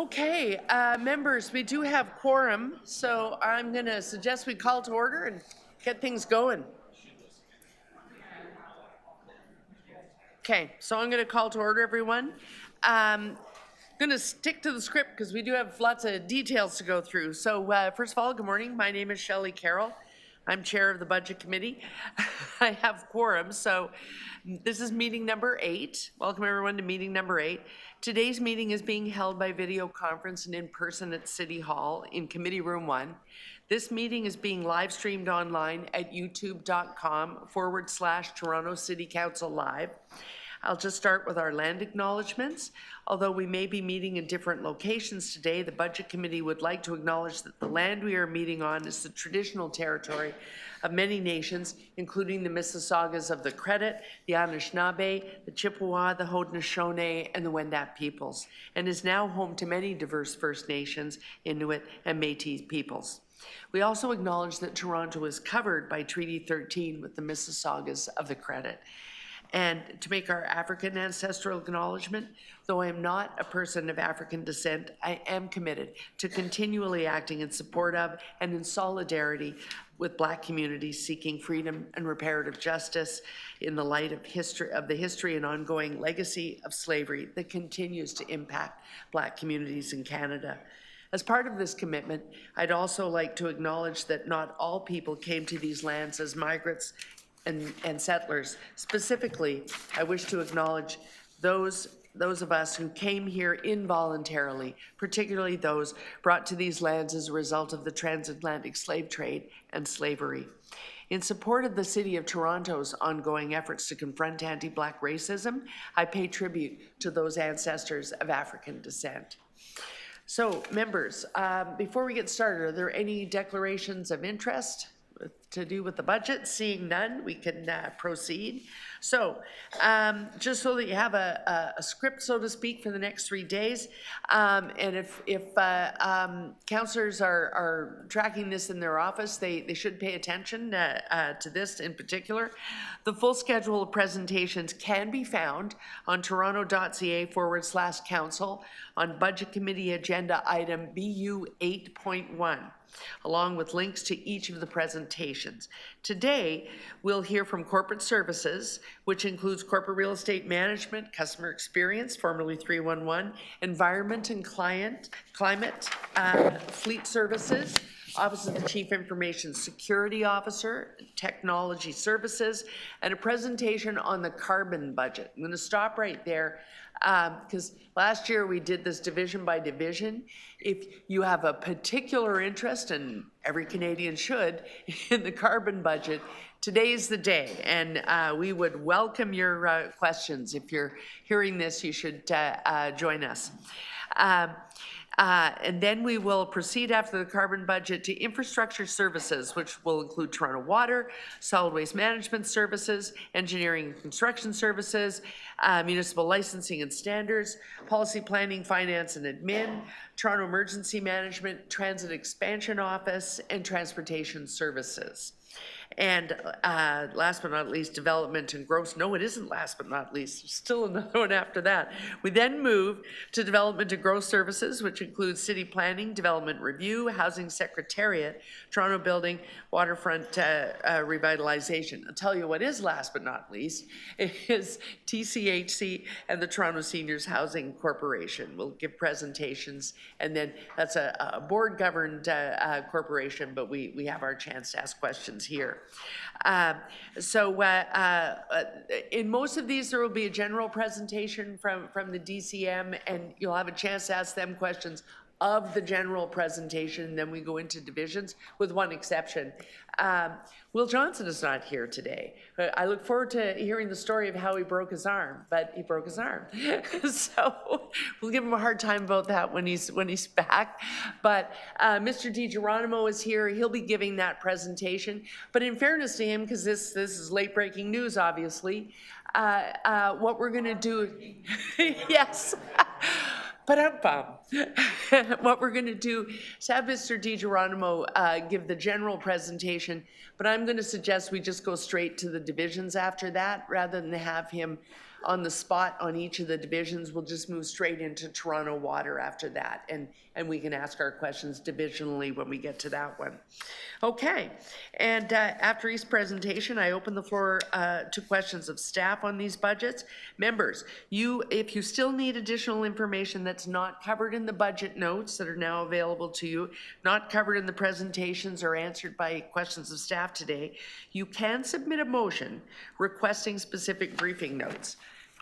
Okay, members, we do have quorum, so I'm going to suggest we call to order and get things going. Okay, so I'm going to call to order, everyone. Going to stick to the script because we do have lots of details to go through. So first of all, good morning. My name is Shelley Carroll. I'm chair of the Budget Committee. I have quorum, so this is meeting number 8. Welcome everyone to meeting number 8. Today's meeting is being held by video conference and in person at City Hall in Committee Room 1. This meeting is being live streamed online at youtube.com/Toronto City Council Live. I'll just start with our land acknowledgements. Although we may be meeting in different locations today, the Budget Committee would like to acknowledge that the land we are meeting on is the traditional territory of many nations, including the Mississaugas of the Credit, the Anishinaabe, the Chippewa, the Haudenosaunee, and the Wendat peoples, and is now home to many diverse First Nations, Inuit, and Métis peoples. We also acknowledge that Toronto is covered by Treaty 13 with the Mississaugas of the Credit. And to make our African ancestral acknowledgement, though I am not a person of African descent, I am committed to continually acting in support of and in solidarity with Black communities seeking freedom and reparative justice in the light of the history and ongoing legacy of slavery that continues to impact Black communities in Canada. As part of this commitment, I'd also like to acknowledge that not all people came to these lands as migrants and settlers. Specifically, I wish to acknowledge those of us who came here involuntarily, particularly those brought to these lands as a result of the transatlantic slave trade and slavery. In support of the City of Toronto's ongoing efforts to confront anti-Black racism, I pay tribute to those ancestors of African descent. So, members, before we get started, are there any declarations of interest to do with the budget? Seeing none, we can proceed. So, just so that you have a script, so to speak, for the next 3 days, and if councillors are tracking this in their office, they should pay attention to this in particular. The full schedule of presentations can be found on toronto.ca/council on Budget Committee Agenda Item BU 8.1. along with links to each of the presentations. Today, we'll hear from Corporate Services, which includes Corporate Real Estate Management, Customer Experience, formerly 311, Environment and Climate, Fleet Services, Office of the Chief Information Security Officer, Technology Services, and a presentation on the carbon budget. I'm going to stop right there because last year we did this division by division. If you have a particular interest, and every Canadian should, in the carbon budget, today's the day, and we would welcome your questions. If you're hearing this, you should join us. And then we will proceed after the carbon budget to infrastructure services, which will include Toronto Water, solid waste management services, engineering and construction services, municipal licensing and standards, policy planning, finance and admin, Toronto Emergency Management, Transit Expansion Office, and transportation services. And last but not least, development and growth. No, it isn't last but not least. Still another one after that. We then move to development and growth services, which includes city planning, development review, housing secretariat, Toronto building, waterfront revitalization. I'll tell you what is last but not least is TCHC and the Toronto Seniors Housing Corporation. We'll give presentations, and then that's a board-governed corporation, but we have our chance to ask questions here. In most of these, there will be a general presentation from the DCM, and you'll have a chance to ask them questions of the general presentation, and then we go into divisions, with one exception. Will Johnson is not here today. I look forward to hearing the story of how he broke his arm, but he broke his arm. So we'll give him a hard time about that when he's back. But Mr. DiGeronimo is here. He'll be giving that presentation. But in fairness to him, because this is late breaking news, obviously, what we're going to do, yes. What we're going to do is have Mr. DiGeronimo give the general presentation, but I'm going to suggest we just go straight to the divisions after that, rather than have him on the spot on each of the divisions. We'll just move straight into Toronto Water after that, and we can ask our questions divisionally when we get to that one. Okay, and after each presentation, I open the floor to questions of staff on these budgets. Members, if you still need additional information that's not covered in the budget notes that are now available to you, not covered in the presentations or answered by questions of staff today, you can submit a motion requesting specific briefing notes.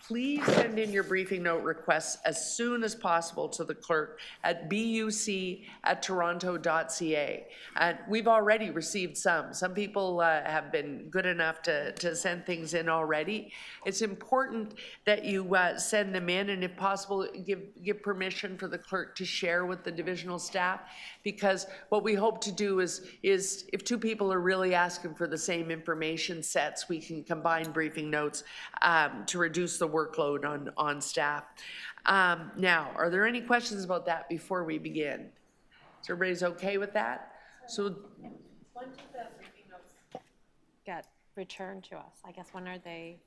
Please send in your briefing note requests as soon as possible to the clerk at buc@toronto.ca. We've already received some. Some people have been good enough to send things in already. It's important that you send them in, and if possible, give permission for the clerk to share with the divisional staff, because what we hope to do is if two people are really asking for the same information sets, we can combine briefing notes to reduce the workload on staff. Now, are there any questions about that before we begin? So everybody's okay with that? So when do the briefing notes get returned to us? I guess when are they?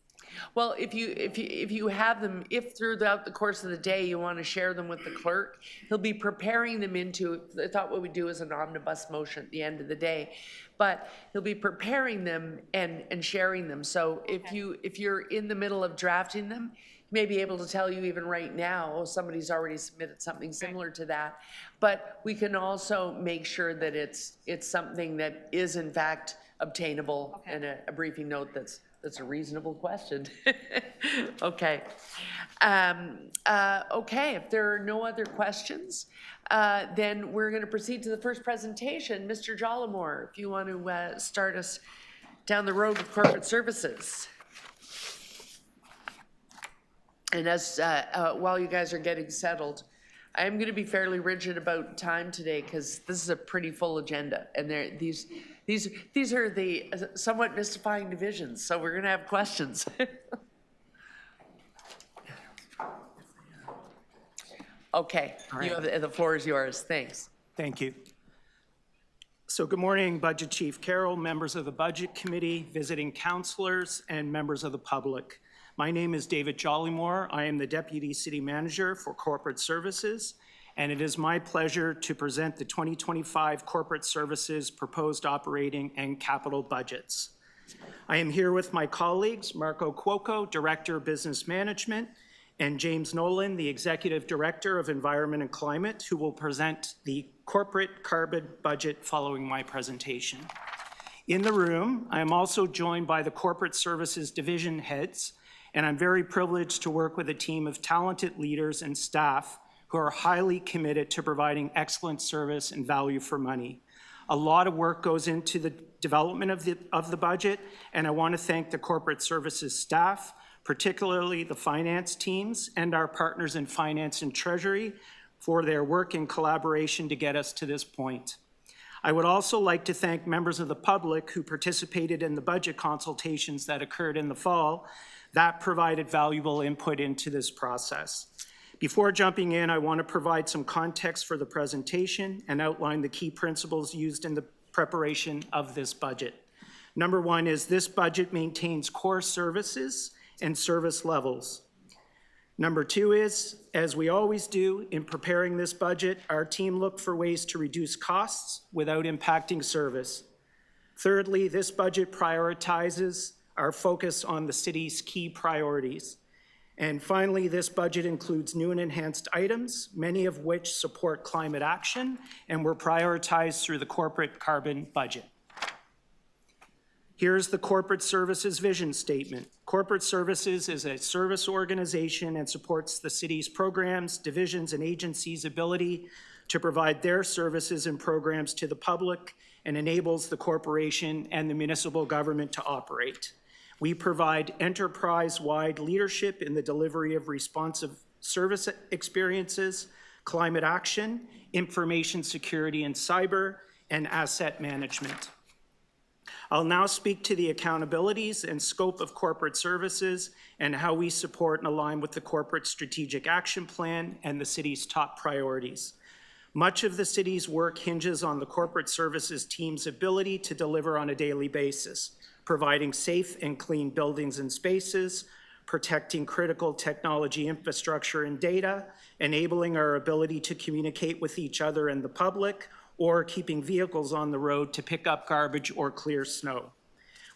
Well, if you have them, if throughout the course of the day you want to share them with the clerk, he'll be preparing them into, I thought what we do is an omnibus motion at the end of the day, but he'll be preparing them and sharing them. So if you're in the middle of drafting them, he may be able to tell you even right now, oh, somebody's already submitted something similar to that. But we can also make sure that it's something that is in fact obtainable, and a briefing note that's a reasonable question. Okay. Okay, if there are no other questions, then we're going to proceed to the first presentation. Mr. Jollimore, if you want to start us down the road with corporate services. And as while you guys are getting settled, I am going to be fairly rigid about time today because this is a pretty full agenda, and these are the somewhat mystifying divisions, so we're going to have questions. Okay, right. You have the floor is yours. Thanks. Thank you. So good morning, Budget Chief Carroll, members of the Budget Committee, visiting councillors, and members of the public. My name is David Jollimore. I am the Deputy City Manager for Corporate Services, and it is my pleasure to present the 2025 Corporate Services Proposed Operating and Capital Budgets. I am here with my colleagues, Marco Cuoco, Director of Business Management, and James Nolan, the Executive Director of Environment and Climate, who will present the corporate carbon budget following my presentation. In the room, I am also joined by the Corporate Services Division Heads, and I'm very privileged to work with a team of talented leaders and staff who are highly committed to providing excellent service and value for money. A lot of work goes into the development of the budget, and I want to thank the corporate services staff, particularly the finance teams and our partners in finance and treasury for their work and collaboration to get us to this point. I would also like to thank members of the public who participated in the budget consultations that occurred in the fall that provided valuable input into this process. Before jumping in, I want to provide some context for the presentation and outline the key principles used in the preparation of this budget. Number one is this budget maintains core services and service levels. Number two is, as we always do in preparing this budget, our team looked for ways to reduce costs without impacting service. Thirdly, this budget prioritizes our focus on the city's key priorities. And finally, this budget includes new and enhanced items, many of which support climate action and were prioritized through the corporate carbon budget. Here's the Corporate Services Vision Statement. Corporate Services is a service organization and supports the city's programs, divisions, and agencies' ability to provide their services and programs to the public and enables the corporation and the municipal government to operate. We provide enterprise-wide leadership in the delivery of responsive service experiences, climate action, information security and cyber, and asset management. I'll now speak to the accountabilities and scope of corporate services and how we support and align with the corporate strategic action plan and the city's top priorities. Much of the city's work hinges on the corporate services team's ability to deliver on a daily basis, providing safe and clean buildings and spaces, protecting critical technology infrastructure and data, enabling our ability to communicate with each other and the public, or keeping vehicles on the road to pick up garbage or clear snow.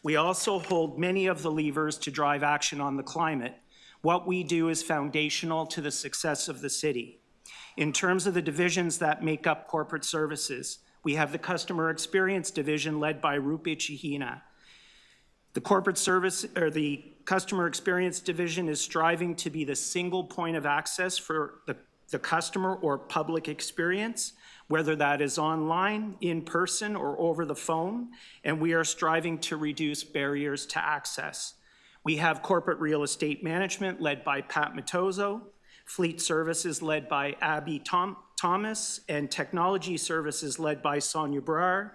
We also hold many of the levers to drive action on the climate. What we do is foundational to the success of the city. In terms of the divisions that make up corporate services, we have the Customer Experience Division led by Rupi Chihina. The corporate service, or the Customer Experience Division, is striving to be the single point of access for the customer or public experience, whether that is online, in person, or over the phone, and we are striving to reduce barriers to access. We have corporate real estate management led by Pat Matozo, fleet services led by Abby Thomas, and technology services led by Sonia Brar.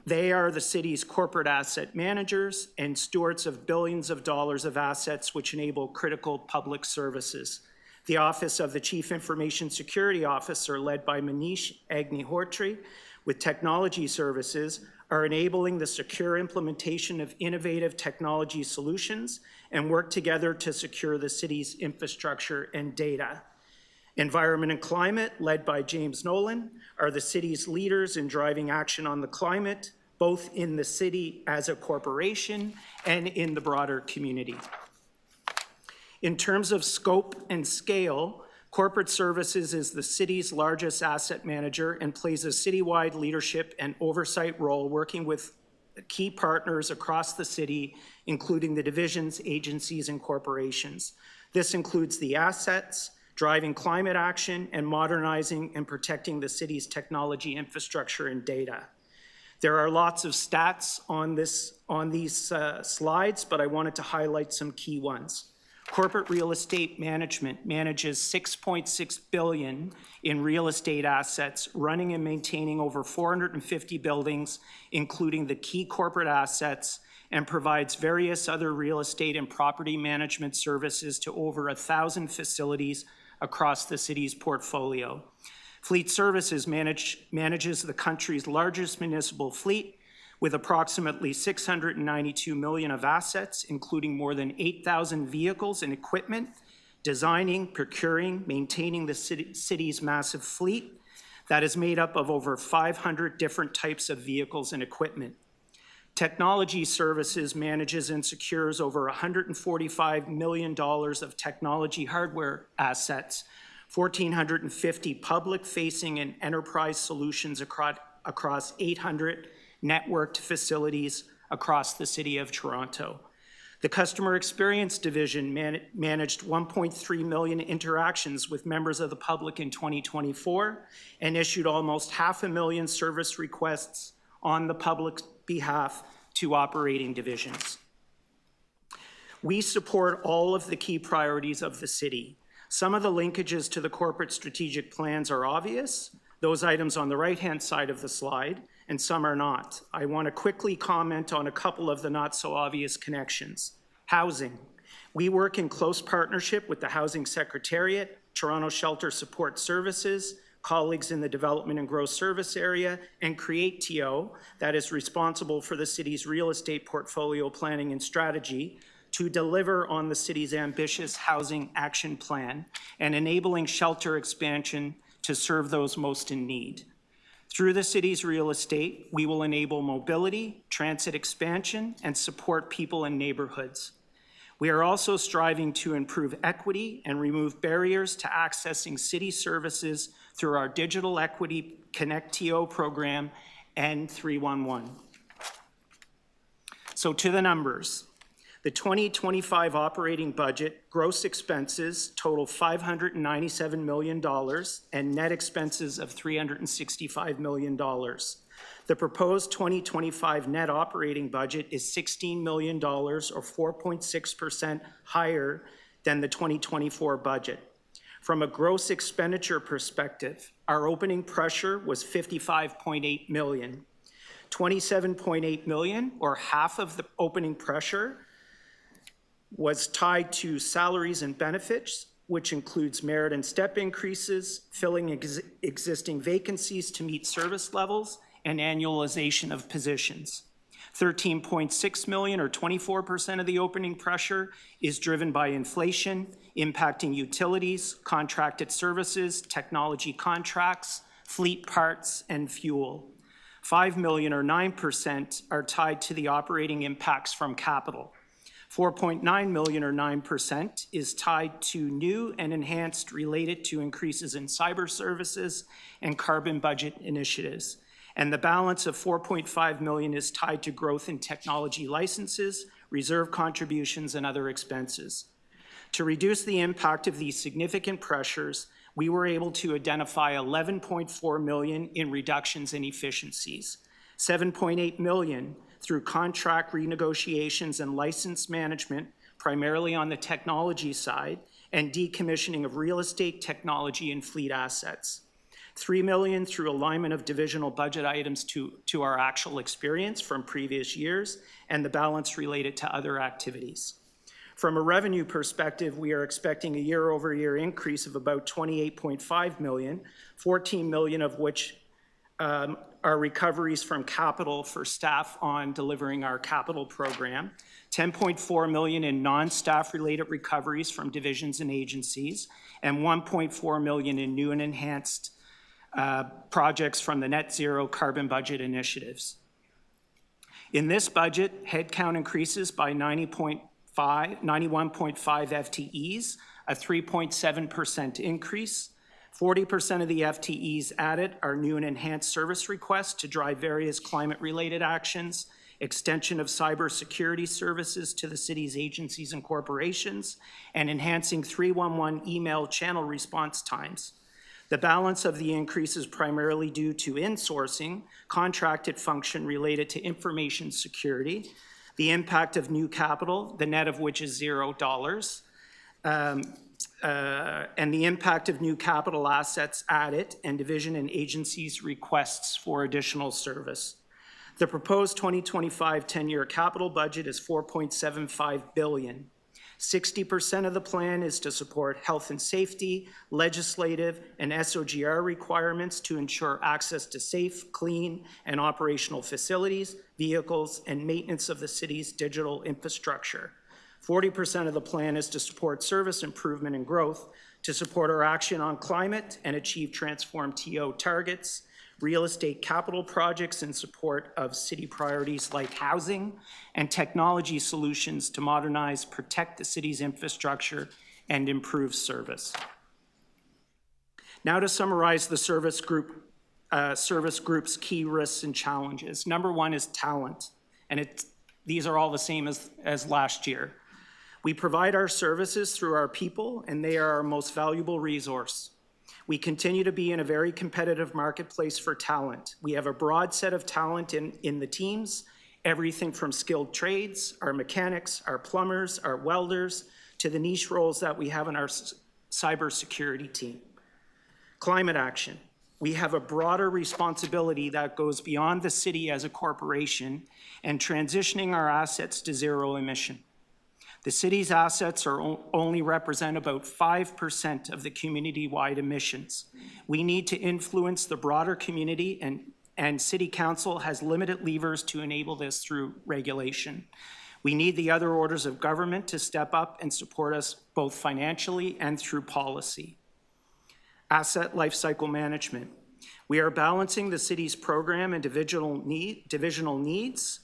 They are the city's corporate asset managers and stewards of billions of dollars of assets which enable critical public services. The Office of the Chief Information Security Officer, led by Manish Agnihotri, with technology services, are enabling the secure implementation of innovative technology solutions and work together to secure the city's infrastructure and data. Environment and Climate, led by James Nolan, are the city's leaders in driving action on the climate, both in the city as a corporation and in the broader community. In terms of scope and scale, Corporate Services is the city's largest asset manager and plays a citywide leadership and oversight role, working with key partners across the city, including the divisions, agencies, and corporations. This includes the assets, driving climate action, and modernizing and protecting the city's technology infrastructure and data. There are lots of stats on these slides, but I wanted to highlight some key ones. Corporate real estate management manages $6.6 billion in real estate assets, running and maintaining over 450 buildings, including the key corporate assets, and provides various other real estate and property management services to over 1,000 facilities across the city's portfolio. Fleet Services manages the country's largest municipal fleet, with approximately $692 million of assets, including more than 8,000 vehicles and equipment, designing, procuring, maintaining the city's massive fleet that is made up of over 500 different types of vehicles and equipment. Technology Services manages and secures over $145 million of technology hardware assets, 1,450 public-facing and enterprise solutions across 800 networked facilities across the city of Toronto. The Customer Experience Division managed 1.3 million interactions with members of the public in 2024 and issued almost 500,000 service requests on the public's behalf to operating divisions. We support all of the key priorities of the city. Some of the linkages to the corporate strategic plans are obvious, those items on the right-hand side of the slide, and some are not. I want to quickly comment on a couple of the not-so-obvious connections. Housing. We work in close partnership with the Housing Secretariat, Toronto Shelter Support Services, colleagues in the Development and Growth Service area, and CreateTO, that is responsible for the city's real estate portfolio planning and strategy, to deliver on the city's ambitious housing action plan and enabling shelter expansion to serve those most in need. Through the city's real estate, we will enable mobility, transit expansion, and support people in neighborhoods. We are also striving to improve equity and remove barriers to accessing city services through our Digital Equity ConnectTO program and 311. So to the numbers. The 2025 operating budget gross expenses total $597 million and net expenses of $365 million. The proposed 2025 net operating budget is $16 million or 4.6% higher than the 2024 budget. From a gross expenditure perspective, our opening pressure was $55.8 million. $27.8 million, or half of the opening pressure, was tied to salaries and benefits, which includes merit and step increases, filling existing vacancies to meet service levels, and annualization of positions. $13.6 million, or 24% of the opening pressure, is driven by inflation, impacting utilities, contracted services, technology contracts, fleet parts, and fuel. $5 million, or 9%, are tied to the operating impacts from capital. $4.9 million, or 9%, is tied to new and enhanced related to increases in cyber services and carbon budget initiatives. And the balance of $4.5 million is tied to growth in technology licenses, reserve contributions, and other expenses. To reduce the impact of these significant pressures, we were able to identify $11.4 million in reductions in efficiencies, $7.8 million through contract renegotiations and license management, primarily on the technology side, and decommissioning of real estate, technology, and fleet assets. $3 million through alignment of divisional budget items to our actual experience from previous years, and the balance related to other activities. From a revenue perspective, we are expecting a year-over-year increase of about $28.5 million, $14 million of which are recoveries from capital for staff on delivering our capital program, $10.4 million in non-staff related recoveries from divisions and agencies, and $1.4 million in new and enhanced projects from the net zero carbon budget initiatives. In this budget, headcount increases by 91.5 FTEs, a 3.7% increase. 40% of the FTEs added are new and enhanced service requests to drive various climate-related actions, extension of cybersecurity services to the city's agencies and corporations, and enhancing 311 email channel response times. The balance of the increase is primarily due to insourcing, contracted function related to information security, the impact of new capital, the net of which is $0, and the impact of new capital assets added and division and agencies' requests for additional service. The proposed 2025 10-year capital budget is $4.75 billion. 60% of the plan is to support health and safety, legislative, and SOGR requirements to ensure access to safe, clean, and operational facilities, vehicles, and maintenance of the city's digital infrastructure. 40% of the plan is to support service improvement and growth, to support our action on climate and achieve transform TO targets, real estate capital projects in support of city priorities like housing, and technology solutions to modernize, protect the city's infrastructure, and improve service. Now to summarize the service group's key risks and challenges. Number one is talent, and these are all the same as last year. We provide our services through our people, and they are our most valuable resource. We continue to be in a very competitive marketplace for talent. We have a broad set of talent in the teams, everything from skilled trades, our mechanics, our plumbers, our welders, to the niche roles that we have in our cybersecurity team. Climate action. We have a broader responsibility that goes beyond the city as a corporation and transitioning our assets to zero emission. The city's assets only represent about 5% of the community-wide emissions. We need to influence the broader community, and City Council has limited levers to enable this through regulation. We need the other orders of government to step up and support us both financially and through policy. Asset lifecycle management. We are balancing the city's program and divisional needs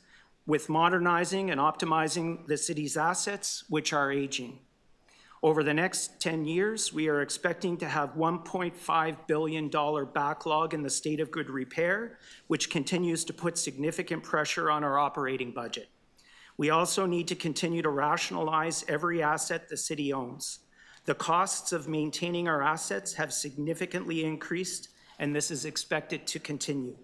with modernizing and optimizing the city's assets, which are aging. Over the next 10 years, we are expecting to have $1.5 billion backlog in the state of good repair, which continues to put significant pressure on our operating budget. We also need to continue to rationalize every asset the city owns. The costs of maintaining our assets have significantly increased, and this is expected to continue.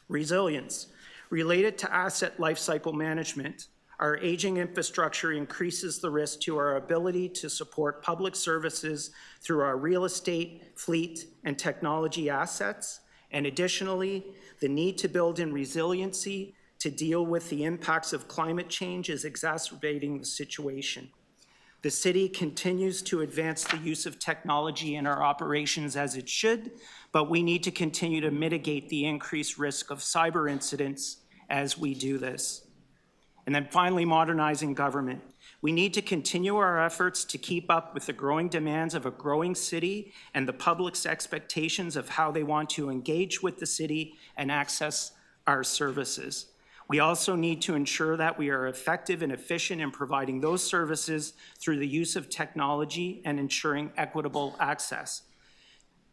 Resilience. Related to asset lifecycle management, our aging infrastructure increases the risk to our ability to support public services through our real estate, fleet, and technology assets, and additionally, the need to build in resiliency to deal with the impacts of climate change is exacerbating the situation. The city continues to advance the use of technology in our operations as it should, but we need to continue to mitigate the increased risk of cyber incidents as we do this. And then finally, modernizing government. We need to continue our efforts to keep up with the growing demands of a growing city and the public's expectations of how they want to engage with the city and access our services. We also need to ensure that we are effective and efficient in providing those services through the use of technology and ensuring equitable access.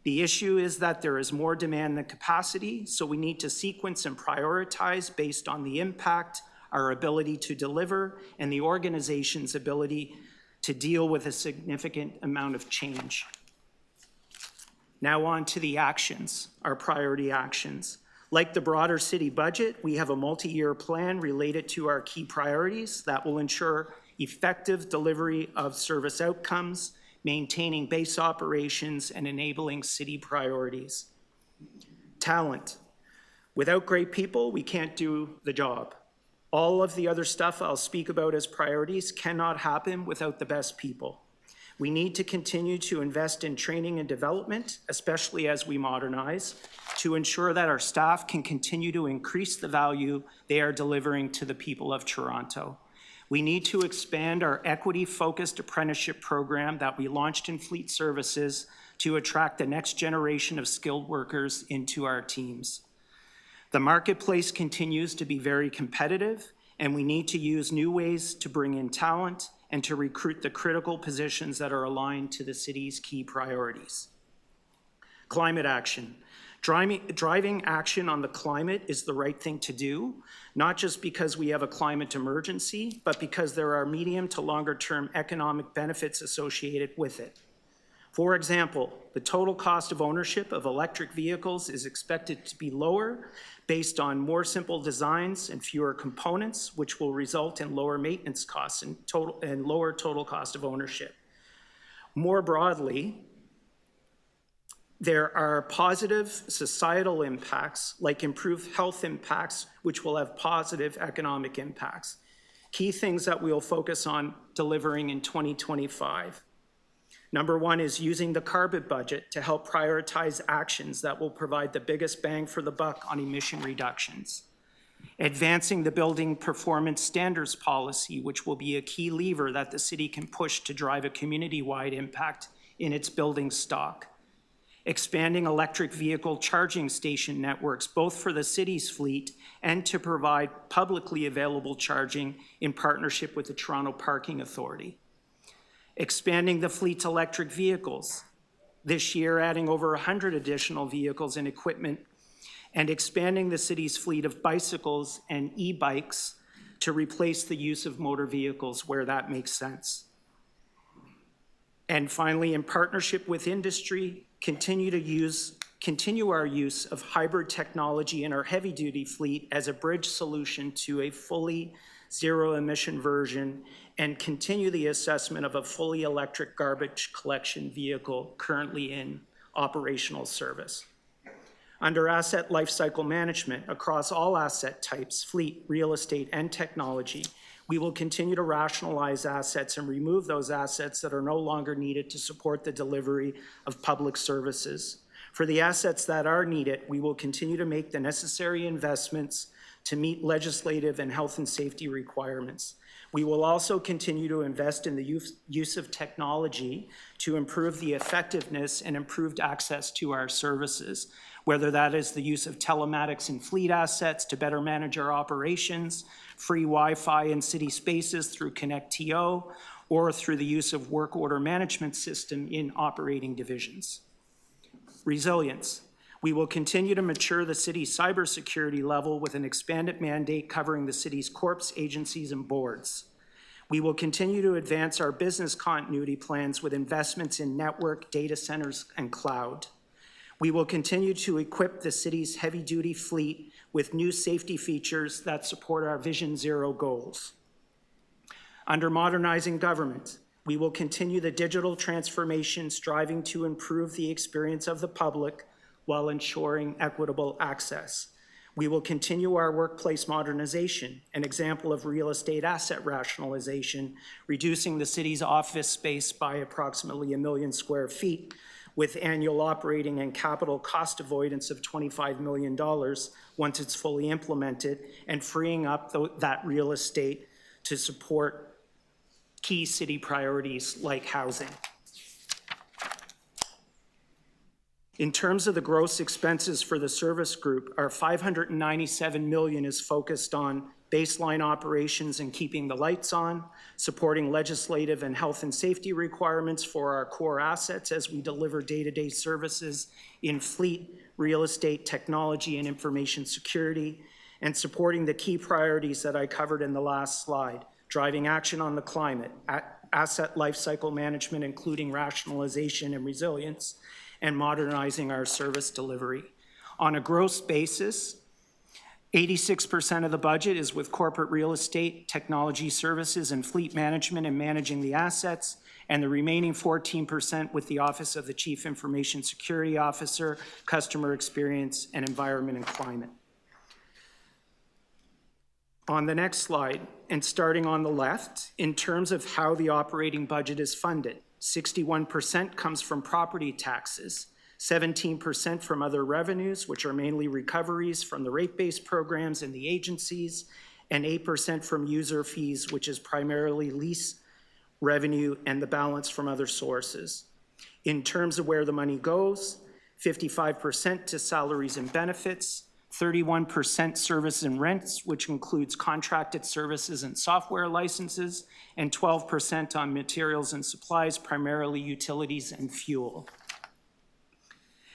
The issue is that there is more demand than capacity, so we need to sequence and prioritize based on the impact, our ability to deliver, and the organization's ability to deal with a significant amount of change. Now on to the actions, our priority actions. Like the broader city budget, we have a multi-year plan related to our key priorities that will ensure effective delivery of service outcomes, maintaining base operations, and enabling city priorities. Talent. Without great people, we can't do the job. All of the other stuff I'll speak about as priorities cannot happen without the best people. We need to continue to invest in training and development, especially as we modernize, to ensure that our staff can continue to increase the value they are delivering to the people of Toronto. We need to expand our equity-focused apprenticeship program that we launched in Fleet Services to attract the next generation of skilled workers into our teams. The marketplace continues to be very competitive, and we need to use new ways to bring in talent and to recruit the critical positions that are aligned to the city's key priorities. Climate action. Driving action on the climate is the right thing to do, not just because we have a climate emergency, but because there are medium to longer term economic benefits associated with it. For example, the total cost of ownership of electric vehicles is expected to be lower based on more simple designs and fewer components, which will result in lower maintenance costs and lower total cost of ownership. More broadly, there are positive societal impacts, like improved health impacts, which will have positive economic impacts. Key things that we'll focus on delivering in 2025. Number one is using the carbon budget to help prioritize actions that will provide the biggest bang for the buck on emission reductions. Advancing the building performance standards policy, which will be a key lever that the city can push to drive a community-wide impact in its building stock. Expanding electric vehicle charging station networks, both for the city's fleet and to provide publicly available charging in partnership with the Toronto Parking Authority. Expanding the fleet's electric vehicles, this year adding over 100 additional vehicles and equipment, and expanding the city's fleet of bicycles and e-bikes to replace the use of motor vehicles where that makes sense. And finally, in partnership with industry, continue our use of hybrid technology in our heavy-duty fleet as a bridge solution to a fully zero-emission version, and continue the assessment of a fully electric garbage collection vehicle currently in operational service. Under asset lifecycle management, across all asset types, fleet, real estate, and technology, we will continue to rationalize assets and remove those assets that are no longer needed to support the delivery of public services. For the assets that are needed, we will continue to make the necessary investments to meet legislative and health and safety requirements. We will also continue to invest in the use of technology to improve the effectiveness and improved access to our services, whether that is the use of telematics and fleet assets to better manage our operations, free Wi-Fi in city spaces through ConnectTO, or through the use of work order management system in operating divisions. Resilience. We will continue to mature the city's cybersecurity level with an expanded mandate covering the city's corps, agencies, and boards. We will continue to advance our business continuity plans with investments in network, data centers, and cloud. We will continue to equip the city's heavy-duty fleet with new safety features that support our Vision Zero goals. Under modernizing government, we will continue the digital transformation, striving to improve the experience of the public while ensuring equitable access. We will continue our workplace modernization, an example of real estate asset rationalization, reducing the city's office space by approximately 1 million square feet, with annual operating and capital cost avoidance of $25 million once it's fully implemented, and freeing up that real estate to support key city priorities like housing. In terms of the gross expenses for the service group, our $597 million is focused on baseline operations and keeping the lights on, supporting legislative and health and safety requirements for our core assets as we deliver day-to-day services in fleet, real estate, technology, and information security, and supporting the key priorities that I covered in the last slide, driving action on the climate, asset lifecycle management, including rationalization and resilience, and modernizing our service delivery. On a gross basis, 86% of the budget is with corporate real estate, technology services, and fleet management and managing the assets, and the remaining 14% with the Office of the Chief Information Security Officer, customer experience, and environment and climate. On the next slide, and starting on the left, in terms of how the operating budget is funded, 61% comes from property taxes, 17% from other revenues, which are mainly recoveries from the rate-based programs and the agencies, and 8% from user fees, which is primarily lease revenue and the balance from other sources. In terms of where the money goes, 55% to salaries and benefits, 31% service and rents, which includes contracted services and software licenses, and 12% on materials and supplies, primarily utilities and fuel.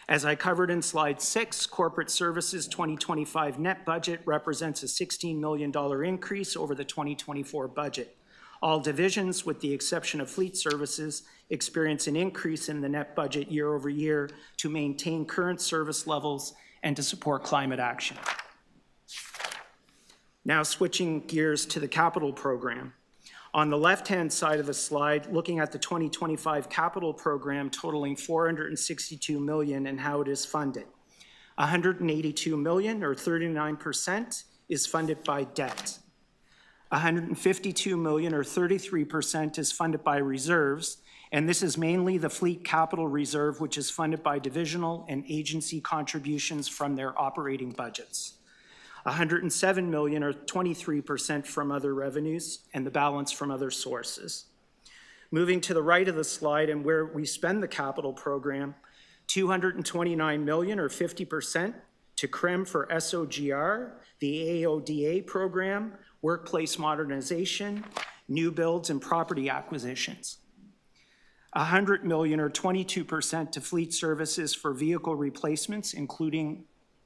As I covered in slide 6, corporate services 2025 net budget represents a $16 million increase over the 2024 budget. All divisions, with the exception of fleet services, experience an increase in the net budget year over year to maintain current service levels and to support climate action. Now switching gears to the capital program. On the left-hand side of the slide, looking at the 2025 capital program totaling $462 million and how it is funded. $182 million, or 39%, is funded by debt. $152 million, or 33%, is funded by reserves, and this is mainly the fleet capital reserve, which is funded by divisional and agency contributions from their operating budgets. $107 million, or 23%, from other revenues, and the balance from other sources. Moving to the right of the slide and where we spend the capital program, $229 million, or 50%, to CREM for SOGR, the AODA program, workplace modernization, new builds, and property acquisitions. $100 million, or 22%, to fleet services for vehicle replacements, including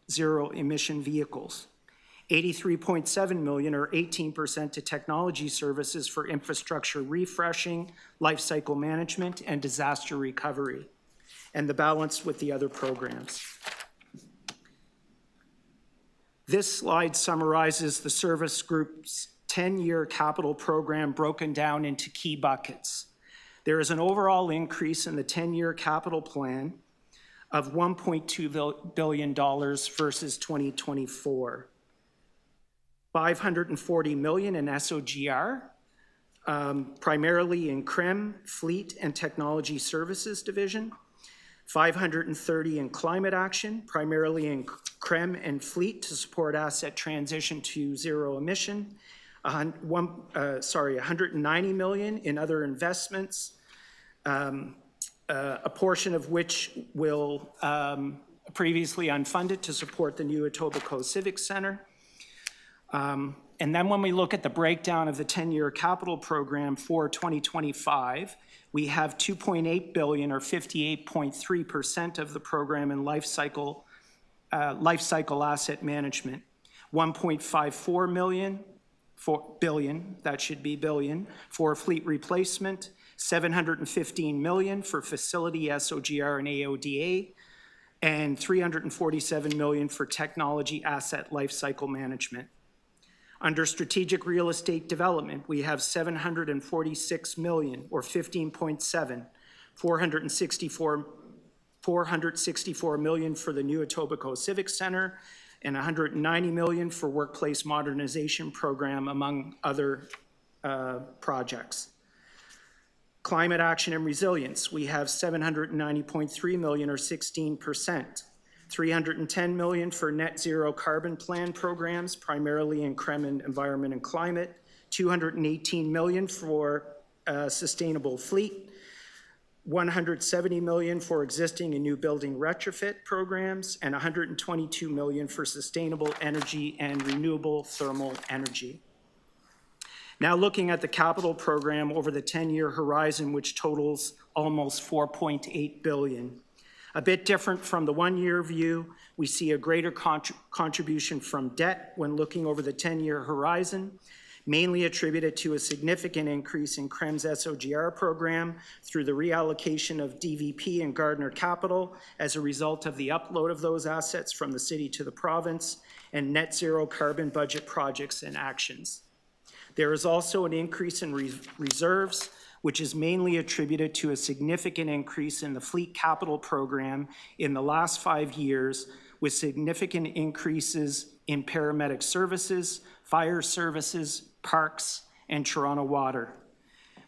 zero-emission vehicles. $83.7 million, or 18%, to technology services for infrastructure refreshing, lifecycle management, and disaster recovery, and the balance with the other programs. This slide summarizes the service group's 10-year capital program broken down into key buckets. There is an overall increase in the 10-year capital plan of $1.2 billion versus 2024. $540 million in SOGR, primarily in CREM, Fleet and Technology Services Division. $530 in climate action, primarily in CREM and Fleet to support asset transition to zero emission. $190 million in other investments, a portion of which will previously unfunded to support the new Etobicoke Civic Center. And then when we look at the breakdown of the 10-year capital program for 2025, we have $2.8 billion, or 58.3% of the program in life cycle asset management. $1.54 billion, that should be billion, for fleet replacement, $715 million for facility SOGR and AODA, and $347 million for technology asset lifecycle management. Under strategic real estate development, we have $746 million, or 15.7, $464 million for the new Etobicoke Civic Center, and $190 million for workplace modernization program, among other projects. Climate action and resilience, we have $790.3 million or 16%. $310 million for net zero carbon plan programs, primarily in CREM and environment and climate. $218 million for sustainable fleet. $170 million for existing and new building retrofit programs, and $122 million for sustainable energy and renewable thermal energy. Now looking at the capital program over the 10-year horizon, which totals almost $4.8 billion. A bit different from the one-year view, we see a greater contribution from debt when looking over the 10-year horizon, mainly attributed to a significant increase in CREM's SOGR program through the reallocation of DVP and Gardner Capital as a result of the upload of those assets from the city to the province, and net zero carbon budget projects and actions. There is also an increase in reserves, which is mainly attributed to a significant increase in the fleet capital program in the last 5 years, with significant increases in paramedic services, fire services, parks, and Toronto Water.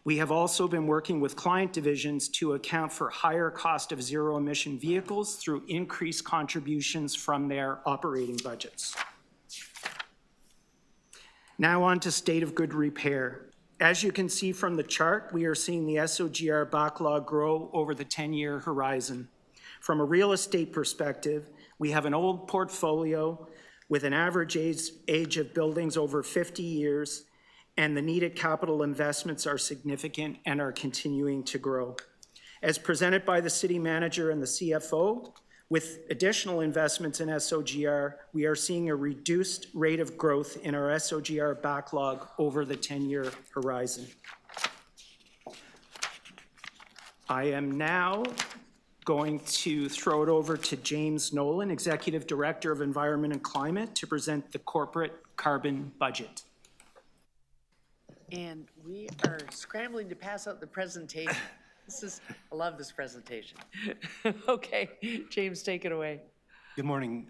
We have also been working with client divisions to account for higher cost of zero-emission vehicles through increased contributions from their operating budgets. Now on to state of good repair. As you can see from the chart, we are seeing the SOGR backlog grow over the 10-year horizon. From a real estate perspective, we have an old portfolio with an average age of buildings over 50 years, and the needed capital investments are significant and are continuing to grow. As presented by the city manager and the CFO, with additional investments in SOGR, we are seeing a reduced rate of growth in our SOGR backlog over the 10-year horizon. I am now going to throw it over to James Nolan, Executive Director of Environment and Climate, to present the corporate carbon budget. And we are scrambling to pass out the presentation. I love this presentation. Okay, James, take it away. Good morning,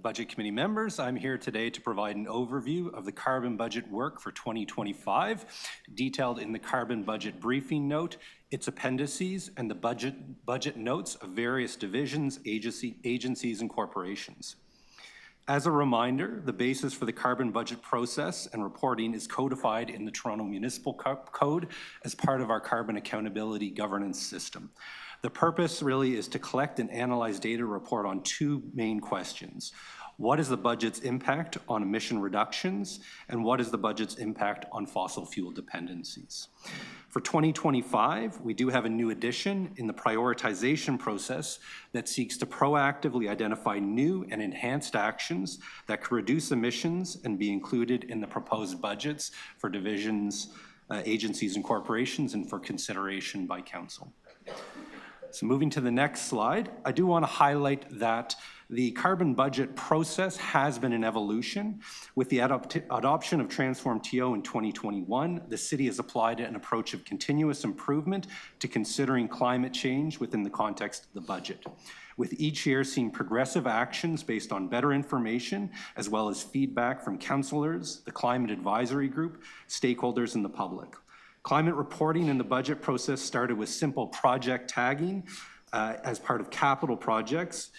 Budget Committee members. I'm here today to provide an overview of the carbon budget work for 2025, detailed in the carbon budget briefing note, its appendices, and the budget notes of various divisions, agencies, and corporations. As a reminder, the basis for the carbon budget process and reporting is codified in the Toronto Municipal Code as part of our carbon accountability governance system. The purpose really is to collect and analyze data report on two main questions. What is the budget's impact on emission reductions, and what is the budget's impact on fossil fuel dependencies? For 2025, we do have a new addition in the prioritization process that seeks to proactively identify new and enhanced actions that could reduce emissions and be included in the proposed budgets for divisions, agencies, and corporations, and for consideration by council. So moving to the next slide, I do want to highlight that the carbon budget process has been an evolution. With the adoption of Transform TO in 2021, the city has applied an approach of continuous improvement to considering climate change within the context of the budget, with each year seeing progressive actions based on better information, as well as feedback from councillors, the Climate Advisory Group, stakeholders, and the public. Climate reporting in the budget process started with simple project tagging as part of capital projects,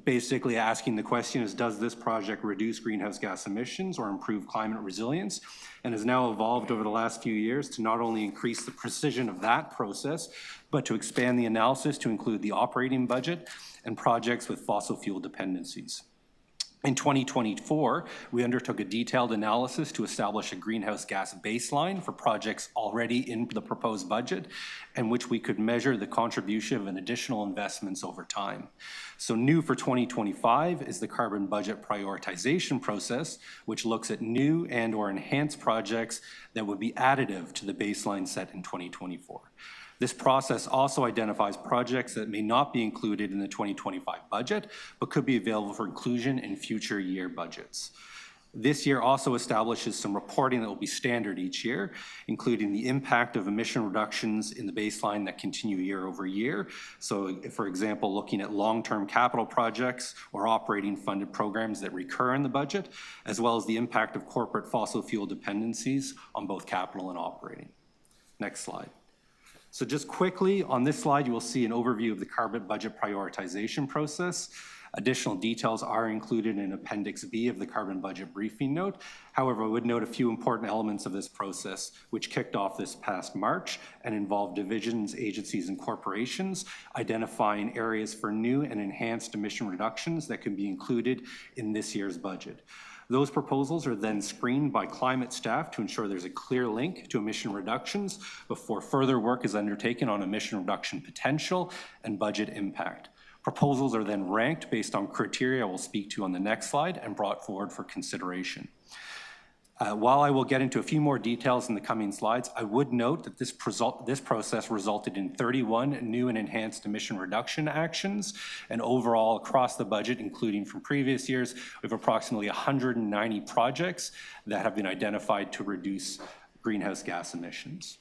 basically asking the question is, does this project reduce greenhouse gas emissions or improve climate resilience? And has now evolved over the last few years to not only increase the precision of that process, but to expand the analysis to include the operating budget and projects with fossil fuel dependencies. In 2024, we undertook a detailed analysis to establish a greenhouse gas baseline for projects already in the proposed budget, and which we could measure the contribution of additional investments over time. So new for 2025 is the carbon budget prioritization process, which looks at new and or enhanced projects that would be additive to the baseline set in 2024. This process also identifies projects that may not be included in the 2025 budget, but could be available for inclusion in future year budgets. This year also establishes some reporting that will be standard each year, including the impact of emission reductions in the baseline that continue year over year. So, for example, looking at long-term capital projects or operating funded programs that recur in the budget, as well as the impact of corporate fossil fuel dependencies on both capital and operating. Next slide. So just quickly, on this slide, you will see an overview of the carbon budget prioritization process. Additional details are included in Appendix B of the carbon budget briefing note. However, I would note a few important elements of this process, which kicked off this past March and involved divisions, agencies, and corporations identifying areas for new and enhanced emission reductions that can be included in this year's budget. Those proposals are then screened by climate staff to ensure there's a clear link to emission reductions before further work is undertaken on emission reduction potential and budget impact. Proposals are then ranked based on criteria I will speak to on the next slide and brought forward for consideration. While I will get into a few more details in the coming slides, I would note that this process resulted in 31 new and enhanced emission reduction actions, and overall across the budget, including from previous years, we have approximately 190 projects that have been identified to reduce greenhouse gas emissions.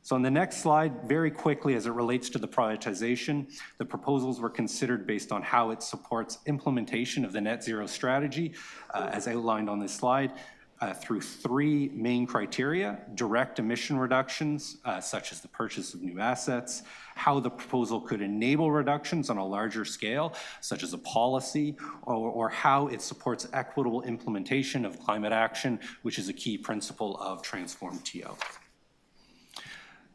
So on the next slide, very quickly as it relates to the prioritization, the proposals were considered based on how it supports implementation of the net zero strategy, as outlined on this slide, through three main criteria: direct emission reductions, such as the purchase of new assets, how the proposal could enable reductions on a larger scale, such as a policy, or how it supports equitable implementation of climate action, which is a key principle of Transform TO.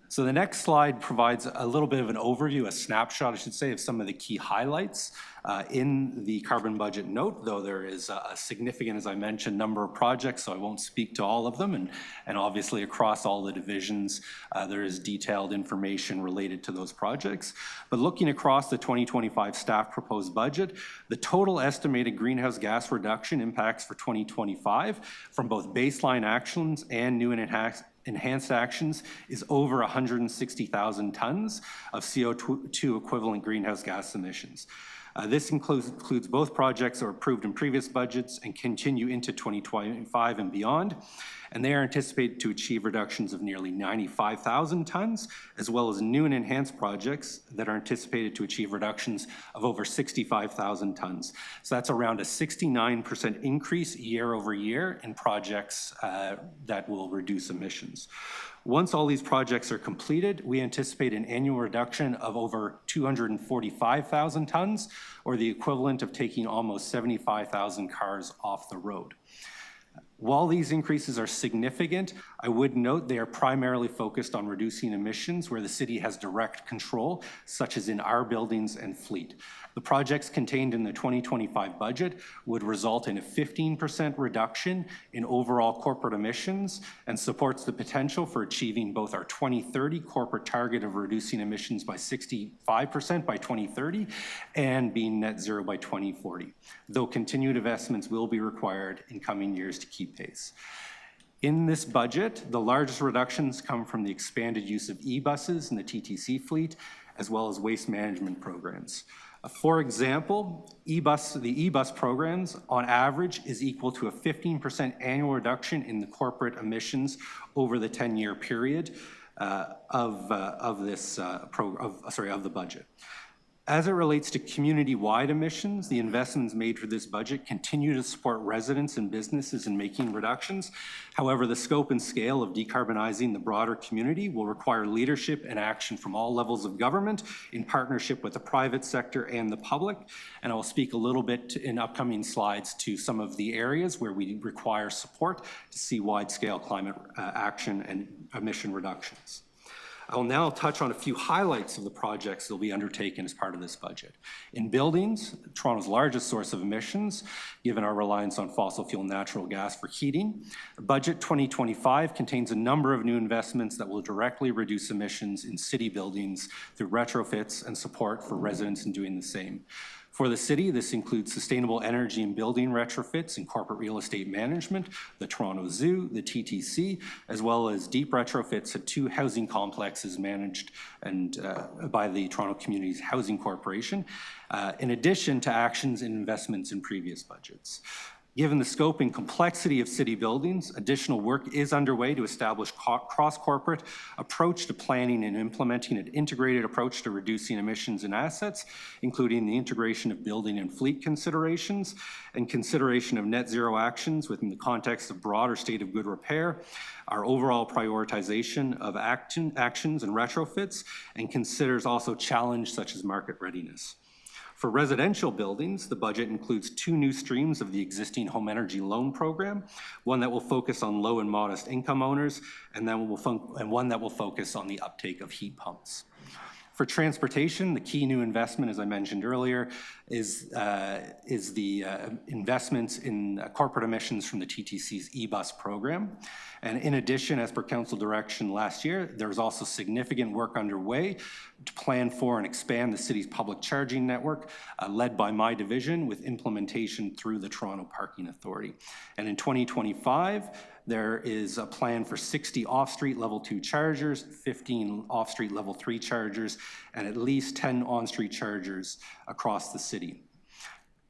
So the next slide provides a little bit of an overview, a snapshot, I should say, of some of the key highlights in the carbon budget note, though there is a significant, as I mentioned, number of projects, so I won't speak to all of them. And obviously across all the divisions, there is detailed information related to those projects. But looking across the 2025 staff proposed budget, the total estimated greenhouse gas reduction impacts for 2025 from both baseline actions and new and enhanced actions is over 160,000 tons of CO2 equivalent greenhouse gas emissions. This includes both projects that were approved in previous budgets and continue into 2025 and beyond. And they are anticipated to achieve reductions of nearly 95,000 tons, as well as new and enhanced projects that are anticipated to achieve reductions of over 65,000 tons. So that's around a 69% increase year over year in projects that will reduce emissions. Once all these projects are completed, we anticipate an annual reduction of over 245,000 tons, or the equivalent of taking almost 75,000 cars off the road. While these increases are significant, I would note they are primarily focused on reducing emissions where the city has direct control, such as in our buildings and fleet. The projects contained in the 2025 budget would result in a 15% reduction in overall corporate emissions and supports the potential for achieving both our 2030 corporate target of reducing emissions by 65% by 2030 and being net zero by 2040, though continued investments will be required in coming years to keep pace. In this budget, the largest reductions come from the expanded use of e-buses in the TTC fleet, as well as waste management programs. For example, the e-bus programs on average is equal to a 15% annual reduction in the corporate emissions over the 10-year period of the budget. As it relates to community-wide emissions, the investments made for this budget continue to support residents and businesses in making reductions. However, the scope and scale of decarbonizing the broader community will require leadership and action from all levels of government in partnership with the private sector and the public. And I will speak a little bit in upcoming slides to some of the areas where we require support to see wide-scale climate action and emission reductions. I will now touch on a few highlights of the projects that will be undertaken as part of this budget. In buildings, Toronto's largest source of emissions, given our reliance on fossil fuel natural gas for heating, Budget 2025 contains a number of new investments that will directly reduce emissions in city buildings through retrofits and support for residents in doing the same. For the city, this includes sustainable energy and building retrofits and corporate real estate management, the Toronto Zoo, the TTC, as well as deep retrofits at 2 housing complexes managed by the Toronto Communities Housing Corporation, in addition to actions and investments in previous budgets. Given the scope and complexity of city buildings, additional work is underway to establish cross-corporate approach to planning and implementing an integrated approach to reducing emissions and assets, including the integration of building and fleet considerations and consideration of net zero actions within the context of broader state of good repair, our overall prioritization of actions and retrofits, and considers also challenge such as market readiness. For residential buildings, the budget includes 2 new streams of the existing home energy loan program, one that will focus on low and modest income owners, and one that will focus on the uptake of heat pumps. For transportation, the key new investment, as I mentioned earlier, is the investments in corporate emissions from the TTC's e-bus program. And in addition, as per council direction last year, there's also significant work underway to plan for and expand the city's public charging network, led by my division, with implementation through the Toronto Parking Authority. And in 2025, there is a plan for 60 off-street level 2 chargers, 15 off-street level 3 chargers, and at least 10 on-street chargers across the city.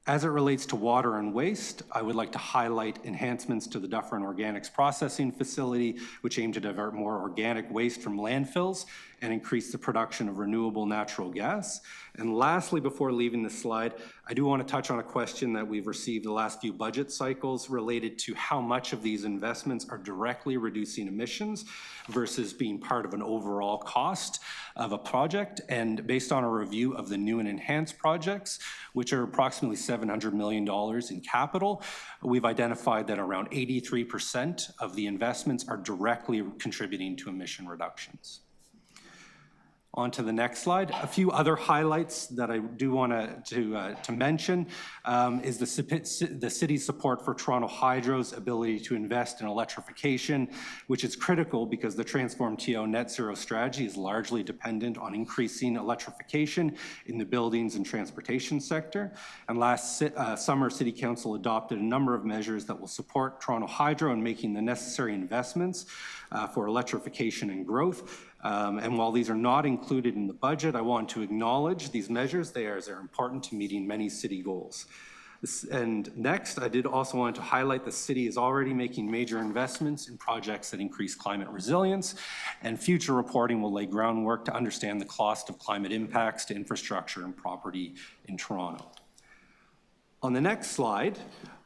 As it relates to water and waste, I would like to highlight enhancements to the Dufferin Organics Processing Facility, which aim to divert more organic waste from landfills and increase the production of renewable natural gas. And lastly, before leaving this slide, I do want to touch on a question that we've received the last few budget cycles related to how much of these investments are directly reducing emissions versus being part of an overall cost of a project. And based on a review of the new and enhanced projects, which are approximately $700 million in capital, we've identified that around 83% of the investments are directly contributing to emission reductions. On to the next slide. A few other highlights that I do want to mention is the city's support for Toronto Hydro's ability to invest in electrification, which is critical because the Transform TO net zero strategy is largely dependent on increasing electrification in the buildings and transportation sector. And last summer, City Council adopted a number of measures that will support Toronto Hydro in making the necessary investments for electrification and growth. And while these are not included in the budget, I want to acknowledge these measures. They're important to meeting many city goals. And next, I did also want to highlight the city is already making major investments in projects that increase climate resilience, and future reporting will lay groundwork to understand the cost of climate impacts to infrastructure and property in Toronto. On the next slide,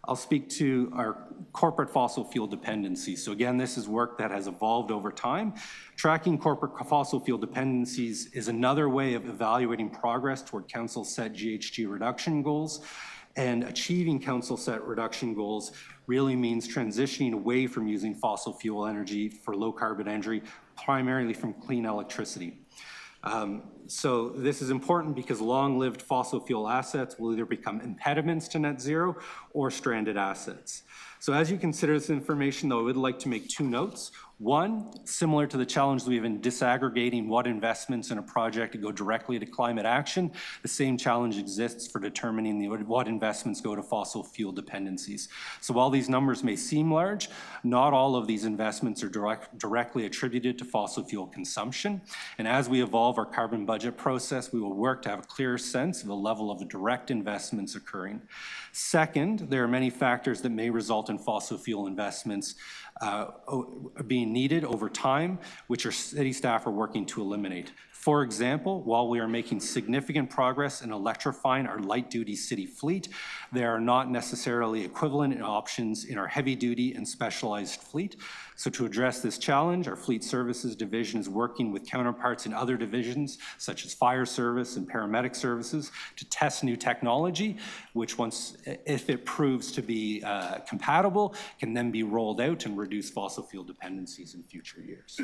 I'll speak to our corporate fossil fuel dependencies. So again, this is work that has evolved over time. Tracking corporate fossil fuel dependencies is another way of evaluating progress toward council set GHG reduction goals. And achieving council set reduction goals really means transitioning away from using fossil fuel energy for low carbon energy, primarily from clean electricity. So this is important because long-lived fossil fuel assets will either become impediments to net zero or stranded assets. So as you consider this information, though, I would like to make 2 notes. One, similar to the challenge we have in disaggregating what investments in a project go directly to climate action, the same challenge exists for determining what investments go to fossil fuel dependencies. So while these numbers may seem large, not all of these investments are directly attributed to fossil fuel consumption. And as we evolve our carbon budget process, we will work to have a clearer sense of the level of direct investments occurring. Second, there are many factors that may result in fossil fuel investments being needed over time, which our city staff are working to eliminate. For example, while we are making significant progress in electrifying our light-duty city fleet, there are not necessarily equivalent options in our heavy-duty and specialized fleet. So to address this challenge, our Fleet Services Division is working with counterparts in other divisions, such as fire service and paramedic services, to test new technology, which once, if it proves to be compatible, can then be rolled out and reduce fossil fuel dependencies in future years.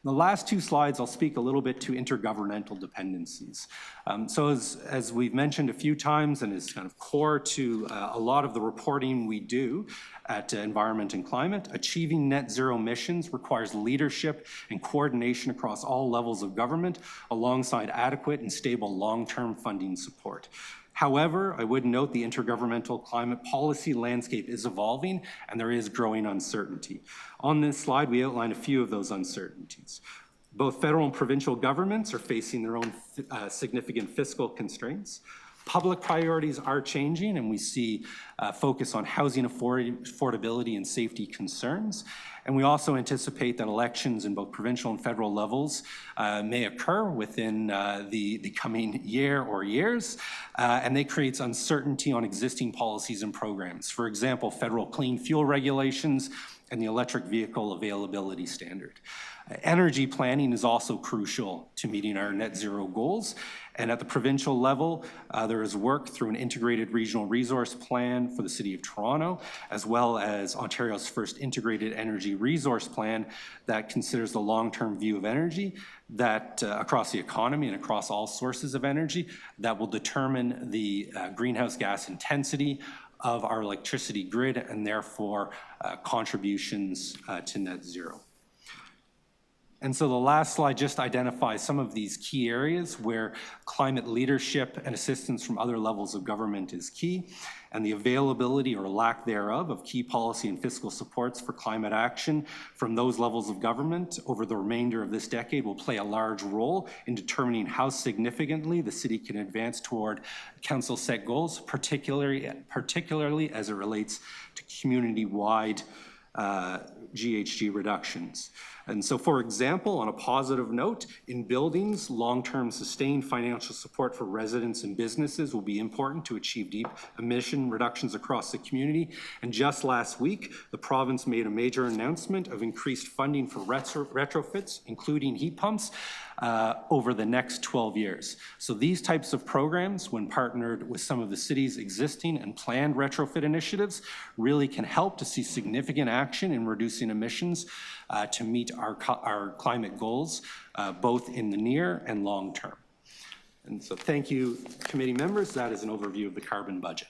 The last 2 slides, I'll speak a little bit to intergovernmental dependencies. So as we've mentioned a few times and is kind of core to a lot of the reporting we do at Environment and Climate, achieving net zero emissions requires leadership and coordination across all levels of government alongside adequate and stable long-term funding support. However, I would note the intergovernmental climate policy landscape is evolving and there is growing uncertainty. On this slide, we outline a few of those uncertainties. Both federal and provincial governments are facing their own significant fiscal constraints. public priorities are changing, and we see focus on housing affordability and safety concerns. And we also anticipate that elections in both provincial and federal levels may occur within the coming year or years, and they create uncertainty on existing policies and programs. For example, federal clean fuel regulations and the electric vehicle availability standard. Energy planning is also crucial to meeting our net zero goals. And at the provincial level, there is work through an integrated regional resource plan for the City of Toronto, as well as Ontario's first integrated energy resource plan that considers the long-term view of energy that across the economy and across all sources of energy that will determine the greenhouse gas intensity of our electricity grid and therefore contributions to net zero. And so the last slide just identifies some of these key areas where climate leadership and assistance from other levels of government is key, and the availability or lack thereof of key policy and fiscal supports for climate action from those levels of government over the remainder of this decade will play a large role in determining how significantly the city can advance toward council set goals, particularly as it relates to community-wide GHG reductions. And so, for example, on a positive note, in buildings, long-term sustained financial support for residents and businesses will be important to achieve deep emission reductions across the community. And just last week, the province made a major announcement of increased funding for retrofits, including heat pumps, over the next 12 years. So these types of programs, when partnered with some of the city's existing and planned retrofit initiatives, really can help to see significant action in reducing emissions to meet our climate goals, both in the near and long term. And so thank you, committee members. That is an overview of the carbon budget.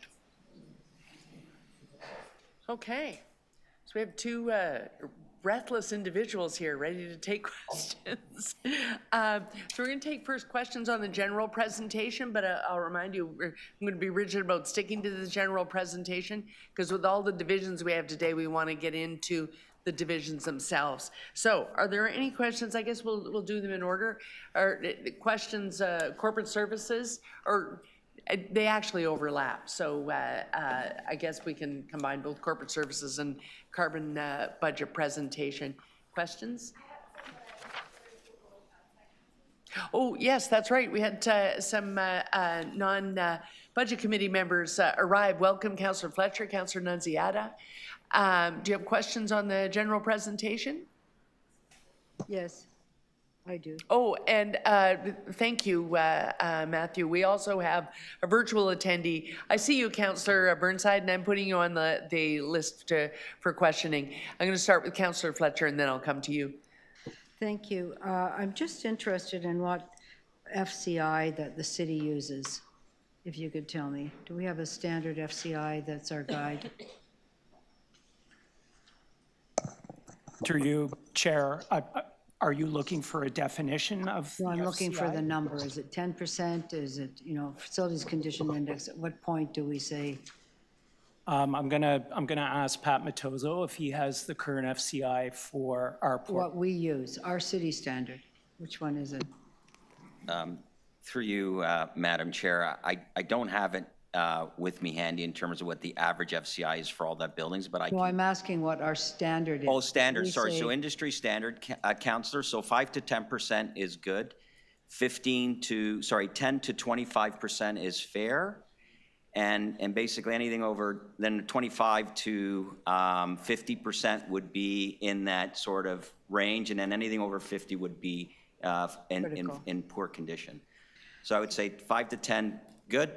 Okay, so we have two breathless individuals here ready to take questions. So we're going to take first questions on the general presentation, but I'll remind you, I'm going to be rigid about sticking to the general presentation because with all the divisions we have today, we want to get into the divisions themselves. So are there any questions? I guess we'll do them in order. Are questions corporate services, or they actually overlap? So I guess we can combine both corporate services and carbon budget presentation. Questions? Oh, yes, that's right. We had some non-budget committee members arrive. Welcome, Councillor Fletcher, Councillor Nunziata. Do you have questions on the general presentation? Yes, I do. Oh, and thank you, Matthew. We also have a virtual attendee. I see you, Councillor Burnside, and I'm putting you on the list for questioning. I'm going to start with Councillor Fletcher, and then I'll come to you. Thank you. I'm just interested in what FCI that the city uses, if you could tell me. Do we have a standard FCI that's our guide? Through you, Chair, are you looking for a definition of the No, I'm looking for FCI? the number. Is it 10%? Is it, facilities condition index? At what point do we say? I'm gonna ask Pat Matozzo if he has the current FCI for our port. What we use, our city standard. Which one is it? Through you, Madam Chair, I don't have it with me handy in terms of what the average FCI is for all that buildings, but I No, can. I'm asking what our standard is. Oh, standard, We sorry, say- so industry standard, Councillor, so 5 to 10% is good. 10 to 25% is fair. And basically anything over, then 25 to 50% would be in that sort of range, and then anything over 50 would be Critical. in poor condition. So I would say 5 to 10, good.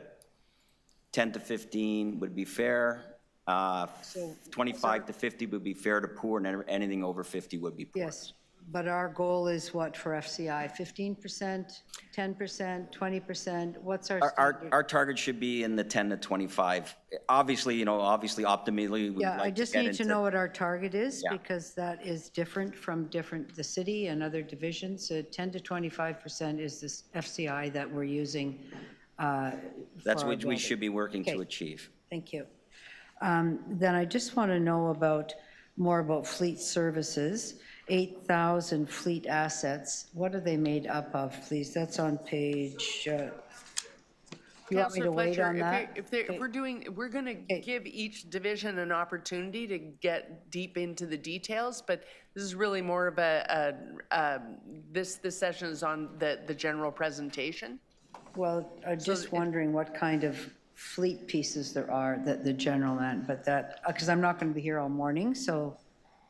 10 to 15 would be fair. 25 to 50 would be fair to poor, and anything over 50 would be poor. Yes, but our goal is what for FCI? 15%, 10%, 20%? What's our standard? Our target should be in the 10 to 25. Obviously, optimally, we'd Yeah, I like to just get need to into. know what our target is Yeah. because that is different from the city and other divisions. So 10 to 25% is this FCI that we're using That's for our what we should be working to Okay. achieve. Thank you. Then I just want to know more about fleet services. 8,000 fleet assets. What are they made up of, please? That's on page You want me Counselor to wait Fletcher, on that? if we're doing, we're going to give each division an opportunity to get deep into the details, but this is really more of this session is on the general presentation. Well, I'm just wondering what kind of fleet pieces there are that the general meant, but that, because I'm not going to be here all morning, so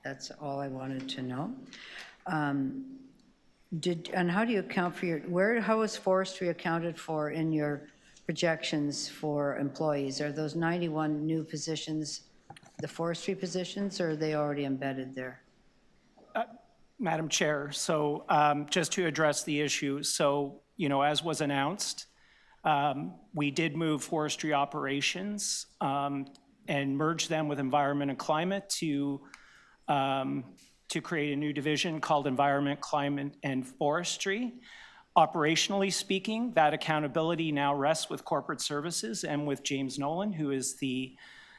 that's all I wanted to know. And how do you account for how is forestry accounted for in your projections for employees? Are those 91 new positions the forestry positions, or are they already embedded there? Madam Chair, so just to address the issue, so, as was announced, we did move forestry operations and merge them with environment and climate to create a new division called Environment, Climate, and Forestry. Operationally speaking, that accountability now rests with corporate services and with James Nolan, who is the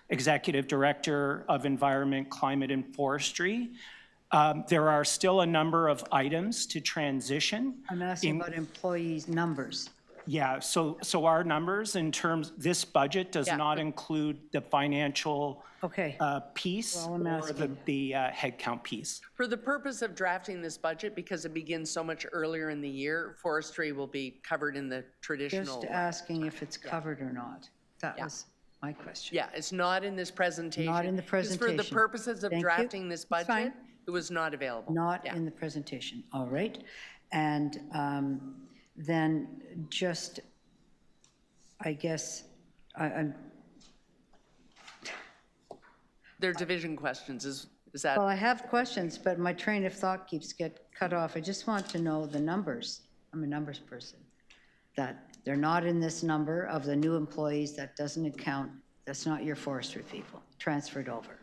Executive Director of Environment, Climate, and Forestry. There are still a number of items to transition. I'm asking about employees' numbers. Yeah, so our numbers in terms, this budget does not include the financial piece Well, I'm or asking. the headcount piece. For the purpose of drafting this budget, because it begins so much earlier in the year, forestry will be covered in the traditional. Just asking if it's covered or not. That was my question. Yeah, it's not in this presentation. Not in the 'Cause For the presentation. purposes of Thank you. drafting this That's fine. budget, it was not available. Not Yeah. in the presentation, all right. And then just, I guess, I'm, They're division questions, is that? well, I have questions, but my train of thought keeps get cut off. I just want to know the numbers. I'm a numbers person. That they're not in this number of the new employees, that doesn't account, that's not your forestry people, transferred over.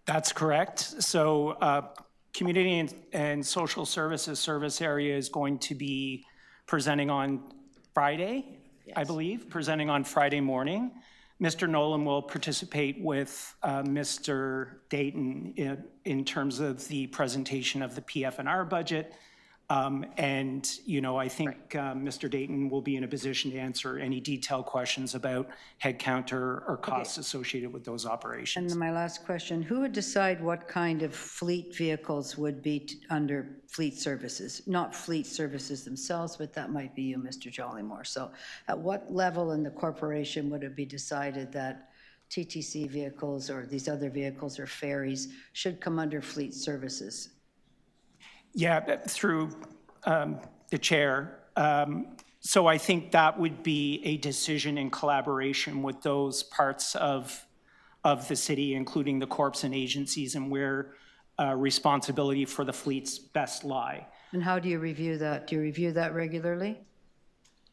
That's correct. So Community and Social Services Service Area is going to be presenting on Friday, I believe, presenting on Friday morning. Mr. Nolan will participate with Mr. Dayton in terms of the presentation of the PF&R budget. And, I think Mr. Dayton will be in a position to answer any detailed questions about headcount or costs associated with those operations. And then my last question, who would decide what kind of fleet vehicles would be under fleet services? Not fleet services themselves, but that might be you, Mr. Jollymore. So at what level in the corporation would it be decided that TTC vehicles or these other vehicles or ferries should come under fleet services? Yeah, through the chair. So I think that would be a decision in collaboration with those parts of the city, including the corps and agencies, and where responsibility for the fleets best lie. And how do you review that? Do you review that regularly?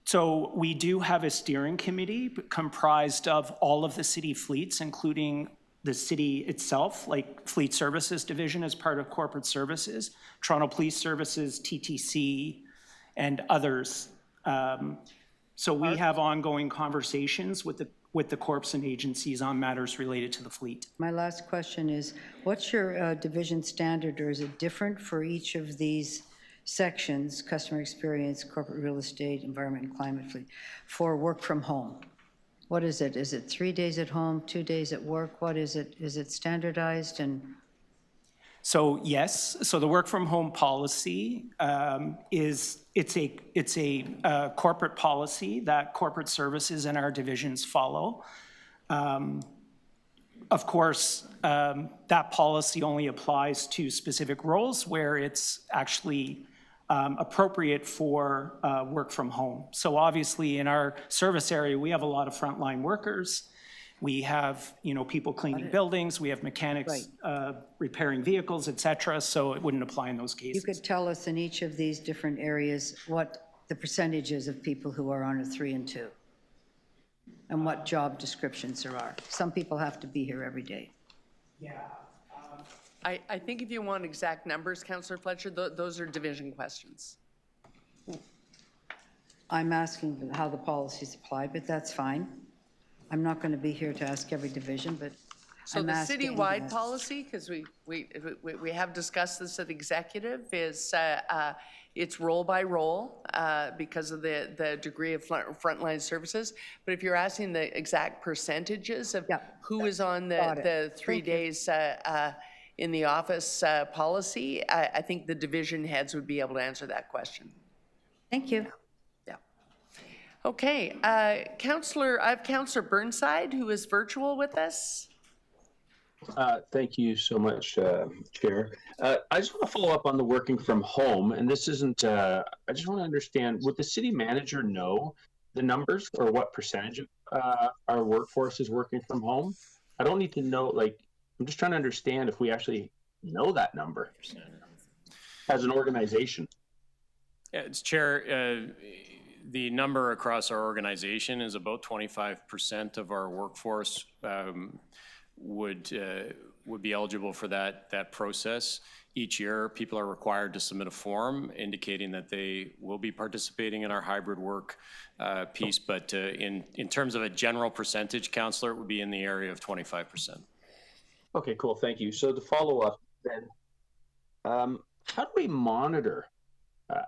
So we do have a steering committee comprised of all of the city fleets, including the city itself, like Fleet Services Division as part of corporate services, Toronto Police Services, TTC, and others. So we have ongoing conversations with the corps and agencies on matters related to the fleet. My last question is, what's your division standard, or is it different for each of these sections, customer experience, corporate real estate, environment and climate fleet, for work from home? What is it? Is it 3 days at home, 2 days at work? What is it? Is it standardized? And so yes, so the work from home policy it's a corporate policy that corporate services and our divisions follow. Of course, that policy only applies to specific roles where it's actually appropriate for work from home. So obviously in our service area, we have a lot of frontline workers. We have, people cleaning buildings, we have mechanics repairing vehicles, et cetera, so it wouldn't apply in those cases. you could tell us in each of these different areas what the percentages of people who are on a 3 and 2, and what job descriptions there are. Some people have to be here every day. Yeah. I think if you want exact numbers, Councillor Fletcher, those are division questions. I'm asking how the policies apply, but that's fine. I'm not going to be here to ask every division, but So I'm the asking citywide this. policy, because we have discussed this at executive, is it's role by role because of the degree of frontline services. But if you're asking the exact percentages of Yeah. who is on Got it. the 3 Thank you. days in the office policy, I think the division heads would be able to answer that question. Thank you. Yeah. Okay, Councillor, I have Councillor Burnside, who is virtual with us. Thank you so much, Chair. I just want to follow up on the working from home, and this isn't, I just want to understand, would the city manager know the numbers or what percentage of our workforce is working from home? I don't need to know, like, I'm just trying to understand if we actually know that number as an organization. Yeah, it's Chair. The number across our organization is about 25% of our workforce would be eligible for that process. Each year, people are required to submit a form indicating that they will be participating in our hybrid work piece. But in terms of a general percentage, Councillor, it would be in the area of 25%. Okay, cool. Thank you. So to follow up then, how do we monitor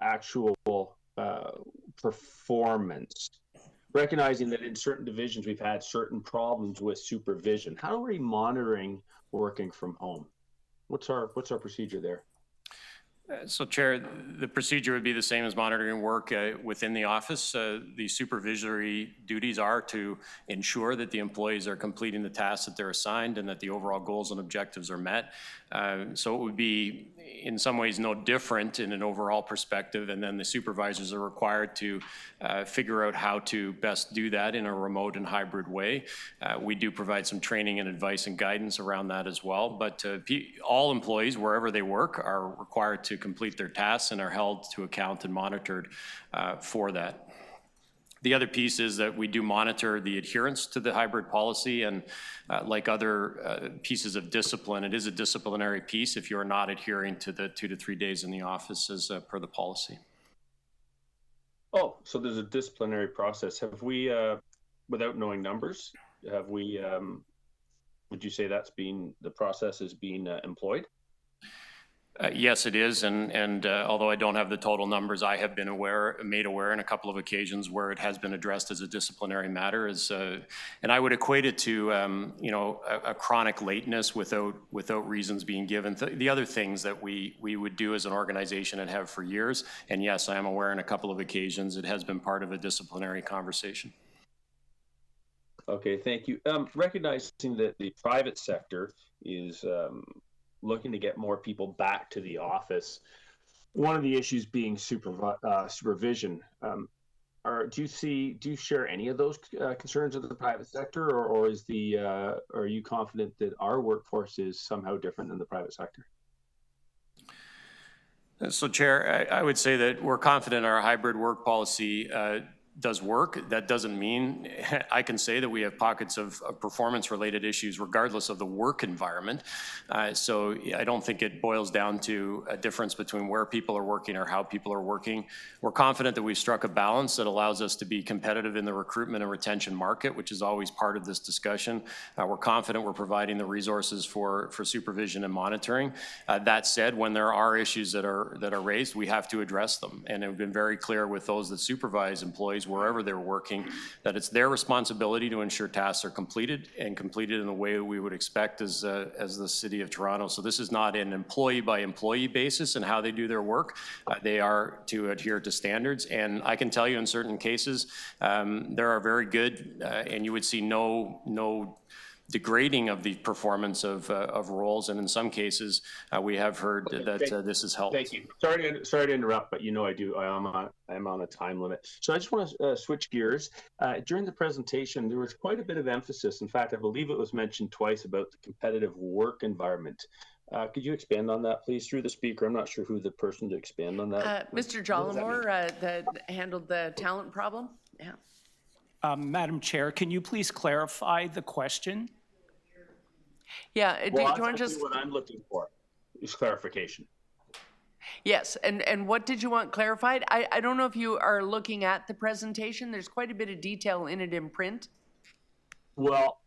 actual performance? Recognizing that in certain divisions we've had certain problems with supervision. How are we monitoring working from home? What's our procedure there? So, Chair, the procedure would be the same as monitoring work within the office. The supervisory duties are to ensure that the employees are completing the tasks that they're assigned and that the overall goals and objectives are met. So it would be in some ways no different in an overall perspective, and then the supervisors are required to figure out how to best do that in a remote and hybrid way. We do provide some training and advice and guidance around that as well, but all employees, wherever they work, are required to complete their tasks and are held to account and monitored for that. The other piece is that we do monitor the adherence to the hybrid policy, and like other pieces of discipline, it is a disciplinary piece if you're not adhering to the 2 to 3 days in the office as per the policy. Oh, so there's a disciplinary process. Have we, without knowing numbers, have we, would you say the process is being employed? Yes, it is, and although I don't have the total numbers, I have been made aware on a couple of occasions where it has been addressed as a disciplinary matter. And I would equate it to a chronic lateness without reasons being given. The other things that we would do as an organization and have for years. And yes, I am aware on a couple of occasions it has been part of a disciplinary conversation. Okay, thank you. Recognizing that the private sector is looking to get more people back to the office. One of the issues being supervision. Do you share any of those concerns of the private sector, or are you confident that our workforce is somehow different than the private sector? So, Chair, I would say that we're confident our hybrid work policy does work. That doesn't mean I can say that we have pockets of performance-related issues regardless of the work environment. So I don't think it boils down to a difference between where people are working or how people are working. We're confident that we've struck a balance that allows us to be competitive in the recruitment and retention market, which is always part of this discussion. We're confident we're providing the resources for supervision and monitoring. That said, when there are issues that are raised, we have to address them. And we've been very clear with those that supervise employees wherever they're working, that it's their responsibility to ensure tasks are completed and completed in the way we would expect as the City of Toronto. So this is not an employee by employee basis in how they do their work. They are to adhere to standards. And I can tell you in certain cases, there are very good, and you would see no degrading of the performance of roles, and in some cases, we have heard that this has helped. Thank you. Sorry to interrupt, but I'm on a time limit. So I just want to switch gears. During the presentation, there was quite a bit of emphasis. In fact, I believe it was mentioned twice about the competitive work environment. Could you expand on that, please, through the speaker? I'm not sure who the person to expand on that. Mr. Jollymore that handled the talent problem. Yeah. Madam Chair, can you please clarify the question? Yeah, do you want to just... what I'm looking for is clarification. Yes, and what did you want clarified? I don't know if you are looking at the presentation. There's quite a bit of detail in it in print. Well,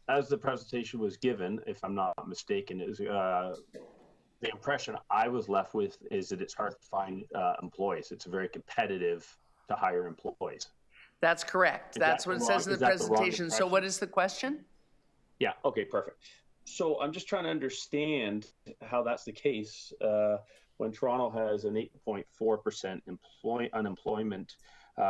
as the presentation was given, if I'm not mistaken, is the impression I was left with is that it's hard to find employees. It's very competitive to hire employees. That's correct. Is That's that what it wrong- says in the is that the wrong presentation. So impression? what is the question? Yeah, okay, perfect. So I'm just trying to understand how that's the case when Toronto has an 8.4% unemployment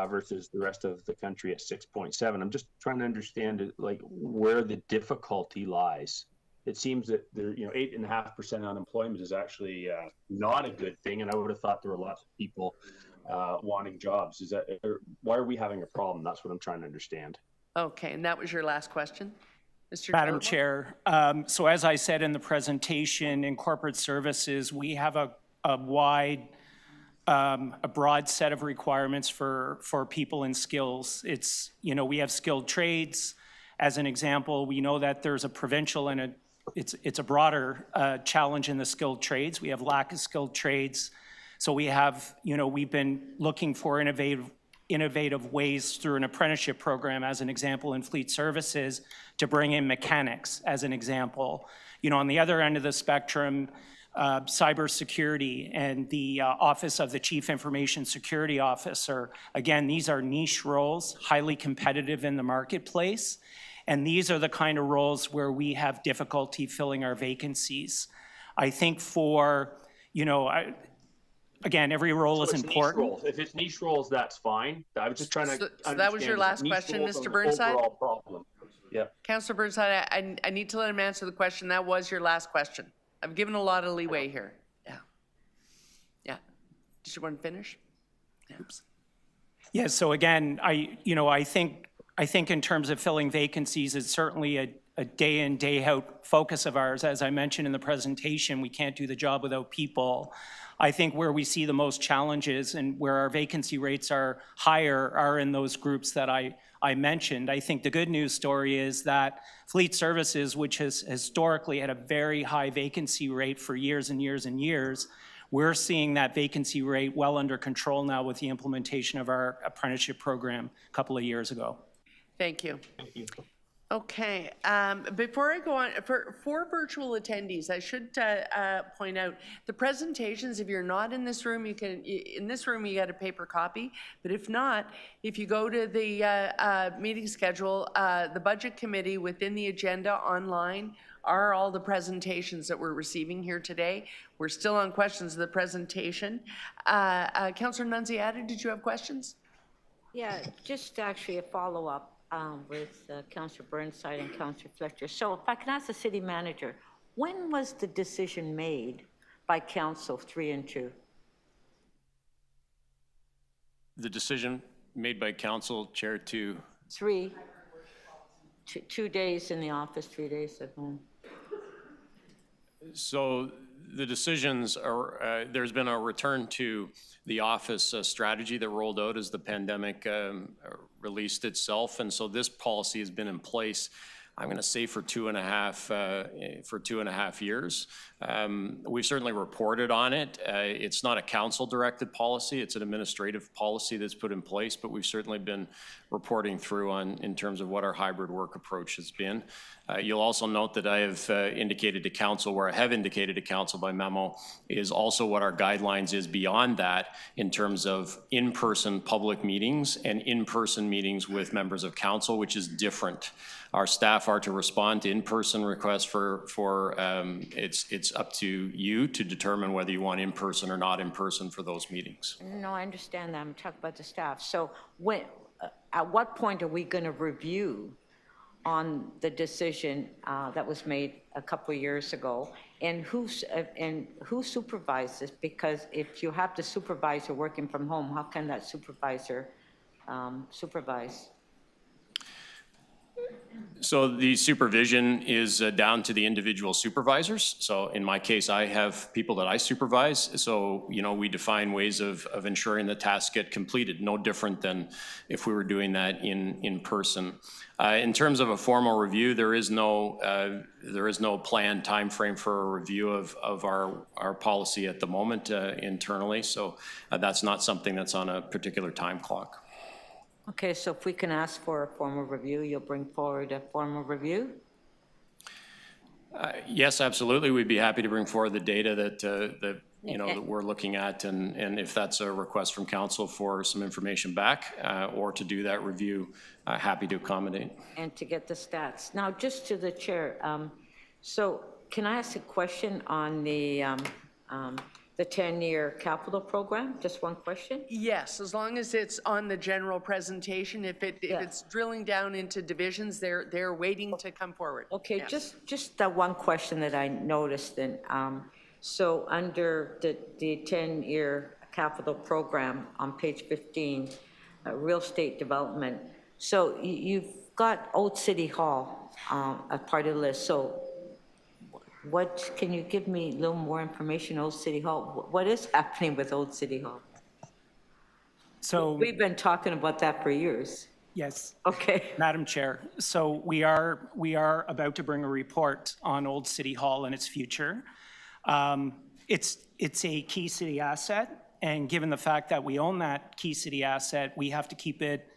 versus the rest of the country at 6.7. I'm just trying to understand like where the difficulty lies. It seems that there, 8.5% unemployment is actually not a good thing, and I would have thought there were lots of people wanting jobs. Why are we having a problem? That's what I'm trying to understand. Okay, and that was your last question? Mr. Madam Jellicoe? Chair, so as I said in the presentation, in corporate services, we have a broad set of requirements for people and skills. It's, we have skilled trades. As an example, we know that there's a provincial and it's a broader challenge in the skilled trades. We have lack of skilled trades. So we have, we've been looking for innovative ways through an apprenticeship program, as an example, in fleet services, to bring in mechanics, as an example. On the other end of the spectrum, cybersecurity and the Office of the Chief Information Security Officer. Again, these are niche roles, highly competitive in the marketplace, and these are the kind of roles where we have difficulty filling our vacancies. I think for, again, every role is important. If it's niche roles, that's fine. I was just trying to So that was your last question, Mr. Burnside? Overall problem. Yeah. Councillor Burnside, I need to let him answer the question. That was your last question. I've given a lot of leeway here. Yeah. Did you want to finish? Oops. Yeah, so again, I think in terms of filling vacancies, it's certainly a day in, day out focus of ours. As I mentioned in the presentation, we can't do the job without people. I think where we see the most challenges and where our vacancy rates are higher are in those groups that I mentioned. I think the good news story is that fleet services, which has historically had a very high vacancy rate for years and years and years, we're seeing that vacancy rate well under control now with the implementation of our apprenticeship program a couple of years ago. Thank you. Thank you. Okay, before I go on, for virtual attendees, I should point out the presentations, if you're not in this room, in this room you get a paper copy, but if not, if you go to the meeting schedule, the budget committee within the agenda online are all the presentations that we're receiving here today. We're still on questions of the presentation. Councillor Nunziata, did you have questions? Yeah, just actually a follow-up with Councillor Burnside and Councillor Fletcher. So if I can ask the city manager, when was the decision made by Council 3 and 2? The decision made by council, Chair, to 3, 2 days in the office, 3 days at home. So the decisions are, there's been a return to the office strategy that rolled out as the pandemic released itself. And so this policy has been in place, I'm going to say for two and a half years. We've certainly reported on it. It's not a council-directed policy. It's an administrative policy that's put in place, but we've certainly been reporting through in terms of what our hybrid work approach has been. You'll also note that I have indicated to council, where I have indicated to council by memo, is also what our guidelines is beyond that in terms of in-person public meetings and in-person meetings with members of council, which is different. Our staff are to respond to in-person requests it's up to you to determine whether you want in-person or not in-person for those meetings. No, I understand that. I'm talking about the staff. So when, at what point are we going to review on the decision that was made a couple of years ago, and who supervises? Because if you have the supervisor working from home, how can that supervisor supervise? So the supervision is down to the individual supervisors. So in my case, I have people that I supervise. So, we define ways of ensuring the tasks get completed, no different than if we were doing that in person. In terms of a formal review, there is no planned time frame for a review of our policy at the moment internally. So that's not something that's on a particular time clock. Okay, so if we can ask for a formal review, you'll bring forward a formal review? Yes, absolutely. We'd be happy to bring forward the data that, that we're looking at, and if that's a request from council for some information back, or to do that review, happy to accommodate. And to get the stats. Now, just to the chair, so can I ask a question on the 10-year capital program? Just one question? Yes, as long as it's on the general presentation. If it's drilling down into divisions, they're waiting to come forward. Okay, Yes. just that one question that I noticed, and so under the 10-year capital program on page 15, real estate development, so you've got Old City Hall as part of the list. So what, can you give me a little more information, Old City Hall? What is happening with Old City Hall? So, We've been talking about that for years. yes, Okay. Madam Chair, so we are about to bring a report on Old City Hall and its future. It's a key city asset, and given the fact that we own that key city asset, we have to keep it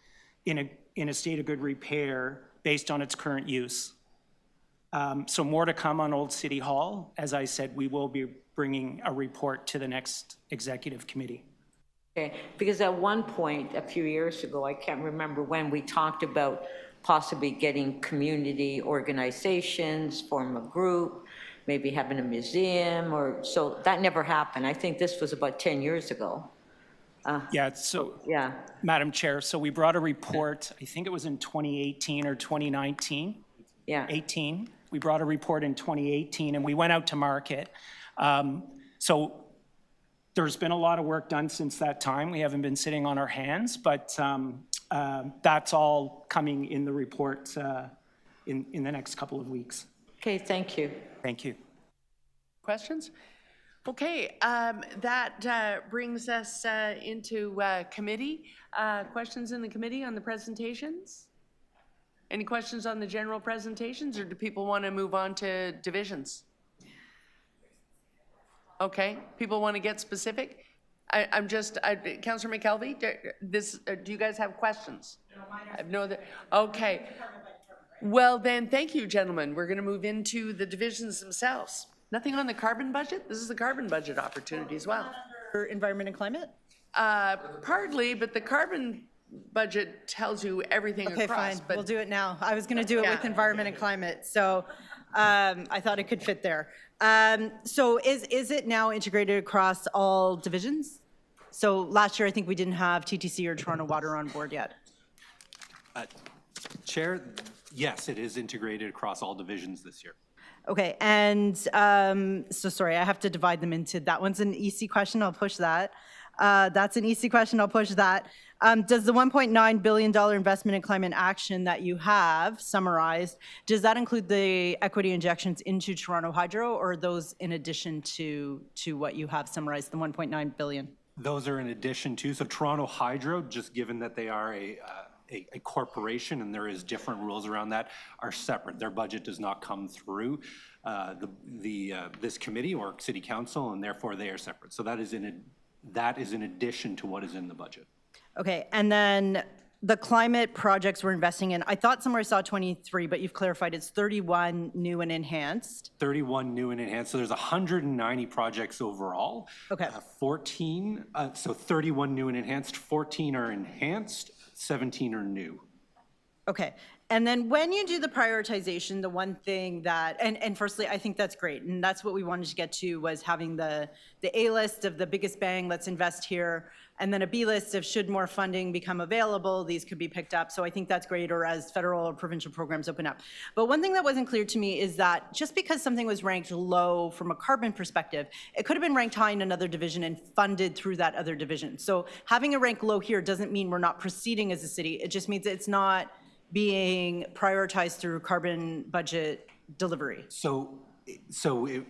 in a state of good repair based on its current use. So more to come on Old City Hall. As I said, we will be bringing a report to the next executive committee. Okay, because at one point, a few years ago, I can't remember when, we talked about possibly getting community organizations, form a group, maybe having a museum, or, so that never happened. I think this was about 10 years ago. Yeah, so, Yeah, Madam Chair, so we brought a report, I think it was in 2018 or 2019. yeah. 18. We brought a report in 2018, and we went out to market. So there's been a lot of work done since that time. We haven't been sitting on our hands, but that's all coming in the report in the next couple of weeks. Okay, thank you. Thank you. Questions? Okay, that brings us into committee. Questions in the committee on the presentations? Any questions on the general presentations, or do people want to move on to divisions? Okay, people want to get specific? Councillor McKelvey, do you guys have questions? No, okay. Well then, thank you, gentlemen. We're going to move into the divisions themselves. Nothing on the carbon budget? This is the carbon budget opportunity as well. For environment and climate? Partly, but the carbon budget tells you everything Okay, across. fine, But we'll do it now. I was gonna do it with Yeah. environment and climate, so I thought it could fit there. So is it now integrated across all divisions? So last year, I think we didn't have TTC or Toronto Water on board yet. Chair, yes, it is integrated across all divisions this year. Okay, and so sorry, I have to divide them into, that one's an EC question, I'll push that. That's an EC question, I'll push that. Does the $1.9 billion investment in climate action that you have summarized, does that include the equity injections into Toronto Hydro, or are those in addition to what you have summarized, the $1.9 billion? Those are in addition to, so Toronto Hydro, just given that they are a corporation and there is different rules around that, are separate. Their budget does not come through this committee or city council, and therefore they are separate. So that is in addition to what is in the budget. Okay, and then the climate projects we're investing in, I thought somewhere I saw 23, but you've clarified it's 31 new and enhanced. 31 new and enhanced. So there's 190 projects overall. Okay. 14, so 31 new and enhanced, 14 are enhanced, 17 are new. Okay, and then when you do the prioritization, the one thing that, and firstly, I think that's great, and that's what we wanted to get to, was having the A list of the biggest bang, let's invest here, and then a B list of should more funding become available, these could be picked up. So I think that's great, or as federal or provincial programs open up. But one thing that wasn't clear to me is that just because something was ranked low from a carbon perspective, it could have been ranked high in another division and funded through that other division. So having a rank low here doesn't mean we're not proceeding as a city, it just means it's not being prioritized through carbon budget delivery. So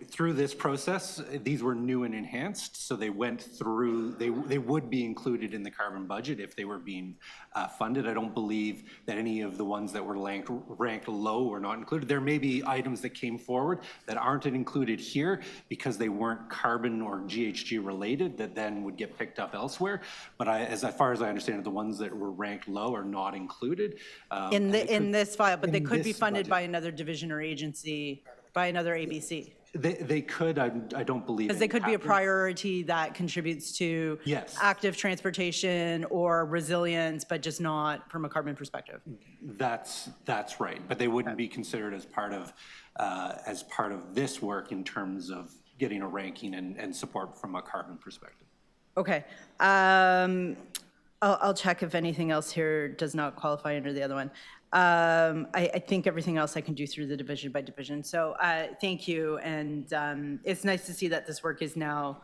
through this process, these were new and enhanced, so they went through, they would be included in the carbon budget if they were being funded. I don't believe that any of the ones that were ranked low were not included. There may be items that came forward that aren't included here because they weren't carbon or GHG related that then would get picked up elsewhere. But as far as I understand it, the ones that were ranked low are not included. In this file, but they could be funded budget. by another division or agency by another ABC? They could, I don't believe. Because they could be a priority that contributes to Yes. active transportation or resilience, but just not from a carbon perspective. That's right, but they wouldn't be considered as part of this work in terms of getting a ranking and support from a carbon perspective. Okay. I'll check if anything else here does not qualify under the other one. I think everything else I can do through the division by division. So thank you, and it's nice to see that this work is now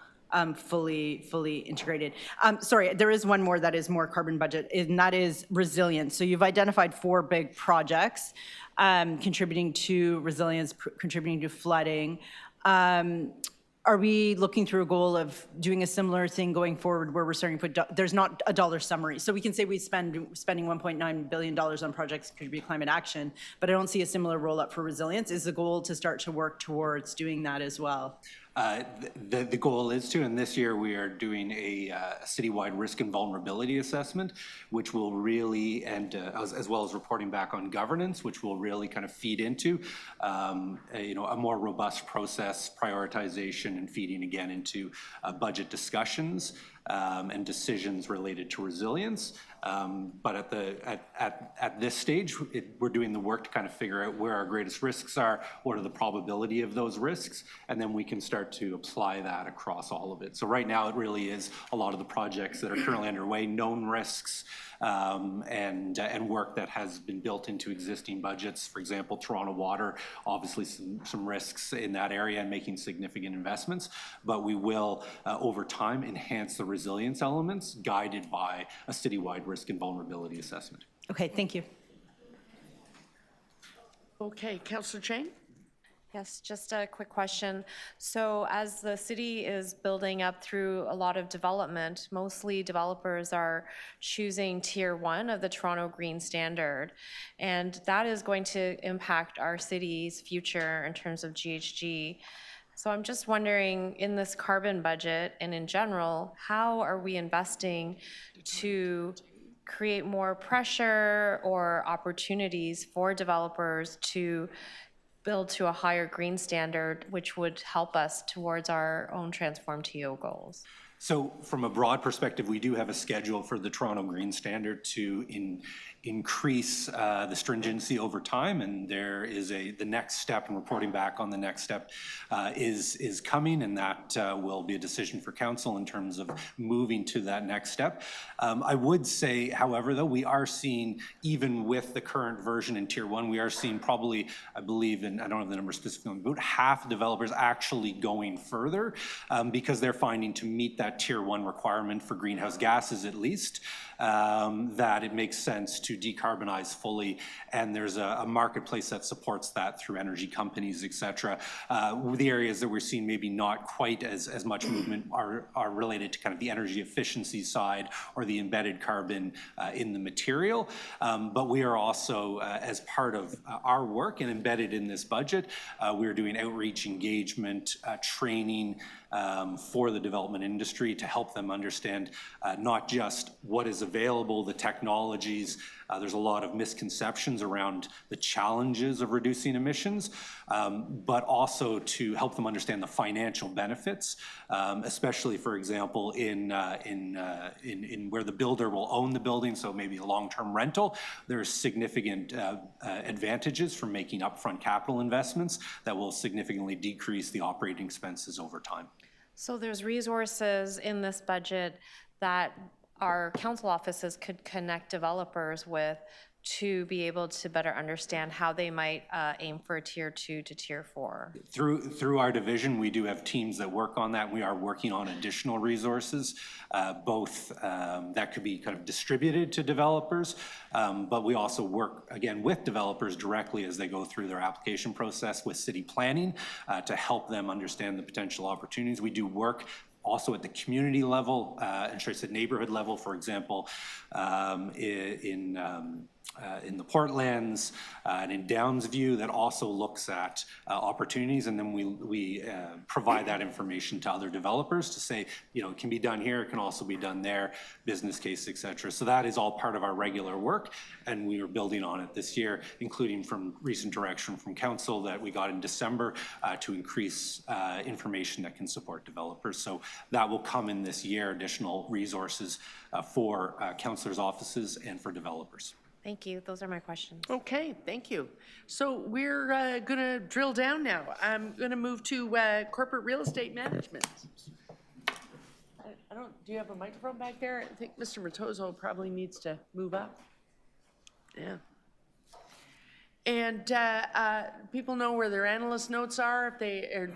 fully integrated. Sorry, there is one more that is more carbon budget, and that is resilience. So you've identified 4 big projects contributing to resilience, contributing to flooding. Are we looking through a goal of doing a similar thing going forward where we're starting to put, there's not a dollar summary. So we can say we spending $1.9 billion on projects that contribute climate action, but I don't see a similar roll up for resilience. Is the goal to start to work towards doing that as well? The goal is to, and this year we are doing a citywide risk and vulnerability assessment, which will really, and as well as reporting back on governance, which will really kind of feed into, a more robust process, prioritization, and feeding again into budget discussions and decisions related to resilience. But at this stage, we're doing the work to kind of figure out where our greatest risks are, what are the probability of those risks, and then we can start to apply that across all of it. So right now, it really is a lot of the projects that are currently underway, known risks, and work that has been built into existing budgets. For example, Toronto Water, obviously some risks in that area and making significant investments, but we will, over time, enhance the resilience elements guided by a citywide risk and vulnerability assessment. Okay, thank you. Okay, Councillor Chang? Yes, just a quick question. So as the city is building up through a lot of development, mostly developers are choosing Tier 1 of the Toronto Green Standard, and that is going to impact our city's future in terms of GHG. So I'm just wondering, in this carbon budget and in general, how are we investing to create more pressure or opportunities for developers to build to a higher green standard, which would help us towards our own Transform TO goals? So from a broad perspective, we do have a schedule for the Toronto Green Standard to increase the stringency over time, and there is the next step, and reporting back on the next step is coming, and that will be a decision for council in terms of moving to that next step. I would say, however, though, we are seeing, even with the current version in Tier 1, we are seeing probably, I believe, and I don't have the number specifically, about half developers actually going further because they're finding to meet that Tier 1 requirement for greenhouse gases, at least, that it makes sense to decarbonize fully, and there's a marketplace that supports that through energy companies, et cetera. The areas that we're seeing maybe not quite as much movement are related to kind of the energy efficiency side or the embedded carbon in the material. But we are also, as part of our work and embedded in this budget, we're doing outreach, engagement, training, for the development industry to help them understand not just what is available, the technologies. There's a lot of misconceptions around the challenges of reducing emissions, but also to help them understand the financial benefits, especially, for example, in where the builder will own the building, so maybe a long-term rental. There's significant advantages from making upfront capital investments that will significantly decrease the operating expenses over time. So there's resources in this budget that our council offices could connect developers with to be able to better understand how they might aim for a Tier 2 to Tier 4. Through our division, we do have teams that work on that. We are working on additional resources, both that could be kind of distributed to developers, but we also work, again, with developers directly as they go through their application process with city planning to help them understand the potential opportunities. We do work also at the community level, and should I say neighborhood level, for example, in the Portlands and in Downsview that also looks at opportunities, and then we provide that information to other developers to say, you know, it can be done here, it can also be done there, business case, et cetera. So that is all part of our regular work, and we are building on it this year, including from recent direction from council that we got in December to increase information that can support developers. So that will come in this year, additional resources for councillors' offices and for developers. Thank you. Those are my questions. Okay, thank you. So we're going to drill down now. I'm going to move to corporate real estate management. I don't, do you have a microphone back there? I think Mr. Matozo probably needs to move up. Yeah. And people know where their analyst notes are. If they are,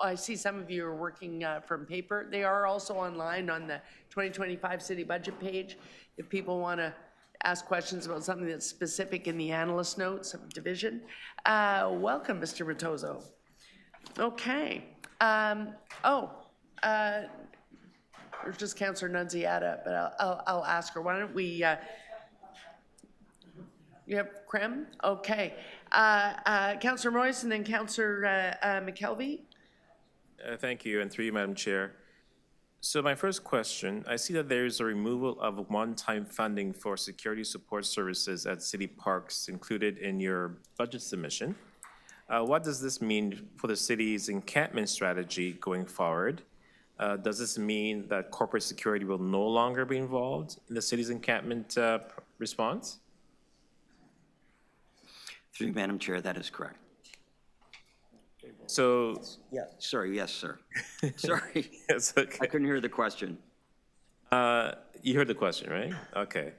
I see some of you are working from paper. They are also online on the 2025 city budget page. If people want to ask questions about something that's specific in the analyst notes of division. Welcome, Mr. Matozo. Okay. There's just Councillor Nunziata, but I'll ask her. Why don't we, you have Krem? Okay. Councillor Moyes and then Councillor McKelvey. Thank you, and through you, Madam Chair. So my first question, I see that there is a removal of one-time funding for security support services at city parks included in your budget submission. What does this mean for the city's encampment strategy going forward? Does this mean that corporate security will no longer be involved in the city's encampment response? Through you, Madam Chair, that is correct. So, Yeah, sorry, yes, sir. Sorry, yes, okay. I couldn't hear the question. You heard the question, right? Okay.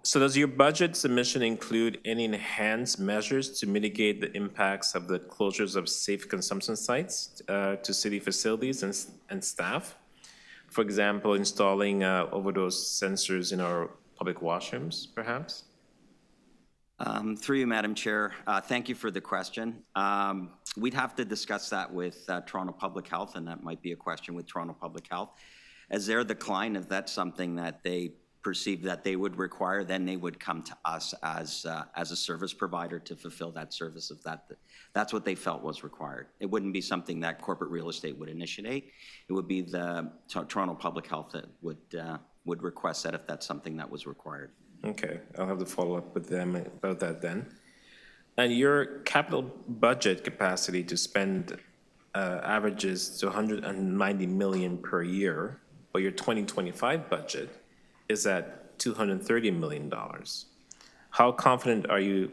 So does your budget submission include any enhanced measures to mitigate the impacts of the closures of safe consumption sites to city facilities and staff? For example, installing overdose sensors in our public washrooms, perhaps? Through you, Madam Chair, thank you for the question. We'd have to discuss that with Toronto Public Health, and that might be a question with Toronto Public Health. As their decline, if that's something that they perceive that they would require, then they would come to us as a service provider to fulfill that service if that's what they felt was required. It wouldn't be something that corporate real estate would initiate. It would be the Toronto Public Health that would request that if that's something that was required. Okay, I'll have to follow up with them about that then. And your capital budget capacity to spend averages to 190 million per year, but your 2025 budget is at $230 million. How confident are you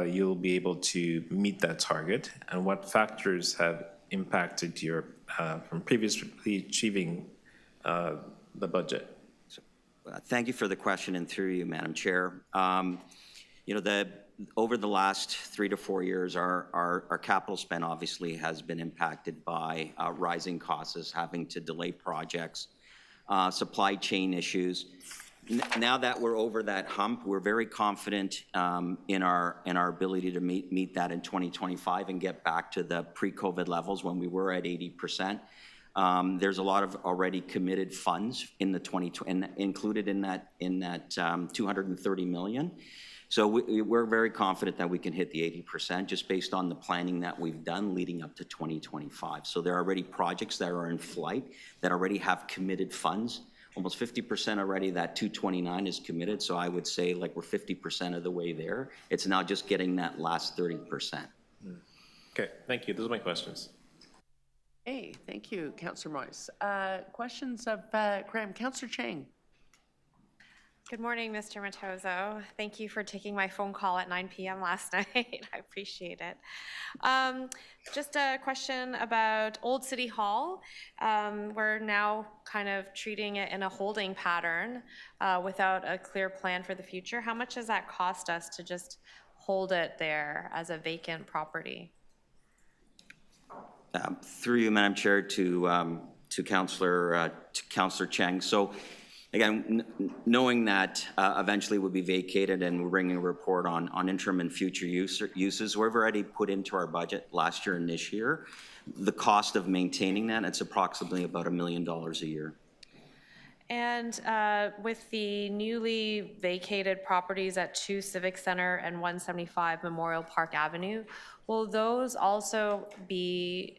you'll be able to meet that target, and what factors have impacted your from previously achieving the budget? Thank you for the question, and through you, Madam Chair. You know, over the last 3 to 4 years, our capital spend obviously has been impacted by rising costs, having to delay projects, supply chain issues. Now that we're over that hump, we're very confident in our ability to meet that in 2025 and get back to the pre-COVID levels when we were at 80%. There's a lot of already committed funds in the included in that 230 million. So we're very confident that we can hit the 80% just based on the planning that we've done leading up to 2025. So there are already projects that are in flight that already have committed funds. Almost 50% already, that 229 is committed. So I would say like we're 50% of the way there. It's now just getting that last 30%. Okay, thank you. Those are my questions. Hey, thank you, Councillor Moyes. Questions of Graham. Councillor Chang. Good morning, Mr. Matozo. Thank you for taking my phone call at 9 p.m. last night. I appreciate it. Just a question about Old City Hall. We're now kind of treating it in a holding pattern without a clear plan for the future. How much does that cost us to just hold it there as a vacant property? Through you, Madam Chair, to Councillor Chang. So again, knowing that eventually will be vacated and we're bringing a report on interim and future uses, we've already put into our budget last year and this year the cost of maintaining that. It's approximately about $1 million a year. And with the newly vacated properties at 2 Civic Center and 175 Memorial Park Avenue, will those also be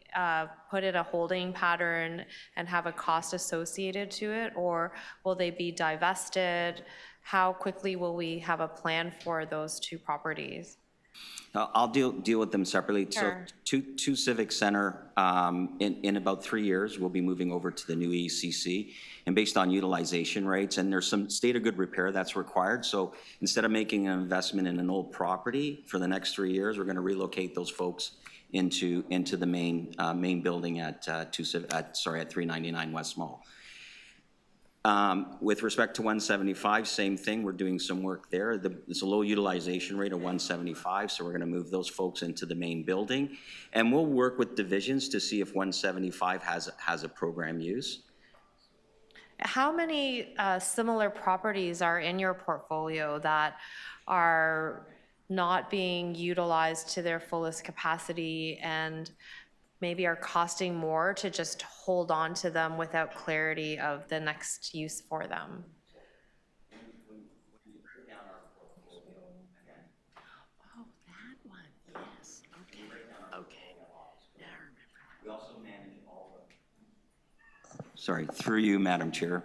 put in a holding pattern and have a cost associated to it? Or will they be divested? How quickly will we have a plan for those 2 properties? I'll deal with them separately. Sure. So two Civic Center, in about 3 years, we'll be moving over to the new ECC. And based on utilization rates, and there's some state of good repair that's required. So instead of making an investment in an old property for the next 3 years, we're going to relocate those folks into the main building at 399 West Mall. With respect to 175, same thing, we're doing some work there. There's a low utilization rate of 175, so we're gonna move those folks into the main building. And we'll work with divisions to see if 175 has a program use. How many similar properties are in your portfolio that are not being utilized to their fullest capacity and maybe are costing more to just hold on to them without clarity of the next use for them? Oh, that one, yes, okay, okay. Now I remember. We also manage all the... Sorry, through you, Madam Chair,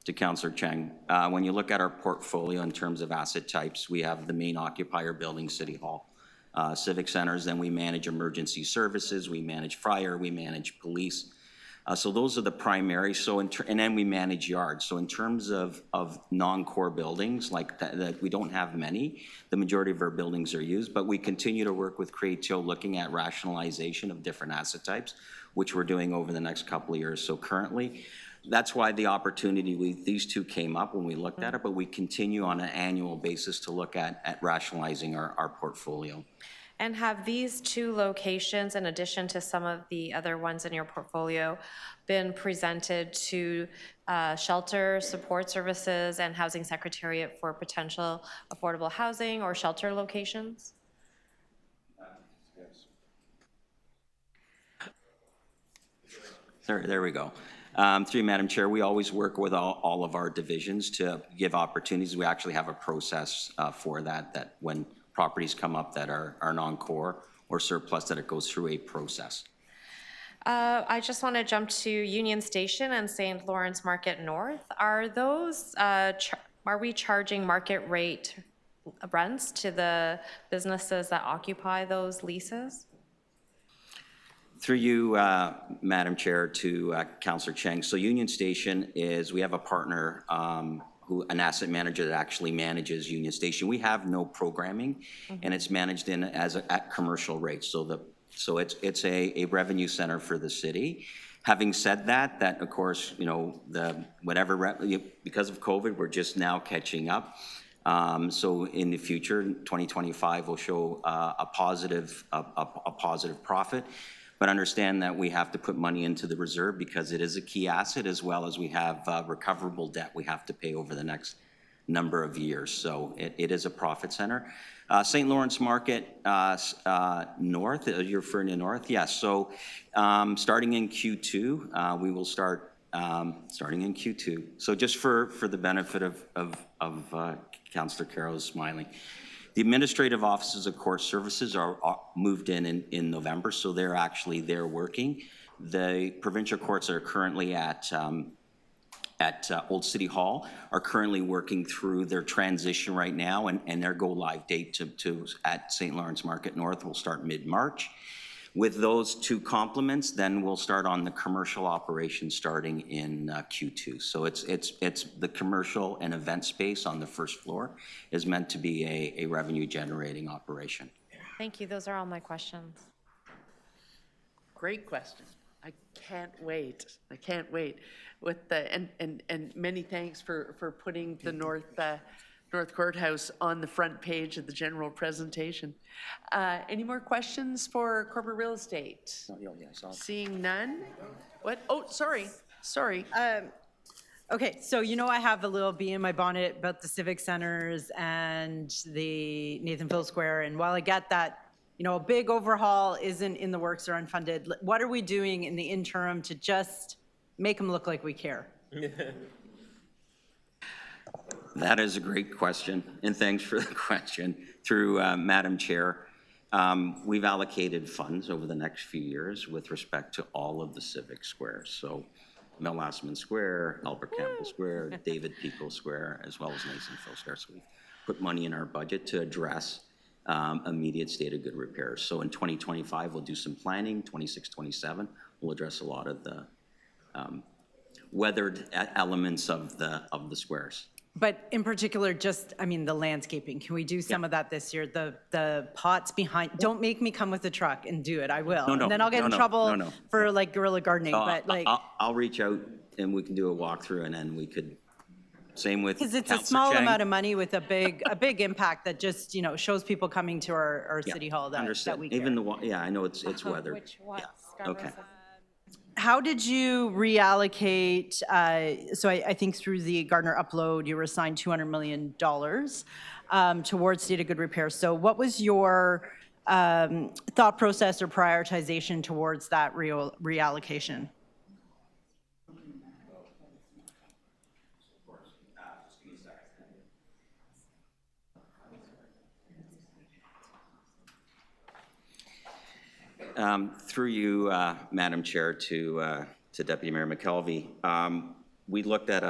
to Councillor Cheng. When you look at our portfolio in terms of asset types, we have the main occupier building, City Hall. Civic centers, then we manage emergency services, we manage fire, we manage police. So those are the primary, and then we manage yards. So in terms of non-core buildings, like that, we don't have many. The majority of our buildings are used, but we continue to work with Creatio looking at rationalization of different asset types, which we're doing over the next couple of years. So currently, that's why the opportunity with these 2 came up when we looked at it, but we continue on an annual basis to look at rationalizing our portfolio. And have these 2 locations, in addition to some of the other ones in your portfolio, been presented to shelter support services and housing secretariat for potential affordable housing or shelter locations? There we go. Through you, Madam Chair, we always work with all of our divisions to give opportunities. We actually have a process for that when properties come up that are non-core or surplus, that it goes through a process. I just want to jump to Union Station and St. Lawrence Market North. Are those, are we charging market rate rents to the businesses that occupy those leases? Through you, Madam Chair, to Councillor Cheng. So Union Station is, we have a partner, an asset manager that actually manages Union Station. We have no programming, and it's managed at commercial rates. So it's a revenue center for the city. Having said that of course, you know, because of COVID, we're just now catching up. So in the future, 2025 will show a positive profit. But understand that we have to put money into the reserve because it is a key asset, as well as we have recoverable debt we have to pay over the next number of years. So it is a profit center. St. Lawrence Market North, you're referring to North? Yes. So starting in Q2, we will start starting in Q2. So just for the benefit of Councillor Carroll is smiling. The administrative offices of court services are moved in November, so they're actually there working. The provincial courts that are currently at Old City Hall are currently working through their transition right now, and their go-live date at St. Lawrence Market North will start mid-March. With those 2 complements, then we'll start on the commercial operation starting in Q2. So it's the commercial and event space on the first floor is meant to be a revenue generating operation. Thank you. Those are all my questions. Great question. I can't wait. I can't wait. With the and many thanks for putting the North Courthouse on the front page of the general presentation. Any more questions for corporate real estate? Seeing none? What? Oh, sorry. Okay, so you know I have a little bee in my bonnet about the civic centers and the Nathan Phil Square, and while I get that, you know, a big overhaul isn't in the works or unfunded, what are we doing in the interim to just make them look like we care? That is a great question, and thanks for the question. Through Madam Chair, we've allocated funds over the next few years with respect to all of the civic squares. So Mel Lastman Square, Albert Campbell Square, David Pico Square, as well as Nathan Phil Square. So we've put money in our budget to address immediate state of good repairs. So in 2025, we'll do some planning. 26, 27, we'll address a lot of the weathered elements of the squares. But in particular, just, I mean, the landscaping, can we do some of that this year? The pots behind, don't make me come with a truck and do it, I will. No, And then I'll get in trouble no. for like guerrilla gardening, but like. I'll reach out and we can do a walkthrough, and then we could, same with Because it's a Councillor small Chang. amount of money with a big impact that just, you know, shows people coming to our Yeah, city hall that understood. we care. Even yeah, I know it's weathered. Which one? Okay. How did you reallocate, so I think through the Gardner upload, you were assigned $200 million towards state of good repair. So what was your thought process or prioritization towards that reallocation? Through you, Madam Chair, to Deputy Mayor McKelvey, we looked at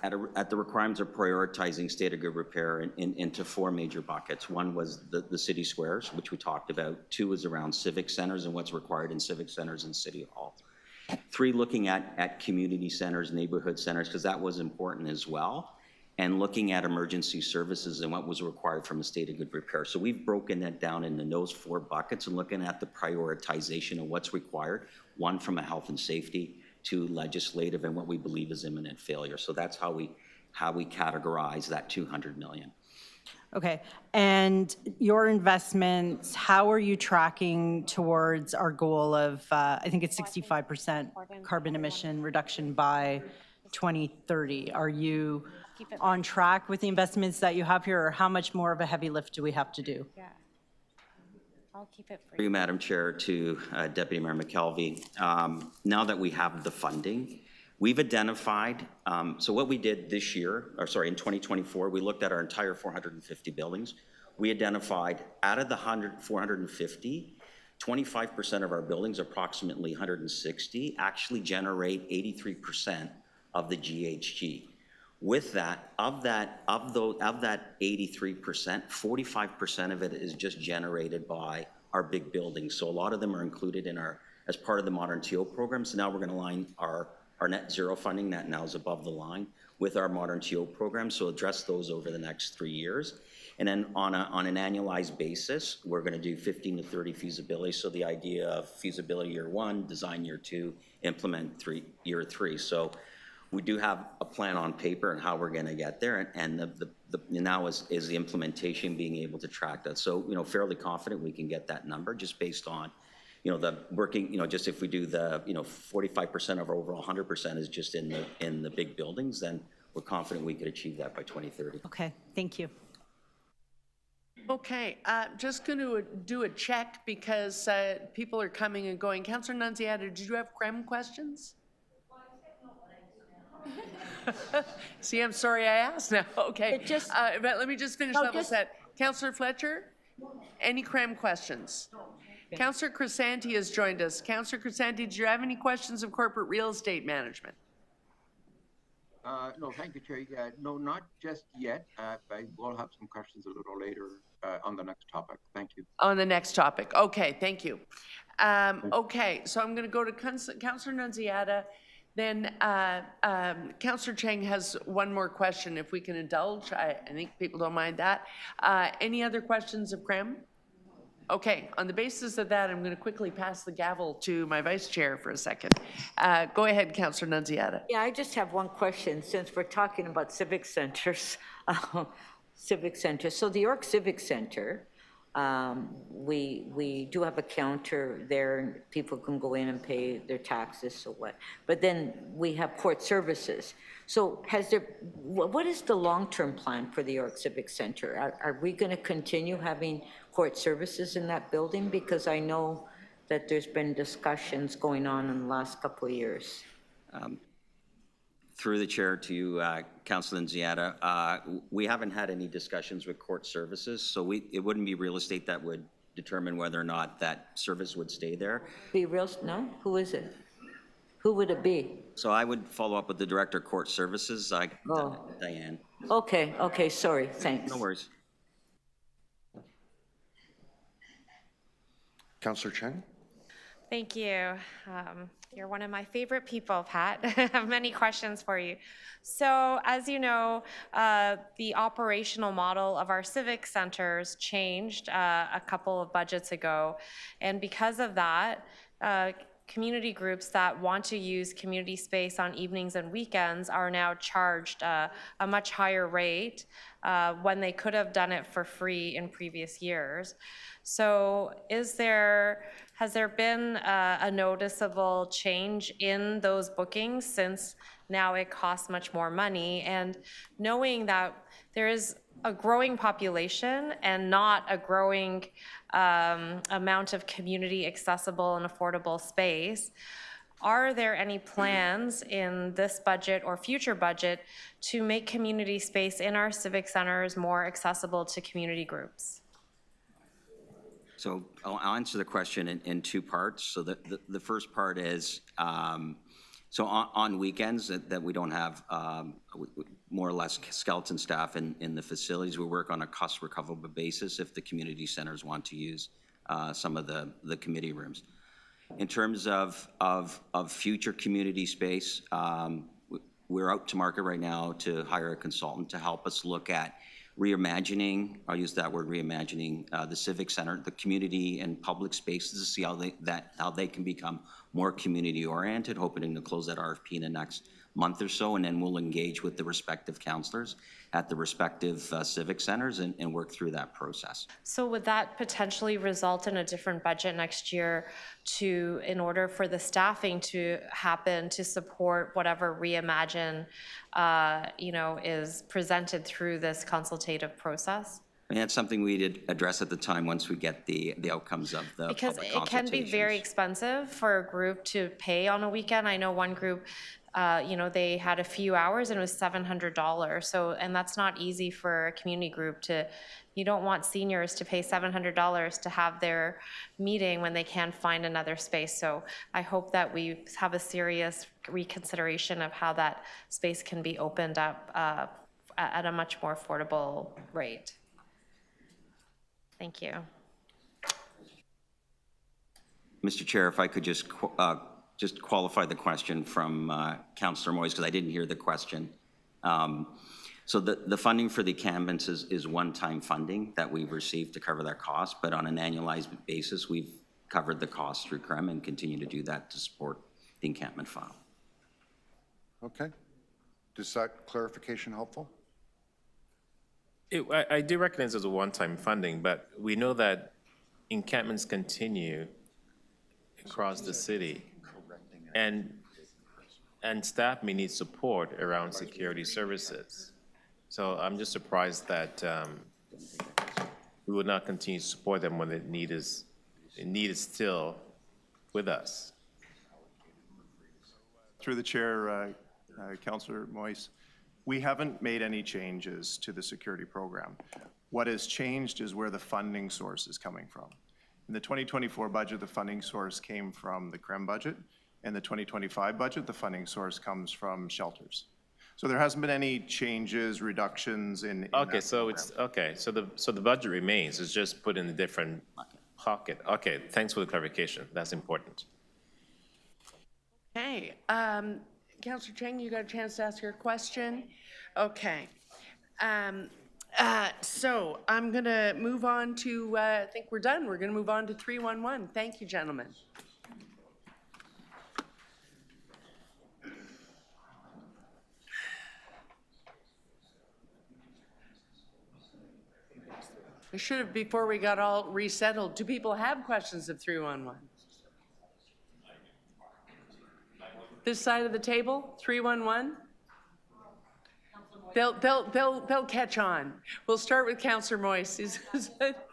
the requirements of prioritizing state of good repair into four major buckets. One was the city squares, which we talked about. Two was around civic centers and what's required in civic centers and City Hall. Three, looking at community centers, neighborhood centers, because that was important as well. And looking at emergency services and what was required from a state of good repair. So we've broken that down into those four buckets and looking at the prioritization of what's required, one from a health and safety, two legislative, and what we believe is imminent failure. So that's how we categorize that 200 million. Okay, and your investments, how are you tracking towards our goal of, I think it's 65% carbon emission reduction by 2030? Are you on track with the investments that you have here, or how much more of a heavy lift do we have to do? Yeah. I'll keep it for Through you. you, Madam Chair, to Deputy Mayor McKelvey. Now that we have the funding, we've identified, so what we did this year, or sorry, in 2024, we looked at our entire 450 buildings. We identified out of the 450, 25% of our buildings, approximately 160, actually generate 83% of the GHG. With that, of that 83%, 45% of it is just generated by our big buildings. So a lot of them are included in as part of the modern TO program. So now we're gonna line our net zero funding that now is above the line with our modern TO program. So address those over the next 3 years. And then on an annualized basis, we're gonna do 15 to 30 feasibility. So the idea of feasibility year 1, design year 2, implement year 3. So we do have a plan on paper and how we're going to get there, and now is the implementation being able to track that. So, you know, fairly confident we can get that number just based on, you know, the working, you know, just if we do the, you know, 45% of our overall 100% is just in the big buildings, then we're confident we could achieve that by 2030. Okay, thank you. Okay, just going to do a check because people are coming and going. Councillor Nunziata, did you have CREM questions? See, I'm sorry I asked now. Okay, but let me just finish level set. Councillor Fletcher, any CREM questions? Councillor Crisanti has joined us. Councillor Crisanti, do you have any questions of corporate real estate management? No, thank you, Chair. No, not just yet. I will have some questions a little later on the next topic. Thank you. On the next topic. Okay, thank you. Okay, so I'm going to go to Councillor Nunziata. Then Councillor Chang has one more question, if we can indulge. I think people don't mind that. Any other questions of CREM? Okay, on the basis of that, I'm going to quickly pass the gavel to my vice chair for a second. Go ahead, Councillor Nunziata. Yeah, I just have one question, since we're talking about civic centers. So the York Civic Center, we do have a counter there, and people can go in and pay their taxes, so what? But then we have court services. So what is the long-term plan for the York Civic Center? Are we going to continue having court services in that building? Because I know that there's been discussions going on in the last couple of years. Through the chair to you, Councilor Nziata, we haven't had any discussions with court services, so it wouldn't be real estate that would determine whether or not that service would stay there. Be real, no? Who is it? Who would it be? So I would follow up with the Director of Court Services, Diane. Okay, sorry, thanks. No worries. Councillor Cheng? Thank you. You're one of my favorite people, Pat. I have many questions for you. So as you know, the operational model of our civic centers changed a couple of budgets ago. And because of that, community groups that want to use community space on evenings and weekends are now charged a much higher rate when they could have done it for free in previous years. So has there been a noticeable change in those bookings since now it costs much more money? And knowing that there is a growing population and not a growing amount of community accessible and affordable space, are there any plans in this budget or future budget to make community space in our civic centers more accessible to community groups? So I'll answer the question in two parts. So the first part is, so on weekends that we don't have more or less skeleton staff in the facilities, we work on a cost recoverable basis if the community centers want to use some of the committee rooms. In terms of future community space, we're out to market right now to hire a consultant to help us look at reimagining, I'll use that word, reimagining the civic center, the community and public spaces to see how they can become more community oriented, hoping to close that RFP in the next month or so, and then we'll engage with the respective councillors at the respective civic centers and work through that process. So would that potentially result in a different budget next year in order for the staffing to happen to support whatever reimagine is presented through this consultative process? And that's something we did address at the time once we get the outcomes of the Because public it can be very consultations. expensive for a group to pay on a weekend. I know one group, they had a few hours and it was $700. So, and that's not easy for a community group you don't want seniors to pay $700 to have their meeting when they can't find another space. So I hope that we have a serious reconsideration of how that space can be opened up at a much more affordable rate. Thank you. Mr. Chair, if I could just qualify the question from Councillor Moyes, because I didn't hear the question. So the funding for the encampments is one-time funding that we've received to cover that cost, but on an annualized basis, we've covered the cost through CREM and continue to do that to support the encampment file. Okay. Is that clarification helpful? I do recognize there's a one-time funding, but we know that encampments continue across the city, and staff may need support around security services. So I'm just surprised that we would not continue to support them when the need is still with us. Through the chair, Councillor Moyes, we haven't made any changes to the security program. What has changed is where the funding source is coming from. In the 2024 budget, the funding source came from the CREM budget. In the 2025 budget, the funding source comes from shelters. So there hasn't been any changes, reductions in Okay, so it's, okay, so the budget remains, it's just put in a different pocket. Okay, thanks for the clarification, that's important. Okay, Councillor Cheng, you got a chance to ask your question? Okay. So I'm going to move on to, I think we're done. We're going to move on to 311. Thank you, gentlemen. I should have, before we got all resettled, do people have questions of 311? This side of the table, 311? They'll catch on. We'll start with Councillor Moyes.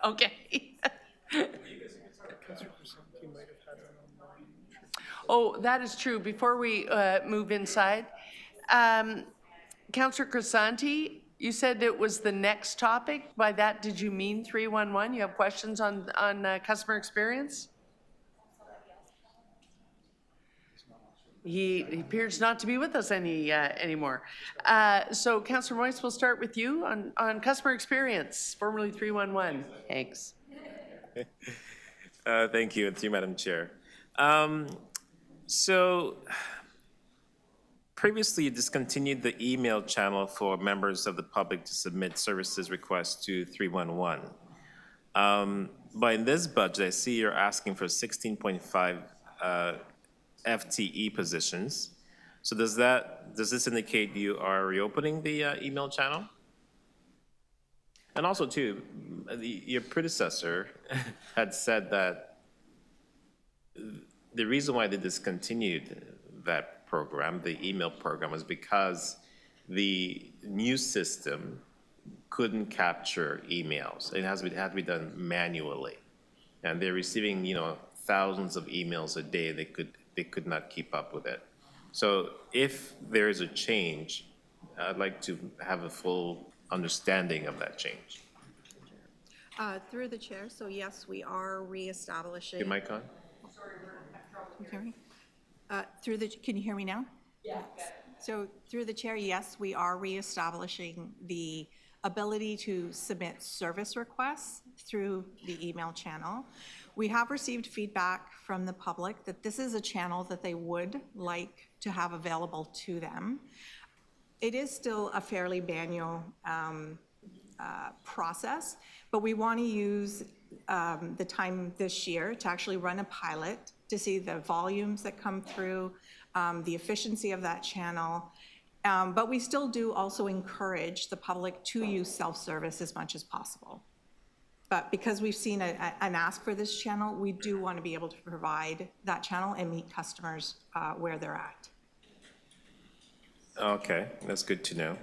Okay. Oh, that is true. Before we move inside, Councillor Crisanti, you said it was the next topic. By that, did you mean 311? You have questions on customer experience? He appears not to be with us anymore. So Councillor Moyes, we'll start with you on customer experience, formerly 311. Thanks. Thank you, and through Madam Chair. So previously, you discontinued the email channel for members of the public to submit services requests to 311. But in this budget, I see you're asking for 16.5 FTE positions. So does this indicate you are reopening the email channel? And also too, your predecessor had said that the reason why they discontinued that program, the email program, was because the new system couldn't capture emails. It had to be done manually. And they're receiving, thousands of emails a day. They could not keep up with it. So if there is a change, I'd like to have a full understanding of that change. Through the chair, so yes, we are reestablishing. Your mic on? Can you hear me? Can you hear me now? Yes. So through the chair, yes, we are reestablishing the ability to submit service requests through the email channel. We have received feedback from the public that this is a channel that they would like to have available to them. It is still a fairly manual process, but we want to use the time this year to actually run a pilot to see the volumes that come through, the efficiency of that channel. But we still do also encourage the public to use self-service as much as possible. But because we've seen an ask for this channel, we do want to be able to provide that channel and meet customers where they're at. Okay, that's good to know.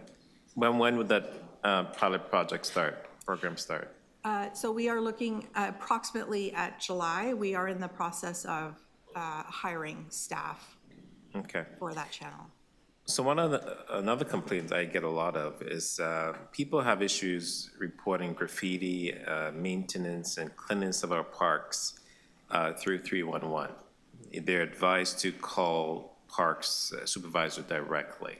When would that pilot program start? So we are looking approximately at July. We are in the process of hiring staff for that channel. So another complaint I get a lot of is people have issues reporting graffiti, maintenance, and cleanliness of our parks through 311. They're advised to call parks supervisor directly.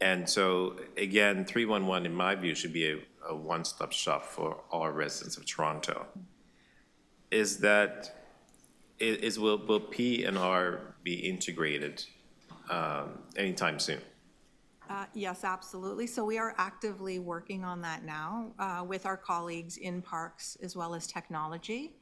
And so, again, 311, in my view, should be a one-stop shop for all residents of Toronto. Will P and R be integrated anytime soon? Yes, absolutely. So we are actively working on that now with our colleagues in parks as well as technology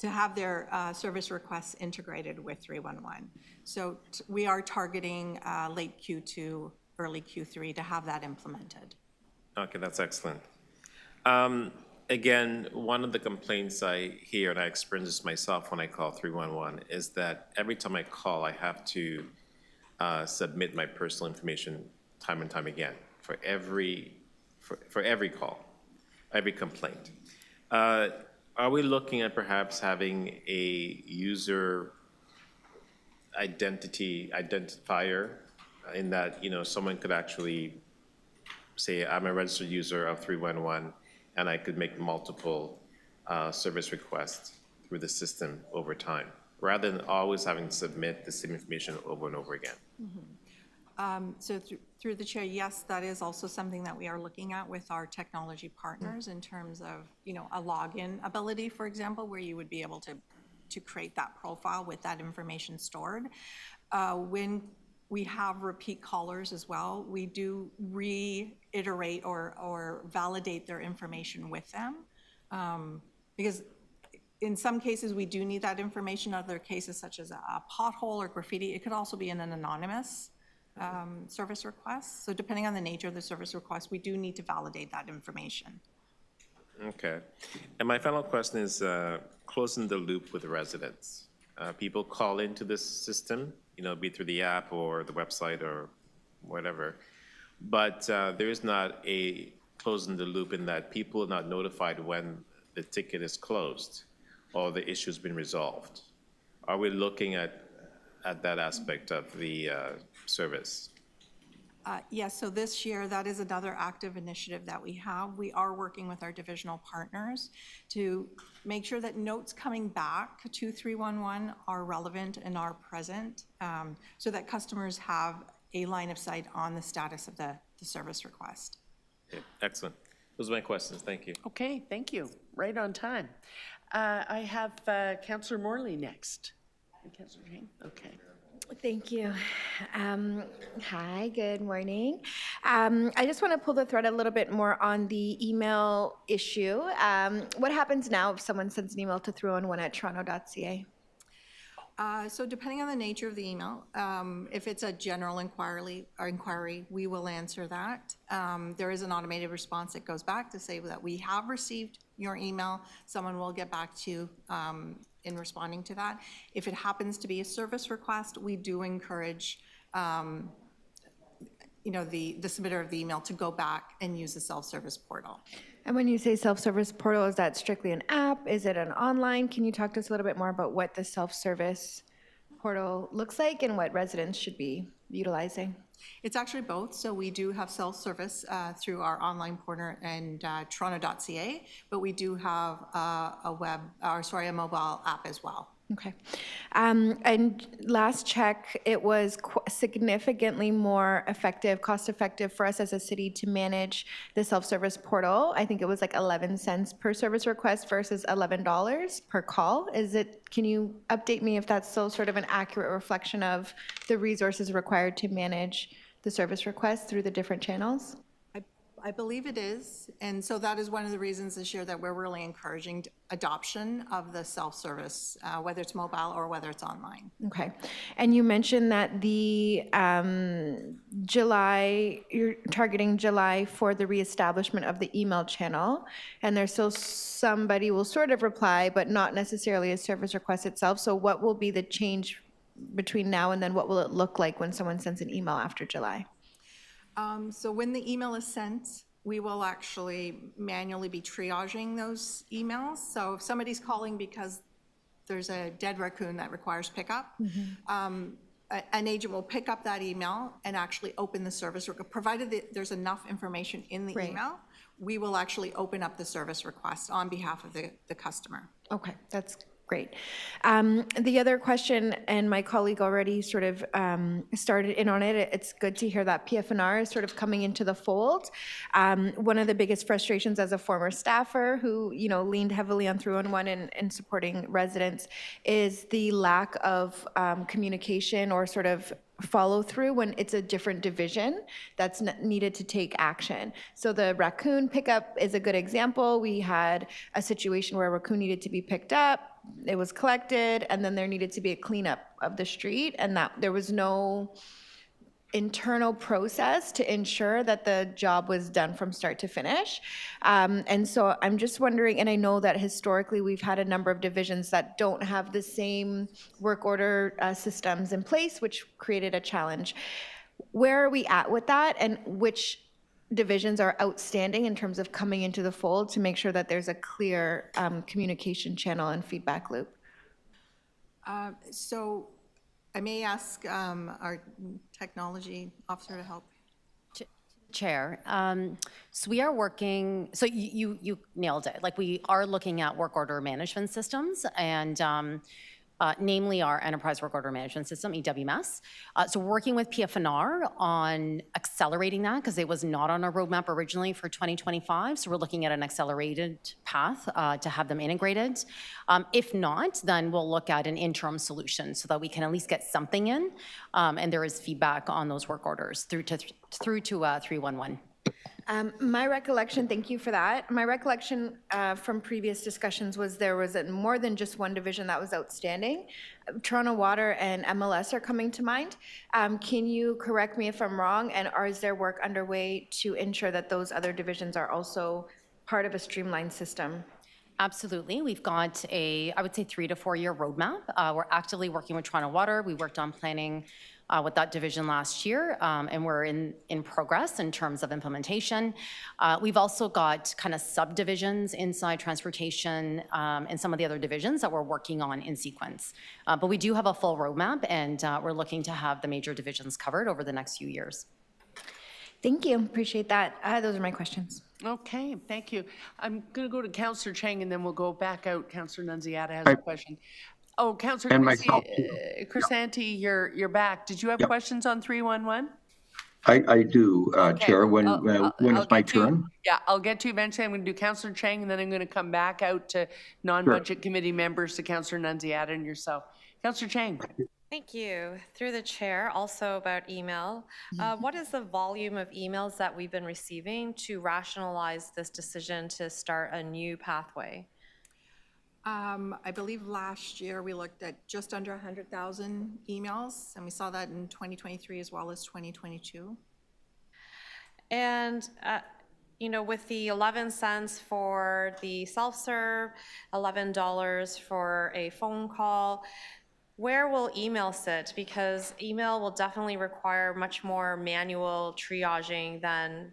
to have their service requests integrated with 311. So we are targeting late Q2, early Q3 to have that implemented. Okay, that's excellent. Again, one of the complaints I hear, and I experience this myself when I call 311, is that every time I call, I have to submit my personal information time and time again for every call, every complaint. Are we looking at perhaps having a user identifier in that, someone could actually say, I'm a registered user of 311, and I could make multiple service requests through the system over time, rather than always having to submit the same information over and over again? So through the chair, yes, that is also something that we are looking at with our technology partners in terms of, a login ability, for example, where you would be able to create that profile with that information stored. When we have repeat callers as well, we do reiterate or validate their information with them. Because in some cases, we do need that information. Other cases, such as a pothole or graffiti, it could also be in an anonymous service request. So depending on the nature of the service request, we do need to validate that information. Okay. And my final question is closing the loop with residents. People call into this system, be through the app or the website or whatever, but there is not a closing the loop in that people are not notified when the ticket is closed or the issue's been resolved. Are we looking at at that aspect of the service? Yes, so this year, that is another active initiative that we have. We are working with our divisional partners to make sure that notes coming back to 311 are relevant and are present, so that customers have a line of sight on the status of the service request. Okay, excellent. Those are my questions. Thank you. Okay, thank you. Right on time. I have Councillor Morley next. Councillor Jane, okay. Thank you. Hi, good morning. I just want to pull the thread a little bit more on the email issue. What happens now if someone sends an email to 311@toronto.ca? So depending on the nature of the email, if it's a general inquiry, we will answer that. There is an automated response that goes back to say that we have received your email. Someone will get back to you in responding to that. If it happens to be a service request, we do encourage the submitter of the email to go back and use the self-service portal. And when you say self-service portal, is that strictly an app? Is it an online? Can you talk to us a little bit more about what the self-service portal looks like and what residents should be utilizing? It's actually both. So we do have self-service through our online portal and toronto.ca, but we do have a mobile app as well. Okay. And last check, it was significantly more effective, cost-effective for us as a city to manage the self-service portal. I think it was like 11 cents per service request versus $11 per call. Can you update me if that's still sort of an accurate reflection of the resources required to manage the service requests through the different channels? I believe it is. And so that is one of the reasons this year that we're really encouraging adoption of the self-service, whether it's mobile or whether it's online. Okay. And you mentioned that the you're targeting July for the reestablishment of the email channel, and there's still somebody will sort of reply, but not necessarily a service request itself. So what will be the change between now and then? What will it look like when someone sends an email after July? So when the email is sent, we will actually manually be triaging those emails. So if somebody's calling because there's a dead raccoon that requires pickup, an agent will pick up that email and actually open the service, provided that there's enough information in the email, we will actually open up the service request on behalf of the customer. Okay, that's great. The other question, and my colleague already sort of started in on it, it's good to hear that PFNR is sort of coming into the fold. One of the biggest frustrations as a former staffer who, leaned heavily on 311 and supporting residents is the lack of communication or sort of follow through when it's a different division that's needed to take action. So the raccoon pickup is a good example. We had a situation where a raccoon needed to be picked up, it was collected, and then there needed to be a cleanup of the street, and that there was no internal process to ensure that the job was done from start to finish. And so I'm just wondering, and I know that historically we've had a number of divisions that don't have the same work order systems in place, which created a challenge. Where are we at with that, and which divisions are outstanding in terms of coming into the fold to make sure that there's a clear communication channel and feedback loop? So I may ask our technology officer to help. Chair, so we are working, so you nailed it. Like, we are looking at work order management systems, and namely our enterprise work order management system, EWMS. So we're working with PFNR on accelerating that, because it was not on our roadmap originally for 2025. So we're looking at an accelerated path to have them integrated. If not, then we'll look at an interim solution so that we can at least get something in, and there is feedback on those work orders through to 311. My recollection, thank you for that. My recollection from previous discussions was there was more than just one division that was outstanding. Toronto Water and MLS are coming to mind. Can you correct me if I'm wrong, and is there work underway to ensure that those other divisions are also part of a streamlined system? Absolutely. We've got I would say 3 to 4 year roadmap. We're actively working with Toronto Water. We worked on planning with that division last year, and we're in progress in terms of implementation. We've also got kind of subdivisions inside transportation and some of the other divisions that we're working on in sequence. But we do have a full roadmap, and we're looking to have the major divisions covered over the next few years. Thank you, appreciate that. Those are my questions. Okay, thank you. I'm going to go to Councillor Chang, and then we'll go back out. Councillor Nunziata has a question. Oh, Councillor And myself too. Chrysanthi, you're back. Did you have questions on 311? I do, Chair, when it's my turn. Yeah, I'll get to you eventually. I'm going to do Councillor Chang, and then I'm going to come back out to non-budget committee members, to Councillor Nunziata and yourself. Councillor Chang. Thank you. Through the chair, also about email. What is the volume of emails that we've been receiving to rationalize this decision to start a new pathway? I believe last year we looked at just under 100,000 emails, and we saw that in 2023 as well as 2022. And, you know, with the 11 cents for the self-serve, $11 for a phone call, where will email sit? Because email will definitely require much more manual triaging than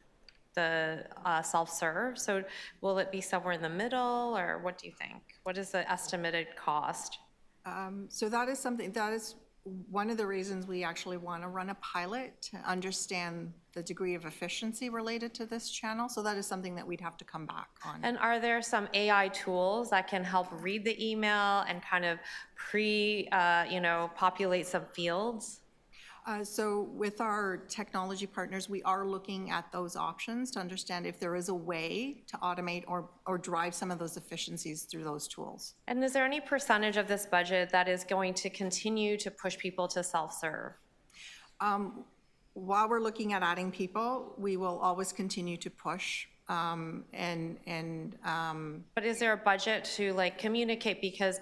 the self-serve. So will it be somewhere in the middle, or what do you think? What is the estimated cost? So that is one of the reasons we actually want to run a pilot to understand the degree of efficiency related to this channel. So that is something that we'd have to come back on. And are there some AI tools that can help read the email and kind of populate some fields? So with our technology partners, we are looking at those options to understand if there is a way to automate or drive some of those efficiencies through those tools. And is there any percentage of this budget that is going to continue to push people to self-serve? While we're looking at adding people, we will always continue to push But is there a budget to like communicate? Because,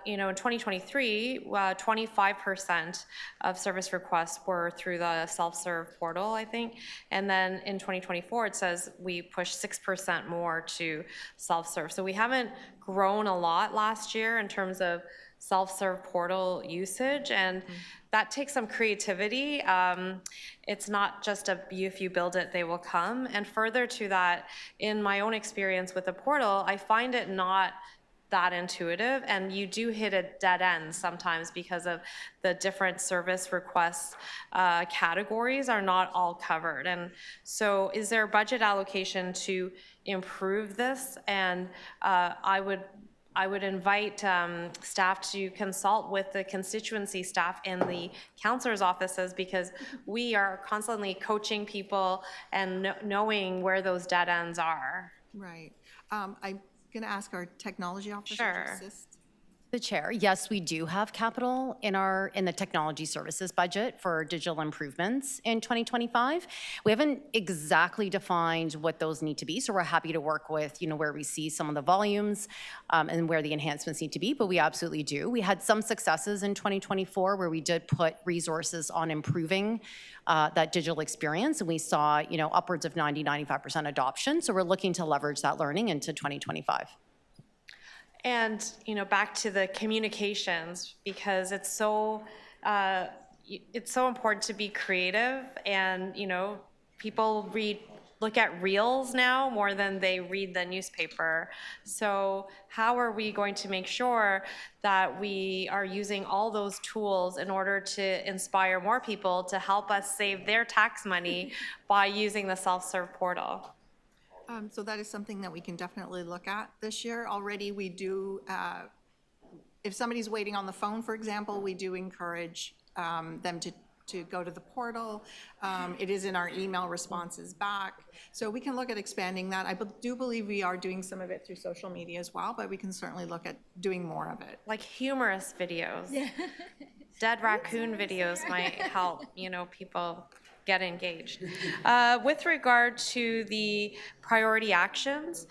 in 2023, 25% of service requests were through the self-serve portal, I think. And then in 2024, it says we pushed 6% more to self-serve. So we haven't grown a lot last year in terms of self-serve portal usage, and that takes some creativity. It's not just if you build it, they will come. And further to that, in my own experience with the portal, I find it not that intuitive, and you do hit a dead end sometimes because of the different service requests categories are not all covered. And so is there a budget allocation to improve this? And I would invite staff to consult with the constituency staff in the councillors' offices, because we are constantly coaching people and knowing where those dead ends are. Right. I'm going to ask our technology officer to assist. The chair, yes, we do have capital in the technology services budget for digital improvements in 2025. We haven't exactly defined what those need to be, so we're happy to work with, where we see some of the volumes and where the enhancements need to be, but we absolutely do. We had some successes in 2024 where we did put resources on improving that digital experience, and we saw, upwards of 90-95% adoption, so we're looking to leverage that learning into 2025. And, back to the communications, because it's so important to be creative, and, people look at reels now more than they read the newspaper. So how are we going to make sure that we are using all those tools in order to inspire more people to help us save their tax money by using the self-serve portal? So that is something that we can definitely look at this year. Already we do, if somebody's waiting on the phone, for example, we do encourage them to go to the portal. It is in our email responses back. So we can look at expanding that. I do believe we are doing some of it through social media as well, but we can certainly look at doing more of it. Like humorous videos. Yeah. Dead raccoon videos might help, people get engaged. With regard to the priority actions,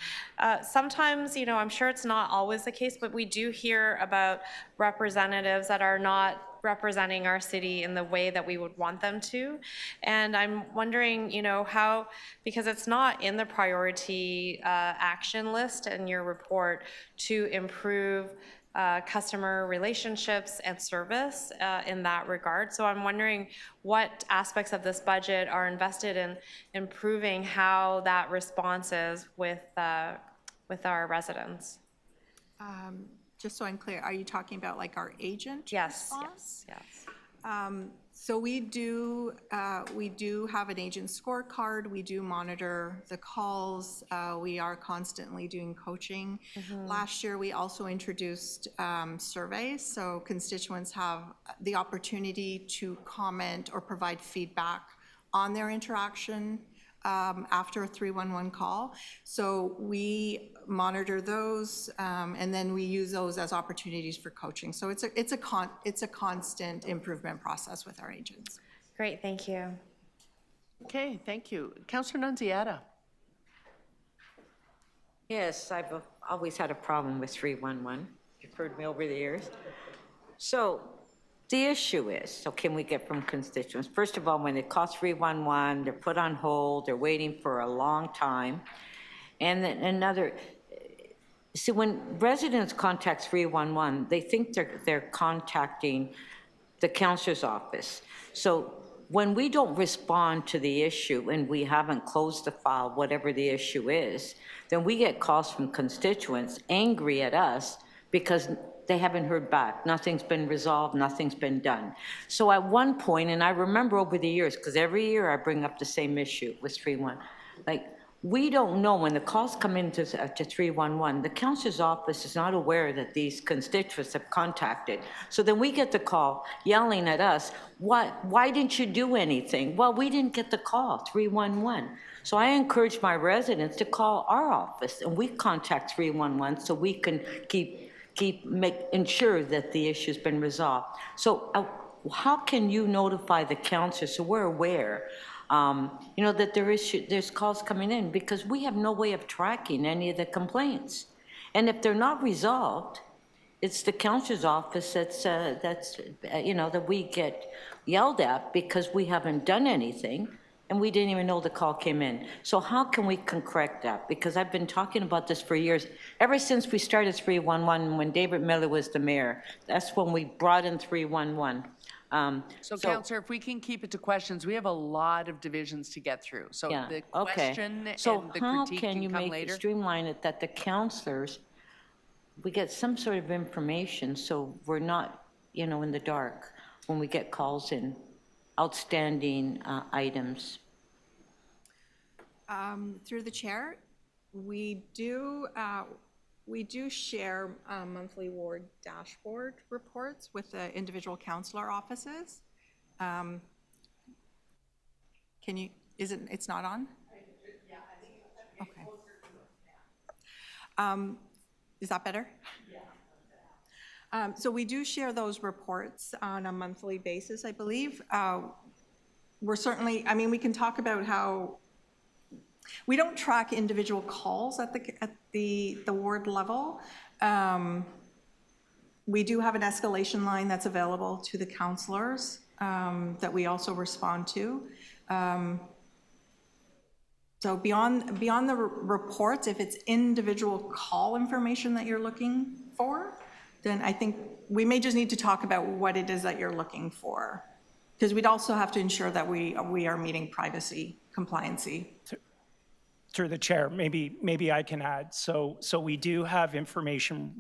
sometimes, I'm sure it's not always the case, but we do hear about representatives that are not representing our city in the way that we would want them to. And I'm wondering, you know, how, because it's not in the priority action list in your report to improve customer relationships and service in that regard. So I'm wondering what aspects of this budget are invested in improving how that response is with our residents. Just so I'm clear, are you talking about like our agent Yes, response? yes. So we do have an agent scorecard. We do monitor the calls. We are constantly doing coaching. Last year, we also introduced surveys, so constituents have the opportunity to comment or provide feedback on their interaction after a 311 call. So we monitor those, and then we use those as opportunities for coaching. So it's a constant improvement process with our agents. Great, thank you. Okay, thank you. Councillor Nunziata. Yes, I've always had a problem with 311. You've heard me over the years. So the issue is, so can we get from constituents? First of all, when it calls 311, they're put on hold, they're waiting for a long time. And then another, see, when residents contact 311, they think they're contacting the counselor's office. So when we don't respond to the issue and we haven't closed the file, whatever the issue is, then we get calls from constituents angry at us because they haven't heard back. Nothing's been resolved, nothing's been done. So at one point, and I remember over the years, because every year I bring up the same issue with 311, like, we don't know when the calls come into to 311, the counselor's office is not aware that these constituents have contacted. So then we get the call yelling at us, why didn't you do anything? Well, we didn't get the call, 311. So I encourage my residents to call our office and we contact 311 so we can ensure that the issue's been resolved. So how can you notify the counselor so we're aware you know, that there's calls coming in, because we have no way of tracking any of the complaints. And if they're not resolved, it's the counselor's office that's you know, that we get yelled at because we haven't done anything and we didn't even know the call came in. So how can we correct that? Because I've been talking about this for years. Ever since we started 311, when David Miller was the mayor, that's when we brought in 311. So Councillor, if we can keep it to questions, we have a lot of divisions to get through. So Yeah, the okay. question So and the how critique can you come make later. streamline it that the counselors, we get some sort of information so we're not, you know, in the dark when we get calls in, outstanding items? Through the chair, we do share monthly ward dashboard reports with the individual councillor offices. Can you, it's not on? Okay. Is that better? So we do share those reports on a monthly basis, I believe. We're certainly, I mean, we can talk about how we don't track individual calls at the ward level. We do have an escalation line that's available to the councillors that we also respond to. So beyond the reports, if it's individual call information that you're looking for, then I think we may just need to talk about what it is that you're looking for, because we'd also have to ensure that we are meeting privacy compliancy. Through the chair, maybe I can add. So we do have information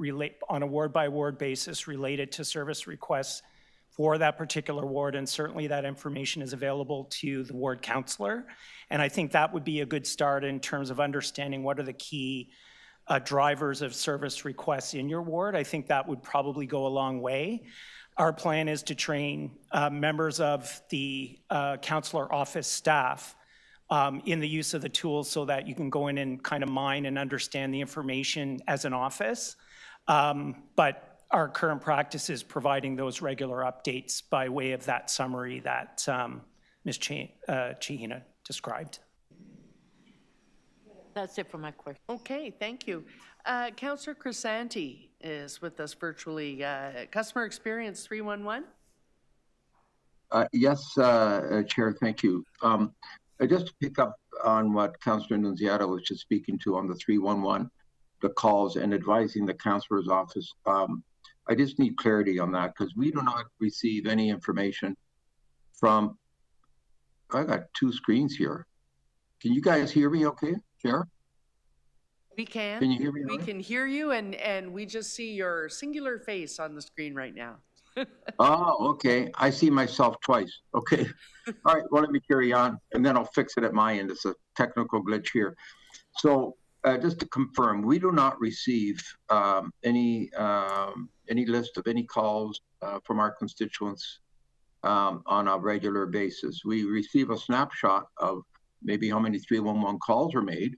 on a ward-by-ward basis related to service requests for that particular ward, and certainly that information is available to the ward councillor. And I think that would be a good start in terms of understanding what are the key drivers of service requests in your ward. I think that would probably go a long way. Our plan is to train members of the councillor office staff in the use of the tools so that you can go in and kind of mine and understand the information as an office. But our current practice is providing those regular updates by way of that summary that Ms. Chihina described. That's it for my question. Okay, thank you. Councillor Crisanti is with us virtually. Customer Experience 311. Yes, Chair, thank you. Just to pick up on what Councillor Nunziata was just speaking to on the 311, the calls and advising the councillor's office. I just need clarity on that because we do not receive any information from, I got two screens here. Can you guys hear me okay, Chair? We can. Can you hear me? We all right? can hear you, and we just see your singular face on the screen right now. Oh, okay. I see myself twice. Okay. All right. Well, let me carry on, and then I'll fix it at my end. It's a technical glitch here. So, just to confirm, we do not receive any list of any calls from our constituents on a regular basis. We receive a snapshot of maybe how many 311 calls were made,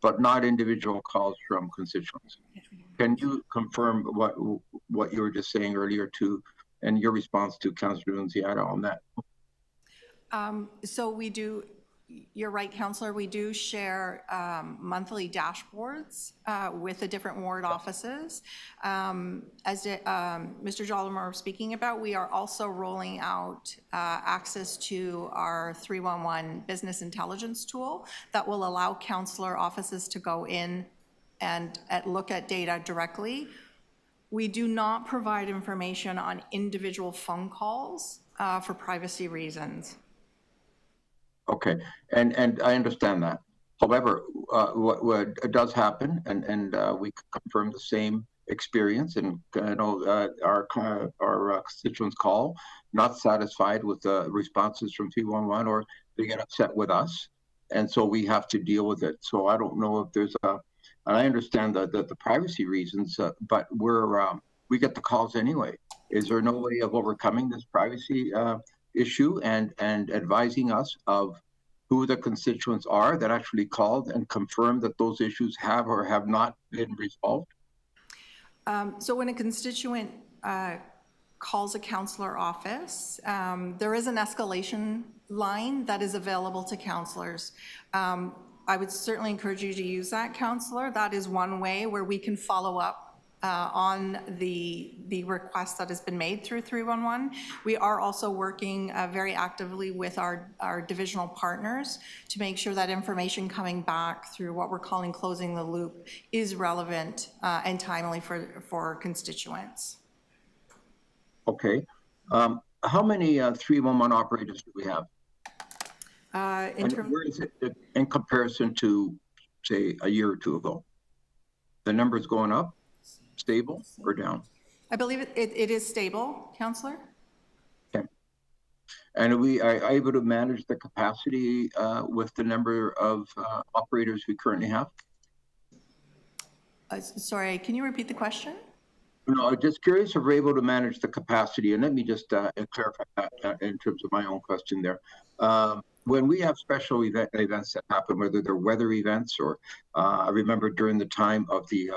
but not individual calls from constituents. Can you confirm what you were just saying earlier to, and your response to Councillor Nunziata on that? So we do, you're right, Councillor, we do share monthly dashboards with the different ward offices. As Mr. Jollymore was speaking about, we are also rolling out access to our 311 business intelligence tool that will allow councillor offices to go in and look at data directly. We do not provide information on individual phone calls for privacy reasons. Okay, and I understand that. However, what does happen, and we confirm the same experience, and I know our constituents call, not satisfied with the responses from 311, or they get upset with us, and so we have to deal with it. So I don't know if there's a, and I understand the privacy reasons, but we get the calls anyway. Is there no way of overcoming this privacy issue and advising us of who the constituents are that actually called and confirmed that those issues have or have not been resolved? So when a constituent calls a councillor office, there is an escalation line that is available to councillors. I would certainly encourage you to use that, councillor. That is one way where we can follow up on the request that has been made through 311. We are also working very actively with our divisional partners to make sure that information coming back through what we're calling closing the loop is relevant and timely for constituents. Okay. How many 311 operators do we have? Where is it in comparison to, say, a year or two ago? The number's going up, stable, or down? I believe it is stable, councillor. Okay. And are we able to manage the capacity with the number of operators we currently have? Sorry, can you repeat the question? No, I'm just curious if we're able to manage the capacity, and let me just clarify that in terms of my own question there. When we have special events that happen, whether they're weather events or I remember during the time of the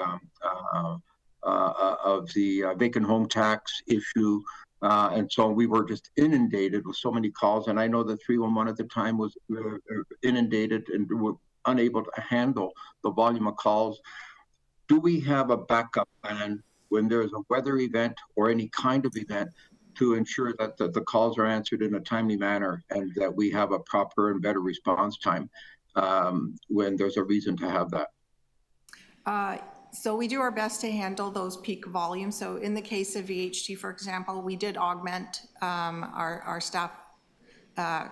vacant home tax issue, and so we were just inundated with so many calls, and I know that 311 at the time was inundated and were unable to handle the volume of calls. Do we have a backup plan when there's a weather event or any kind of event to ensure that the calls are answered in a timely manner and that we have a proper and better response time when there's a reason to have that? So we do our best to handle those peak volumes. So in the case of VHT, for example, we did augment our staff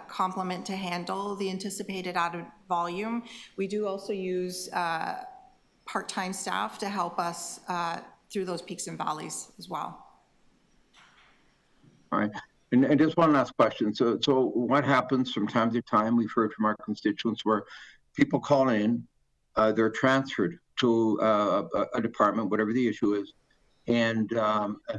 complement to handle the anticipated added volume. We do also use part-time staff to help us through those peaks and valleys as well. All right. And just one last question. So what happens from time to time, we've heard from our constituents where people call in, they're transferred to a department, whatever the issue is, and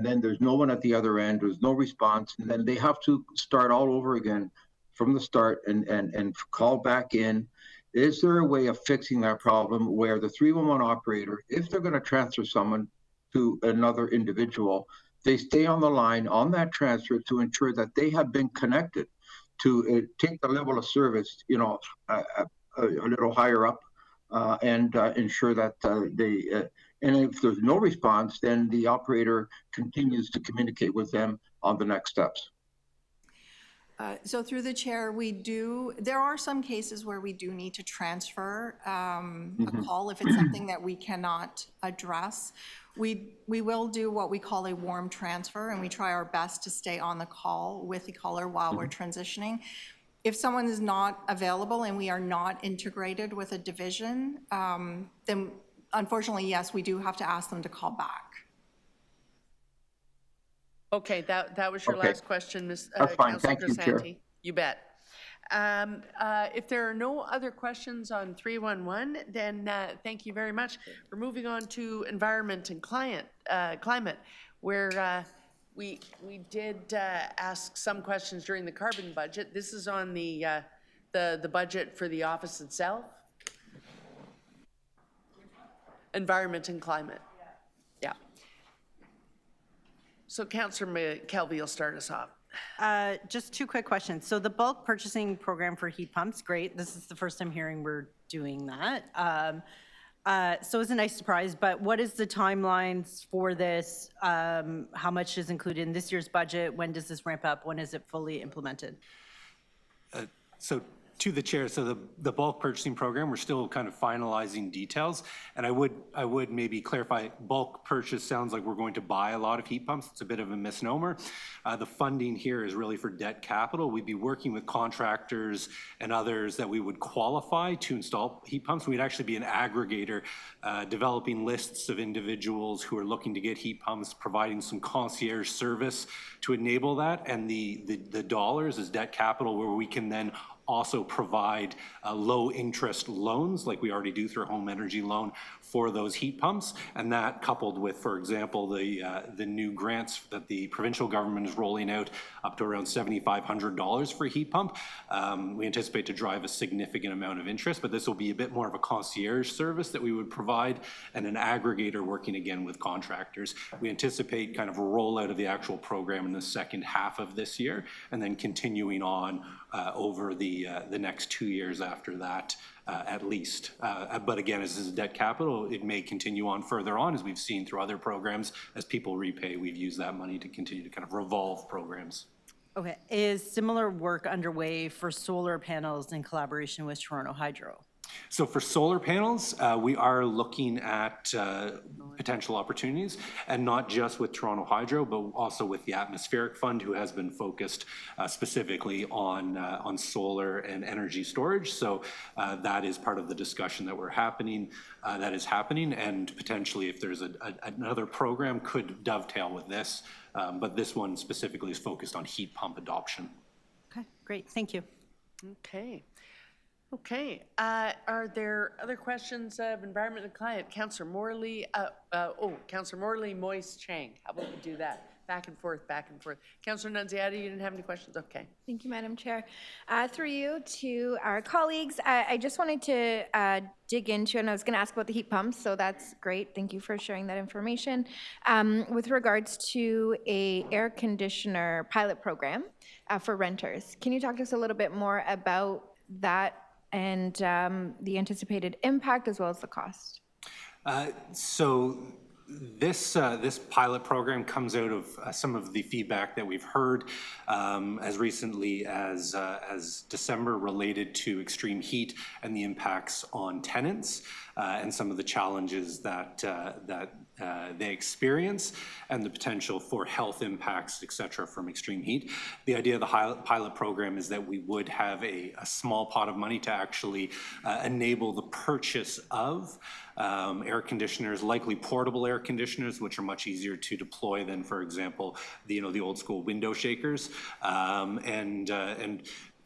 then there's no one at the other end, there's no response, and then they have to start all over again from the start and call back in. Is there a way of fixing that problem where the 311 operator, if they're going to transfer someone to another individual, they stay on the line on that transfer to ensure that they have been connected to take the level of service, you know, a little higher up and ensure that and if there's no response, then the operator continues to communicate with them on the next steps. So through the chair, there are some cases where we do need to transfer a call if it's something that we cannot address. We will do what we call a warm transfer, and we try our best to stay on the call with the caller while we're transitioning. If someone is not available and we are not integrated with a division, then unfortunately, yes, we do have to ask them to call back. Okay, that was your Okay. last question, Ms. That's fine. Councilor Thank you, Chair. Grisanti. You bet. If there are no other questions on 311, then thank you very much. We're moving on to environment and climate, where we did ask some questions during the carbon budget. This is on the budget for the office itself. Environment and climate. Yeah. So Councillor McKelvey will start us off. Just two quick questions. So the bulk purchasing program for heat pumps, great. This is the first time hearing we're doing that. So it's a nice surprise, but what is the timelines for this? How much is included in this year's budget? When does this ramp up? When is it fully implemented? So to the chair, so the bulk purchasing program, we're still kind of finalizing details. And I would maybe clarify, bulk purchase sounds like we're going to buy a lot of heat pumps. It's a bit of a misnomer. The funding here is really for debt capital. We'd be working with contractors and others that we would qualify to install heat pumps. We'd actually be an aggregator, developing lists of individuals who are looking to get heat pumps, providing some concierge service to enable that. And the dollars is debt capital, where we can then also provide low interest loans like we already do through a home energy loan for those heat pumps. And that, coupled with, for example, the new grants that the provincial government is rolling out, up to around $7,500 for a heat pump, we anticipate to drive a significant amount of interest. But this will be a bit more of a concierge service that we would provide, and an aggregator working again with contractors. We anticipate kind of a rollout of the actual program in the second half of this year, and then continuing on over the next 2 years after that, at least. But again, as this is debt capital, it may continue on further on, as we've seen through other programs. As people repay, we've used that money to continue to kind of revolve programs. Okay, is similar work underway for solar panels in collaboration with Toronto Hydro? So for solar panels, we are looking at potential opportunities, and not just with Toronto Hydro, but also with the Atmospheric Fund, who has been focused specifically on solar and energy storage. So that is part of the discussion that that is happening, and potentially, if there's another program, could dovetail with this. But this one specifically is focused on heat pump adoption. Okay, great, thank you. Okay, are there other questions of environment and climate? Councillor Morley, Councillor Morley, Moise, Chang. How about we do that? Back and forth, back and forth. Councillor Nunziata, you didn't have any questions? Okay. Thank you, Madam Chair. Through you to our colleagues, I just wanted to dig into, and I was going to ask about the heat pumps, so that's great. Thank you for sharing that information. With regards to a air conditioner pilot program for renters, can you talk to us a little bit more about that and the anticipated impact as well as the cost? So this pilot program comes out of some of the feedback that we've heard as recently as December, related to extreme heat and the impacts on tenants and some of the challenges that they experience, and the potential for health impacts, et cetera, from extreme heat. The idea of the pilot program is that we would have a small pot of money to actually enable the purchase of air conditioners, likely portable air conditioners, which are much easier to deploy than, for example, the old school window shakers. And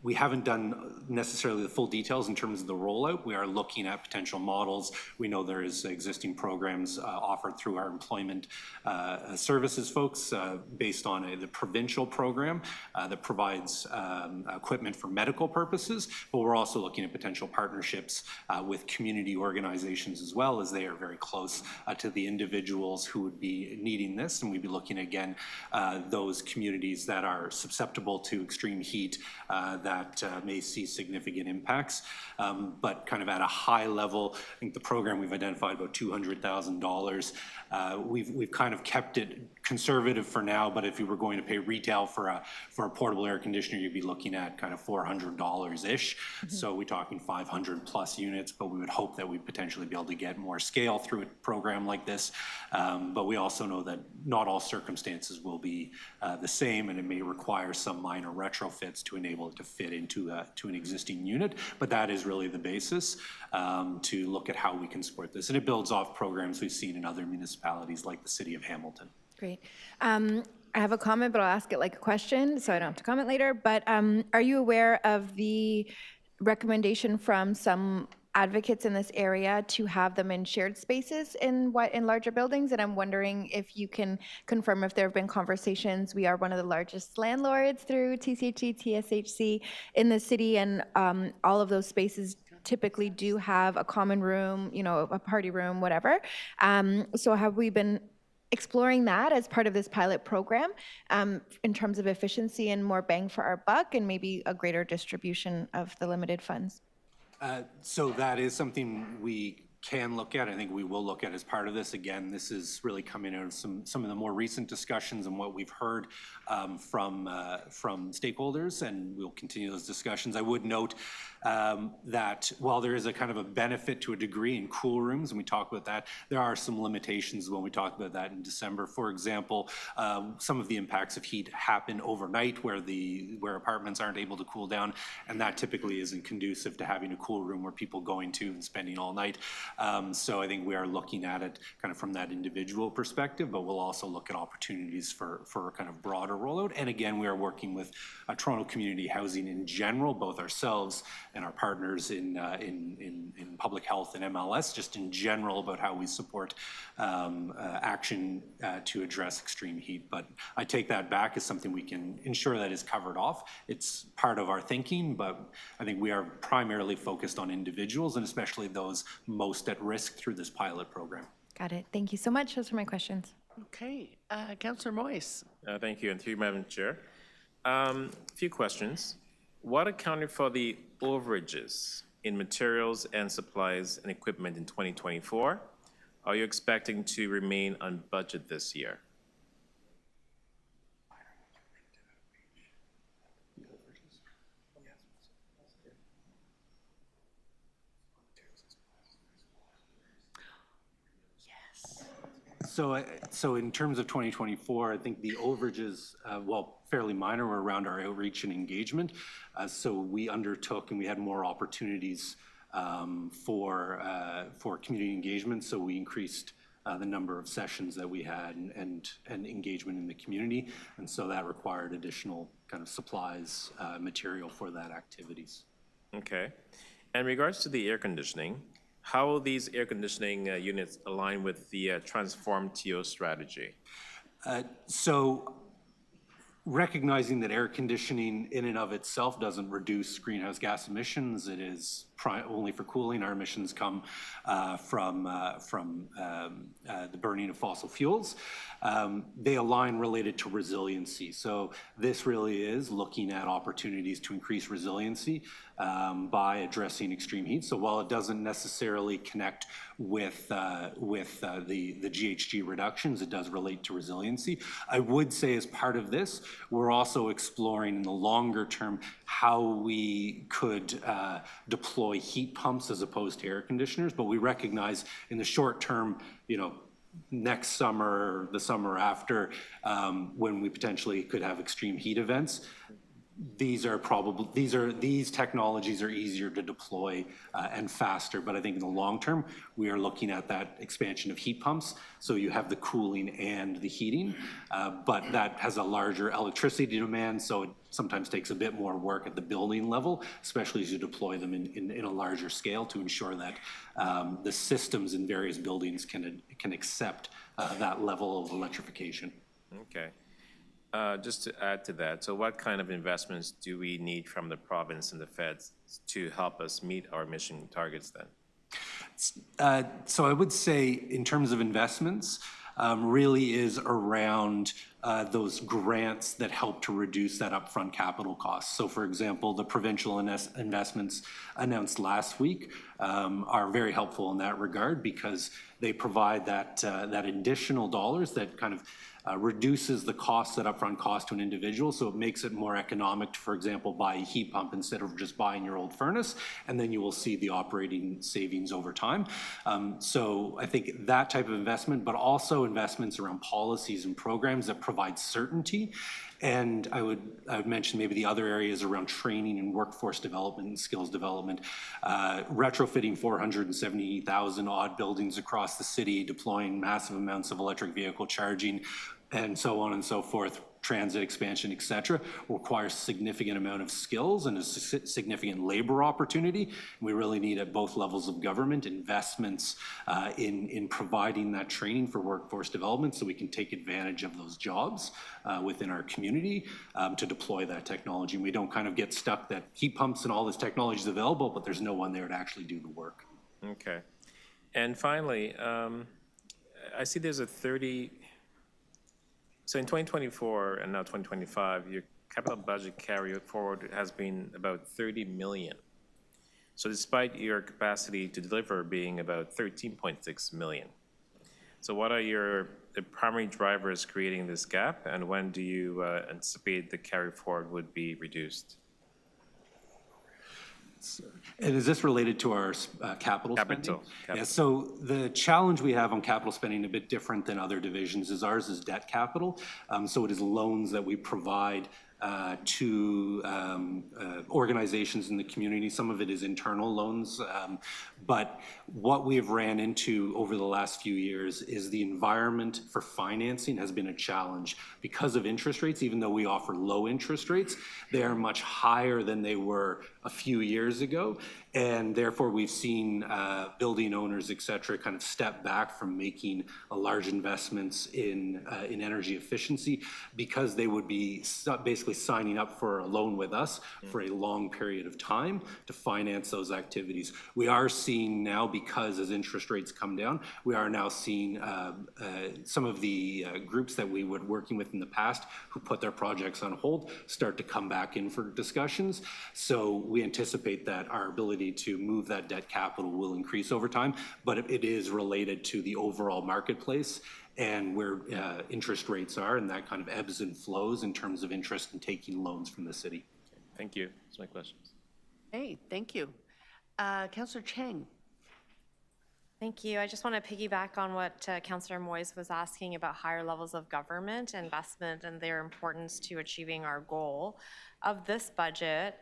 we haven't done necessarily the full details in terms of the rollout. We are looking at potential models. We know there is existing programs offered through our employment services folks based on the provincial program that provides equipment for medical purposes, but we're also looking at potential partnerships with community organizations as well, as they are very close to the individuals who would be needing this. And we'd be looking again those communities that are susceptible to extreme heat, that that may see significant impacts. But kind of at a high level, I think the program we've identified about $200,000. We've kind of kept it conservative for now, but if you were going to pay retail for a portable air conditioner, you'd be looking at kind of $400-ish. So we're talking 500 plus units, but we would hope that we'd potentially be able to get more scale through a program like this. But we also know that not all circumstances will be the same, and it may require some minor retrofits to enable it to fit into an existing unit. But that is really the basis to look at how we can support this. And it builds off programs we've seen in other municipalities like the city of Hamilton. Great. I have a comment, but I'll ask it like a question, so I don't have to comment later. But are you aware of the recommendation from some advocates in this area to have them in shared spaces in larger buildings? And I'm wondering if you can confirm if there have been conversations. We are one of the largest landlords through TCHC, TSHC in the city, and all of those spaces typically do have a common room, a party room, whatever. So have we been exploring that as part of this pilot program in terms of efficiency and more bang for our buck and maybe a greater distribution of the limited funds? So that is something we can look at. I think we will look at as part of this. Again, this is really coming out of some of the more recent discussions and what we've heard from stakeholders, and we'll continue those discussions. I would note that while there is a kind of a benefit to a degree in cool rooms, and we talk about that, there are some limitations when we talked about that in December. For example, some of the impacts of heat happen overnight where apartments aren't able to cool down, and that typically isn't conducive to having a cool room where people go into and spending all night. So I think we are looking at it kind of from that individual perspective, but we'll also look at opportunities for a kind of broader rollout. And again, we are working with Toronto Community Housing in general, both ourselves and our partners in public health and MLS, just in general about how we support action to address extreme heat. But I take that back as something we can ensure that is covered off. It's part of our thinking, but I think we are primarily focused on individuals and especially those most at risk through this pilot program. Got it. Thank you so much. Those are my questions. Okay, Councillor Moyes. Thank you, and through you, Madam Chair. A few questions. What accounted for the overages in materials and supplies and equipment in 2024? Are you expecting to remain on budget this year? So in terms of 2024, I think the overages, fairly minor, were around our outreach and engagement. So we undertook and we had more opportunities for community engagement. So we increased the number of sessions that we had and engagement in the community. And so that required additional kind of supplies, material for that activities. Okay. In regards to the air conditioning, how will these air conditioning units align with the transformed TO strategy? So recognizing that air conditioning in and of itself doesn't reduce greenhouse gas emissions, it is only for cooling. Our emissions come from the burning of fossil fuels. They align related to resiliency. So this really is looking at opportunities to increase resiliency by addressing extreme heat. So while it doesn't necessarily connect with the GHG reductions, it does relate to resiliency. I would say as part of this, we're also exploring in the longer term how we could deploy heat pumps as opposed to air conditioners. But we recognize in the short term, next summer or the summer after, when we potentially could have extreme heat events, these technologies are easier to deploy and faster. But I think in the long term, we are looking at that expansion of heat pumps. So you have the cooling and the heating, but that has a larger electricity demand. So it sometimes takes a bit more work at the building level, especially as you deploy them in a larger scale to ensure that the systems in various buildings can accept that level of electrification. Okay. Just to add to that, so what kind of investments do we need from the province and the feds to help us meet our emission targets then? So I would say in terms of investments, really is around those grants that help to reduce that upfront capital cost. So for example, the provincial investments announced last week are very helpful in that regard because they provide that additional dollars that kind of reduces the cost, that upfront cost to an individual, so it makes it more economic to, for example, buy a heat pump instead of just buying your old furnace, and then you will see the operating savings over time. So I think that type of investment, but also investments around policies and programs that provide certainty. And I would mention maybe the other areas around training and workforce development and skills development, retrofitting 470,000 odd buildings across the city, deploying massive amounts of electric vehicle charging, and so on and so forth, transit expansion, et cetera, requires significant amount of skills and a significant labor opportunity. We really need at both levels of government investments in providing that training for workforce development so we can take advantage of those jobs within our community to deploy that technology. And we don't kind of get stuck that heat pumps and all this technology is available, but there's no one there to actually do the work. Okay. And finally, I see there's a so in 2024 and now 2025, your capital budget carry forward has been about 30 million. So despite your capacity to deliver being about 13.6 million. So what are the primary drivers creating this gap, and when do you anticipate the carry forward would be reduced? And is this related to our capital spending? Yeah, so the challenge we have on capital spending, a bit different than other divisions, is ours is debt capital. So it is loans that we provide to organizations in the community. Some of it is internal loans, but what we have ran into over the last few years is the environment for financing has been a challenge because of interest rates. Even though we offer low interest rates, they are much higher than they were a few years ago, and therefore we've seen building owners, et cetera, kind of step back from making large investments in energy efficiency because they would be basically signing up for a loan with us for a long period of time to finance those activities. We are seeing now, because as interest rates come down, we are now seeing some of the groups that we were working with in the past who put their projects on hold start to come back in for discussions. So we anticipate that our ability to move that debt capital will increase over time, but it is related to the overall marketplace and where interest rates are, and that kind of ebbs and flows in terms of interest in taking loans from the city. Okay, thank you. That's my questions. Hey, thank you. Councillor Cheng. Thank you. I just want to piggyback on what Councillor Moise was asking about higher levels of government investment and their importance to achieving our goal of this budget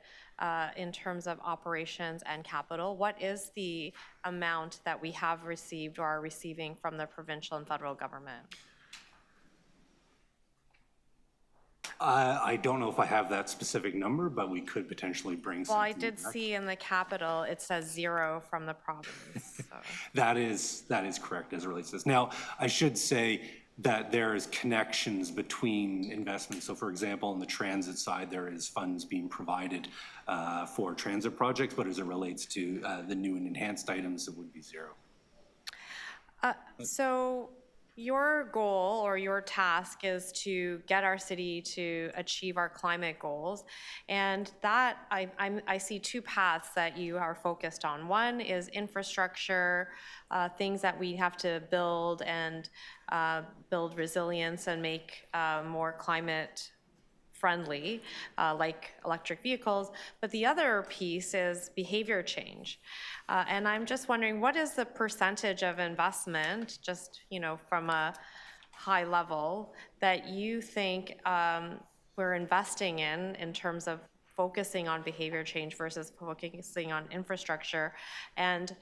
in terms of operations and capital. What is the amount that we have received or are receiving from the provincial and federal government? I don't know if I have that specific number, but we could potentially bring something Well, I did back. see in the capital, it says 0 from the province. So. That is correct as it relates to this. Now, I should say that there is connections between investments. So for example, on the transit side, there is funds being provided for transit projects, but as it relates to the new and enhanced items, it would be 0. So your goal or your task is to get our city to achieve our climate goals. And that, I see two paths that you are focused on. One is infrastructure, things that we have to build and build resilience and make more climate friendly, like electric vehicles. But the other piece is behavior change. And I'm just wondering, what is the percentage of investment, just from a high level, that you think we're investing in terms of focusing on behavior change versus focusing on infrastructure? And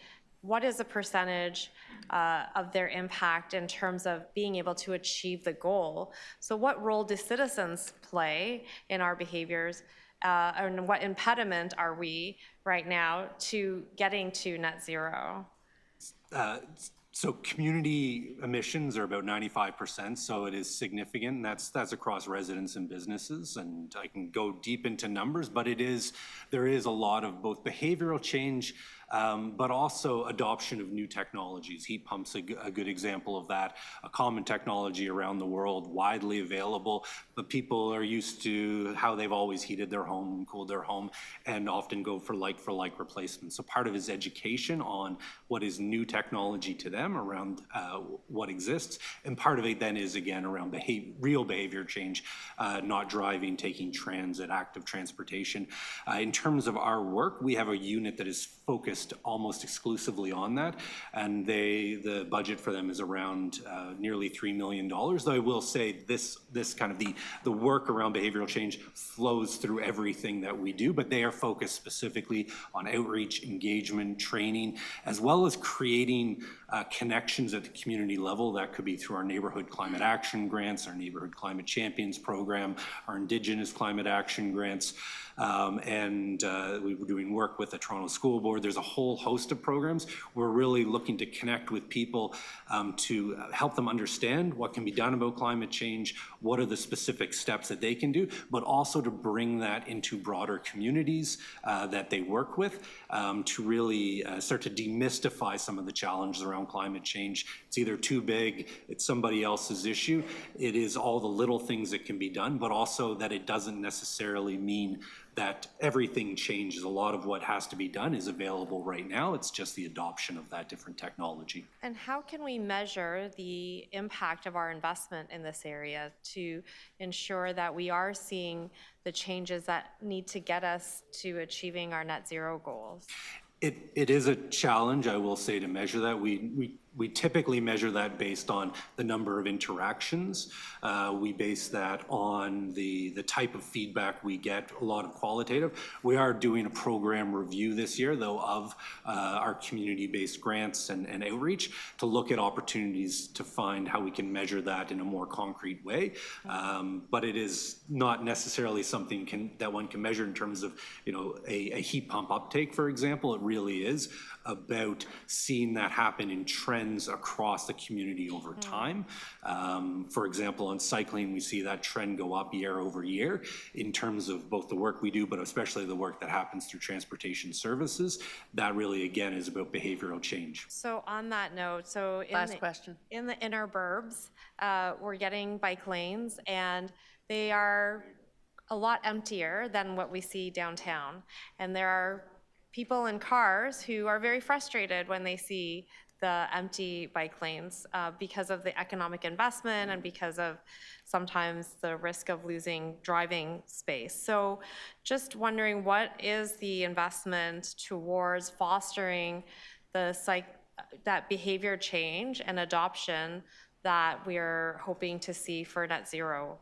what is the percentage of their impact in terms of being able to achieve the goal? So what role do citizens play in our behaviors? And what impediment are we right now to getting to net zero? So community emissions are about 95%, so it is significant. And that's across residents and businesses, and I can go deep into numbers, but there is a lot of both behavioral change but also adoption of new technologies. Heat pumps a good example of that, a common technology around the world, widely available, but people are used to how they've always heated their home and cooled their home and often go for like replacement. So part of his education on what is new technology to them around what exists, and part of it then is again around real behavior change, not driving, taking transit, active transportation. In terms of our work, we have a unit that is focused almost exclusively on that, and the budget for them is around nearly $3 million. Though I will say this kind of the work around behavioral change flows through everything that we do, but they are focused specifically on outreach, engagement, training, as well as creating connections at the community level. That could be through our neighborhood climate action grants, our neighborhood climate champions program, our Indigenous climate action grants, and we were doing work with the Toronto School Board. There's a whole host of programs. We're really looking to connect with people to help them understand what can be done about climate change, what are the specific steps that they can do, but also to bring that into broader communities that they work with to really start to demystify some of the challenges around climate change. It's either too big, it's somebody else's issue. It is all the little things that can be done, but also that it doesn't necessarily mean that everything changes. A lot of what has to be done is available right now. It's just the adoption of that different technology. And how can we measure the impact of our investment in this area to ensure that we are seeing the changes that need to get us to achieving our net zero goals? It is a challenge, I will say, to measure that. We typically measure that based on the number of interactions. We base that on the type of feedback we get, a lot of qualitative. We are doing a program review this year, though, of our community-based grants and outreach to look at opportunities to find how we can measure that in a more concrete way. But it is not necessarily something that one can measure in terms of, a heat pump uptake, for example. It really is about seeing that happen in trends across the community over time. For example, on cycling, we see that trend go up year over year in terms of both the work we do, but especially the work that happens through transportation services. That really, again, is about behavioral change. So on that note, Last question. In the inner burbs, we're getting bike lanes, and they are a lot emptier than what we see downtown. And there are people in cars who are very frustrated when they see the empty bike lanes because of the economic investment and because of sometimes the risk of losing driving space. So just wondering, what is the investment towards fostering that behavior change and adoption that we're hoping to see for net zero?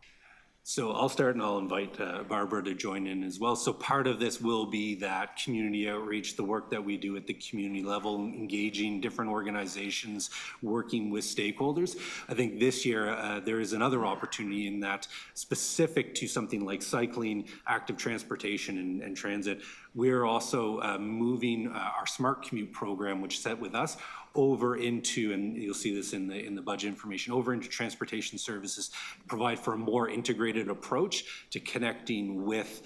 So I'll start, and I'll invite Barbara to join in as well. So part of this will be that community outreach, the work that we do at the community level, engaging different organizations, working with stakeholders. I think this year there is another opportunity in that, specific to something like cycling, active transportation, and transit. We're also moving our Smart Commute program, which set with us, over into, and you'll see this in the budget information, over into transportation services, provide for a more integrated approach to connecting with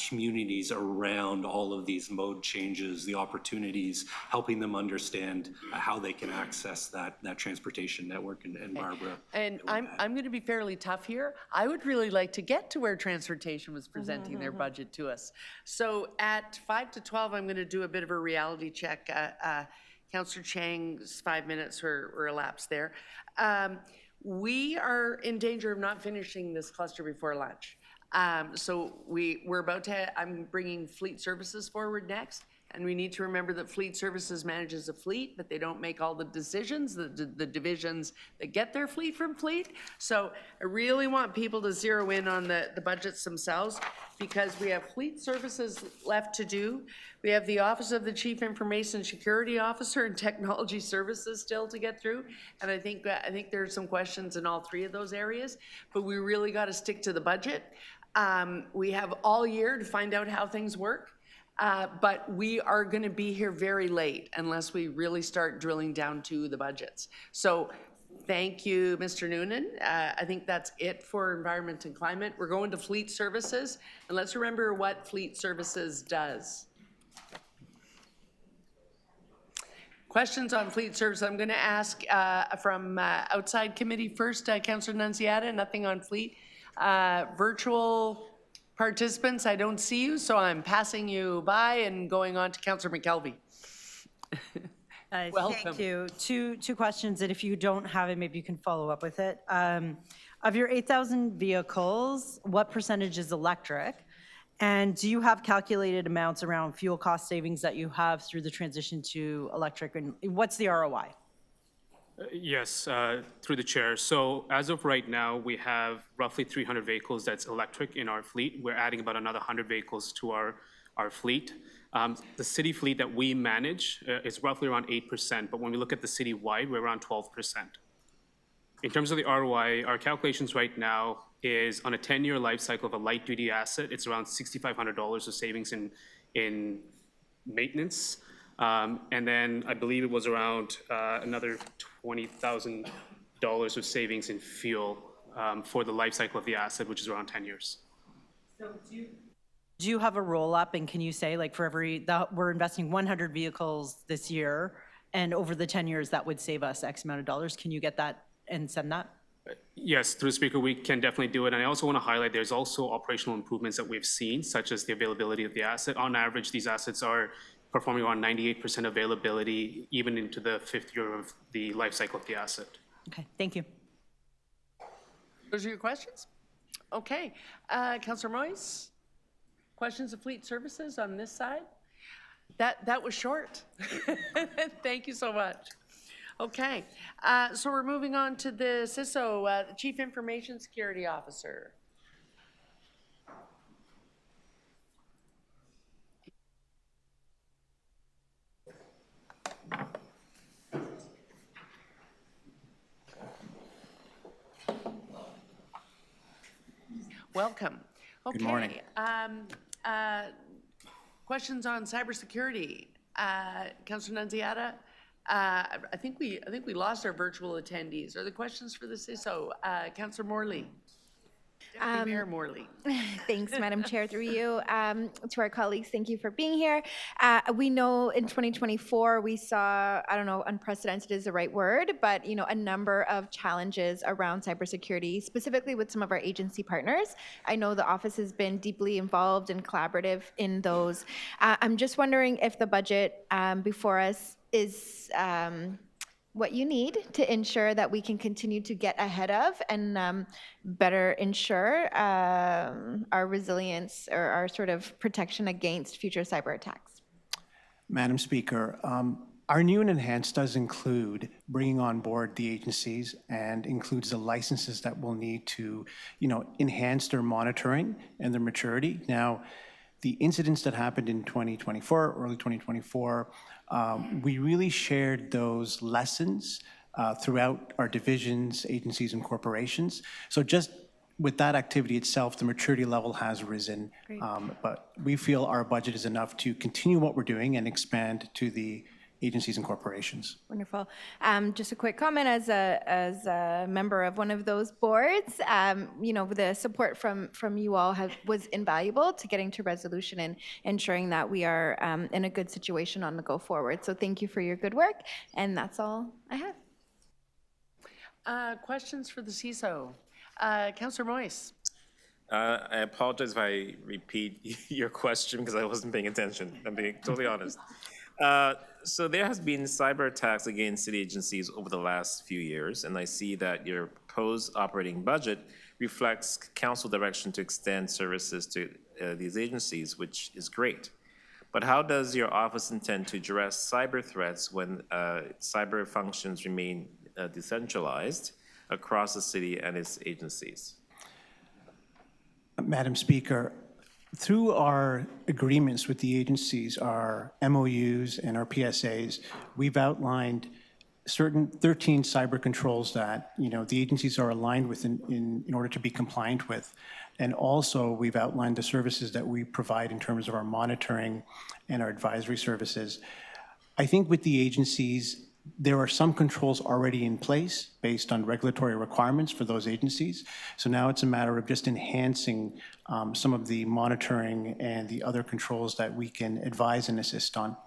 communities around all of these mode changes, the opportunities, helping them understand how they can access that transportation network. And Barbara. And I'm going to be fairly tough here. I would really like to get to where transportation was presenting their budget to us. So at 5 to 12, I'm going to do a bit of a reality check. Councillor Chang's 5 minutes were elapsed there. We are in danger of not finishing this cluster before lunch. So we're about to, I'm bringing fleet services forward next. And we need to remember that fleet services manages a fleet, but they don't make all the decisions, the divisions that get their fleet from fleet. So I really want people to zero in on the budgets themselves, because we have fleet services left to do. We have the Office of the Chief Information Security Officer and Technology Services still to get through. And I think there are some questions in all three of those areas, but we really got to stick to the budget. We have all year to find out how things work. But we are going to be here very late unless we really start drilling down to the budgets. So thank you, Mr. Noonan. I think that's it for environment and climate. We're going to fleet services, and let's remember what fleet services does. Questions on fleet service? I'm going to ask from outside committee first, Councillor Nunziata, nothing on fleet. Virtual participants, I don't see you, so I'm passing you by and going on to Councillor McKelvey. Welcome. Thank you. Two questions, and if you don't have it, maybe you can follow up with it. Of your 8,000 vehicles, what percentage is electric? And do you have calculated amounts around fuel cost savings that you have through the transition to electric, and what's the ROI? Yes, through the chair. So as of right now, we have roughly 300 vehicles that's electric in our fleet. We're adding about another 100 vehicles to our fleet. The city fleet that we manage is roughly around 8%, but when we look at the city-wide, we're around 12%. In terms of the ROI, our calculations right now is on a 10-year life cycle of a light-duty asset, it's around $6,500 of savings in maintenance. And then I believe it was around another $20,000 of savings in fuel for the life cycle of the asset, which is around 10 years. So do you have a roll-up, and can you say, like, for we're investing 100 vehicles this year, and over the 10 years, that would save us X amount of dollars? Can you get that and send that? Yes, through the speaker, we can definitely do it. And I also want to highlight there's also operational improvements that we've seen, such as the availability of the asset. On average, these assets are performing around 98% availability, even into the 5th year of the life cycle of the asset. Okay, thank you. Those are your questions? Okay. Councillor Moyes, questions of fleet services on this side? That was short. Thank you so much. Okay, so we're moving on to the CISO, the Chief Information Security Officer. Welcome. Okay. Good morning. Questions on cybersecurity. Councillor Nunziata? I think we lost our virtual attendees. Are there questions for the CISO? Councillor Morley. Deputy Mayor Morley. Thanks, Madam Chair, through you. To our colleagues, thank you for being here. We know in 2024 we saw, I don't know, unprecedented is the right word, but a number of challenges around cybersecurity, specifically with some of our agency partners. I know the office has been deeply involved and collaborative in those. I'm just wondering if the budget before us is what you need to ensure that we can continue to get ahead of and better ensure our resilience or our sort of protection against future cyber attacks. Madam Speaker, our new and enhanced does include bringing on board the agencies and includes the licenses that we'll need to, enhance their monitoring and their maturity. Now, the incidents that happened in 2024, early 2024, we really shared those lessons throughout our divisions, agencies, and corporations. So just with that activity itself, the maturity level has risen. But we feel our budget is enough to continue what we're doing and expand to the agencies and corporations. Wonderful. Just a quick comment as a member of one of those boards, the support from you all was invaluable to getting to resolution and ensuring that we are in a good situation on the go forward. So thank you for your good work, and that's all I have. Questions for the CISO? Councillor Moyes. I apologize if I repeat your question because I wasn't paying attention. I'm being totally honest. So there has been cyber attacks against city agencies over the last few years, and I see that your proposed operating budget reflects council direction to extend services to these agencies, which is great. But how does your office intend to address cyber threats when cyber functions remain decentralized across the city and its agencies? Madam Speaker, through our agreements with the agencies, our MOUs and our PSAs, we've outlined certain 13 cyber controls that the agencies are aligned with in order to be compliant with. And also we've outlined the services that we provide in terms of our monitoring and our advisory services. I think with the agencies, there are some controls already in place based on regulatory requirements for those agencies. So now it's a matter of just enhancing some of the monitoring and the other controls that we can advise and assist on.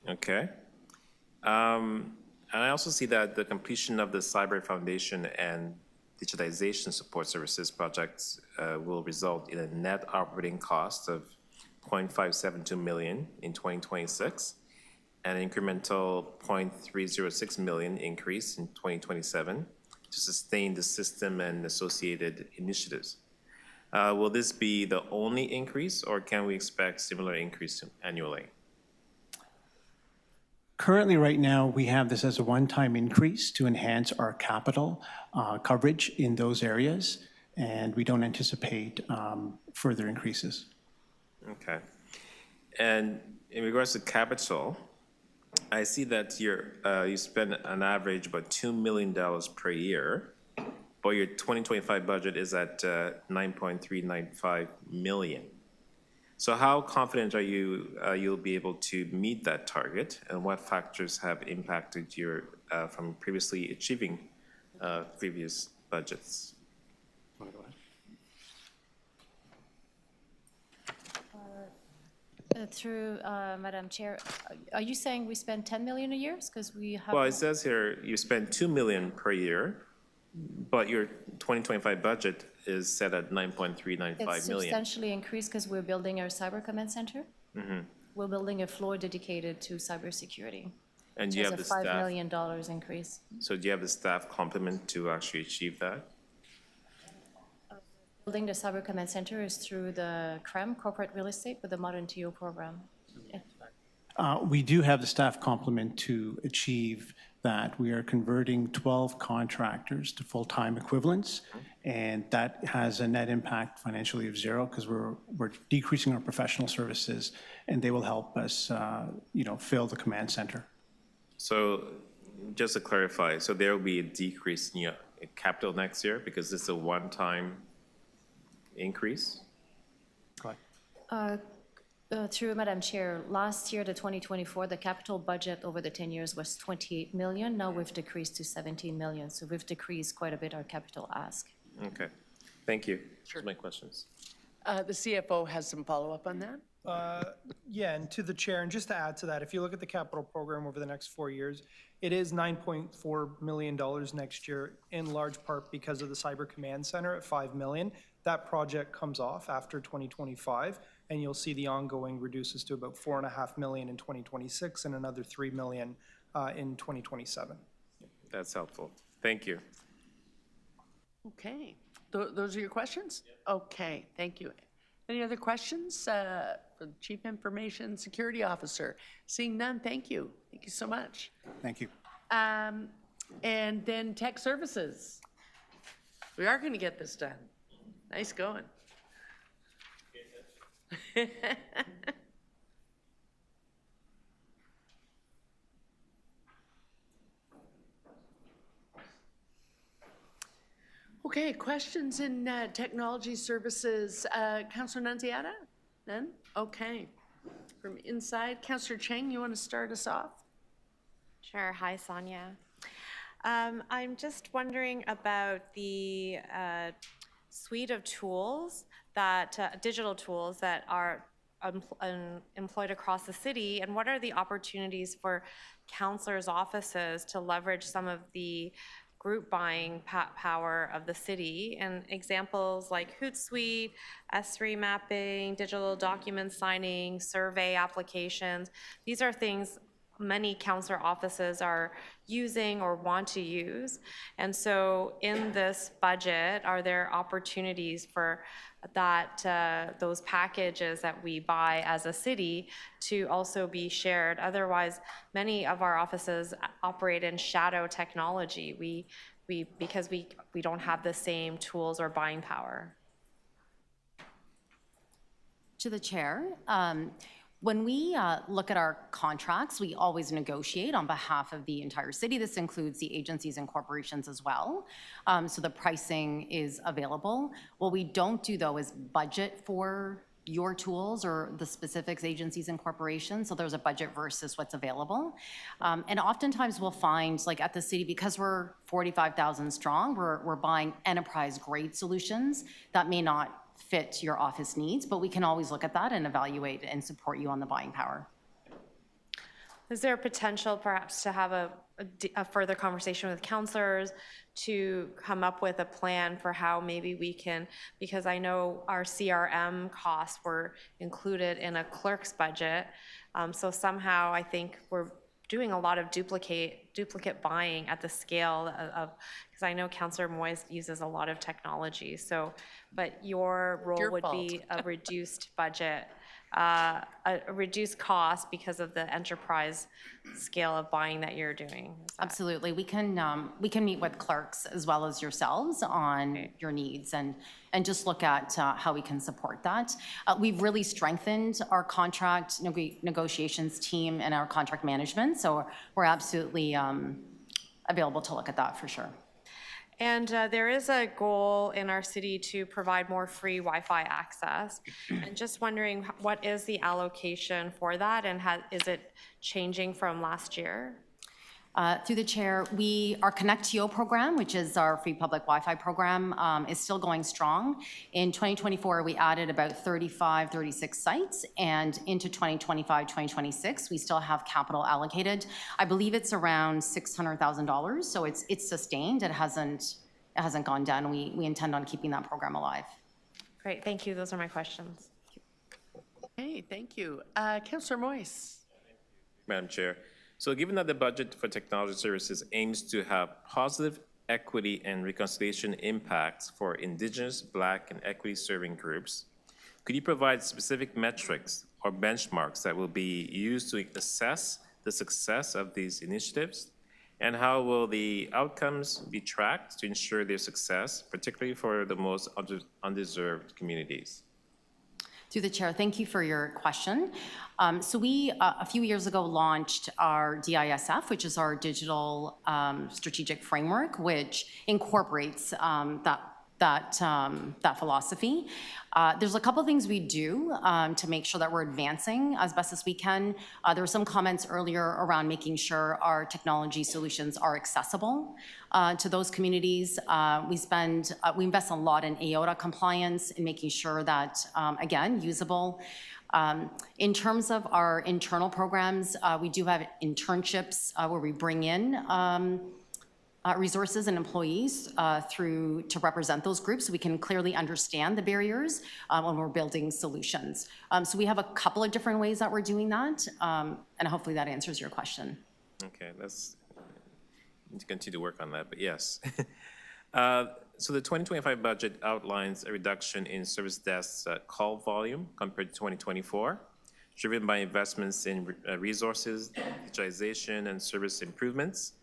Okay. And I also see that the completion of the Cyber Foundation and digitization support services projects will result in a net operating cost of 0.572 million in 2026, and an incremental 0.306 million increase in 2027 to sustain the system and associated initiatives. Will this be the only increase, or can we expect similar increase annually? Currently, right now, we have this as a one-time increase to enhance our capital coverage in those areas, and we don't anticipate further increases. Okay. And in regards to capital, I see that you spend an average about $2 million per year, but your 2025 budget is at 9.395 million. So how confident are you you'll be able to meet that target, and what factors have impacted your from previously achieving previous budgets? Want to go ahead? Through Madam Chair, are you saying we spend 10 million a year? Because we have. Well, it says here you spend 2 million per year, but your 2025 budget is set at 9.395 It's million. substantially increased because we're building our cyber command center. Mm-hmm. We're building a floor dedicated to cybersecurity. And which you is have the a $5 staff. million increase. So do you have the staff complement to actually achieve that? Building the cyber command center is through the CREM, corporate real estate, with the modern TO program. Yeah. We do have the staff complement to achieve that. We are converting 12 contractors to full-time equivalents, and that has a net impact financially of zero because we're decreasing our professional services, and they will help us, fill the command center. So just to clarify, so there will be a decrease in your capital next year because this is a one-time increase? Through Madam Chair, last year, the 2024, the capital budget over the 10 years was 28 million. Now we've decreased to 17 million. So we've decreased quite a bit our capital ask. Okay, thank you. Sure. Those are my questions. The CFO has some follow-up on that. Yeah, and to the chair, and just to add to that, if you look at the capital program over the next 4 years, it is $9.4 million next year, in large part because of the Cyber Command Center at $5 million. That project comes off after 2025, and you'll see the ongoing reduces to about $4.5 million in 2026 and another $3 million in 2027. That's helpful. Thank you. Okay. Those are your questions? Okay, thank you. Any other questions for the Chief Information Security Officer? Seeing none, thank you. Thank you so much. Thank you. And then Tech Services. We are going to get this done. Nice going. Okay, questions in Technology Services. Councillor Nunziata? None? Okay. From inside, Councillor Cheng, you want to start us off? Sure. Hi, Sonia. I'm just wondering about the suite of tools that, digital tools that are employed across the city, and what are the opportunities for councillors' offices to leverage some of the group buying power of the city, and examples like Hootsuite, S3 mapping, digital document signing, survey applications. These are things many councillor offices are using or want to use. And so in this budget, are there opportunities for that, those packages that we buy as a city to also be shared? Otherwise, many of our offices operate in shadow technology. Because we don't have the same tools or buying power. To the chair, when we look at our contracts, we always negotiate on behalf of the entire city. This includes the agencies and corporations as well. So the pricing is available. What we don't do, though, is budget for your tools or the specific agencies and corporations. So there's a budget versus what's available. And oftentimes we'll find, like at the city, because we're 45,000 strong, we're buying enterprise-grade solutions that may not fit your office needs, but we can always look at that and evaluate and support you on the buying power. Is there a potential perhaps to have a further conversation with counselors to come up with a plan for how maybe we can, because I know our CRM costs were included in a clerk's budget. So somehow I think we're doing a lot of duplicate buying at the scale of, because I know Councillor Moyes uses a lot of technology. So, but your role would be a reduced budget, a reduced cost because of the enterprise scale of buying that you're doing. Absolutely. We can meet with clerks as well as yourselves on your needs and just look at how we can support that. We've really strengthened our contract negotiations team and our contract management, so we're absolutely available to look at that for sure. And there is a goal in our city to provide more free Wi-Fi access. And just wondering, what is the allocation for that, and is it changing from last year? Through the chair, our ConnectTO program, which is our free public Wi-Fi program, is still going strong. In 2024, we added about 36 sites, and into 2025, 2026, we still have capital allocated. I believe it's around $600,000, so it's sustained. It hasn't gone down. We intend on keeping that program alive. Great, thank you. Those are my questions. Hey, thank you. Councillor Moyes. Madam Chair. So given that the budget for technology services aims to have positive equity and reconciliation impacts for Indigenous, Black, and equity-serving groups, could you provide specific metrics or benchmarks that will be used to assess the success of these initiatives? And how will the outcomes be tracked to ensure their success, particularly for the most undeserved communities? Through the chair, thank you for your question. So we, a few years ago, launched our DISF, which is our digital strategic framework, which incorporates that philosophy. There's a couple things we do to make sure that we're advancing as best as we can. There were some comments earlier around making sure our technology solutions are accessible to those communities. We invest a lot in AOTA compliance and making sure that, again, usable. In terms of our internal programs, we do have internships where we bring in resources and employees to represent those groups so we can clearly understand the barriers when we're building solutions. So we have a couple of different ways that we're doing that, and hopefully that answers your question. Okay, need to continue to work on that, but yes. So the 2025 budget outlines a reduction in service desk call volume compared to 2024, driven by investments in resources, digitization, and service improvements.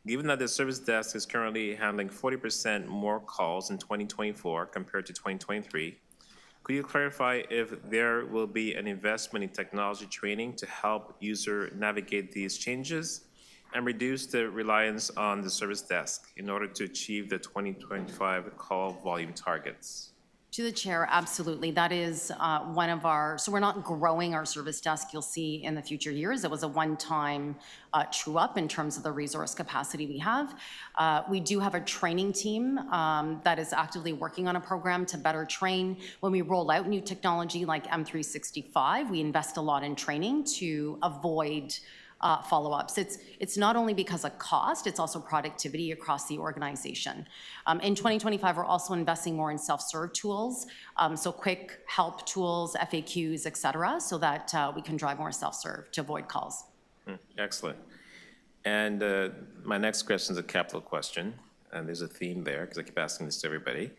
Given that the service desk is currently handling 40% more calls in 2024 compared to 2023, could you clarify if there will be an investment in technology training to help user navigate these changes and reduce the reliance on the service desk in order to achieve the 2025 call volume targets? To the chair, absolutely. That is one of so we're not growing our service desk. You'll see in the future years, it was a one-time true up in terms of the resource capacity we have. We do have a training team that is actively working on a program to better train. When we roll out new technology like M365, we invest a lot in training to avoid follow-ups. It's not only because of cost, it's also productivity across the organization. In 2025, we're also investing more in self-serve tools, so quick help tools, FAQs, et cetera, so that we can drive more self-serve to avoid calls. Excellent. And my next question is a capital question, and there's a theme there because I keep asking this to everybody.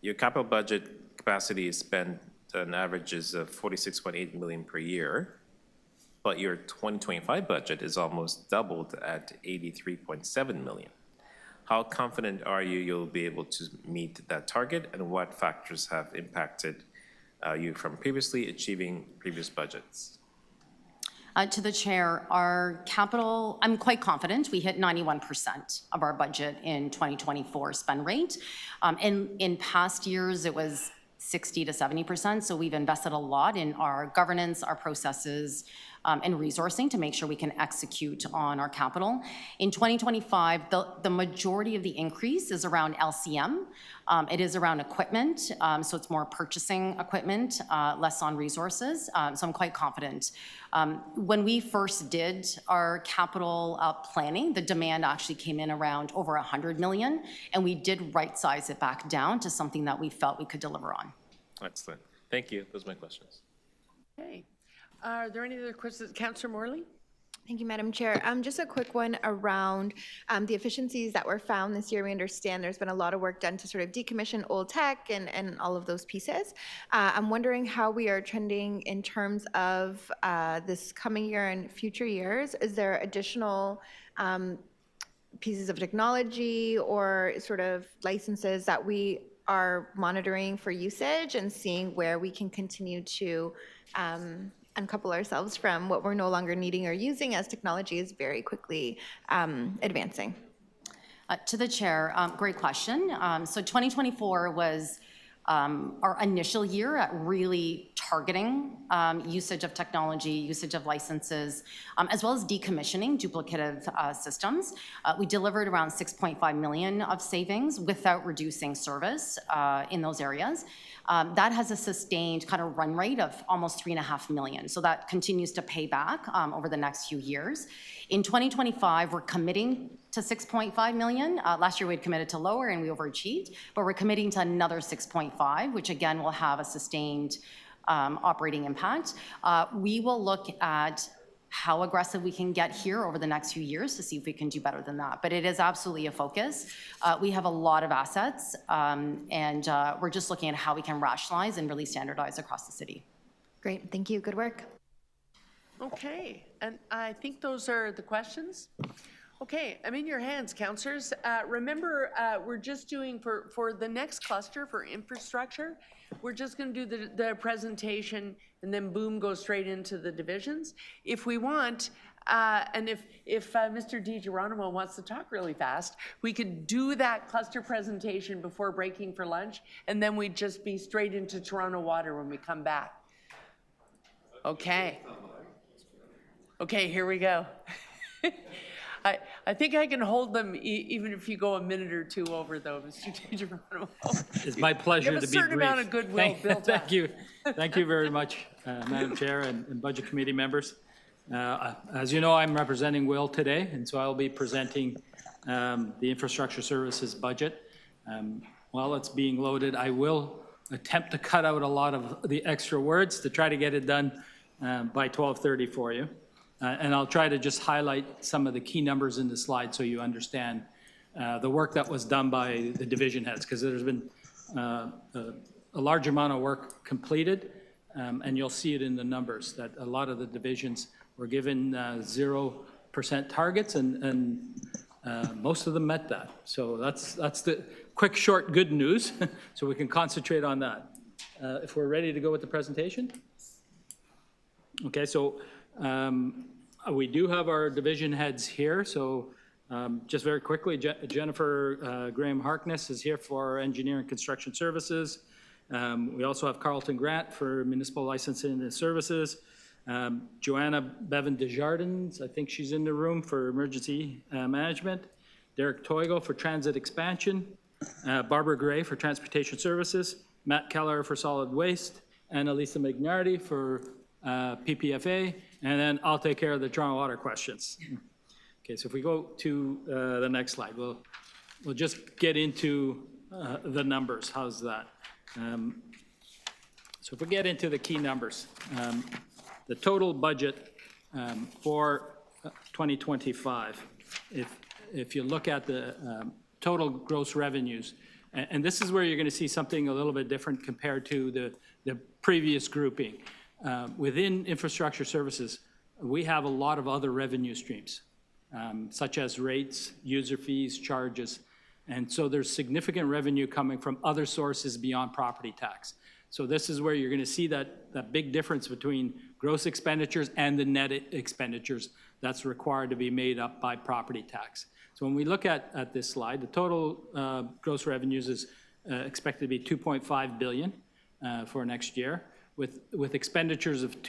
Your capital budget capacity is spent an average is $46.8 million per year. But your 2025 budget is almost doubled at $83.7 million. How confident are you'll be able to meet that target, and what factors have impacted you from previously achieving previous budgets? To the chair, our capital, I'm quite confident. We hit 91% of our budget in 2024 spend rate. In past years, it was 60 to 70%, so we've invested a lot in our governance, our processes, and resourcing to make sure we can execute on our capital. In 2025, the majority of the increase is around LCM. It is around equipment, so it's more purchasing equipment, less on resources. So I'm quite confident. When we first did our capital planning, the demand actually came in around over 100 million, and we did right-size it back down to something that we felt we could deliver on. Excellent. Thank you. Those are my questions. Okay. Are there any other questions? Councillor Morley? Thank you, Madam Chair. Just a quick one around the efficiencies that were found this year. We understand there's been a lot of work done to sort of decommission old tech and all of those pieces. I'm wondering how we are trending in terms of this coming year and future years. Is there additional pieces of technology or sort of licenses that we are monitoring for usage and seeing where we can continue to uncouple ourselves from what we're no longer needing or using as technology is very quickly advancing? To the chair, great question. So 2024 was our initial year at really targeting usage of technology, usage of licenses, as well as decommissioning duplicative systems. We delivered around 6.5 million of savings without reducing service in those areas. That has a sustained kind of run rate of almost 3.5 million. So that continues to pay back over the next few years. In 2025, we're committing to 6.5 million. Last year we had committed to lower and we overachieved, but we're committing to another 6.5, which again will have a sustained operating impact. We will look at how aggressive we can get here over the next few years to see if we can do better than that. But it is absolutely a focus. We have a lot of assets, and we're just looking at how we can rationalize and really standardize across the city. Great, thank you, good work. Okay, and I think those are the questions. Okay, I'm in your hands, councillors. Remember, we're just doing, for the next cluster, for infrastructure, we're just going to do the presentation and then boom, go straight into the divisions. If we want, and if Mr. DiGeronimo wants to talk really fast, we could do that cluster presentation before breaking for lunch, and then we'd just be straight into Toronto Water when we come back. Okay. Okay, here we go. I think I can hold them even if you go a minute or two over, though, Mr. DiGeronimo. It's my pleasure to be brief. You have a certain amount of goodwill built up. Thank you. Thank you very much, Madam Chair and Budget Committee members. As you know, I'm representing Will today, and so I'll be presenting the infrastructure services budget. While it's being loaded, I will attempt to cut out a lot of the extra words to try to get it done by 12:30 for you. And I'll try to just highlight some of the key numbers in the slide so you understand the work that was done by the division heads, because there's been a large amount of work completed, and you'll see it in the numbers that a lot of the divisions were given 0% targets, and most of them met that. So that's the quick, short, good news, so we can concentrate on that. If we're ready to go with the presentation. Okay, so we do have our division heads here, so just very quickly, Jennifer Graham Harkness is here for Engineering Construction Services. We also have Carlton Grant for Municipal Licensing and Services. Joanna Bevan Desjardins, I think she's in the room, for Emergency Management. Derek Toigo for Transit Expansion. Barbara Gray for Transportation Services. Matt Keller for Solid Waste. And Elisa Mignardi for PPFA, and then I'll take care of the Toronto Water questions. Okay, so if we go to the next slide, we'll just get into the numbers. How's that? So if we get into the key numbers, the total budget for 2025, if you look at the total gross revenues, and this is where you're going to see something a little bit different compared to the previous grouping. Within infrastructure services, we have a lot of other revenue streams, such as rates, user fees, charges. And so there's significant revenue coming from other sources beyond property tax. So this is where you're going to see that big difference between gross expenditures and the net expenditures that's required to be made up by property tax. So when we look at this slide, the total gross revenues is expected to be 2.5 billion for next year, with expenditures of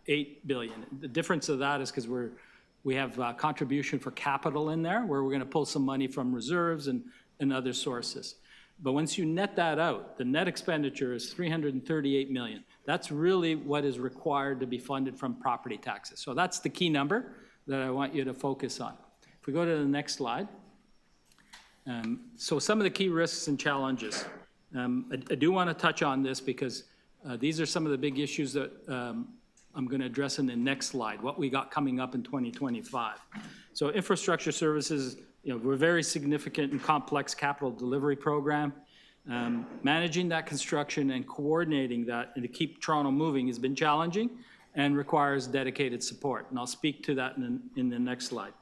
8 billion. The difference of that is because we have contribution for capital in there, where we're going to pull some money from reserves and other sources. But once you net that out, the net expenditure is 338 million. That's really what is required to be funded from property taxes. So that's the key number that I want you to focus on. If we go to the next slide. So some of the key risks and challenges. I do want to touch on this because these are some of the big issues that I'm going to address in the next slide, what we got coming up in 2025. So infrastructure services, we're a very significant and complex capital delivery program. Managing that construction and coordinating that and to keep Toronto moving has been challenging and requires dedicated support. And I'll speak to that in the next slide.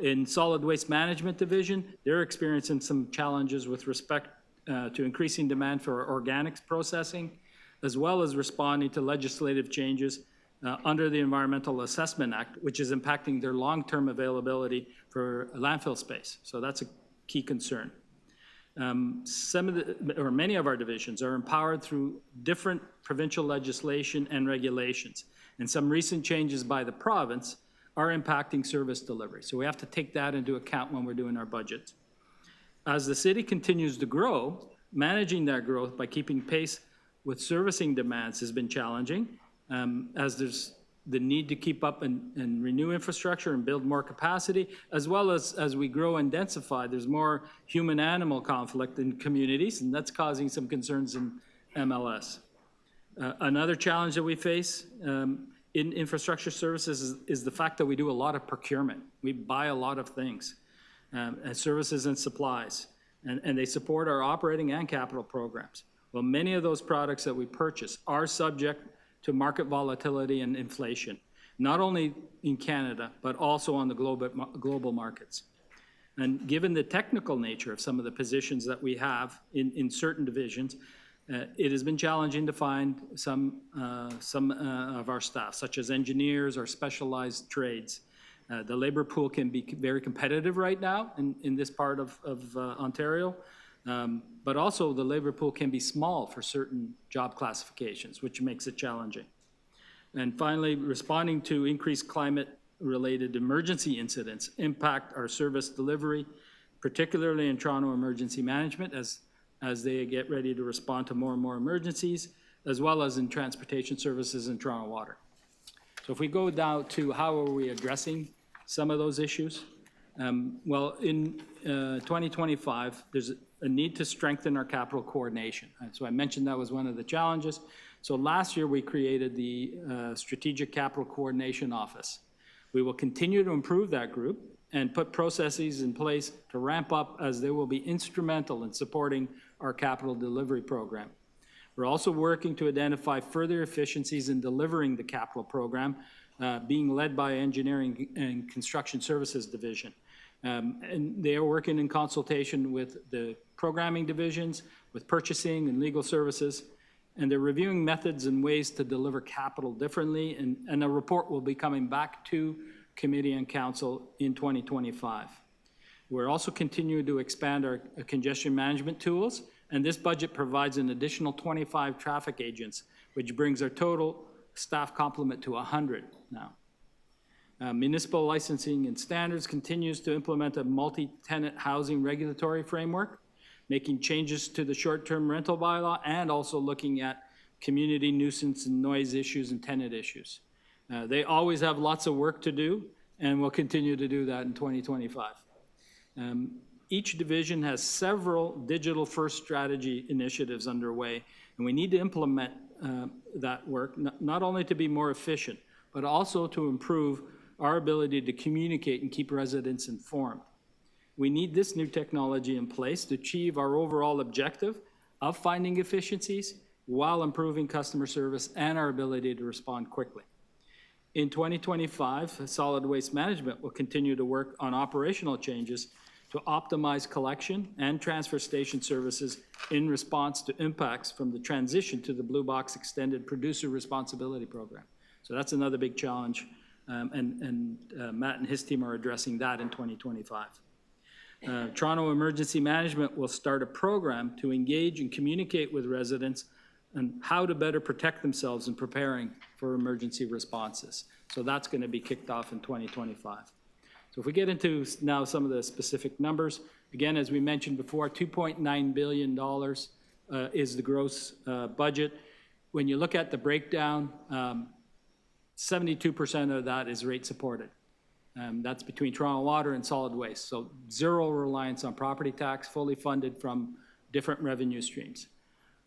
In Solid Waste Management Division, they're experiencing some challenges with respect to increasing demand for organics processing, as well as responding to legislative changes under the Environmental Assessment Act, which is impacting their long-term availability for landfill space. So that's a key concern. Many of our divisions are empowered through different provincial legislation and regulations. And some recent changes by the province are impacting service delivery. So we have to take that into account when we're doing our budgets. As the city continues to grow, managing that growth by keeping pace with servicing demands has been challenging, as there's the need to keep up and renew infrastructure and build more capacity, as well as we grow and densify, there's more human-animal conflict in communities, and that's causing some concerns in MLS. Another challenge that we face in infrastructure services is the fact that we do a lot of procurement. We buy a lot of things, services and supplies, and they support our operating and capital programs. Well, many of those products that we purchase are subject to market volatility and inflation, not only in Canada, but also on the global markets. And given the technical nature of some of the positions that we have in certain divisions, it has been challenging to find some of our staff, such as engineers or specialized trades. The labor pool can be very competitive right now in this part of Ontario, but also the labor pool can be small for certain job classifications, which makes it challenging. And finally, responding to increased climate-related emergency incidents impact our service delivery, particularly in Toronto Emergency Management as they get ready to respond to more and more emergencies, as well as in transportation services in Toronto Water. So if we go down to how are we addressing some of those issues, well, in 2025, there's a need to strengthen our capital coordination. And so I mentioned that was one of the challenges. So last year, we created the Strategic Capital Coordination Office. We will continue to improve that group and put processes in place to ramp up as they will be instrumental in supporting our capital delivery program. We're also working to identify further efficiencies in delivering the capital program, being led by Engineering and Construction Services Division. And they are working in consultation with the programming divisions, with purchasing and legal services, and they're reviewing methods and ways to deliver capital differently, and a report will be coming back to Committee and Council in 2025. We're also continuing to expand our congestion management tools, and this budget provides an additional 25 traffic agents, which brings our total staff complement to 100 now. Municipal licensing and standards continues to implement a multi-tenant housing regulatory framework, making changes to the short-term rental bylaw and also looking at community nuisance and noise issues and tenant issues. They always have lots of work to do, and we'll continue to do that in 2025. Each division has several digital-first strategy initiatives underway, and we need to implement that work, not only to be more efficient, but also to improve our ability to communicate and keep residents informed. We need this new technology in place to achieve our overall objective of finding efficiencies while improving customer service and our ability to respond quickly. In 2025, Solid Waste Management will continue to work on operational changes to optimize collection and transfer station services in response to impacts from the transition to the Blue Box Extended Producer Responsibility Program. So that's another big challenge, and Matt and his team are addressing that in 2025. Toronto Emergency Management will start a program to engage and communicate with residents and how to better protect themselves in preparing for emergency responses. So that's going to be kicked off in 2025. So if we get into now some of the specific numbers, again, as we mentioned before, $2.9 billion is the gross budget. When you look at the breakdown, 72% of that is rate supported. That's between Toronto Water and solid waste. So zero reliance on property tax, fully funded from different revenue streams.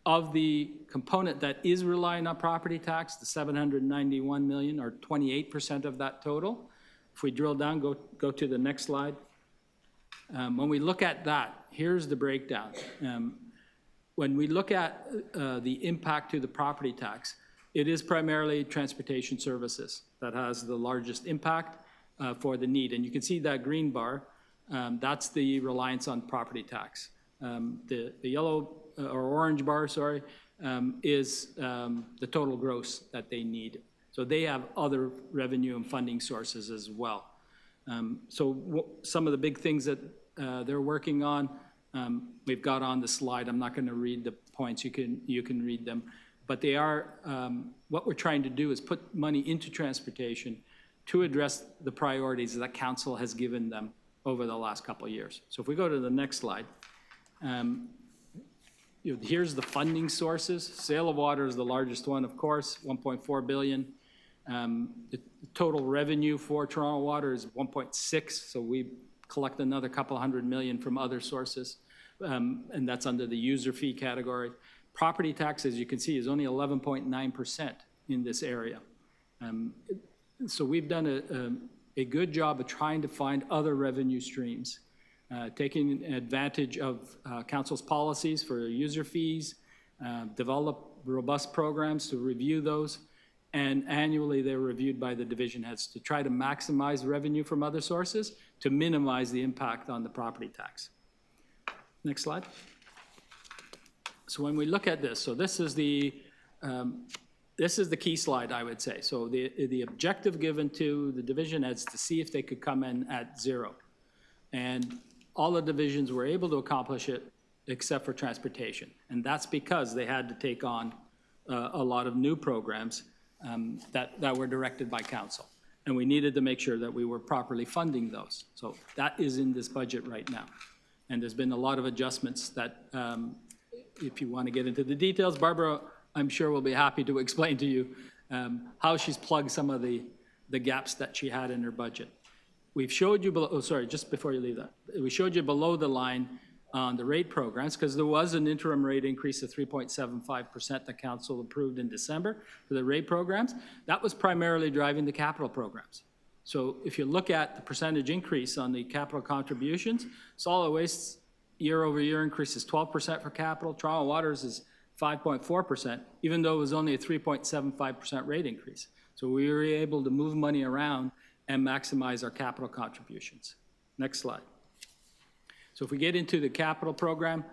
Of the component that is relying on property tax, the $791 million, or 28% of that total. If we drill down, go to the next slide. When we look at that, here's the breakdown. When we look at the impact to the property tax, it is primarily transportation services that has the largest impact for the need. And you can see that green bar, that's the reliance on property tax. The yellow or orange bar, sorry, is the total gross that they need. So they have other revenue and funding sources as well. So some of the big things that they're working on, we've got on the slide. I'm not going to read the points. You can read them. But they are, what we're trying to do is put money into transportation to address the priorities that council has given them over the last couple of years. So if we go to the next slide, here's the funding sources. Sale of water is the largest one, of course, $1.4 billion. The total revenue for Toronto Water is 1.6, so we collect another couple $100 million from other sources, and that's under the user fee category. Property tax, as you can see, is only 11.9% in this area. So we've done a good job of trying to find other revenue streams, taking advantage of council's policies for user fees, develop robust programs to review those, and annually they're reviewed by the division heads to try to maximize revenue from other sources to minimize the impact on the property tax. Next slide. So when we look at this, so this is the key slide, I would say. So the objective given to the division heads to see if they could come in at zero. And all the divisions were able to accomplish it except for transportation. And that's because they had to take on a lot of new programs that were directed by council. And we needed to make sure that we were properly funding those. So that is in this budget right now. And there's been a lot of adjustments that, if you want to get into the details, Barbara, I'm sure will be happy to explain to you how she's plugged some of the gaps that she had in her budget. We've showed you below, oh, sorry, just before you leave that. We showed you below the line on the rate programs, because there was an interim rate increase of 3.75% that council approved in December for the rate programs. That was primarily driving the capital programs. So if you look at the percentage increase on the capital contributions, solid waste year-over-year increase is 12% for capital. Toronto Water's is 5.4%, even though it was only a 3.75% rate increase. So we were able to move money around and maximize our capital contributions. Next slide. So if we get into the capital program,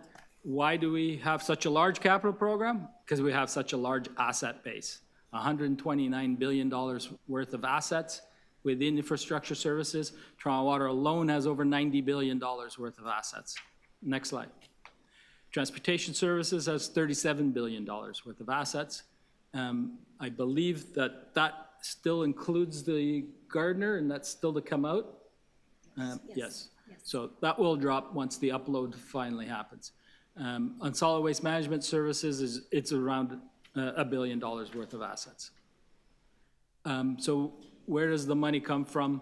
why do we have such a large capital program? Because we have such a large asset base, $129 billion worth of assets within infrastructure services. Toronto Water alone has over $90 billion worth of assets. Next slide. Transportation services has $37 billion worth of assets. I believe that still includes the Gardner, and that's still to come out? Yes. So that will drop once the upload finally happens. On solid waste management services, it's around $1 billion worth of assets. So where does the money come from?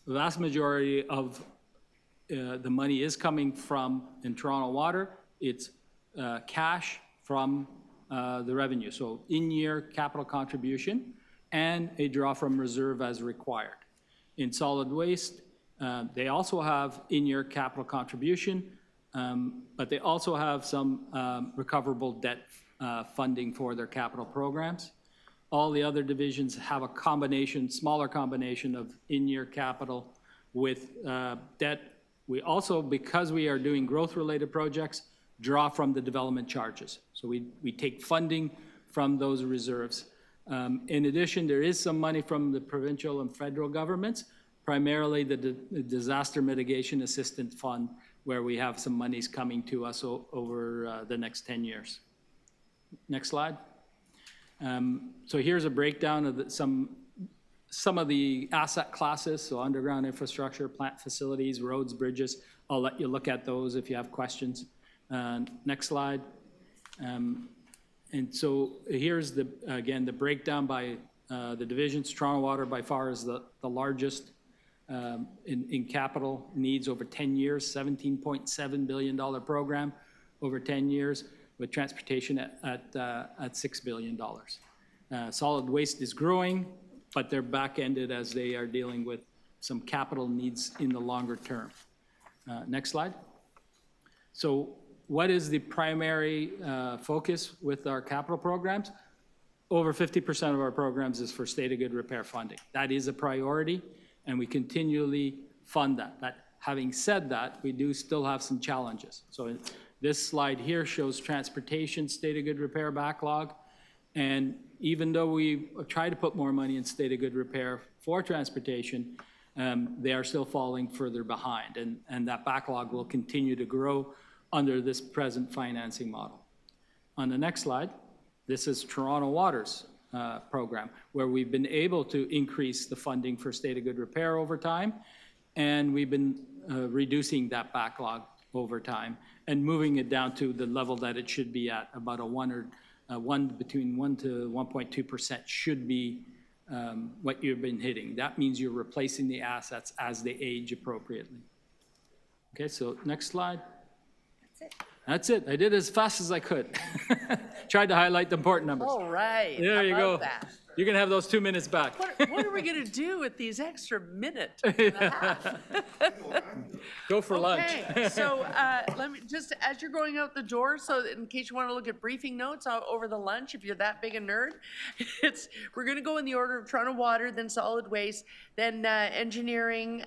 The vast majority of the money is coming from, in Toronto Water, it's cash from the revenue. So in-year capital contribution and a draw from reserve as required. In solid waste, they also have in-year capital contribution, but they also have some recoverable debt funding for their capital programs. All the other divisions have a combination, smaller combination of in-year capital with debt. We also, because we are doing growth-related projects, draw from the development charges. So we take funding from those reserves. In addition, there is some money from the provincial and federal governments, primarily the Disaster Mitigation Assistance Fund, where we have some monies coming to us over the next 10 years. Next slide. So here's a breakdown of some of the asset classes, so underground infrastructure, plant facilities, roads, bridges. I'll let you look at those if you have questions. Next slide. And so here's again, the breakdown by the divisions. Toronto Water by far is the largest in capital needs over 10 years, $17.7 billion program over 10 years, with transportation at $6 billion. Solid waste is growing, but they're back-ended as they are dealing with some capital needs in the longer term. Next slide. So what is the primary focus with our capital programs? Over 50% of our programs is for state of good repair funding. That is a priority, and we continually fund that. But having said that, we do still have some challenges. So this slide here shows transportation state of good repair backlog. And even though we try to put more money in state of good repair for transportation, they are still falling further behind. And that backlog will continue to grow under this present financing model. On the next slide, this is Toronto Water's program, where we've been able to increase the funding for state of good repair over time, and we've been reducing that backlog over time and moving it down to the level that it should be at, about between 1 to 1.2% should be what you've been hitting. That means you're replacing the assets as they age appropriately. Okay, so next slide. That's it. I did as fast as I could. Tried to highlight the important numbers. All right. There you go. That. You can have those 2 minutes back. What are we going to do with these extra minute and a half? Go for lunch. Okay, so let me just, as you're going out the door, so in case you want to look at briefing notes over the lunch, if you're that big a nerd, we're going to go in the order of Toronto Water, then solid waste, then engineering,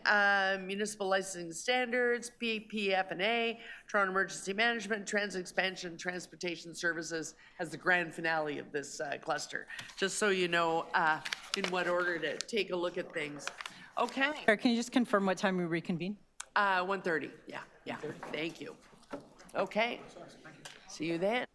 municipal licensing standards, PPF&A, Toronto Emergency Management, Transit Expansion, Transportation Services as the grand finale of this cluster, just so you know in what order to take a look at things. Okay. Sarah, can you just confirm what time we reconvene? 1:30, yeah, thank you. Okay, see you then.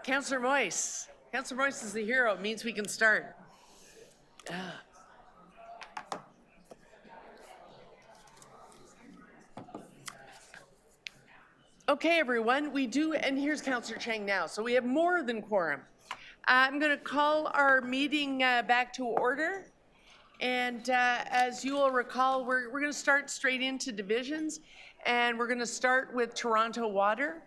Councillor Moyse. Councillor Moyse is the hero. It means we can start. Okay, everyone, we do, and here's Councillor Chang now. So we have more than quorum. I'm going to call our meeting back to order. And as you will recall, we're going to start straight into divisions, and we're going to start with Toronto Water.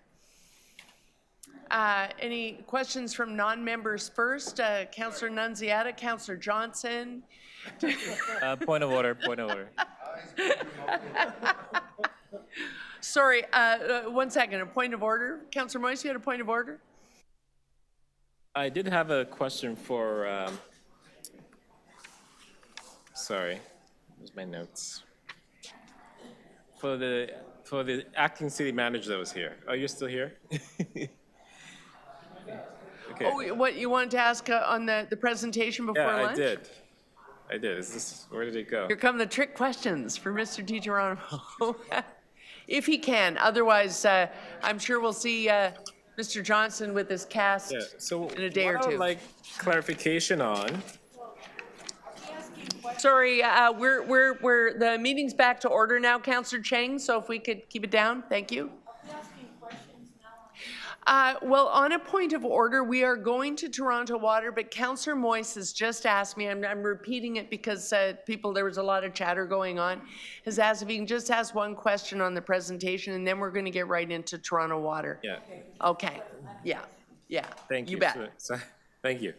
Any questions from non-members first? Councillor Nunziata, Councillor Johnson. Point of order, point of order. Sorry, 1 second, a point of order. Councillor Moyse, you had a point of order? I did have a question for, sorry, where's my notes? For the acting city manager that was here. Oh, you're still here? Okay. Oh, what, you wanted to ask on the presentation before Yeah, lunch? I did. Is this, where did it go? Here come the trick questions for Mr. DiGeronimo. If he can, otherwise, I'm sure we'll see Mr. Johnson with his cast in a day or What I two. would like clarification on. Sorry, we're the meeting's back to order now, Councillor Chang, so if we could keep it down, thank you. Well, on a point of order, we are going to Toronto Water, but Councillor Moyse has just asked me, I'm repeating it because there was a lot of chatter going on, has asked if he can just ask one question on the presentation, and then we're going to get right into Toronto Water. Yeah. Okay, yeah. Thank you. You bet. Thank you.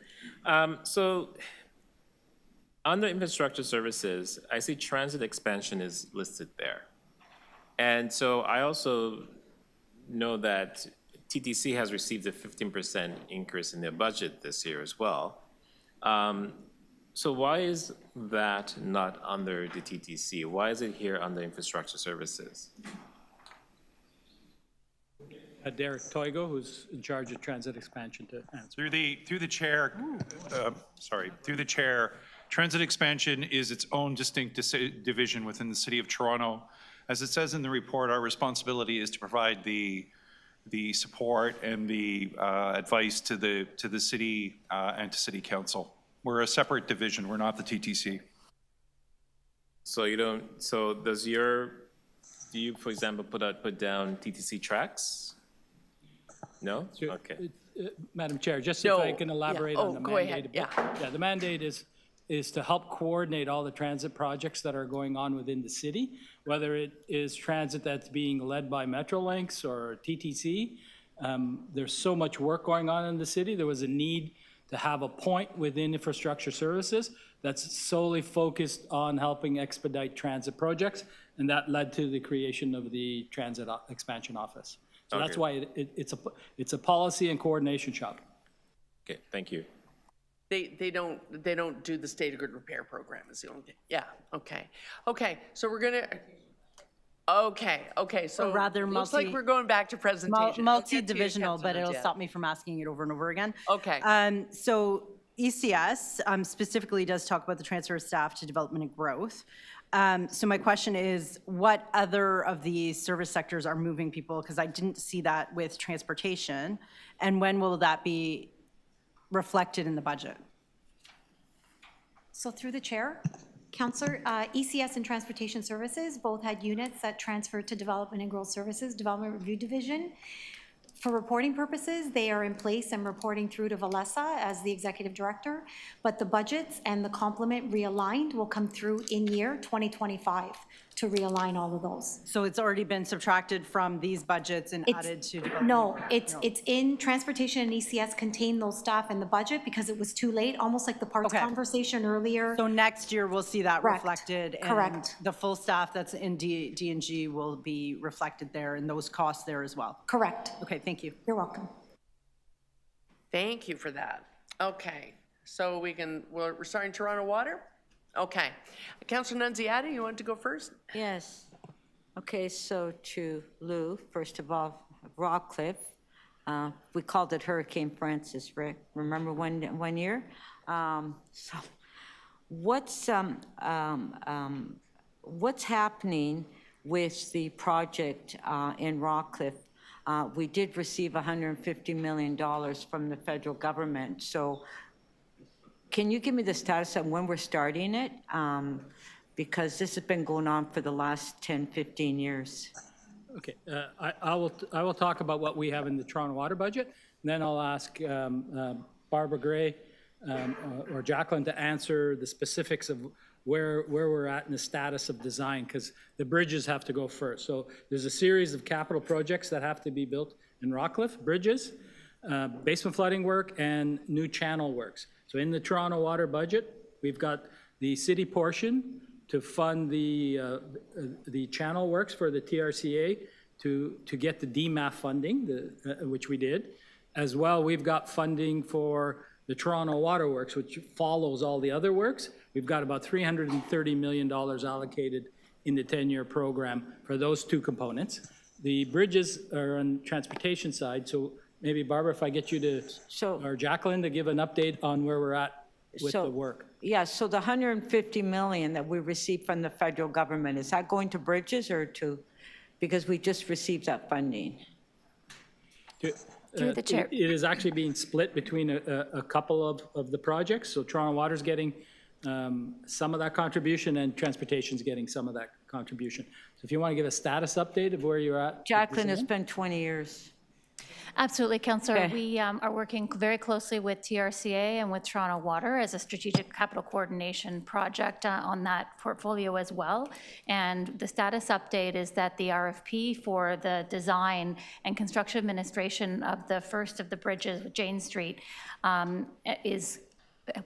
So, under infrastructure services, I see transit expansion is listed there. And so I also know that TTC has received a 15% increase in their budget this year as well. So why is that not under the TTC? Why is it here under infrastructure services? Derek Toigo, who's in charge of transit expansion, to answer. Through the chair, transit expansion is its own distinct division within the City of Toronto. As it says in the report, our responsibility is to provide the support and the advice to the city and to City Council. We're a separate division. We're not the TTC. So you don't. So do you, for example, put down TTC tracks? No. Okay. Madam Chair, just No. if I can elaborate on the go mandate. ahead, Yeah, the mandate is to help coordinate all the transit projects that are going on within the city, whether it is transit that's being led by Metrolinx or TTC. There's so much work going on in the city. There was a need to have a point within infrastructure services that's solely focused on helping expedite transit projects, and that led to the creation of the Transit Expansion Office. So that's why it's a policy and coordination shop. Okay, thank you. They don't do the state of good repair program is the only thing. Yeah, okay, so we're gonna, okay, so Or rather looks like we're going back to presentation. Multi-divisional, but it'll stop me from asking it over and over again. Okay. So ECS specifically does talk about the transfer of staff to development and growth. So my question is, what other of these service sectors are moving people? Because I didn't see that with transportation. And when will that be reflected in the budget? So through the chair, Councillor, ECS and Transportation Services both had units that transferred to Development and Growth Services, Development Review Division. For reporting purposes, they are in place and reporting through to Valessa as the Executive Director, but the budgets and the complement realigned will come through in year 2025 to realign all of those. So it's already been subtracted from these budgets and added to development? No, it's in Transportation and ECS contain those staff in the budget because it was too late, almost like the parts conversation earlier. So next year, we'll see that Correct. reflected. Correct. And the full staff that's in D&G will be reflected there and those costs there as well? Correct. Okay, thank you. You're welcome. Thank you for that. Okay, so we're starting Toronto Water? Okay. Councillor Nunziata, you want to go first? Yes. Okay, so to Lou, first of all, Rockcliffe, we called it Hurricane Francis, Rick. Remember one year? So what's happening with the project in Rockcliffe? We did receive $150 million from the federal government. So can you give me the status of when we're starting it? Because this has been going on for the last 10, 15 years. Okay, I will talk about what we have in the Toronto Water budget, and then I'll ask Barbara Gray or Jacqueline to answer the specifics of where we're at in the status of design, because the bridges have to go first. So there's a series of capital projects that have to be built in Rockcliffe, bridges, basement flooding work, and new channel works. So in the Toronto Water budget, we've got the city portion to fund the channel works for the TRCA to get the DMAF funding, which we did. As well, we've got funding for the Toronto Water Works, which follows all the other works. We've got about $330 million allocated in the 10-year program for those two components. The bridges are on transportation side, so maybe Barbara, if I get you to, or Jacqueline, to give an update on where we're at with the work. Yeah, so the $150 million that we received from the federal government, is that going to bridges or to, because we just received that funding? Through the chair. It is actually being split between a couple of the projects. So Toronto Water's getting some of that contribution, and Transportation's getting some of that contribution. So if you want to give a status update of where you're at. Jacqueline, it's been 20 years. Absolutely, Councillor. Okay. We are working very closely with TRCA and with Toronto Water as a strategic capital coordination project on that portfolio as well. And the status update is that the RFP for the design and construction administration of the first of the bridges with Jane Street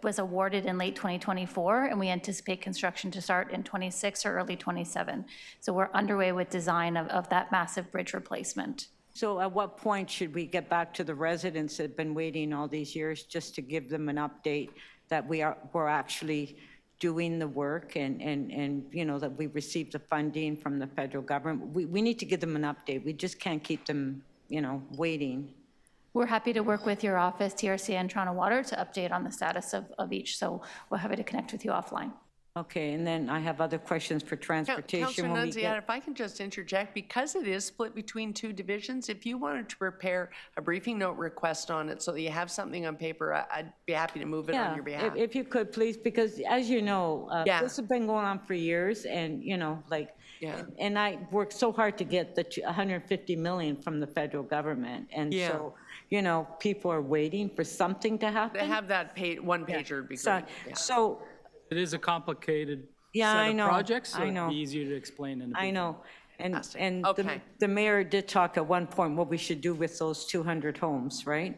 was awarded in late 2024, and we anticipate construction to start in 26 or early 27. So we're underway with design of that massive bridge replacement. So at what point should we get back to the residents that have been waiting all these years, just to give them an update that we're actually doing the work, and you know, that we received the funding from the federal government? We need to give them an update. We just can't keep them, you know, waiting. We're happy to work with your office, TRCA and Toronto Water, to update on the status of each. So we're happy to connect with you offline. Okay, and then I have other questions for transportation. Councillor when we Nunziata, get. if I can just interject, because it is split between two divisions, if you wanted to prepare a briefing note request on it so that you have something on paper, I'd be happy to move it on your behalf. If you could, please, because as you know, Yeah. this has been going on for years, and, you know, like, Yeah. and I worked so hard to get the $150 million from the federal government. And Yeah. so, you know, people are waiting for something to happen. They have that one pager would be great. Yeah. So, It is a complicated Yeah, set I of know, projects, so I know. it'd be easier to explain in a I briefing. know, and Okay. the mayor did talk at one point what we should do with those 200 homes, right?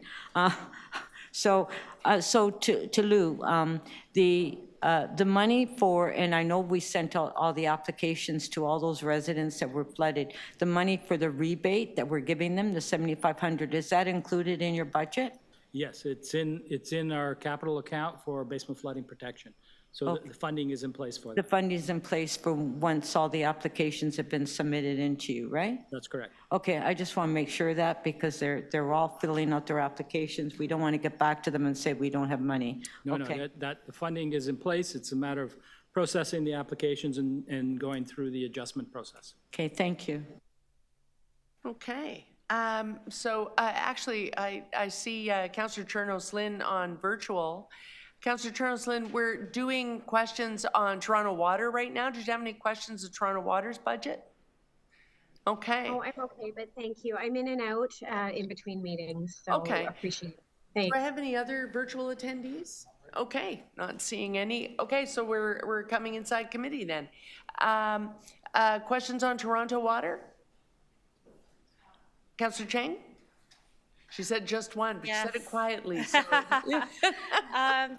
So to Lou, the money for, and I know we sent out all the applications to all those residents that were flooded, the money for the rebate that we're giving them, the $7,500, is that included in your budget? Yes, it's in our capital account for basement flooding protection. So the funding is in place for The that. funding is in place for once all the applications have been submitted into you, right? That's correct. Okay, I just want to make sure of that, because they're all filling out their applications. We don't want to get back to them and say we don't have money. No, Okay. the funding is in place. It's a matter of processing the applications and going through the adjustment process. Okay, thank you. Okay. So actually, I see Councillor Chernos-Lynn on virtual. Councillor Chernos-Lynn, we're doing questions on Toronto Water right now. Did you have any questions of Toronto Water's budget? Okay. Oh, I'm okay, but thank you. I'm in and out in between meetings, so Okay. appreciate it. Do Thanks. I have any other virtual attendees? Okay, not seeing any. Okay, so we're coming inside committee then. Questions on Toronto Water? Councillor Chang? She said just one, but she said it quietly. So.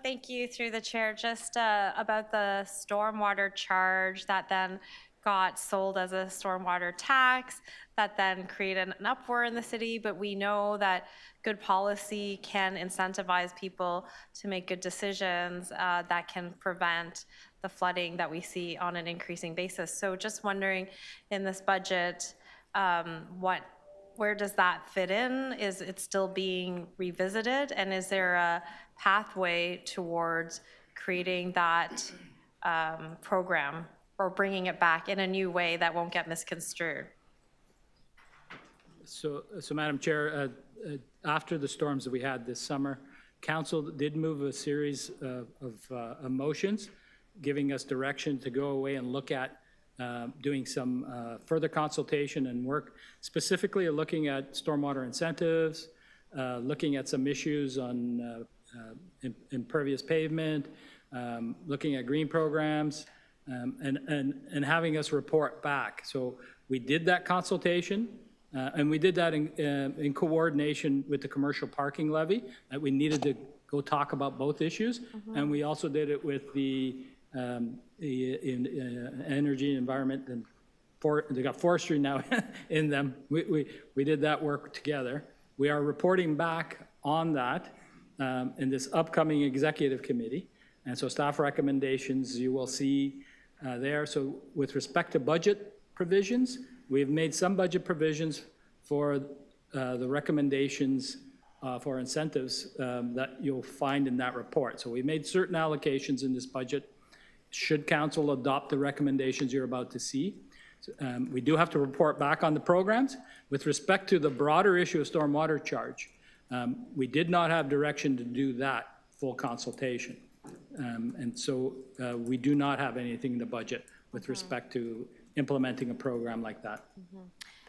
Thank you, through the chair. Just about the stormwater charge that then got sold as a stormwater tax, that then created an uproar in the city, but we know that good policy can incentivize people to make good decisions that can prevent the flooding that we see on an increasing basis. So just wondering, in this budget, where does that fit in? Is it still being revisited? And is there a pathway towards creating that program or bringing it back in a new way that won't get misconstrued? So Madam Chair, after the storms that we had this summer, council did move a series of motions, giving us direction to go away and look at doing some further consultation and work, specifically looking at stormwater incentives, looking at some issues on impervious pavement, looking at green programs, and having us report back. So we did that consultation, and we did that in coordination with the commercial parking levy, that we needed to go talk about both issues. And we also did it with the energy and environment, and they got forestry now in them. We did that work together. We are reporting back on that in this upcoming executive committee. And so staff recommendations you will see there. So with respect to budget provisions, we've made some budget provisions for the recommendations for incentives that you'll find in that report. So we made certain allocations in this budget. Should council adopt the recommendations you're about to see, we do have to report back on the programs. With respect to the broader issue of stormwater charge, we did not have direction to do that full consultation. And so we do not have anything in the budget with respect to implementing a program like that.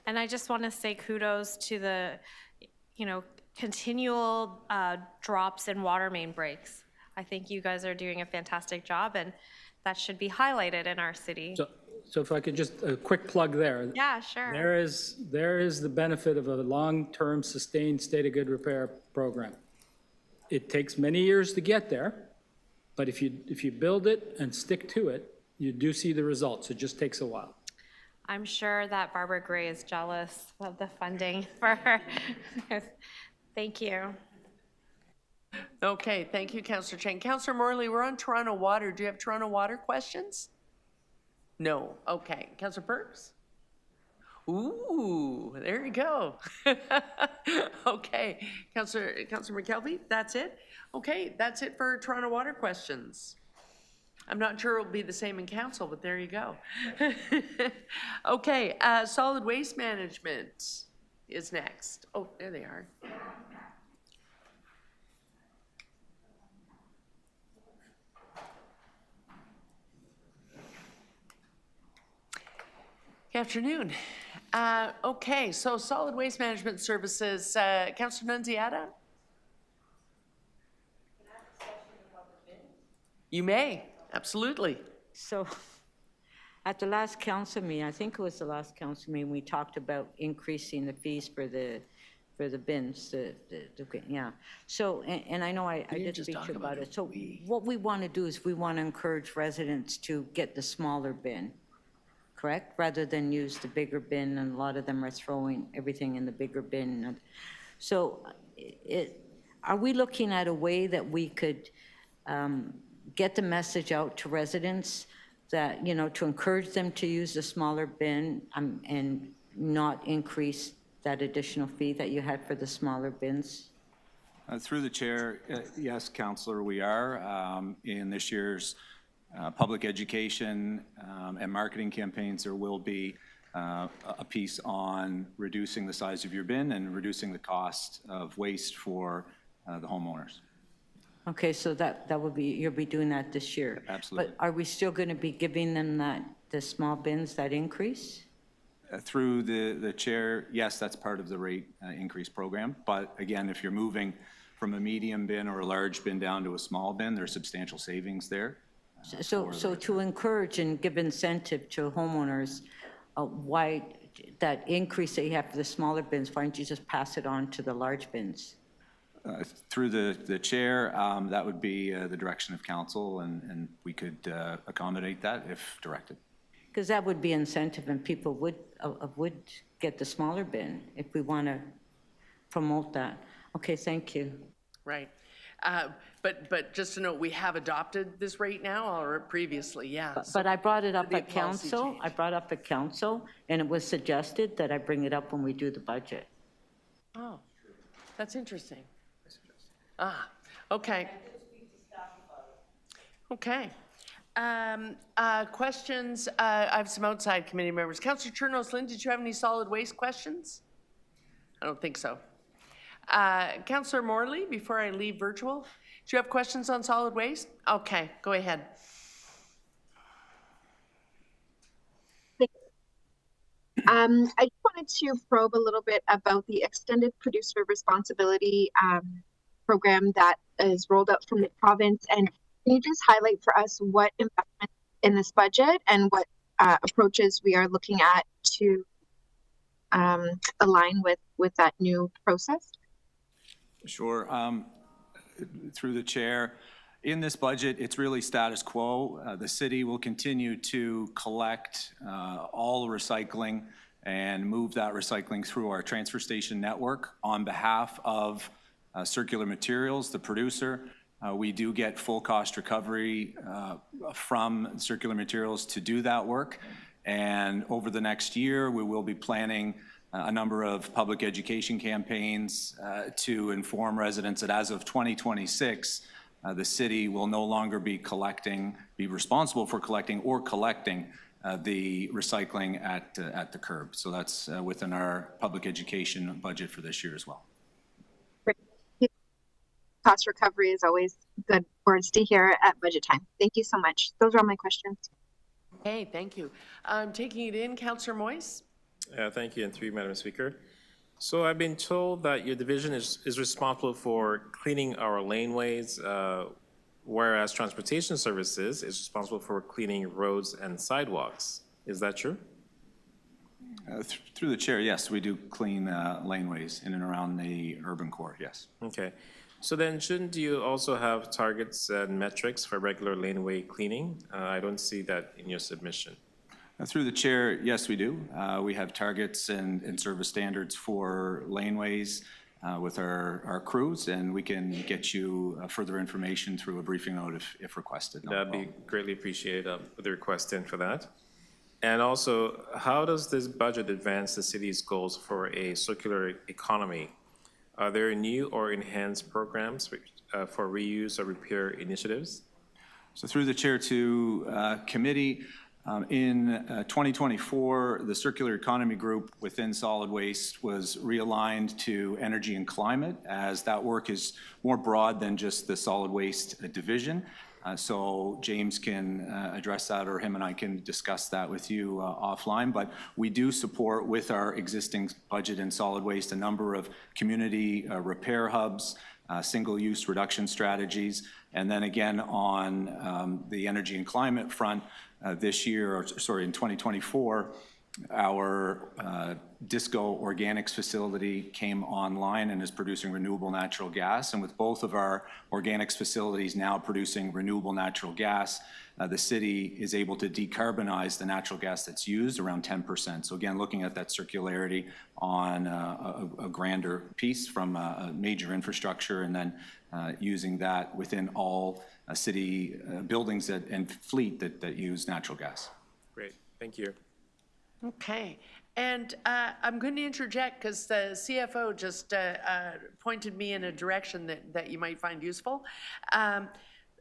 And I just want to say kudos to the, continual drops in water main breaks. I think you guys are doing a fantastic job, and that should be highlighted in our city. So if I could just, a quick plug there. Yeah, sure. There is the benefit of a long-term sustained state of good repair program. It takes many years to get there, but if you build it and stick to it, you do see the results. It just takes a while. I'm sure that Barbara Gray is jealous of the funding for her. Thank you. Okay, thank you, Councillor Chang. Councillor Morley, we're on Toronto Water. Do you have Toronto Water questions? No. Okay. Councillor Perks? Ooh, there you go. Okay. Councillor McKelvey, that's it? Okay, that's it for Toronto Water questions. I'm not sure it'll be the same in council, but there you go. Okay, solid waste management is next. Oh, there they are. Good afternoon. Okay, so solid waste management services, Councillor Nunziata? You may, absolutely. So at the last council meeting, I think it was the last council meeting, we talked about increasing the fees for the bins, yeah. So, and I know I did speak to you about it. So what we want to do is we want to encourage residents to get the smaller bin, correct? Rather than use the bigger bin, and a lot of them are throwing everything in the bigger bin. So are we looking at a way that we could get the message out to residents that, to encourage them to use the smaller bin and not increase that additional fee that you had for the smaller bins? Through the chair, yes, Councillor, we are. In this year's public education and marketing campaigns, there will be a piece on reducing the size of your bin and reducing the cost of waste for the homeowners. Okay, so that would be, you'll be doing that this year? Absolutely. But are we still going to be giving them the small bins, that increase? Through the chair, yes, that's part of the rate increase program. But again, if you're moving from a medium bin or a large bin down to a small bin, there's substantial savings there. So to encourage and give incentive to homeowners, why that increase that you have for the smaller bins, why don't you just pass it on to the large bins? Through the chair, that would be the direction of council, and we could accommodate that if directed. Because that would be incentive, and people would get the smaller bin if we want to promote that. Okay, thank you. Right. But just to note, we have adopted this rate now or previously, yeah. But I brought it up It'd at be a policy council. change. I brought up at council, and it was suggested that I bring it up when we do the budget. Oh, that's interesting. Ah, okay. Okay. Questions? I have some outside committee members. Councillor Chernos-Lynn, did you have any solid waste questions? I don't think so. Councillor Morley, before I leave virtual, do you have questions on solid waste? Okay, go ahead. I just wanted to probe a little bit about the extended producer responsibility program that is rolled out from the province. And can you just highlight for us what investments in this budget and what approaches we are looking at to align with that new process? Sure. Through the chair, in this budget, it's really status quo. The city will continue to collect all recycling and move that recycling through our transfer station network on behalf of Circular Materials, the producer. We do get full cost recovery from Circular Materials to do that work. And over the next year, we will be planning a number of public education campaigns to inform residents that as of 2026, the city will no longer be responsible for collecting the recycling at the curb. So that's within our public education budget for this year as well. Cost recovery is always good words to hear at budget time. Thank you so much. Those are all my questions. Okay, thank you. Taking it in, Councillor Moyes. Thank you, and through you, Madam Speaker. So I've been told that your division is responsible for cleaning our laneways, whereas Transportation Services is responsible for cleaning roads and sidewalks. Is that true? Through the chair, yes, we do clean laneways in and around the urban core, yes. Okay. So then shouldn't you also have targets and metrics for regular laneway cleaning? I don't see that in your submission. Through the chair, yes, we do. We have targets and service standards for laneways with our crews, and we can get you further information through a briefing note if requested. That'd be greatly appreciated. I'll put the request in for that. And also, how does this budget advance the city's goals for a circular economy? Are there new or enhanced programs for reuse or repair initiatives? So through the chair to committee, in 2024, the Circular Economy Group within solid waste was realigned to energy and climate, as that work is more broad than just the solid waste division. So James can address that, or him and I can discuss that with you offline. But we do support with our existing budget in solid waste a number of community repair hubs, single-use reduction strategies, and then again on the energy and climate front this year, or sorry, in 2024, our Disco Organics facility came online and is producing renewable natural gas. And with both of our organics facilities now producing renewable natural gas, the city is able to decarbonize the natural gas that's used around 10%. So again, looking at that circularity on a grander piece from a major infrastructure, and then using that within all city buildings and fleet that use natural gas. Great, thank you. Okay, and I'm going to interject because the CFO just pointed me in a direction that you might find useful.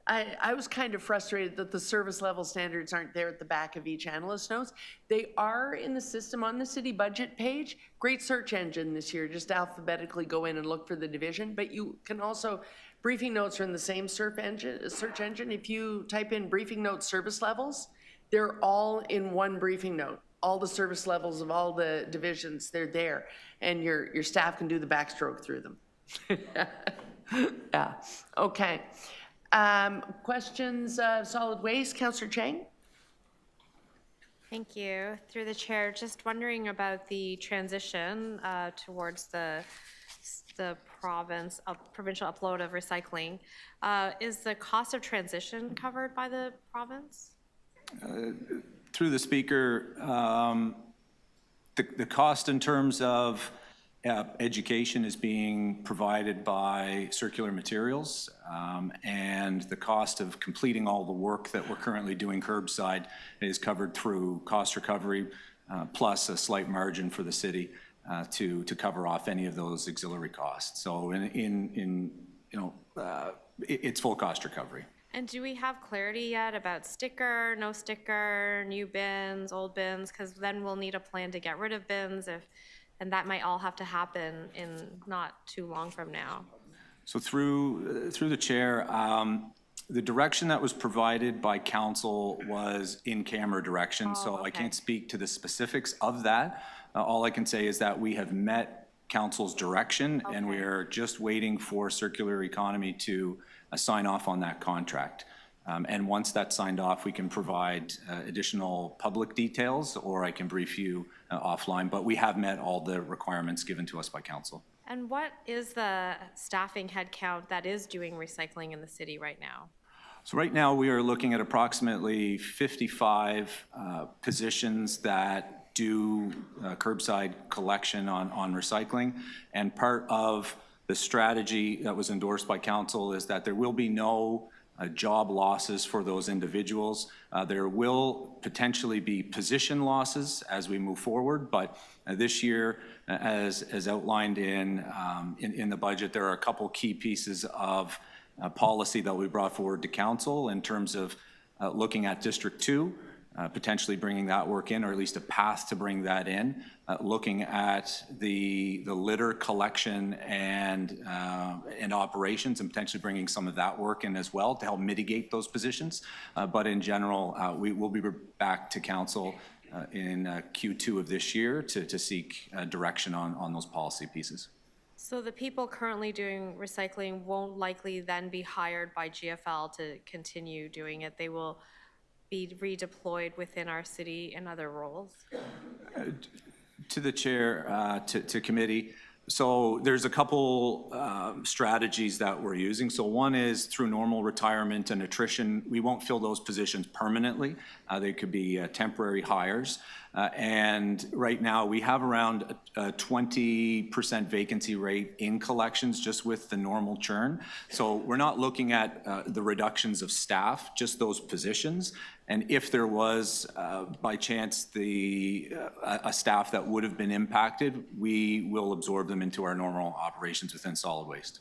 I was kind of frustrated that the service level standards aren't there at the back of each analyst notes. They are in the system on the city budget page. Great search engine this year, just alphabetically go in and look for the division, but you can also, briefing notes are in the same search engine. If you type in briefing notes service levels, they're all in one briefing note. All the service levels of all the divisions, they're there, and your staff can do the backstroke through them. Yeah, okay. Questions of solid waste, Councillor Chang? Thank you. Through the chair, just wondering about the transition towards the provincial upload of recycling. Is the cost of transition covered by the province? Through the speaker, the cost in terms of education is being provided by Circular Materials, and the cost of completing all the work that we're currently doing curbside is covered through cost recovery, plus a slight margin for the city to cover off any of those auxiliary costs. So it's full cost recovery. And do we have clarity yet about sticker, no sticker, new bins, old bins? Because then we'll need a plan to get rid of bins And that might all have to happen in not too long from now. So through the chair, the direction that was provided by council was in-camera direction, so I can't speak to the specifics of that. All I can say is that we have met council's direction, and we are just waiting for circular economy to sign off on that contract. And once that's signed off, we can provide additional public details, or I can brief you offline, but we have met all the requirements given to us by council. And what is the staffing headcount that is doing recycling in the city right now? So right now, we are looking at approximately 55 positions that do curbside collection on recycling. And part of the strategy that was endorsed by council is that there will be no job losses for those individuals. There will potentially be position losses as we move forward, but this year, as outlined in the budget, there are a couple key pieces of policy that we brought forward to council in terms of looking at District 2, potentially bringing that work in, or at least a path to bring that in, looking at the litter collection and operations, and potentially bringing some of that work in as well to help mitigate those positions. But in general, we will be back to council in Q2 of this year to seek direction on those policy pieces. So the people currently doing recycling won't likely then be hired by GFL to continue doing it. They will be redeployed within our city in other roles? To the chair, to committee. So there's a couple strategies that we're using. So one is through normal retirement and attrition. We won't fill those positions permanently. They could be temporary hires. And right now we have around a 20% vacancy rate in collections just with the normal churn. So we're not looking at the reductions of staff, just those positions. And if there was, by chance, a staff that would have been impacted, we will absorb them into our normal operations within solid waste.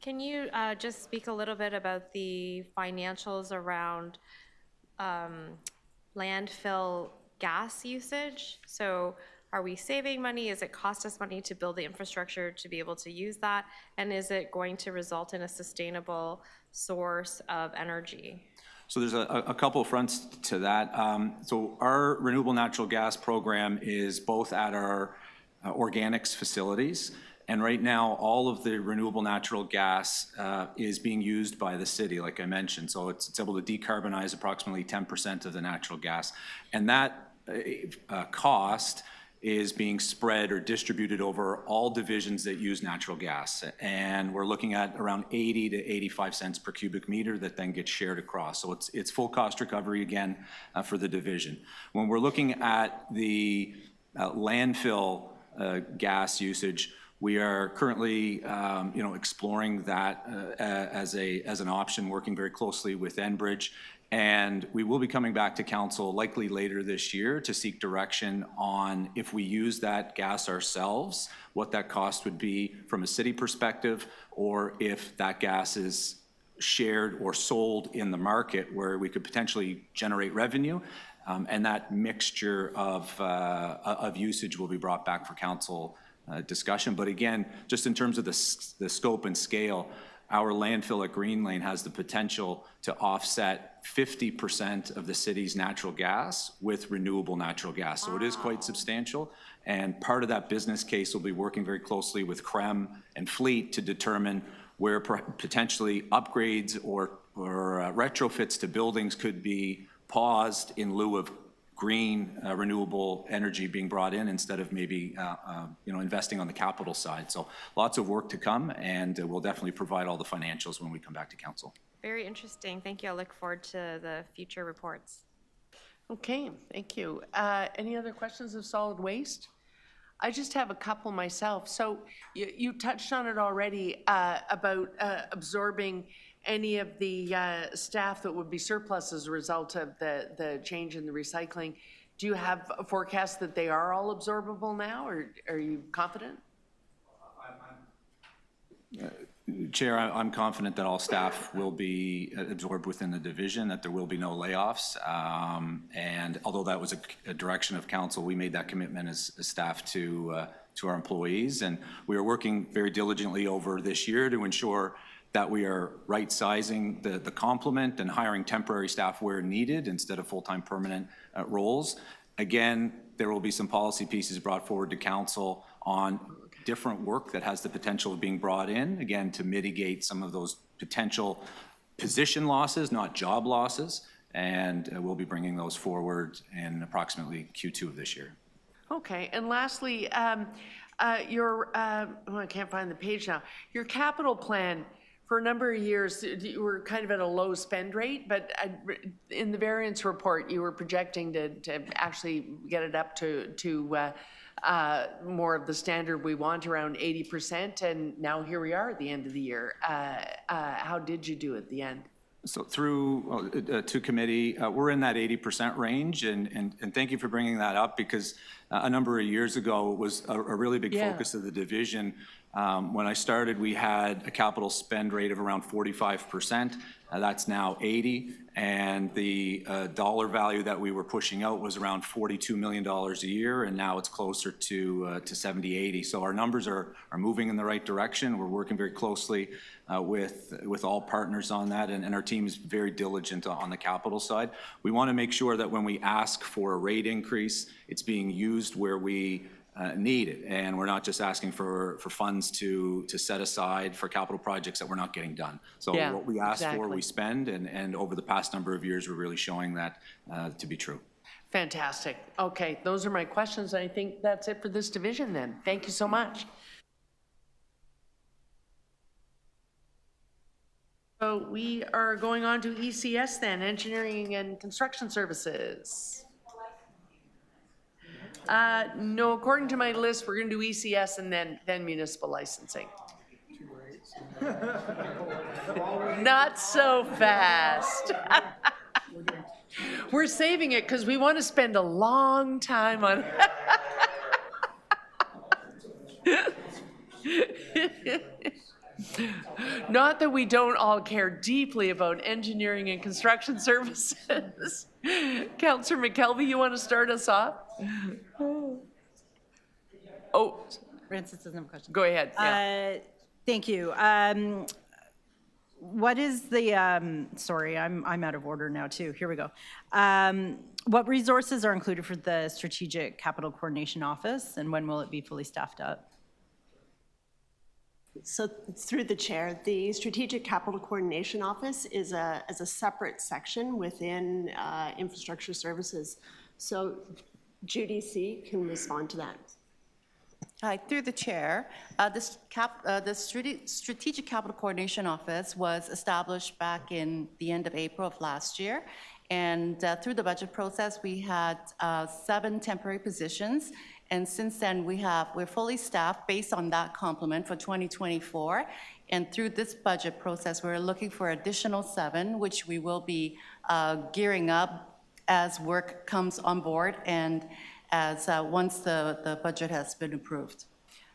Can you just speak a little bit about the financials around landfill gas usage? So are we saving money? Is it cost us money to build the infrastructure to be able to use that? And is it going to result in a sustainable source of energy? So there's a couple of fronts to that. So our renewable natural gas program is both at our organics facilities, and right now all of the renewable natural gas is being used by the city, like I mentioned. So it's able to decarbonize approximately 10% of the natural gas, and that cost is being spread or distributed over all divisions that use natural gas. And we're looking at around 80 to 85 cents per cubic meter that then gets shared across. So it's full cost recovery again for the division. When we're looking at the landfill gas usage, we are currently exploring that as an option, working very closely with Enbridge. And we will be coming back to council likely later this year to seek direction on if we use that gas ourselves, what that cost would be from a city perspective, or if that gas is shared or sold in the market where we could potentially generate revenue. And that mixture of usage will be brought back for council discussion. But again, just in terms of the scope and scale, our landfill at Green Lane has the potential to offset 50% of the city's natural gas with renewable natural gas. So it is quite substantial. And part of that business case will be working very closely with CREM and Fleet to determine where potentially upgrades or retrofits to buildings could be paused in lieu of green renewable energy being brought in instead of maybe investing on the capital side. So lots of work to come, and we'll definitely provide all the financials when we come back to council. Very interesting. Thank you. I look forward to the future reports. Okay, thank you. Any other questions of solid waste? I just have a couple myself. So you touched on it already about absorbing any of the staff that would be surplus as a result of the change in the recycling. Do you have a forecast that they are all absorbable now, or are you confident? Chair, I'm confident that all staff will be absorbed within the division, that there will be no layoffs. And although that was a direction of council, we made that commitment as staff to to our employees. And we are working very diligently over this year to ensure that we are right-sizing the complement and hiring temporary staff where needed instead of full-time permanent roles. Again, there will be some policy pieces brought forward to council on different work that has the potential of being brought in, again, to mitigate some of those potential position losses, not job losses, and we'll be bringing those forward in approximately Q2 of this year. Okay, and lastly, your, oh, I can't find the page now. Your capital plan, for a number of years, you were kind of at a low spend rate, but in the variance report, you were projecting to actually get it up to more of the standard we want, around 80%, and now here we are at the end of the year. How did you do at the end? So through to committee, we're in that 80% range, and thank you for bringing that up, because a number of years ago it was a really big focus of the division. When I started, we had a capital spend rate of around 45%. That's now 80%, and the dollar value that we were pushing out was around $42 million a year, and now it's closer to 70, 80. So our numbers are moving in the right direction. We're working very closely with all partners on that, and our team is very diligent on the capital side. We want to make sure that when we ask for a rate increase, it's being used where we need it, and we're not just asking for funds to set aside for capital projects that we're not getting done. So what we ask for, we spend, and over the past number of years, we're really showing that to be true. Fantastic. Okay, those are my questions. I think that's it for this division then. Thank you so much. So we are going on to ECS then, Engineering and Construction Services. No, according to my list, we're going to do ECS and then municipal licensing. Not so fast. We're saving it because we want to spend a long time on Not that we don't all care deeply about engineering and construction services. Councillor McKelvey, you want to start us off? Oh, Francis doesn't have a question. Go ahead. Yeah. Thank you. What is the, sorry, I'm out of order now too. Here we go. What resources are included for the Strategic Capital Coordination Office, and when will it be fully staffed up? So through the chair, the Strategic Capital Coordination Office is a separate section within Infrastructure Services. So Judy C. can respond to that. Hi, through the chair, the Strategic Capital Coordination Office was established back in the end of April of last year. And through the budget process, we had 7 temporary positions. And since then, we're fully staffed based on that complement for 2024. And through this budget process, we're looking for additional 7, which we will be gearing up as work comes on board and as once the budget has been approved.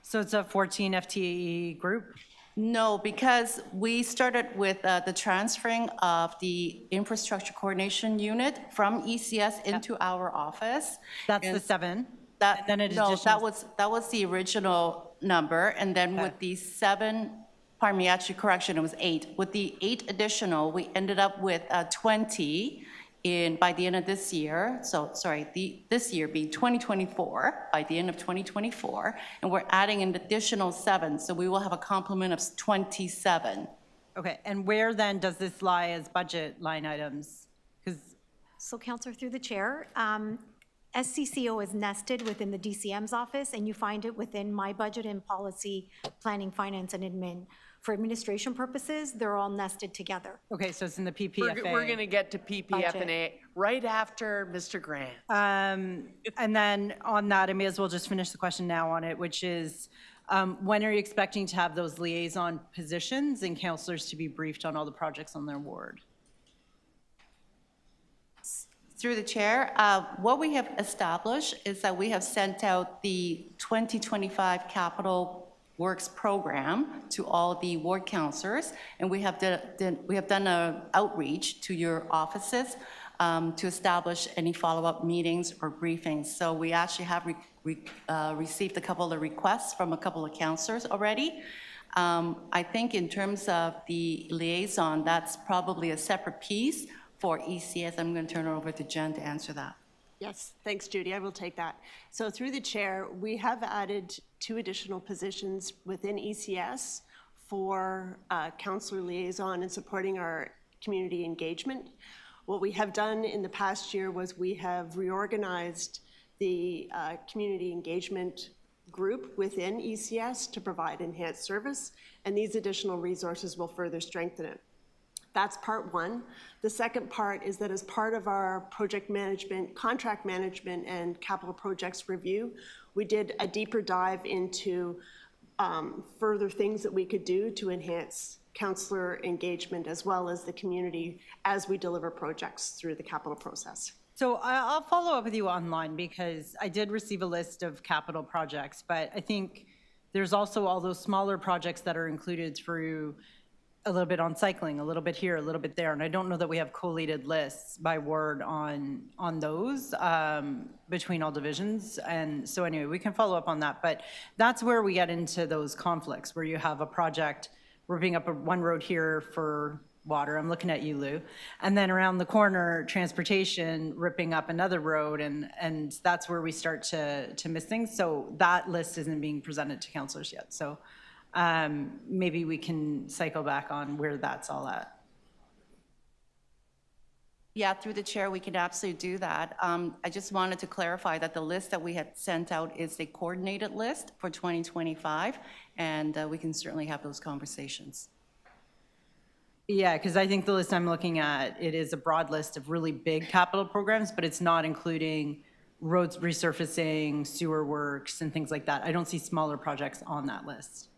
So it's a 14 FTE group? No, because we started with the transferring of the Infrastructure Coordination Unit from ECS into our office. That's the 7? That, and then no, that was the original number, and then with the 7, pardon me, actually correction, it was 8. With the 8 additional, we ended up with 20 by the end of this year. So sorry, this year being 2024, by the end of 2024, and we're adding an additional 7, so we will have a complement of 27. Okay, and where then does this lie as budget line items? So Councillor, through the chair, SCCO is nested within the DCM's office, and you find it within my budget and policy, planning, finance, and admin. For administration purposes, they're all nested together. Okay, so it's in the PPFA. We're going to get to PPFA right after Mr. Grant. And then on that, I may as well just finish the question now on it, which is, when are you expecting to have those liaison positions and councillors to be briefed on all the projects on their ward? Through the chair, what we have established is that we have sent out the 2025 Capital Works program to all the ward councillors, and we have done an outreach to your offices to establish any follow-up meetings or briefings. So we actually have received a couple of requests from a couple of counselors already. I think in terms of the liaison, that's probably a separate piece for ECS. I'm going to turn it over to Jen to answer that. Yes, thanks, Judy. I will take that. So through the chair, we have added 2 additional positions within ECS for counselor liaison and supporting our community engagement. What we have done in the past year was we have reorganized the community engagement group within ECS to provide enhanced service, and these additional resources will further strengthen it. That's part one. The second part is that as part of our project management, contract management, and capital projects review, we did a deeper dive into further things that we could do to enhance counselor engagement as well as the community as we deliver projects through the capital process. So I'll follow up with you online because I did receive a list of capital projects, but I think there's also all those smaller projects that are included through a little bit on cycling, a little bit here, a little bit there. And I don't know that we have collated lists by ward on those between all divisions. And so anyway, we can follow up on that. But that's where we get into those conflicts where you have a project ripping up one road here for water. I'm looking at you, Lou. And then around the corner, transportation ripping up another road. And that's where we start to miss things. So that list isn't being presented to councillors yet. So maybe we can cycle back on where that's all at. Yeah, through the chair, we can absolutely do that. I just wanted to clarify that the list that we had sent out is a coordinated list for 2025, and we can certainly have those conversations. Yeah, because I think the list I'm looking at, it is a broad list of really big capital programs, but it's not including roads resurfacing, sewer works, and things like that. I don't see smaller projects on that list.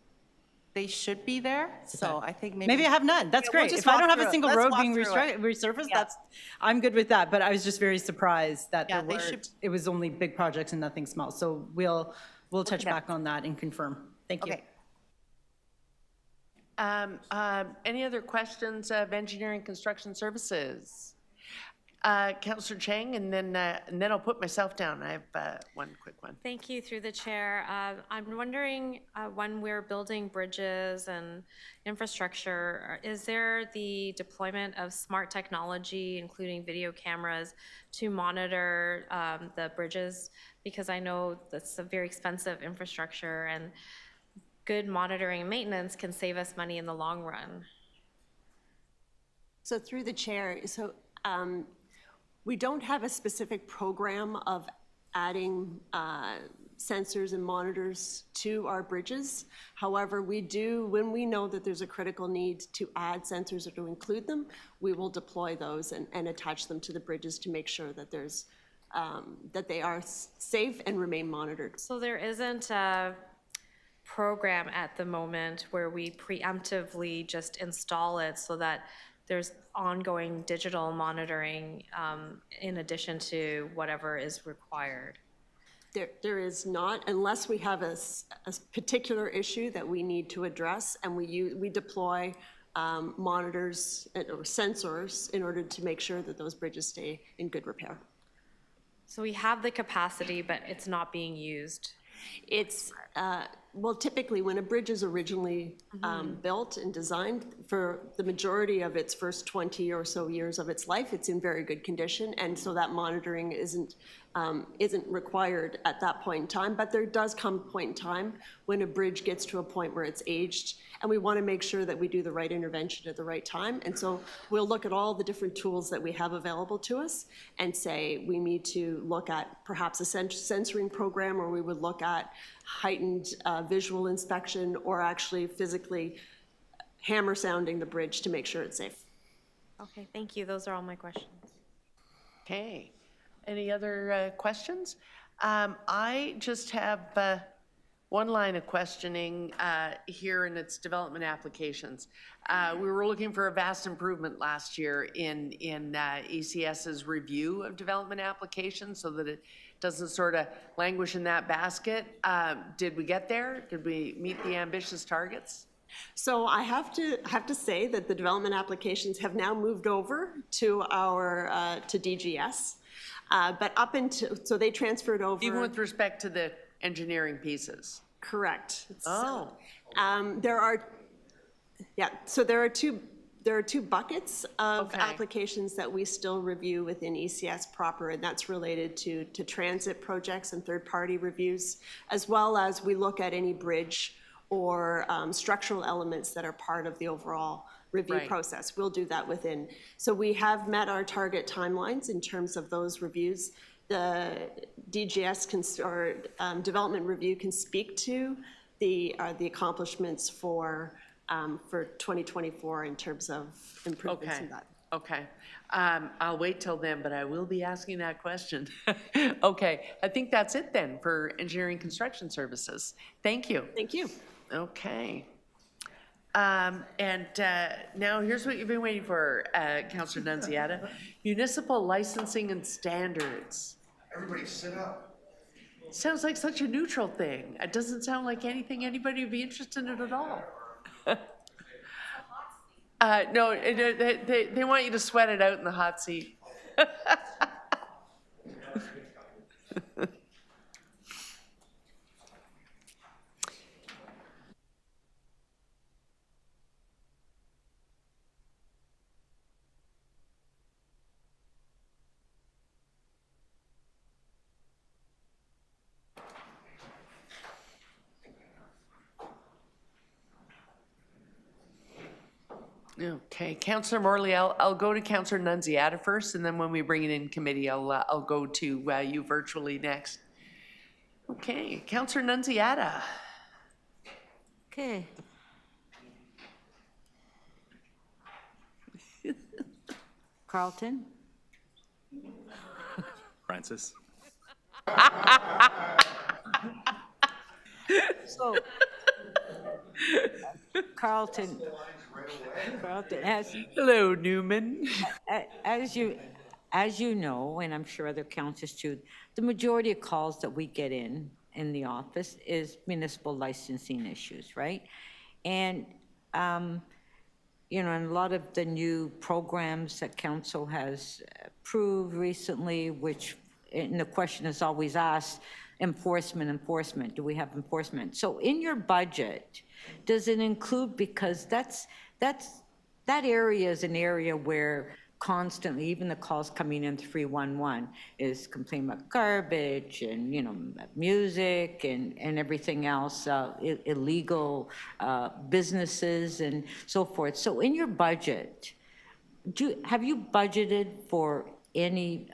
They should be there, so I think Maybe I have none. That's great. If I don't have a single road being resurfaced, I'm good with that. But I was just very surprised that it was only big projects and nothing small. So we'll touch back on that and confirm. Thank you. Any other questions of engineering construction services? Councillor Chang, and then I'll put myself down. I have one quick one. Thank you, through the chair. I'm wondering when we're building bridges and infrastructure, is there the deployment of smart technology, including video cameras, to monitor the bridges? Because I know that's a very expensive infrastructure, and good monitoring and maintenance can save us money in the long run. So through the chair, we don't have a specific program of adding sensors and monitors to our bridges. However, we do, when we know that there's a critical need to add sensors or to include them, we will deploy those and attach them to the bridges to make sure that there's that they are safe and remain monitored. So there isn't a program at the moment where we preemptively just install it so that there's ongoing digital monitoring in addition to whatever is required? There is not, unless we have a particular issue that we need to address, and we deploy monitors or sensors in order to make sure that those bridges stay in good repair. So we have the capacity, but it's not being used? It's, well, typically when a bridge is originally built and designed, for the majority of its first 20 or so years of its life, it's in very good condition, and so that monitoring isn't required at that point in time. But there does come a point in time when a bridge gets to a point where it's aged, and we want to make sure that we do the right intervention at the right time. And so we'll look at all the different tools that we have available to us and say we need to look at perhaps a sensoring program, or we would look at heightened visual inspection, or actually physically hammer sounding the bridge to make sure it's safe. Okay, thank you. Those are all my questions. Okay. Any other questions? I just have one line of questioning here, and it's development applications. We were looking for a vast improvement last year in ECS's review of development applications so that it doesn't sort of languish in that basket. Did we get there? Did we meet the ambitious targets? So I have to say that the development applications have now moved over to our to DGS, but up until so they transferred over. Even with respect to the engineering pieces. Correct. Oh. There are, yeah. So there are two buckets of applications that we still review within ECS proper, and that's related to transit projects and third-party reviews, as well as we look at any bridge or structural elements that are part of the overall review process. We'll do that within. So we have met our target timelines in terms of those reviews. The DGS or development review can speak to the accomplishments for 2024 in terms of improvements in that. Okay. I'll wait till then, but I will be asking that question. Okay. I think that's it then for engineering construction services. Thank you. Thank you. Okay. Now here's what you've been waiting for, Councillor Nunziata. Municipal licensing and standards. Everybody sit up. Sounds like such a neutral thing. It doesn't sound like anything anybody would be interested in at all. No, they want you to sweat it out in the hot seat. Okay, Councillor Morley, I'll go to Councillor Nunziata first, and then when we bring it in committee, I'll go to you virtually next. Okay, Councillor Nunziata. Okay. Carlton? Francis? So, Carlton, hello, Newman. As you know, and I'm sure other councils too, the majority of calls that we get in the office is municipal licensing issues, right? And you know, and a lot of the new programs that council has approved recently, which, and the question is always asked, enforcement, do we have enforcement? So in your budget, does it include, because that area is an area where constantly, even the calls coming in 311 is complaining about garbage and, you know, music and everything else, illegal businesses and so forth. So in your budget, have you budgeted for any,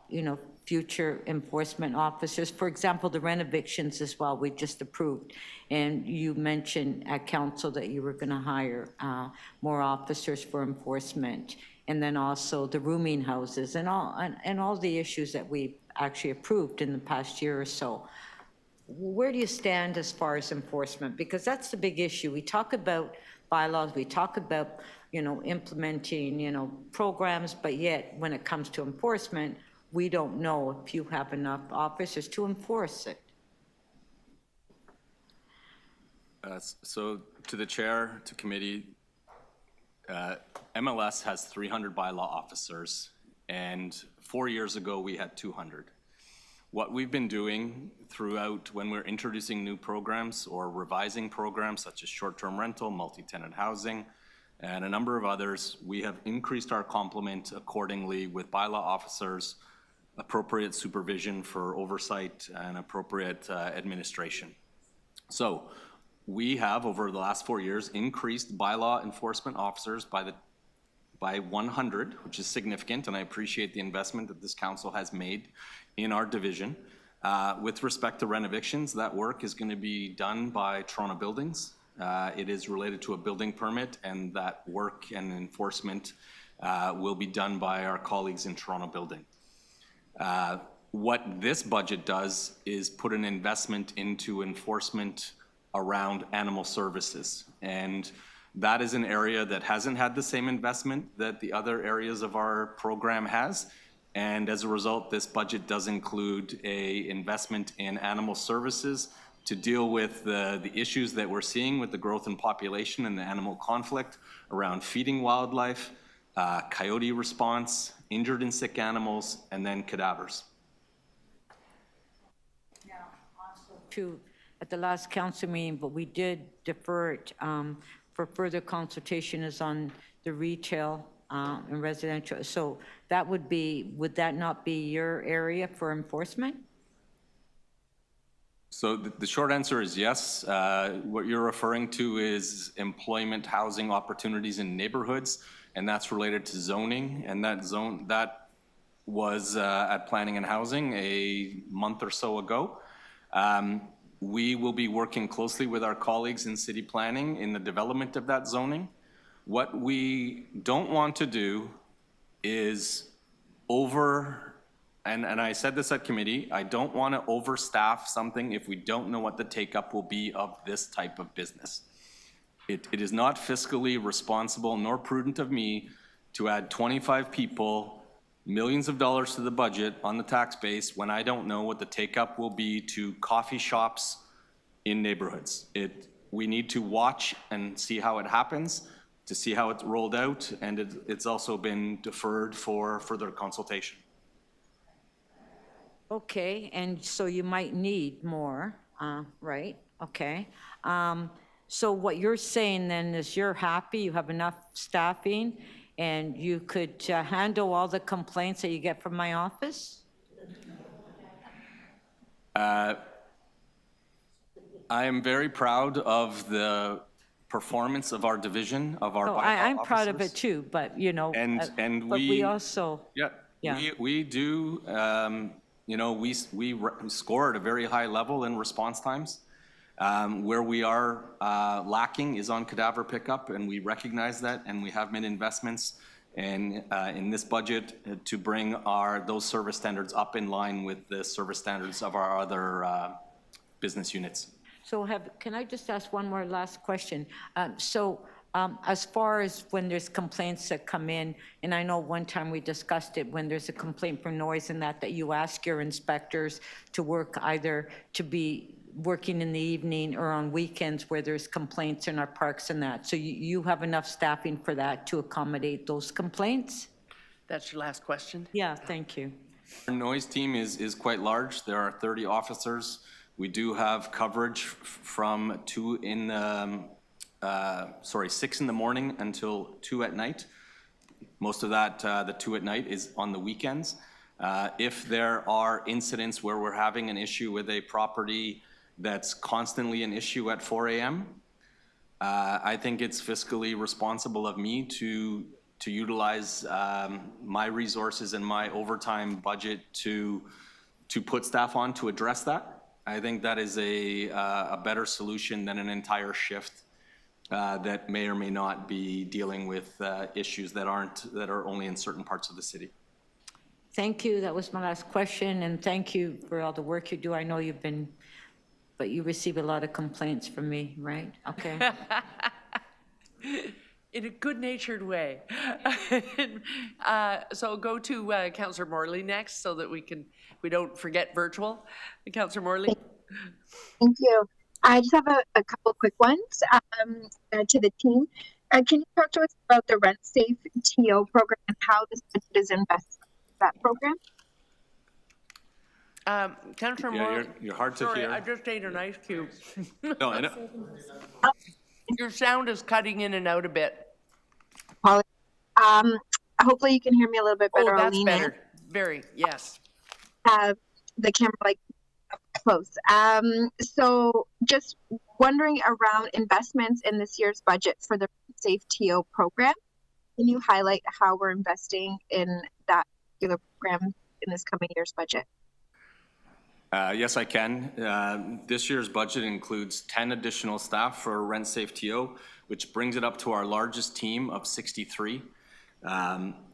you know, future enforcement officers? For example, the renovictions as well, we just approved. And you mentioned at council that you were going to hire more officers for enforcement. And then also the rooming houses and all the issues that we actually approved in the past year or so. Where do you stand as far as enforcement? Because that's the big issue. We talk about bylaws, we talk about, you know, implementing, you know, programs, but yet when it comes to enforcement, we don't know if you have enough officers to enforce it. So to the chair, to committee, MLS has 300 bylaw officers, and 4 years ago we had 200. What we've been doing throughout when we're introducing new programs or revising programs such as short-term rental, multi-tenant housing, and a number of others, we have increased our complement accordingly with bylaw officers, appropriate supervision for oversight, and appropriate administration. So we have, over the last 4 years, increased bylaw enforcement officers by 100, which is significant, and I appreciate the investment that this council has made in our division. With respect to renovictions, that work is going to be done by Toronto Buildings. It is related to a building permit, and that work and enforcement will be done by our colleagues in Toronto Building. What this budget does is put an investment into enforcement around animal services. And that is an area that hasn't had the same investment that the other areas of our program has. And as a result, this budget does include an investment in animal services to deal with the issues that we're seeing with the growth in population and the animal conflict around feeding wildlife, coyote response, injured and sick animals, and then cadavers. At the last council meeting, but we did defer it for further consultation is on the retail and residential. So that would that not be your area for enforcement? So the short answer is yes. What you're referring to is employment housing opportunities in neighborhoods, and that's related to zoning, and that was at Planning and Housing a month or so ago. We will be working closely with our colleagues in city planning in the development of that zoning. What we don't want to do is and I said this at committee, I don't want to overstaff something if we don't know what the take-up will be of this type of business. It is not fiscally responsible nor prudent of me to add 25 people, millions of dollars to the budget on the tax base when I don't know what the take-up will be to coffee shops in neighborhoods. We need to watch and see how it happens, to see how it's rolled out, and it's also been deferred for further consultation. Okay, and so you might need more, right? Okay. So what you're saying then is you're happy, you have enough staffing, and you could handle all the complaints that you get from my office? I am very proud of the performance of our division, of our bylaw I'm proud of officers. it too, but you know, And but we also, we do, we score at a very high level in response times. Where we are lacking is on cadaver pickup, and we recognize that, and we have made investments in this budget to bring those service standards up in line with the service standards of our other business units. so can I just ask one more last question? As far as when there's complaints that come in, and I know one time we discussed it, when there's a complaint for noise and that you ask your inspectors to work either to be working in the evening or on weekends where there's complaints in our parks and that. So you have enough staffing for that to accommodate those complaints? That's your last question? Yeah, thank you. Our noise team is quite large. There are 30 officers. We do have coverage from 6 in the morning until 2 at night. Most of that, the 2 at night, is on the weekends. If there are incidents where we're having an issue with a property that's constantly an issue at 4 a.m., I think it's fiscally responsible of me to utilize my resources and my overtime budget to put staff on to address that. I think that is a better solution than an entire shift that may or may not be dealing with issues that are only in certain parts of the city. Thank you. That was my last question, and thank you for all the work you do. I know but you receive a lot of complaints from me, right? Okay. In a good-natured way. So go to Councillor Morley next so that we don't forget virtual. Councillor Morley. Thank you. I just have a couple quick ones to the team. Can you talk to us about the Rent Safe TO program and how this budget is invested in that program? Councillor Morley. You're hard to hear. I just ate an ice cube. No, I know. Your sound is cutting in and out a bit. Hopefully you can hear me a little bit better. Oh, that's better. Very, yes. The camera up close. So just wondering around investments in this year's budget for the Safe TO program. Can you highlight how we're investing in that particular program in this coming year's budget? Yes, I can. This year's budget includes 10 additional staff for Rent Safe TO, which brings it up to our largest team of 63,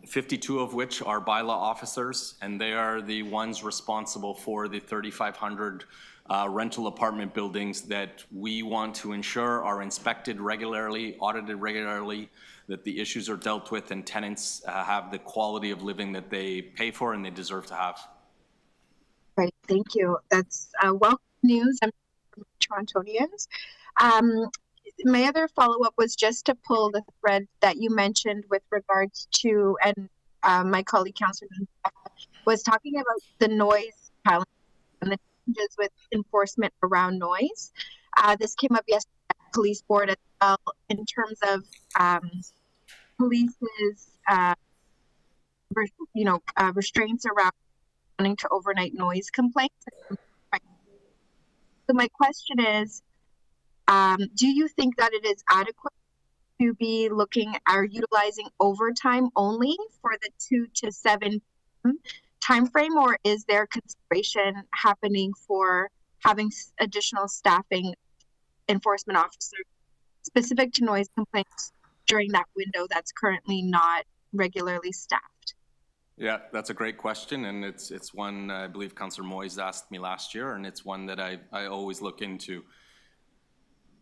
52 of which are bylaw officers, and they are the ones responsible for the 3,500 rental apartment buildings that we want to ensure are inspected regularly, audited regularly, that the issues are dealt with, and tenants have the quality of living that they pay for and they deserve to have. Great, thank you. That's welcome news. I'm from Torontonians. My other follow-up was just to pull the thread that you mentioned with regards to, and my colleague Councillor was talking about the noise challenge and the challenges with enforcement around noise. This came up yesterday at the police board as well in terms of police's restraints around responding to overnight noise complaints. So my question is, do you think that it is adequate to be looking or utilizing overtime only for the 2 to 7 timeframe, or is there consideration happening for having additional staffing enforcement officers specific to noise complaints during that window that's currently not regularly staffed? Yeah, that's a great question, and it's one I believe Councillor Moyes asked me last year, and it's one that I always look into.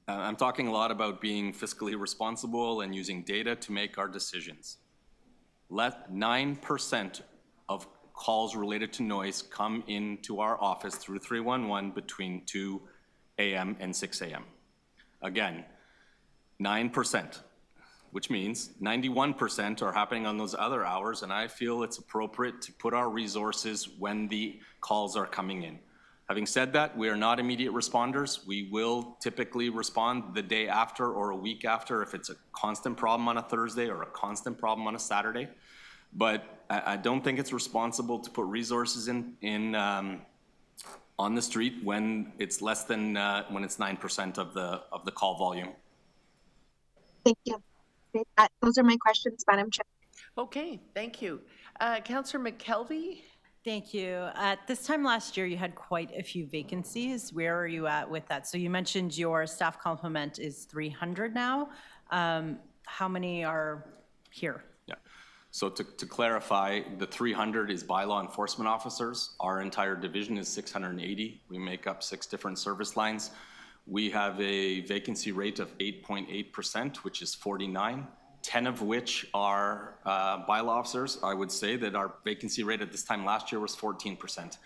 I'm talking a lot about being fiscally responsible and using data to make our decisions. Let 9% of calls related to noise come into our office through 311 between 2 a.m. and 6 a.m. Again, 9%, which means 91% are happening on those other hours, and I feel it's appropriate to put our resources when the calls are coming in. Having said that, we are not immediate responders. We will typically respond the day after or a week after if it's a constant problem on a Thursday or a constant problem on a Saturday. But I don't think it's responsible to put resources in on the street when it's less than when it's 9% of the call volume. Thank you. Those are my questions, Madam Chair. Okay, thank you. Councillor McKelvey? Thank you. At this time last year, you had quite a few vacancies. Where are you at with that? So you mentioned your staff complement is 300 now. How many are here? Yeah. So to clarify, the 300 is by law enforcement officers. Our entire division is 680. We make up 6 different service lines. We have a vacancy rate of 8.8%, which is 49. 10 of which are bylaw officers. I would say that our vacancy rate at this time last year was 14%.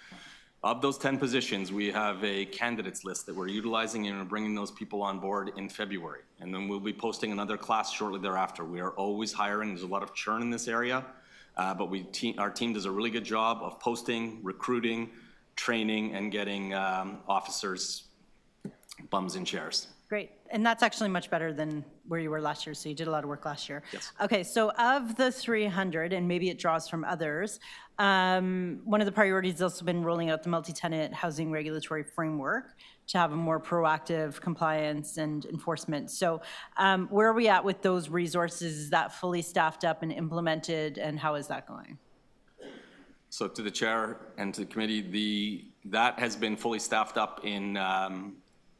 Of those 10 positions, we have a candidates list that we're utilizing and we're bringing those people on board in February. And then we'll be posting another class shortly thereafter. We are always hiring. There's a lot of churn in this area, but our team does a really good job of posting, recruiting, training, and getting officers bums in chairs. Great. And that's actually much better than where you were last year. So you did a lot of work last year. Yes. Okay. So of the 300, and maybe it draws from others, one of the priorities has also been rolling out the multi-tenant housing regulatory framework to have a more proactive compliance and enforcement. So where are we at with those resources? Is that fully staffed up and implemented, and how is that going? So to the chair and to the committee, that has been fully staffed up in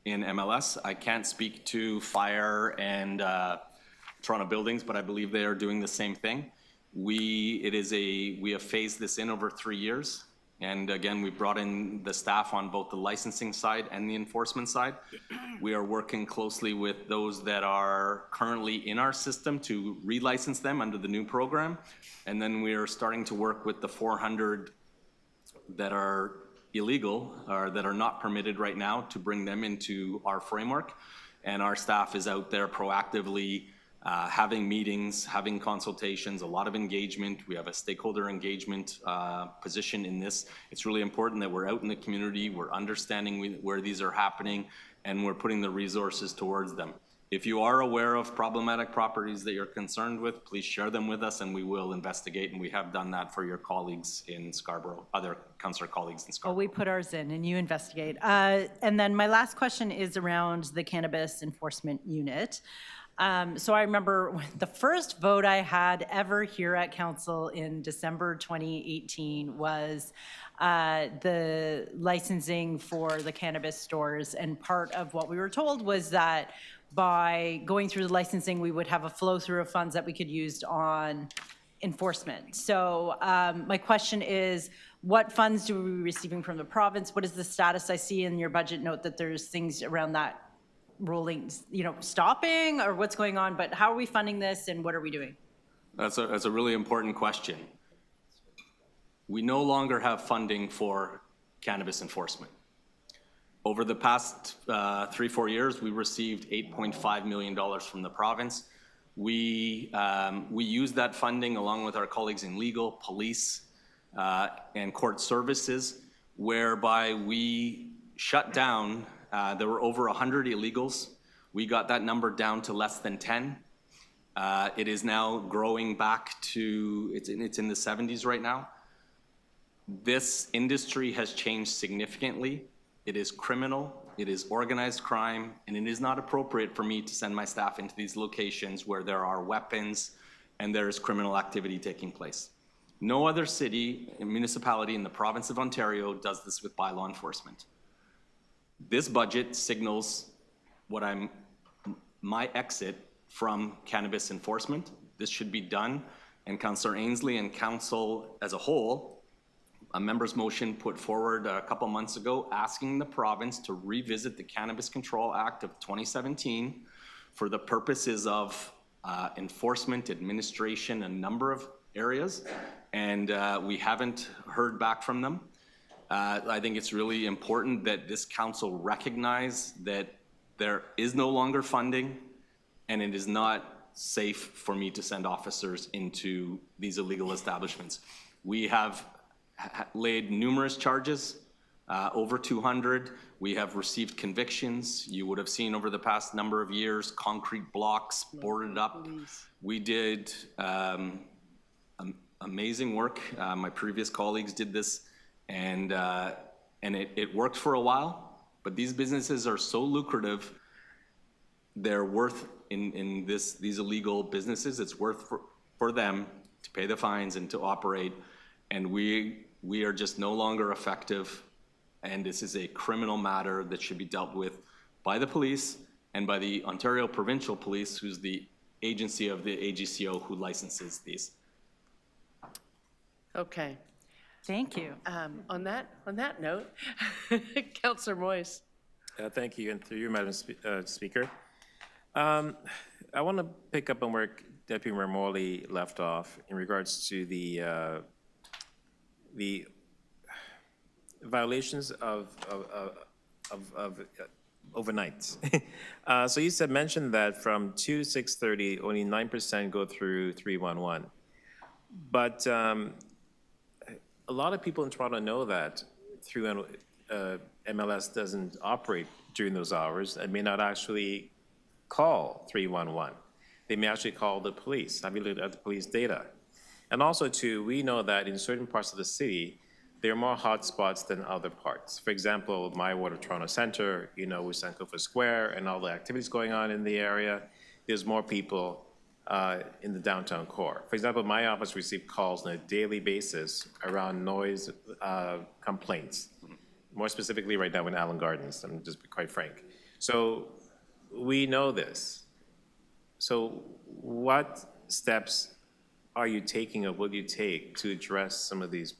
MLS. I can't speak to fire and Toronto buildings, but I believe they are doing the same thing. We have phased this in over 3 years. And again, we brought in the staff on both the licensing side and the enforcement side. We are working closely with those that are currently in our system to relicense them under the new program. And then we are starting to work with the 400 that are illegal or that are not permitted right now to bring them into our framework. And our staff is out there proactively having meetings, having consultations, a lot of engagement. We have a stakeholder engagement position in this. It's really important that we're out in the community, we're understanding where these are happening, and we're putting the resources towards them. If you are aware of problematic properties that you're concerned with, please share them with us and we will investigate, and we have done that for your colleagues in Scarborough, other councillor colleagues in Scarborough. Well, we put ours in and you investigate. And then my last question is around the Cannabis Enforcement Unit. So I remember the first vote I had ever here at council in December 2018 was the licensing for the cannabis stores. And part of what we were told was that by going through the licensing, we would have a flow through of funds that we could use on enforcement. So my question is, what funds do we be receiving from the province? What is the status? I see in your budget note that there's things around that rolling, stopping, or what's going on, but how are we funding this and what are we doing? That's a really important question. We no longer have funding for cannabis enforcement. Over the past 3-4 years, we received $8.5 million from the province. We use that funding along with our colleagues in legal, police, and court services, whereby we shut down, there were over 100 illegals. We got that number down to less than 10. It is now growing back to, it's in the 70s right now. This industry has changed significantly. It is criminal, it is organized crime, and it is not appropriate for me to send my staff into these locations where there are weapons and there is criminal activity taking place. No other city and municipality in the province of Ontario does this with bylaw enforcement. This budget signals my exit from cannabis enforcement. This should be done, and Councillor Ainsley and Council as a whole, a member's motion put forward a couple months ago asking the province to revisit the Cannabis Control Act of 2017 for the purposes of enforcement, administration, a number of areas, and we haven't heard back from them. I think it's really important that this council recognize that there is no longer funding, and it is not safe for me to send officers into these illegal establishments. We have laid numerous charges, over 200. We have received convictions. You would have seen over the past number of years, concrete blocks boarded up. We did amazing work. My previous colleagues did this, and it worked for a while, but these businesses are so lucrative, they're worth, in these illegal businesses, it's worth for them to pay the fines and to operate, and we are just no longer effective, and this is a criminal matter that should be dealt with by the police and by the Ontario Provincial Police, who's the agency of the AGCO who licenses these. Okay. Thank you. On that note, Councillor Moyes. Thank you, and through you, Madam Speaker. I want to pick up on where Deputy Mayor Morley left off in regards to the violations of overnight. So you mentioned that from 2 to 6:30, only 9% go through 311. But a lot of people in Toronto know that through MLS doesn't operate during those hours and may not actually call 311. They may actually call the police. Have you looked at the police data? And also, too, we know that in certain parts of the city, there are more hotspots than other parts. For example, my ward of Toronto Centre, with Sankofa Square and all the activities going on in the area, there's more people in the downtown core. For example, my office received calls on a daily basis around noise complaints, more specifically right now in Allen Gardens, I'm just be quite frank. So we know this. So what steps are you taking or will you take to address some of these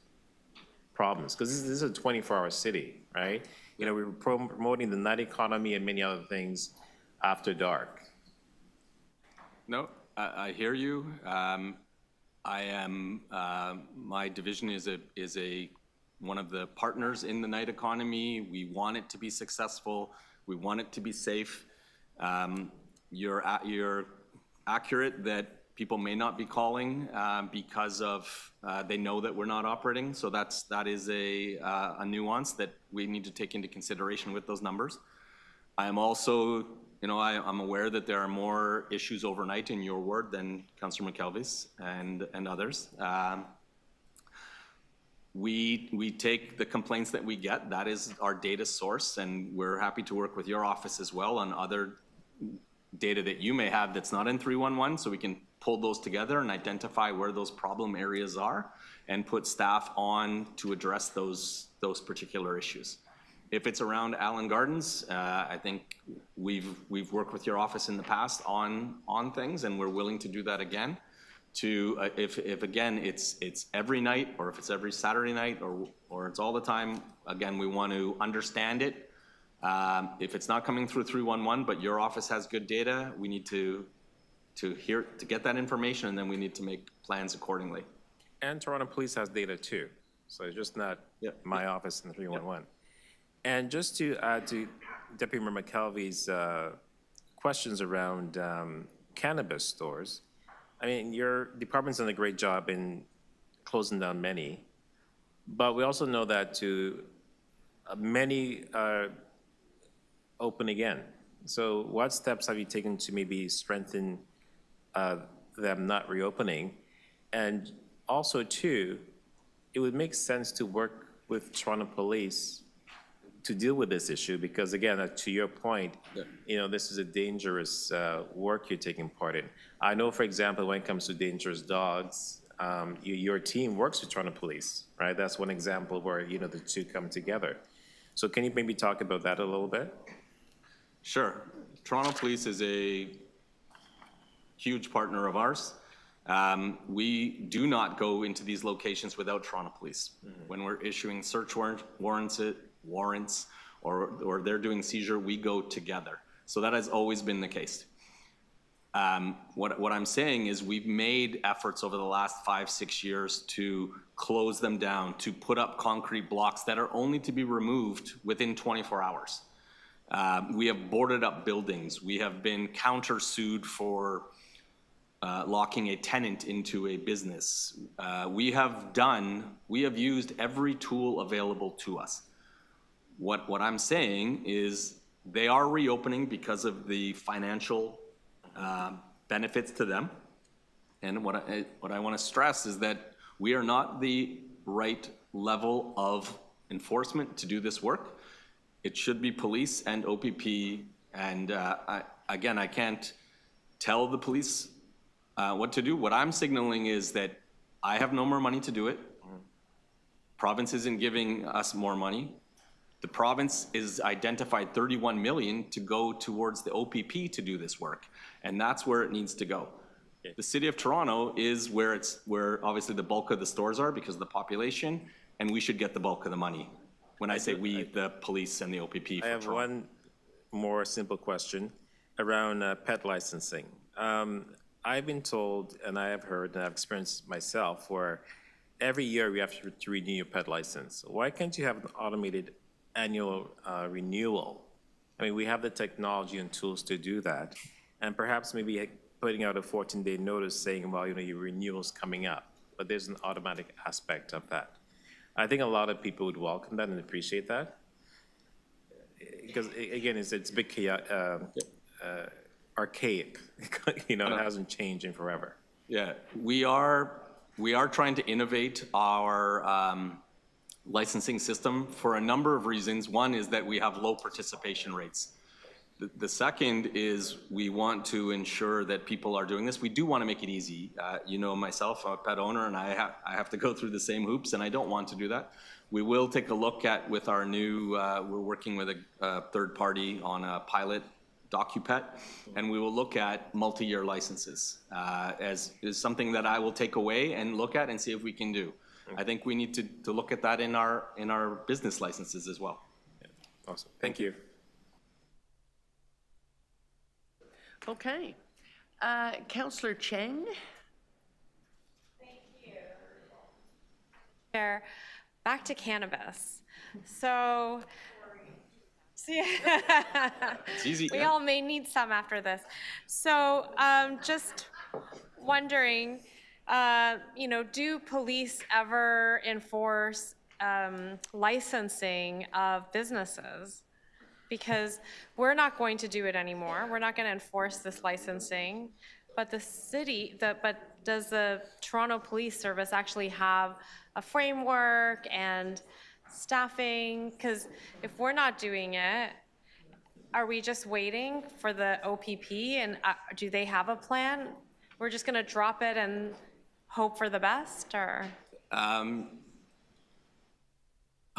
problems? Because this is a 24-hour city, right? We're promoting the night economy and many other things after dark. No, I hear you. My division is one of the partners in the night economy. We want it to be successful. We want it to be safe. You're accurate that people may not be calling because of they know that we're not operating. So that is a nuance that we need to take into consideration with those numbers. I am also, I'm aware that there are more issues overnight in your ward than Councillor McKelvey's and others. We take the complaints that we get. That is our data source, and we're happy to work with your office as well on other data that you may have that's not in 311, so we can pull those together and identify where those problem areas are and put staff on to address those particular issues. If it's around Allen Gardens, I think we've worked with your office in the past on things, and we're willing to do that again. If again it's every night, or if it's every Saturday night, or it's all the time, again, we want to understand it. If it's not coming through 311, but your office has good data, we need to get that information, and then we need to make plans accordingly. And Toronto Police has data too, so it's just not my office in 311. And just to add to Deputy Mayor McKelvey's questions around cannabis stores, I mean, your department's done a great job in closing down many, but we also know that many are open again. So what steps have you taken to maybe strengthen them not reopening? And also, too, it would make sense to work with Toronto Police to deal with this issue, because again, to your point, this is a dangerous work you're taking part in. I know, for example, when it comes to dangerous dogs, your team works with Toronto Police, right? That's one example where, the two come together. So can you maybe talk about that a little bit? Sure. Toronto Police is a huge partner of ours. We do not go into these locations without Toronto Police. When we're issuing search warrants, or they're doing seizure, we go together. So that has always been the case. What I'm saying is we've made efforts over the last 5-6 years to close them down, to put up concrete blocks that are only to be removed within 24 hours. We have boarded up buildings. We have been countersued for locking a tenant into a business. We have used every tool available to us. What I'm saying is they are reopening because of the financial benefits to them. And what I want to stress is that we are not the right level of enforcement to do this work. It should be police and OPP. And again, I can't tell the police what to do. What I'm signaling is that I have no more money to do it. Province isn't giving us more money. The province is identified 31 million to go towards the OPP to do this work, and that's where it needs to go. Okay. The City of Toronto is where obviously the bulk of the stores are because of the population, and we should get the bulk of the money. When I say we, the police and the OPP for Toronto. I have one more simple question around pet licensing. I've been told, and I have heard, and I've experienced myself, where every year we have to renew your pet license. Why can't you have an automated annual renewal? I mean, we have the technology and tools to do that, and perhaps maybe putting out a 14-day notice saying, well, your renewal's coming up, but there's an automatic aspect of that. I think a lot of people would welcome that and appreciate that, because again, it's a bit archaic. It hasn't changed in forever. Yeah, we are trying to innovate our licensing system for a number of reasons. One is that we have low participation rates. The second is we want to ensure that people are doing this. We do want to make it easy. Myself, I'm a pet owner, and I have to go through the same hoops, and I don't want to do that. We will take a look at with our new, we're working with a third party on a pilot DocuPet, and we will look at multi-year licenses as is something that I will take away and look at and see if we can do. I think we need to look at that in our business licenses as well. Yeah. Awesome. Thank you. Okay. Councillor Cheng? Thank you. Chair, back to cannabis. So, it's easy. We all may need some after this. So, just wondering, do police ever enforce licensing of businesses? Because we're not going to do it anymore. We're not going to enforce this licensing. But the city, but does the Toronto Police Service actually have a framework and staffing? Because if we're not doing it, are we just waiting for the OPP, and do they have a plan? We're just going to drop it and hope for the best, or?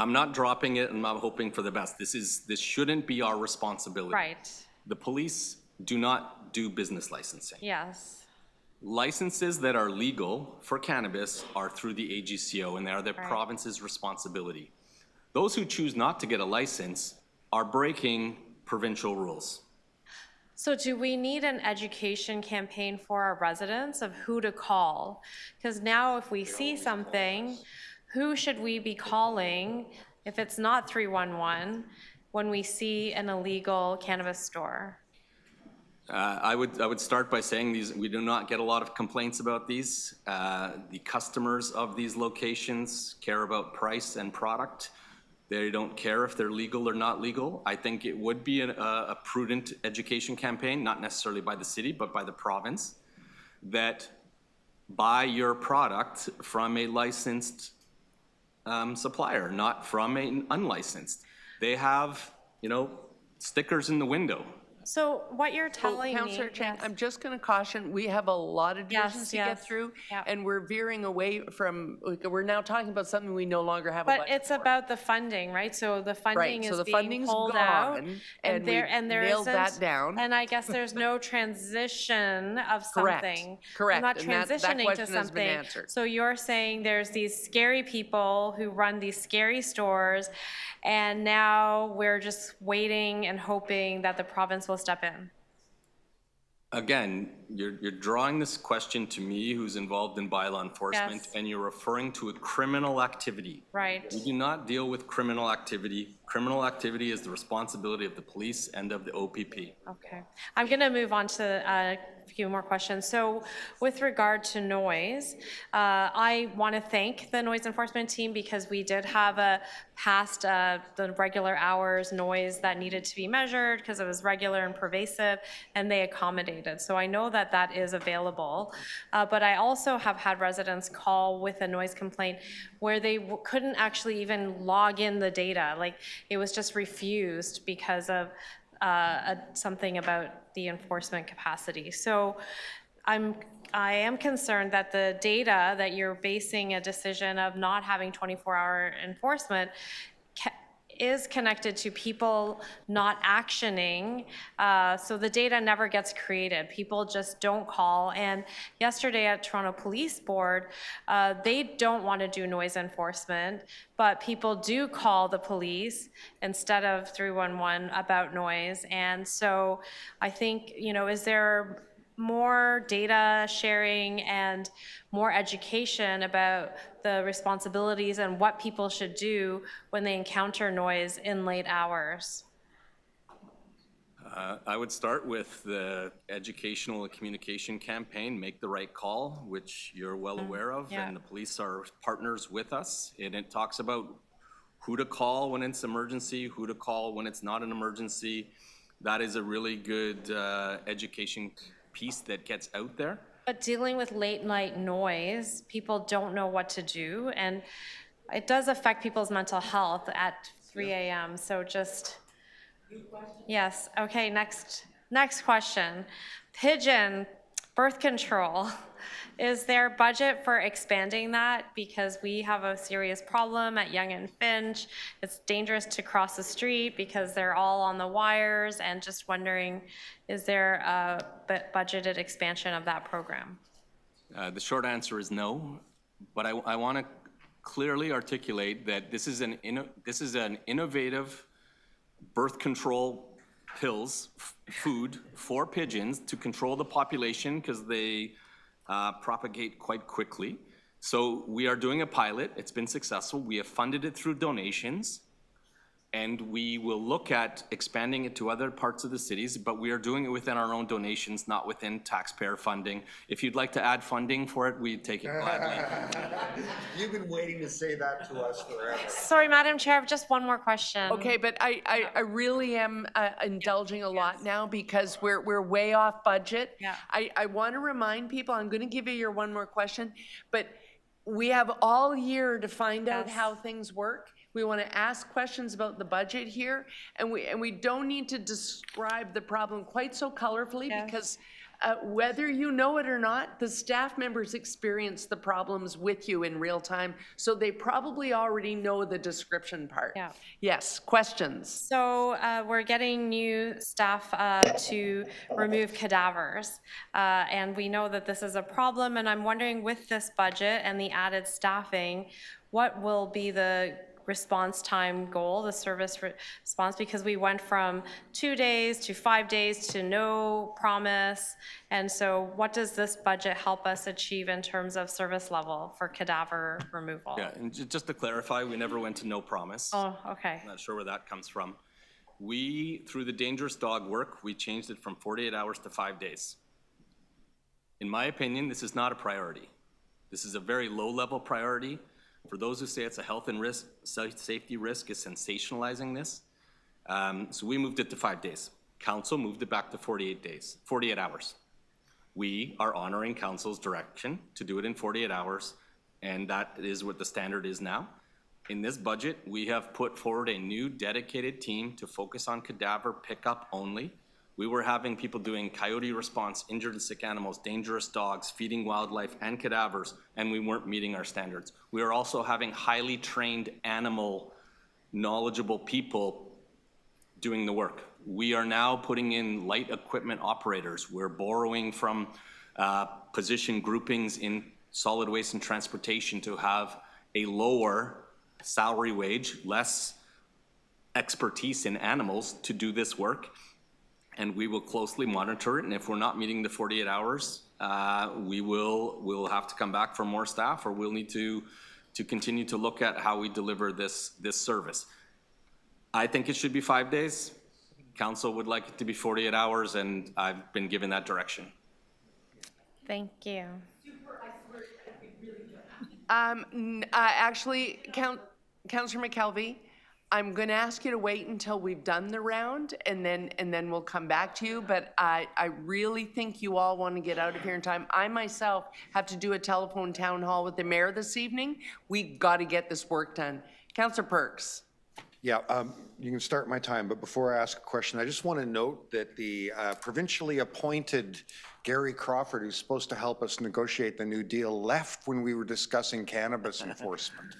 I'm not dropping it, and I'm hoping for the best. This shouldn't be our responsibility. Right. The police do not do business licensing. Yes. Licenses that are legal for cannabis are through the AGCO, and they are the province's responsibility. Those who choose not to get a license are breaking provincial rules. So do we need an education campaign for our residents of who to call? Because now if we see something, who should we be calling if it's not 311, when we see an illegal cannabis store? I would start by saying we do not get a lot of complaints about these. The customers of these locations care about price and product. They don't care if they're legal or not legal. I think it would be a prudent education campaign, not necessarily by the city, but by the province, that buy your product from a licensed supplier, not from an unlicensed. They have, stickers in the window. So what you're telling me. Councillor Chang, yes. I'm just going to caution, we have a lot of divisions to get yes. through, Yeah. and we're veering away from, we're now talking about something we no longer have a budget But it's about the funding, right? So the funding so is the being funding's pulled gone, out. and there we've and there nailed that isn't- down. And I guess there's no transition of Correct. something. Correct. We're not And that transitioning question to has been something. answered. So you're saying there's these scary people who run these scary stores, and now we're just waiting and hoping that the province will step in. Again, you're drawing this question to me, who's involved in bylaw enforcement, Yes. and you're referring to a criminal activity. Right. We do not deal with criminal activity. Criminal activity is the responsibility of the police and of the OPP. Okay. I'm going to move on to a few more questions. So with regard to noise, I want to thank the noise enforcement team because we did have past the regular hours noise that needed to be measured because it was regular and pervasive, and they accommodated. So I know that that is available. But I also have had residents call with a noise complaint where they couldn't actually even log in the data. Like it was just refused because of something about the enforcement capacity. So I am concerned that the data that you're basing a decision of not having 24-hour enforcement is connected to people not actioning, so the data never gets created. People just don't call. And yesterday at Toronto Police Board, they don't want to do noise enforcement, but people do call the police instead of 311 about noise. And so I think, is there more data sharing and more education about the responsibilities and what people should do when they encounter noise in late hours? I would start with the educational and communication campaign, Make the Right Call, which you're well aware of, yeah. and the police are partners with us. And it talks about who to call when it's emergency, who to call when it's not an emergency. That is a really good education piece that gets out there. But dealing with late night noise, people don't know what to do, and it does affect people's mental health at 3 a.m. So just, yes, okay, next question. Pigeon birth control. Is there budget for expanding that? Because we have a serious problem at Yonge and Finch. It's dangerous to cross the street because they're all on the wires, and just wondering, is there a budgeted expansion of that program? The short answer is no, but I want to clearly articulate that this is an innovative birth control pills, food for pigeons to control the population because they propagate quite quickly. So we are doing a pilot. It's been successful. We have funded it through donations, and we will look at expanding it to other parts of the cities, but we are doing it within our own donations, not within taxpayer funding. If you'd like to add funding for it, we'd take it gladly. You've been waiting to say that to us forever. Sorry, Madam Chair, I have just one more question. Okay, but I really am indulging a lot now because we're way off budget. Yeah. I want to remind people, I'm going to give you your one more question, but we have all year to find out how things work. We want to ask questions about the budget here, and we don't need to describe the problem quite so colorfully because whether you know it or not, the staff members experience the problems with you in real time, so they probably already know the description part. Yeah. Yes, questions? So we're getting new staff to remove cadavers, and we know that this is a problem, and I'm wondering with this budget and the added staffing, what will be the response time goal, the service response, because we went from 2 days to 5 days to no promise. And so what does this budget help us achieve in terms of service level for cadaver removal? Yeah, and just to clarify, we never went to no promise. Oh, okay. Not sure where that comes from. We, through the dangerous dog work, we changed it from 48 hours to 5 days. In my opinion, this is not a priority. This is a very low-level priority. For those who say it's a health and safety risk is sensationalizing this. So we moved it to 5 days. Council moved it back to 48 hours. We are honoring council's direction to do it in 48 hours, and that is what the standard is now. In this budget, we have put forward a new dedicated team to focus on cadaver pickup only. We were having people doing coyote response, injured and sick animals, dangerous dogs, feeding wildlife, and cadavers, and we weren't meeting our standards. We are also having highly trained animal, knowledgeable people doing the work. We are now putting in light equipment operators. We're borrowing from position groupings in solid waste and transportation to have a lower salary wage, less expertise in animals to do this work. And we will closely monitor it, and if we're not meeting the 48 hours, we'll have to come back for more staff, or we'll need to continue to look at how we deliver this service. I think it should be 5 days. Council would like it to be 48 hours, and I've been given that direction. Thank you. Actually, Councillor McKelvey, I'm going to ask you to wait until we've done the round, and then we'll come back to you. But I really think you all want to get out of here in time. I myself have to do a telephone town hall with the mayor this evening. We've got to get this work done. Councillor Perks. Yeah, you can start my time, but before I ask a question, I just want to note that the provincially appointed Gary Crawford, who's supposed to help us negotiate the new deal, left when we were discussing cannabis enforcement.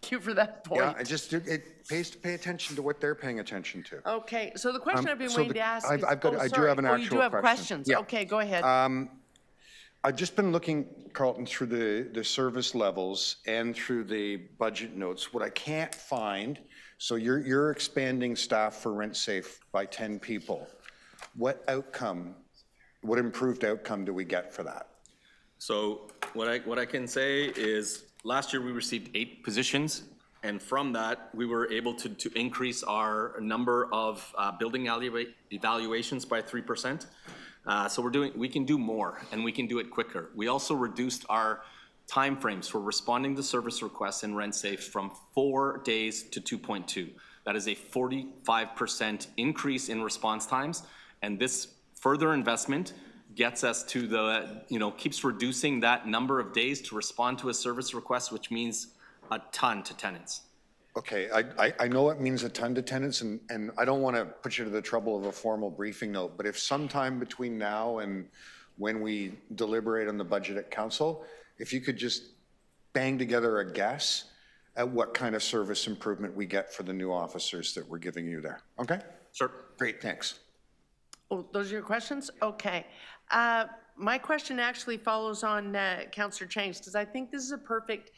Thank you for that point. Yeah, it pays to pay attention to what they're paying attention to. Okay, so the question I've been waiting to ask is... I do have an actual question. you do have questions? Yeah. Okay, go ahead. I've just been looking, Carlton, through the service levels and through the budget notes. What I can't find, so you're expanding staff for Rent Safe by 10 people. What improved outcome do we get for that? So what I can say is last year we received 8 positions, and from that we were able to increase our number of building evaluations by 3%. So we can do more, and we can do it quicker. We also reduced our timeframes for responding to service requests in Rent Safe from 4 days to 2.2. That is a 45% increase in response times, and this further investment gets us to keeps reducing that number of days to respond to a service request, which means a ton to tenants. Okay, I know it means a ton to tenants, and I don't want to put you to the trouble of a formal briefing note, but if sometime between now and when we deliberate on the budget at council, if you could just bang together a guess at what kind of service improvement we get for the new officers that we're giving you there, okay? Sure. Great, thanks. Oh, those are your questions? Okay. My question actually follows on Councillor Chang's, because I think this is a perfect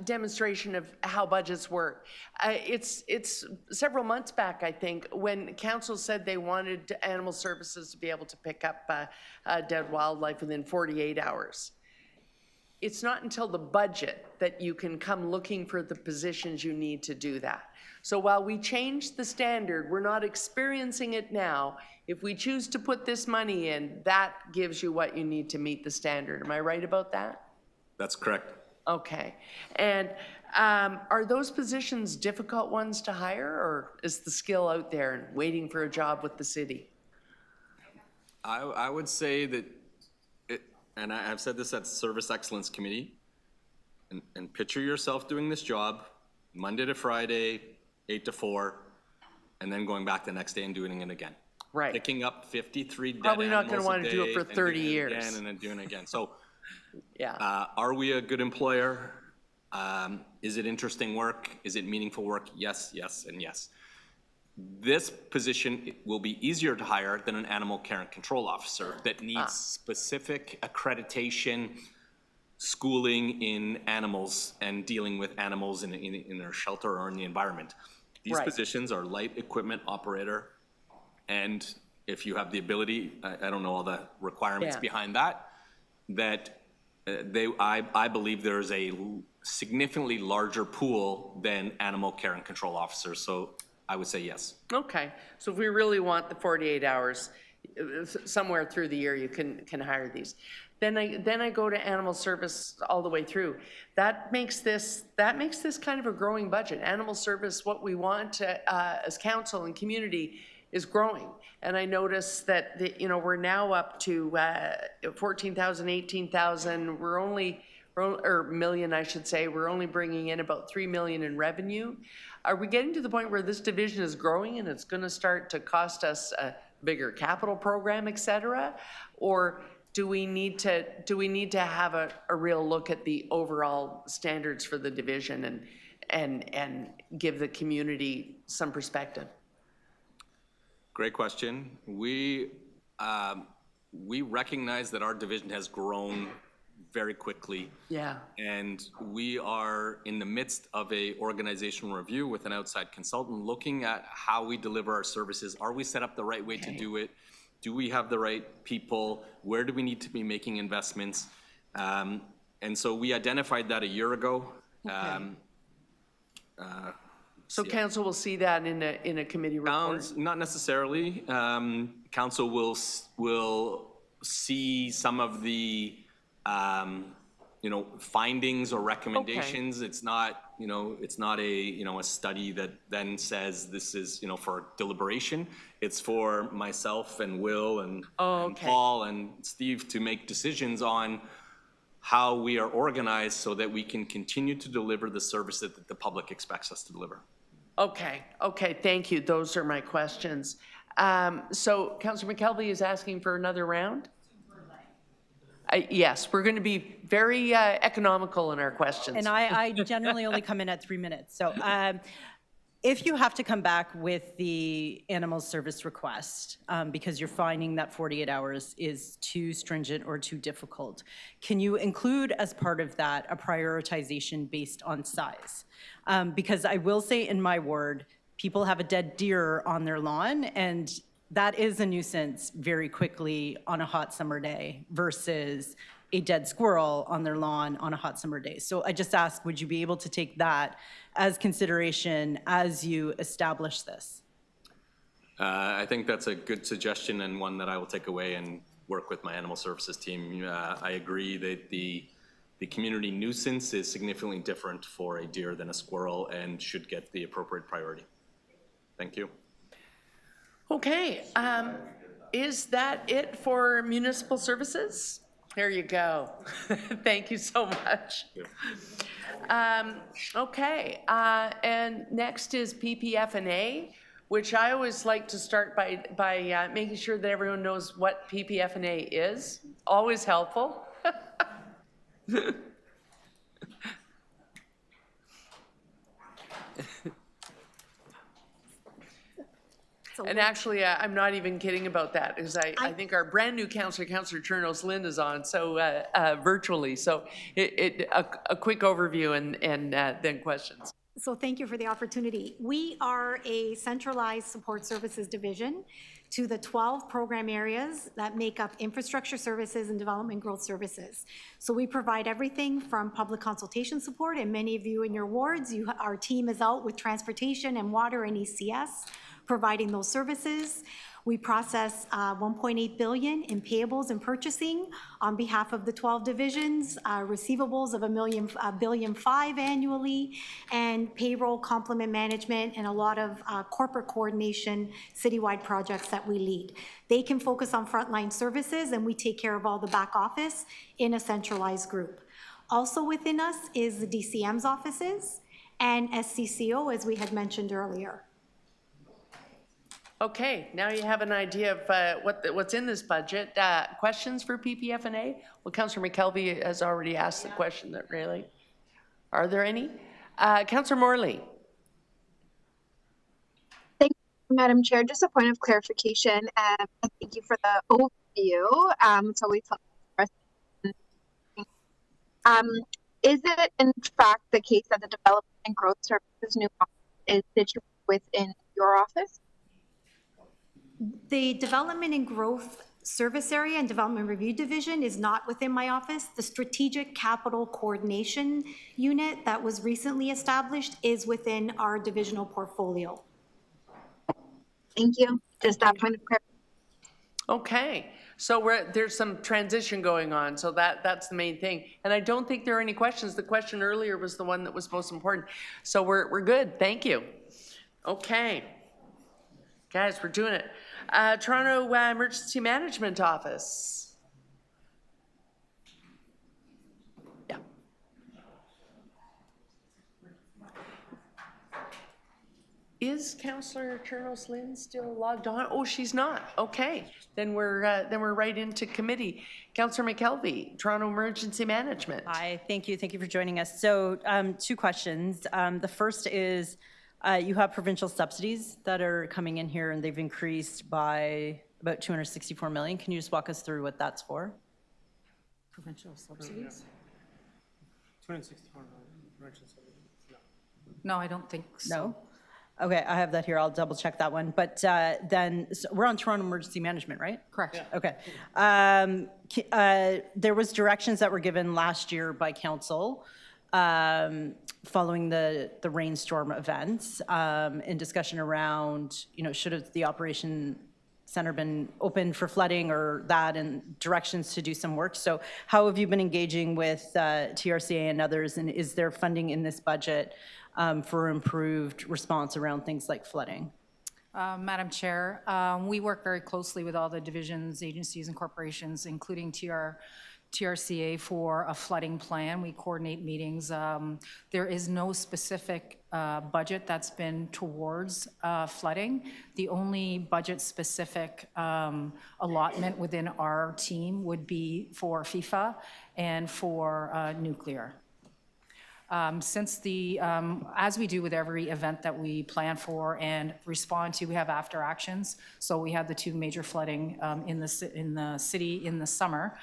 demonstration of how budgets work. It's several months back, I think, when council said they wanted animal services to be able to pick up dead wildlife within 48 hours. It's not until the budget that you can come looking for the positions you need to do that. So while we changed the standard, we're not experiencing it now. If we choose to put this money in, that gives you what you need to meet the standard. Am I right about that? That's correct. Okay. And are those positions difficult ones to hire, or is the skill out there and waiting for a job with the city? I would say that, and I've said this at the Service Excellence Committee, and picture yourself doing this job Monday to Friday, 8 to 4, and then going back the next day and doing it again. Right. Picking up 53 dead Probably not going to animals want to do it for 30 years. Again and then doing it again. So, yeah. Are we a good employer? Is it interesting work? Is it meaningful work? Yes, yes, and yes. This position will be easier to hire than an animal care and control officer that needs specific accreditation schooling in animals and dealing with animals in our shelter or in the environment. These Right. positions are light equipment operator, and if you have the ability, I don't know all the requirements Yeah. behind that, I believe there's a significantly larger pool than animal care and control officers, so I would say yes. Okay, so if we really want the 48 hours, somewhere through the year, you can hire these. Then I go to animal service all the way through. That makes this kind of a growing budget. Animal service, what we want to, as council and community, is growing. And I notice that, we're now up to 14,000, 18,000. We're only, or million, I should say. We're only bringing in about 3 million in revenue. Are we getting to the point where this division is growing and it's going to start to cost us a bigger capital program, et cetera? Or do we need to have a real look at the overall standards for the division and give the community some perspective? Great question. We recognize that our division has grown very quickly. Yeah. And we are in the midst of a organizational review with an outside consultant looking at how we deliver our services. Are we set up the right way to do it? Do we have the right people? Where do we need to be making investments? And so we identified that a year ago. So council will see that in a committee report? Not necessarily. Council will see some of the findings or recommendations. It's not a study that then says this is for deliberation. It's for myself and Will and Paul and Steve to make decisions on how we are organized so that we can continue to deliver the service that the public expects us to deliver. Okay, thank you. Those are my questions. So Councillor McKelvey is asking for another round? Yes, we're going to be very economical in our questions. And I generally only come in at 3 minutes. So if you have to come back with the animal service request because you're finding that 48 hours is too stringent or too difficult, can you include as part of that a prioritization based on size? Because I will say in my ward, people have a dead deer on their lawn, and that is a nuisance very quickly on a hot summer day versus a dead squirrel on their lawn on a hot summer day. So I just ask, would you be able to take that as consideration as you establish this? I think that's a good suggestion and one that I will take away and work with my animal services team. I agree that the community nuisance is significantly different for a deer than a squirrel and should get the appropriate priority. Thank you. Okay, is that it for municipal services? There you go. Thank you so much. Okay, and next is PPF&A, which I always like to start by making sure that everyone knows what PPF&A is. Always helpful. And actually, I'm not even kidding about that, because I think our brand new councillor, Councillor Chernos Lynn, is on, so virtually. So a quick overview and then questions. So thank you for the opportunity. We are a centralized support services division to the 12 program areas that make up infrastructure services and development growth services. So we provide everything from public consultation support, and many of you in your wards, our team is out with transportation and water and ECS, providing those services. We process 1.8 billion in payables and purchasing on behalf of the 12 divisions, receivables of $1.5 billion annually, and payroll, complement management, and a lot of corporate coordination, citywide projects that we lead. They can focus on frontline services, and we take care of all the back office in a centralized group. Also within us is the DCM's offices and SCCO, as we had mentioned earlier. Okay, now you have an idea of what's in this budget. Questions for PPF&A? Well, Councillor McKelvey has already asked the question that really. Are there any? Councillor Morley. Thank you, Madam Chair. Just a point of clarification. Thank you for the overview. It's always helpful for us. Is it in fact the case that the Development and Growth Services new office is situated within your office? The Development and Growth Service Area and Development Review Division is not within my office. The Strategic Capital Coordination Unit that was recently established is within our divisional portfolio. Thank you. Just that point of clarification. Okay, so there's some transition going on, so that's the main thing. And I don't think there are any questions. The question earlier was the one that was most important. So we're good, thank you. Okay. Guys, we're doing it. Toronto Emergency Management Office. Yeah. Is Councillor Chernos Lynn still logged on? Oh, she's not. Okay, then we're right into committee. Councillor McKelvey, Toronto Emergency Management. Hi, thank you. Thank you for joining us. So 2 questions. The first is you have provincial subsidies that are coming in here and they've increased by about 264 million. Can you just walk us through what that's for? Provincial subsidies? 264 million provincial subsidies? No, I don't think so. No? Okay, I have that here. I'll double check that one. But then so we're on Toronto Emergency Management, right? Correct. Okay. There was directions that were given last year by council following the rainstorm events in discussion around, should have the operation center been open for flooding or that, and directions to do some work. So how have you been engaging with TRCA and others, and is there funding in this budget for improved response around things like flooding? Madam Chair, we work very closely with all the divisions, agencies, and corporations, including TRCA for a flooding plan. We coordinate meetings. There is no specific budget that's been towards flooding. The only budget-specific allotment within our team would be for FIFA and for nuclear. Since as we do with every event that we plan for and respond to, we have after actions. So we had the 2 major flooding in the city in the summer,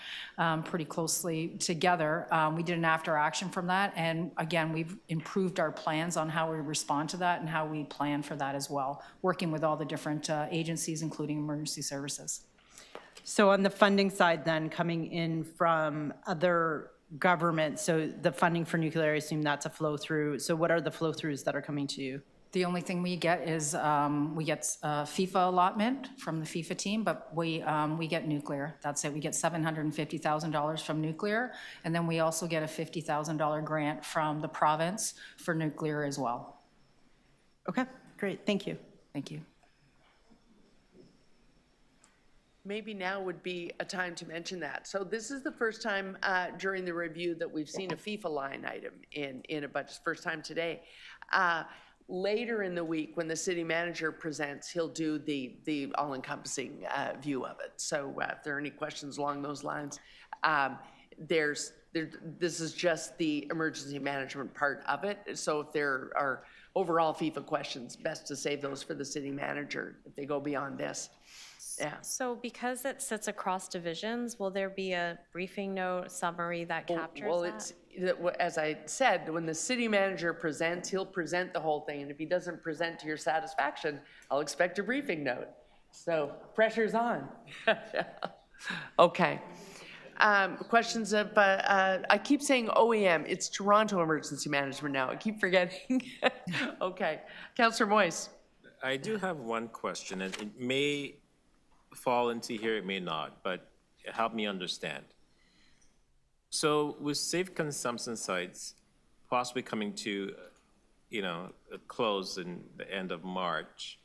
pretty closely together. We did an after action from that, and again, we've improved our plans on how we respond to that and how we plan for that as well, working with all the different agencies, including emergency services. So on the funding side then, coming in from other government, so the funding for nuclear, I assume that's a flow through. So what are the flow throughs that are coming to you? The only thing we get is we get FIFA allotment from the FIFA team, but we get nuclear. That's it. We get $750,000 from nuclear, and then we also get a $50,000 grant from the province for nuclear as well. Okay, great. Thank you. Thank you. Maybe now would be a time to mention that. So this is the first time during the review that we've seen a FIFA line item in a budget, first time today. Later in the week, when the city manager presents, he'll do the all-encompassing view of it. So if there are any questions along those lines, this is just the emergency management part of it. So if there are overall FIFA questions, best to save those for the city manager if they go beyond this. Yeah. So because it sits across divisions, will there be a briefing note summary that captures well, that? As I said, when the city manager presents, he'll present the whole thing. And if he doesn't present to your satisfaction, I'll expect a briefing note. So pressure's on. Okay. Questions of, I keep saying OEM, it's Toronto Emergency Management now. I keep forgetting. Okay. Councillor Moyes. I do have one question, and it may fall into here, it may not, but help me understand. So with safe consumption sites possibly coming to, a close in the end of March,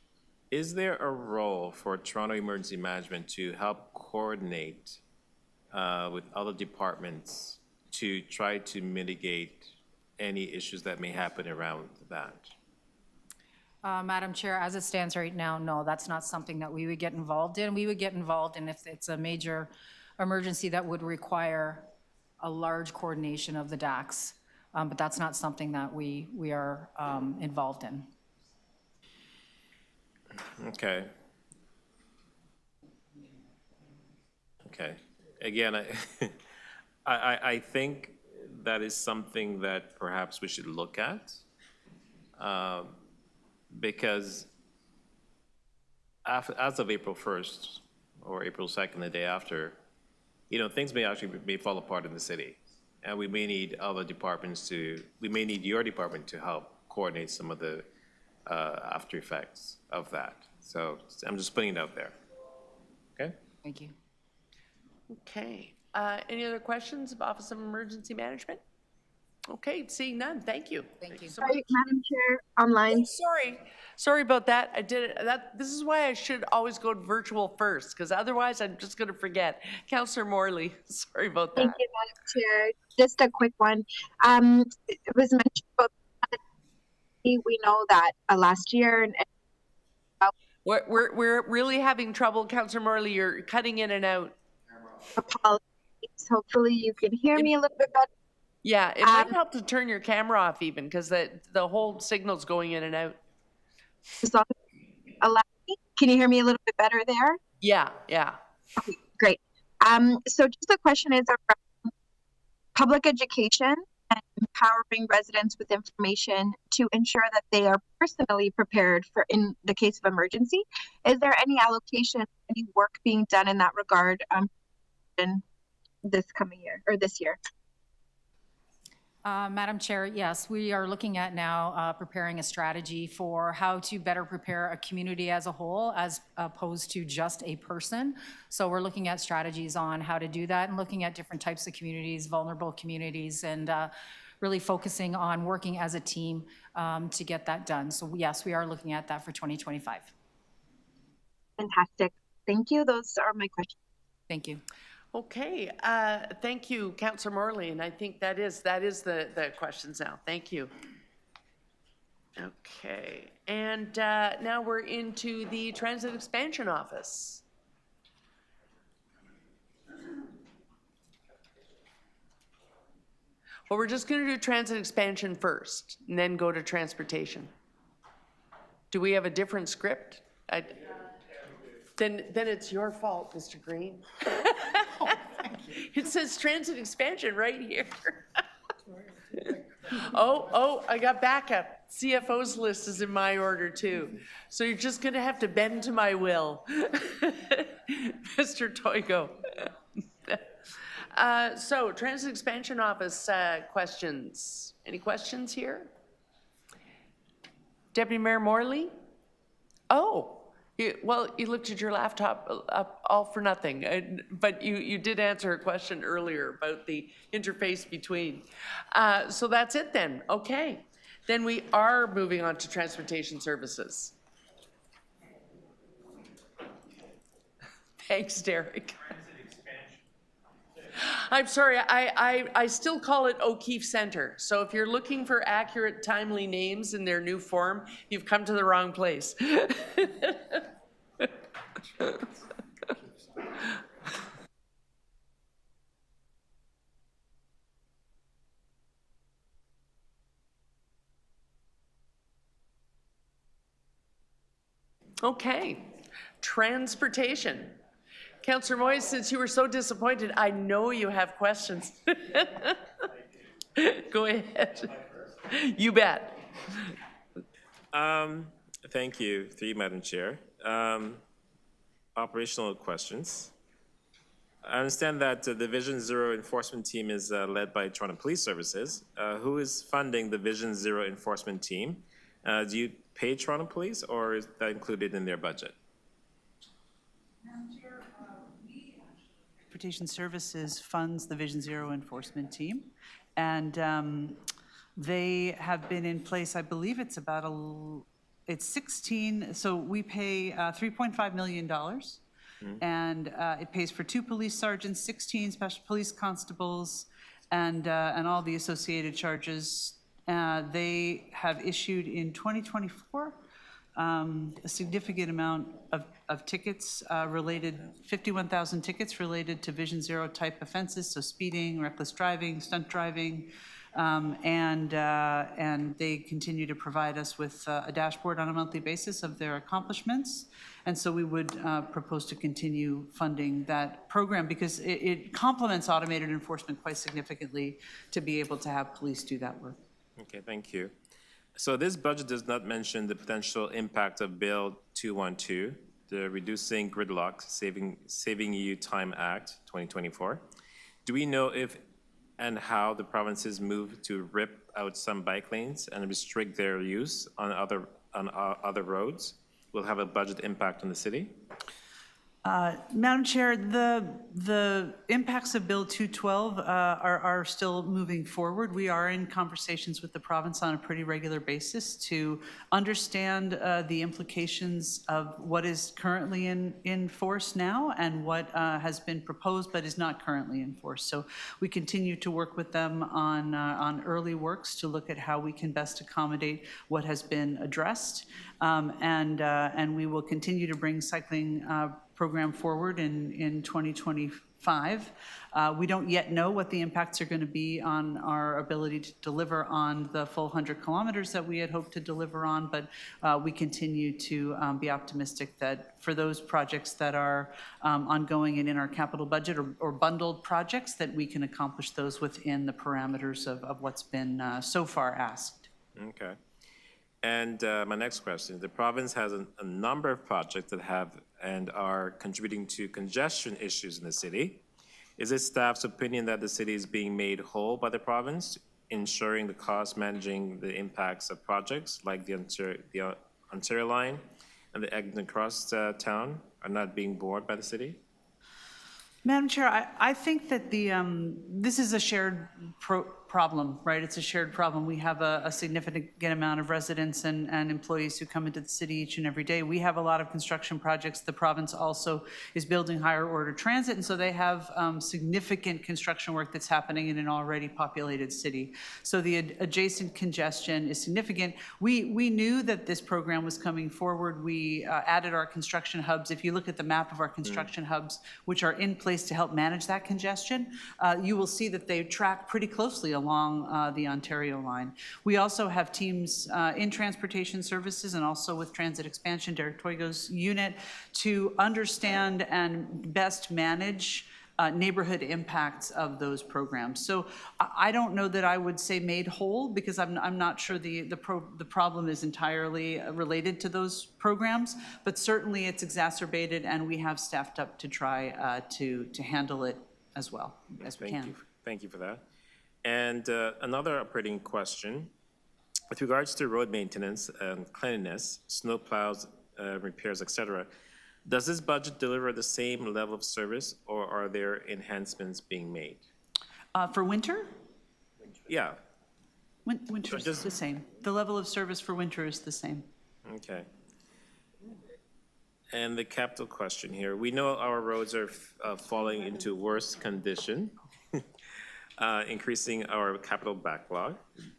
is there a role for Toronto Emergency Management to help coordinate with other departments to try to mitigate any issues that may happen around that? Madam Chair, as it stands right now, no, that's not something that we would get involved in. We would get involved in if it's a major emergency that would require a large coordination of the DACs, but that's not something that we are involved in. Okay. Okay. Again, I think that is something that perhaps we should look at. Because as of April 1st or April 2nd, the day after, things may fall apart in the city. And we may need other departments we may need your department to help coordinate some of the after effects of that. So I'm just putting it out there. Okay? Thank you. Okay. Any other questions of Office of Emergency Management? Okay, seeing none, thank you. Thank you so much. Sorry, Madam Chair, online. Sorry about that. I did it. This is why I should always go virtual first, because otherwise I'm just going to forget. Councillor Morley, sorry about that. Thank you, Madam Chair. Just a quick one. It was mentioned about we know that last year and We're really having trouble, Councillor Morley. You're cutting in and out. apologies. Hopefully you can hear me a little bit better. Yeah, it might help to turn your camera off even, because the whole signal's going in and out. Can you hear me a little bit better there? Yeah. Okay, great. So just the question is around public education and empowering residents with information to ensure that they are personally prepared for in the case of emergency. Is there any allocation, any work being done in that regard in this coming year or this year? Madam Chair, yes, we are looking at now preparing a strategy for how to better prepare a community as a whole as opposed to just a person. So we're looking at strategies on how to do that and looking at different types of communities, vulnerable communities, and really focusing on working as a team to get that done. So yes, we are looking at that for 2025. Fantastic. Thank you. Those are my questions. Thank you. Okay, thank you, Councillor Morley, and I think that is the questions now. Thank you. Okay, and now we're into the Transit Expansion Office. Well, we're just going to do transit expansion first, and then go to transportation. Do we have a different script? Then it's your fault, Mr. Green. It says transit expansion right here. Oh, I got backup. CFO's list is in my order too. So you're just gonna have to bend to my will. Mr. Toigo. So transit expansion office questions. Any questions here? Deputy Mayor Morley? Oh. Well, you looked at your laptop up all for nothing, but you did answer a question earlier about the interface between. So that's it then. Okay. Then we are moving on to transportation services. Thanks, Derek. I'm sorry, I still call it O'Keefe Center. So if you're looking for accurate, timely names in their new form, you've come to the wrong place. Okay, transportation. Councillor Moyes, since you were so disappointed, I know you have questions. Go ahead. You bet. Thank you. Through you, Madam Chair. Operational questions. I understand that the Vision Zero enforcement team is led by Toronto Police Services. Who is funding the Vision Zero enforcement team? Do you pay Toronto Police, or is that included in their budget? Transportation Services funds the Vision Zero enforcement team, and they have been in place, I believe it's about it's 16, so we pay $3.5 million, and it pays for 2 police sergeants, 16 special police constables, and all the associated charges. They have issued in 2024 a significant amount of tickets related, 51,000 tickets related to Vision Zero type offenses, so speeding, reckless driving, stunt driving, And they continue to provide us with a dashboard on a monthly basis of their accomplishments. And so we would propose to continue funding that program because it complements automated enforcement quite significantly to be able to have police do that work. Okay, thank you. So this budget does not mention the potential impact of Bill 212, the Reducing Gridlock, Saving You Time Act 2024. Do we know if and how the provinces move to rip out some bike lanes and restrict their use on other roads will have a budget impact on the city? Madam Chair, the impacts of Bill 212 are still moving forward. We are in conversations with the province on a pretty regular basis to understand the implications of what is currently in force now and what has been proposed but is not currently in force. So we continue to work with them on early works to look at how we can best accommodate what has been addressed. And we will continue to bring cycling program forward in 2025. We don't yet know what the impacts are going to be on our ability to deliver on the full 100 kilometers that we had hoped to deliver on, but we continue to be optimistic that for those projects that are ongoing and in our capital budget or bundled projects, that we can accomplish those within the parameters of what's been so far asked. Okay. And my next question, the province has a number of projects that have and are contributing to congestion issues in the city. Is it staff's opinion that the city is being made whole by the province, ensuring the cost managing the impacts of projects like the Ontario line and the Eglinton Cross town are not being borne by the city? Madam Chair, I think that this is a shared problem, right? It's a shared problem. We have a significant amount of residents and employees who come into the city each and every day. We have a lot of construction projects. The province also is building higher order transit, and so they have significant construction work that's happening in an already populated city. So the adjacent congestion is significant. We knew that this program was coming forward. We added our construction hubs. If you look at the map of our construction hubs, which are in place to help manage that congestion, you will see that they track pretty closely along the Ontario line. We also have teams in transportation services and also with transit expansion, Derek Toigo's unit, to understand and best manage neighborhood impacts of those programs. So I don't know that I would say made whole because I'm not sure the problem is entirely related to those programs, but certainly it's exacerbated and we have staffed up to try to handle it as well as we can. Thank you for that. And another operating question, with regards to road maintenance and cleanliness, snow plows, repairs, etc., does this budget deliver the same level of service or are there enhancements being made? For winter? Yeah. Winter is the same. The level of service for winter is the same. Okay. And the capital question here. We know our roads are falling into worse condition. Increasing our capital backlog.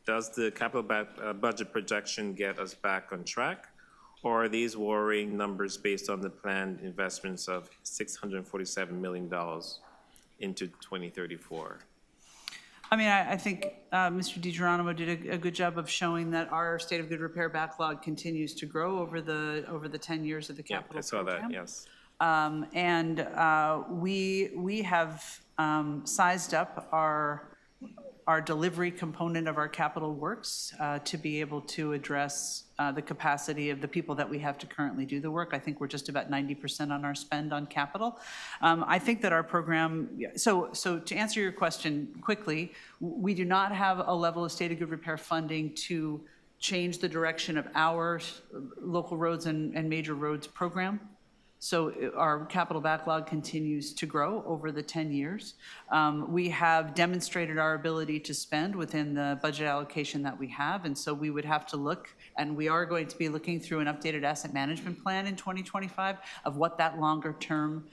Does the capital budget projection get us back on track? Or are these worrying numbers based on the planned investments of $647 million into 2034? I mean, I think Mr. DiGeronimo did a good job of showing that our state of good repair backlog continues to grow over the 10 years of the capital program. I saw that, yes. And we have sized up our delivery component of our capital works to be able to address the capacity of the people that we have to currently do the work. I think we're just about 90% on our spend on capital. I think that our program, so to answer your question quickly, we do not have a level of state of good repair funding to change the direction of our local roads and major roads program. So our capital backlog continues to grow over the 10 years. We have demonstrated our ability to spend within the budget allocation that we have, and so we would have to look, and we are going to be looking through an updated asset management plan in 2025 of what that longer term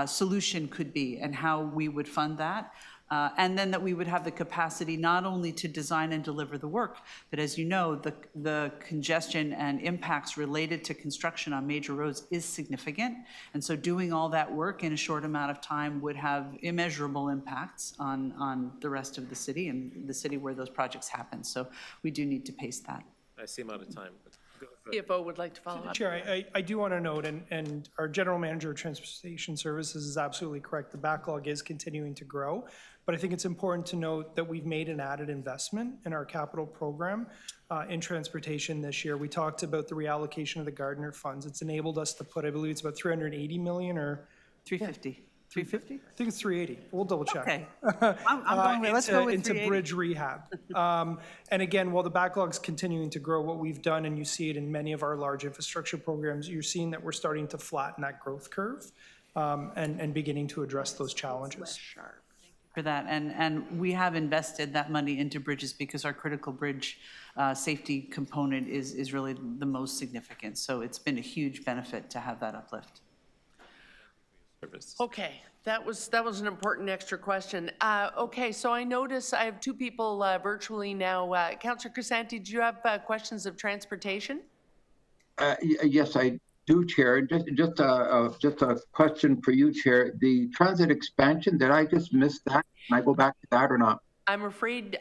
solution could be and how we would fund that. And then that we would have the capacity not only to design and deliver the work, but as you know, the congestion and impacts related to construction on major roads is significant. And so doing all that work in a short amount of time would have immeasurable impacts on the rest of the city and the city where those projects happen. So we do need to pace that. I see I'm out of time. But go for it. CFO would like to follow up. Chair, I do want to note, and our General Manager of Transportation Services is absolutely correct, the backlog is continuing to grow, but I think it's important to note that we've made an added investment in our capital program in transportation this year. We talked about the reallocation of the Gardner funds. It's enabled us to put, I believe it's about 380 million or 350. 350? I think it's 380. We'll double check. Okay. I'm going, let's go with into 380. bridge rehab. And again, while the backlog's continuing to grow, what we've done, and you see it in many of our large infrastructure programs, you're seeing that we're starting to flatten that growth curve and beginning to address those challenges. For that, and we have invested that money into bridges because our critical bridge safety component is really the most significant. So it's been a huge benefit to have that uplift. Okay, that was an important extra question. Okay, so I notice I have two people virtually now. Councillor Crisanti, do you have questions of transportation? Yes, I do, Chair. Just a question for you, Chair. The transit expansion, did I just miss that? Can I go back to that or not? I'm afraid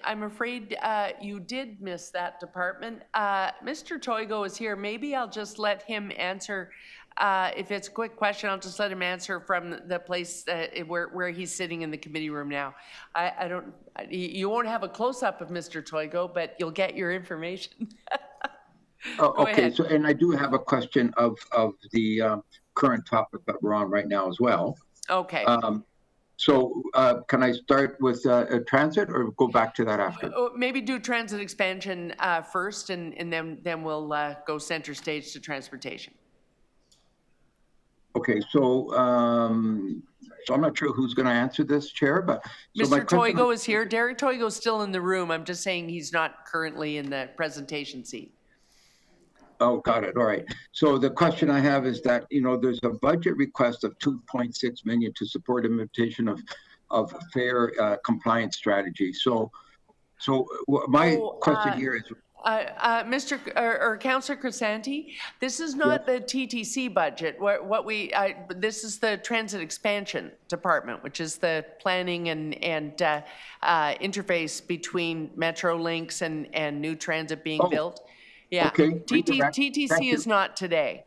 you did miss that department. Mr. Toigo is here. Maybe I'll just let him answer. If it's a quick question, I'll just let him answer from the place where he's sitting in the committee room now. You won't have a close-up of Mr. Toigo, but you'll get your information. Oh, okay, so, and I do have a question of the current topic that we're on right now as well. Okay. So can I start with transit or go back to that after? Maybe do transit expansion first, and then we'll go center stage to transportation. Okay, so I'm not sure who's going to answer this, Chair, but so Mr. Toigo is here. Derek Toigo is still in the room. I'm just saying he's not currently in the presentation seat. Oh, got it. All right. So the question I have is that, there's a budget request of 2.6 million to support implementation of a fair compliance strategy. So my question here is, Councillor Crisanti, this is not the TTC budget. This is the Transit Expansion Department, which is the planning and interface between Metrolinx and new transit being built. Yeah. Okay. TTC is not today.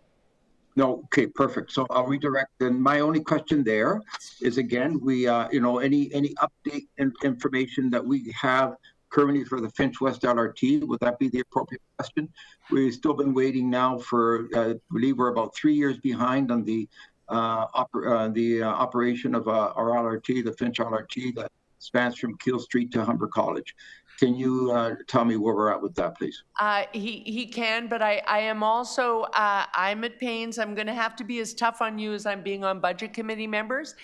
No. Okay. Perfect. So I'll redirect. And my only question there is, again, we any update information that we have currently for the Finch West LRT, would that be the appropriate question? We've still been waiting now for, I believe we're about 3 years behind on the operation of our LRT, the Finch LRT that spans from Keele Street to Humber College. Can you tell me where we're at with that, please? He can, but I am also, I'm at pains. I'm going to have to be as tough on you as I'm being on budget committee members.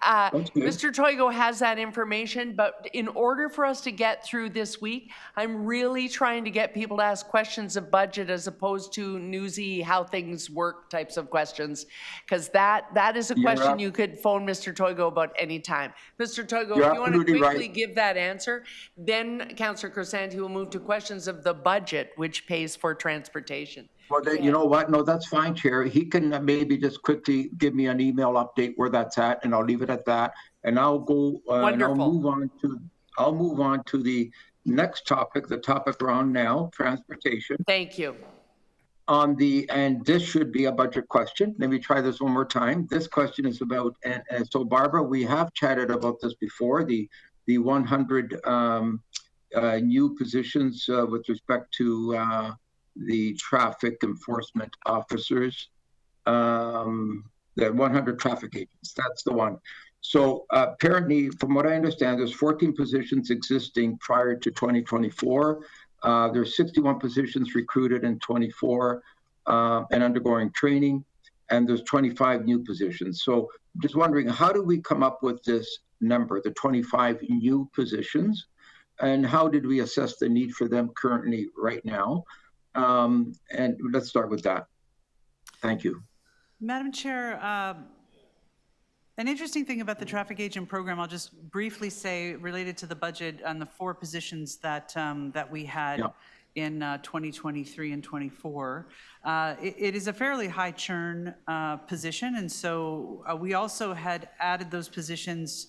Mr. Toigo has that information, but in order for us to get through this week, I'm really trying to get people to ask questions of budget as opposed to newsy how things work types of questions, because that is a question you could phone Mr. Toigo about any time. Mr. Toigo, if you want to quickly give that answer, then Councillor Crisanti will move to questions of the budget, which pays for transportation. Well, then, you know what? No, that's fine, Chair. He can maybe just quickly give me an email update where that's at, and I'll leave it at that. And I'll go. And I'll move on to the next topic, the topic we're on now, transportation. Thank you. And this should be a budget question. Let me try this one more time. This question is about, and so Barbara, we have chatted about this before, the 100 new positions with respect to the traffic enforcement officers, the 100 traffic agents, that's the one. So apparently, from what I understand, there's 14 positions existing prior to 2024. There's 61 positions recruited in 24 and undergoing training, and there's 25 new positions. So just wondering, how do we come up with this number, the 25 new positions? And how did we assess the need for them currently right now? And let's start with that. Thank you. Madam Chair, An interesting thing about the traffic agent program, I'll just briefly say, related to the budget and the 4 positions that, that we had in 2023 and 24. It is a fairly high churn position, and so we also had added those positions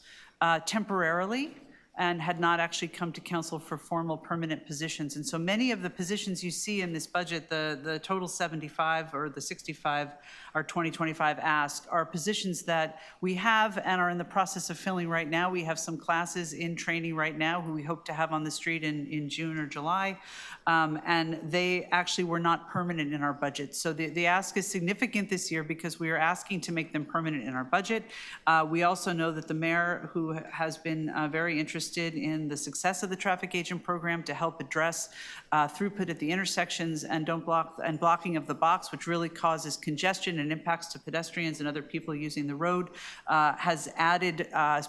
temporarily and had not actually come to council for formal permanent positions. And so many of the positions you see in this budget, the total 75 or the 65, our 2025 ask, are positions that we have and are in the process of filling right now. We have some classes in training right now who we hope to have on the street in June or July. And they actually were not permanent in our budget. So the ask is significant this year because we are asking to make them permanent in our budget. We also know that the mayor, who has been very interested in the success of the traffic agent program to help address throughput at the intersections and blocking of the box, which really causes congestion and impacts to pedestrians and other people using the road, has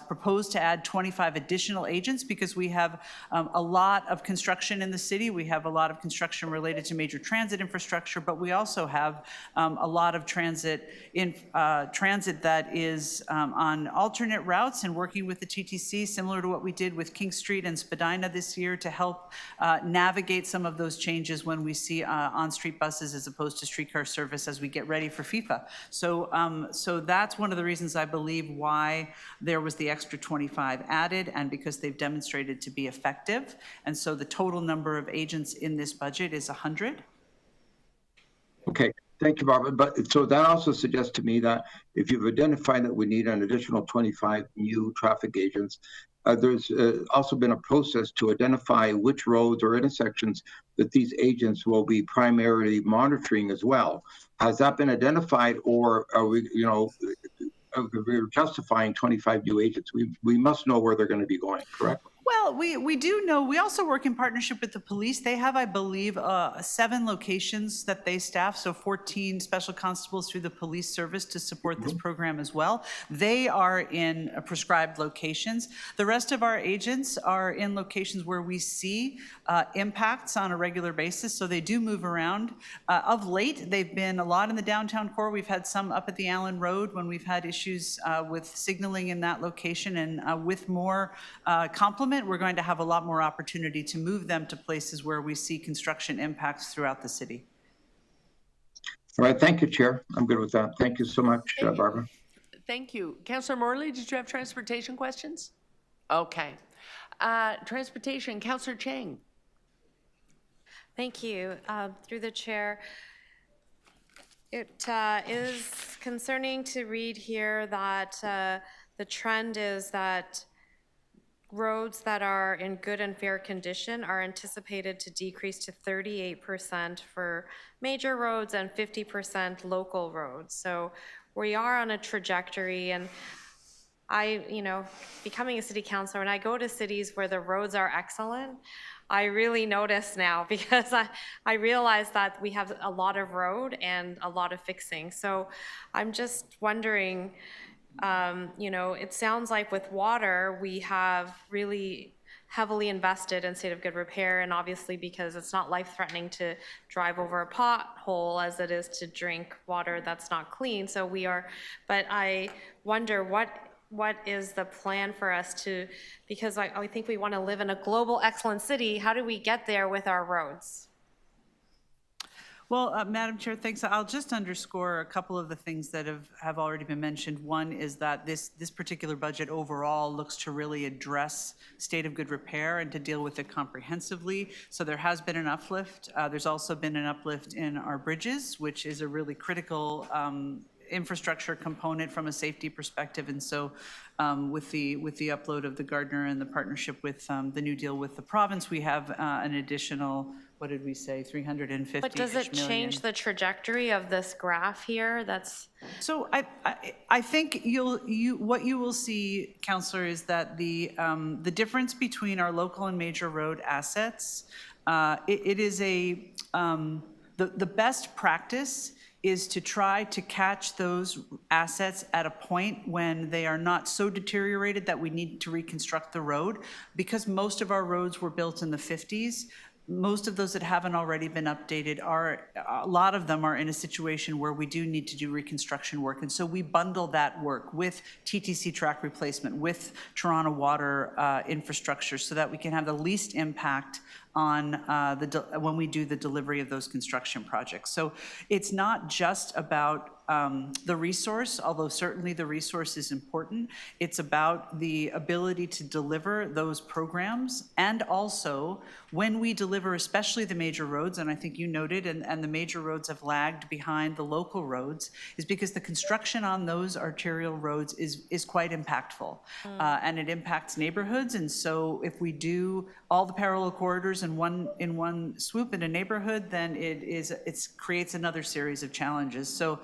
proposed to add 25 additional agents because we have a lot of construction in the city. We have a lot of construction related to major transit infrastructure, but we also have a lot of transit that is on alternate routes, and working with the TTC, similar to what we did with King Street and Spadina this year, to help navigate some of those changes when we see on-street buses as opposed to streetcar service as we get ready for FIFA. So that's one of the reasons I believe why there was the extra 25 added, and because they've demonstrated to be effective. And so the total number of agents in this budget is 100. Okay, thank you, Barbara. But so that also suggests to me that if you've identified that we need an additional 25 new traffic agents, there's also been a process to identify which roads or intersections that these agents will be primarily monitoring as well. Has that been identified, or are we, we're justifying 25 new agents? We must know where they're going to be going, correct? Well, we do know. We also work in partnership with the police. They have, I believe, 7 locations that they staff, so 14 special constables through the police service to support this program as well. They are in prescribed locations. The rest of our agents are in locations where we see impacts on a regular basis, so they do move around. Of late, they've been a lot in the downtown core. We've had some up at the Allen Road when we've had issues with signaling in that location, and with more complement, we're going to have a lot more opportunity to move them to places where we see construction impacts throughout the city. All right, thank you, Chair. I'm good with that. Thank you so much, Barbara. Thank you. Councillor Morley, did you have transportation questions? Okay. Transportation, Councillor Chang. Thank you. Through the chair, it is concerning to read here that the trend is that roads that are in good and fair condition are anticipated to decrease to 38% for major roads and 50% local roads. So we are on a trajectory, and becoming a city councilor, when I go to cities where the roads are excellent, I really notice now, because I realize that we have a lot of road and a lot of fixing. So I'm just wondering, it sounds like with water, we have really heavily invested in state of good repair, and obviously because it's not life-threatening to drive over a pothole as it is to drink water that's not clean. So but I wonder what is the plan for us to, because I think we want to live in a global excellent city. How do we get there with our roads? Well, Madam Chair, thanks. I'll just underscore a couple of the things that have already been mentioned. One is that this particular budget overall looks to really address state of good repair and to deal with it comprehensively. So there has been an uplift. There's also been an uplift in our bridges, which is a really critical infrastructure component from a safety perspective. And so with the upload of the Gardner and the partnership with the new deal with the province, we have an additional, what did we say, 350 But does it change the trajectory of this graph here? So I think what you will see, Councillor, is that the difference between our local and major road assets, it is the best practice is to try to catch those assets at a point when they are not so deteriorated that we need to reconstruct the road. Because most of our roads were built in the 50s, most of those that haven't already been updated are, a lot of them are in a situation where we do need to do reconstruction work. And so we bundle that work with TTC track replacement, with Toronto Water infrastructure, so that we can have the least impact on when we do the delivery of those construction projects. So it's not just about the resource, although certainly the resource is important. It's about the ability to deliver those programs, and also when we deliver, especially the major roads, and I think you noted, and the major roads have lagged behind the local roads, is because the construction on those arterial roads is quite impactful. And it impacts neighborhoods, and so if we do all the parallel corridors in one swoop in a neighborhood, then it creates another series of challenges. So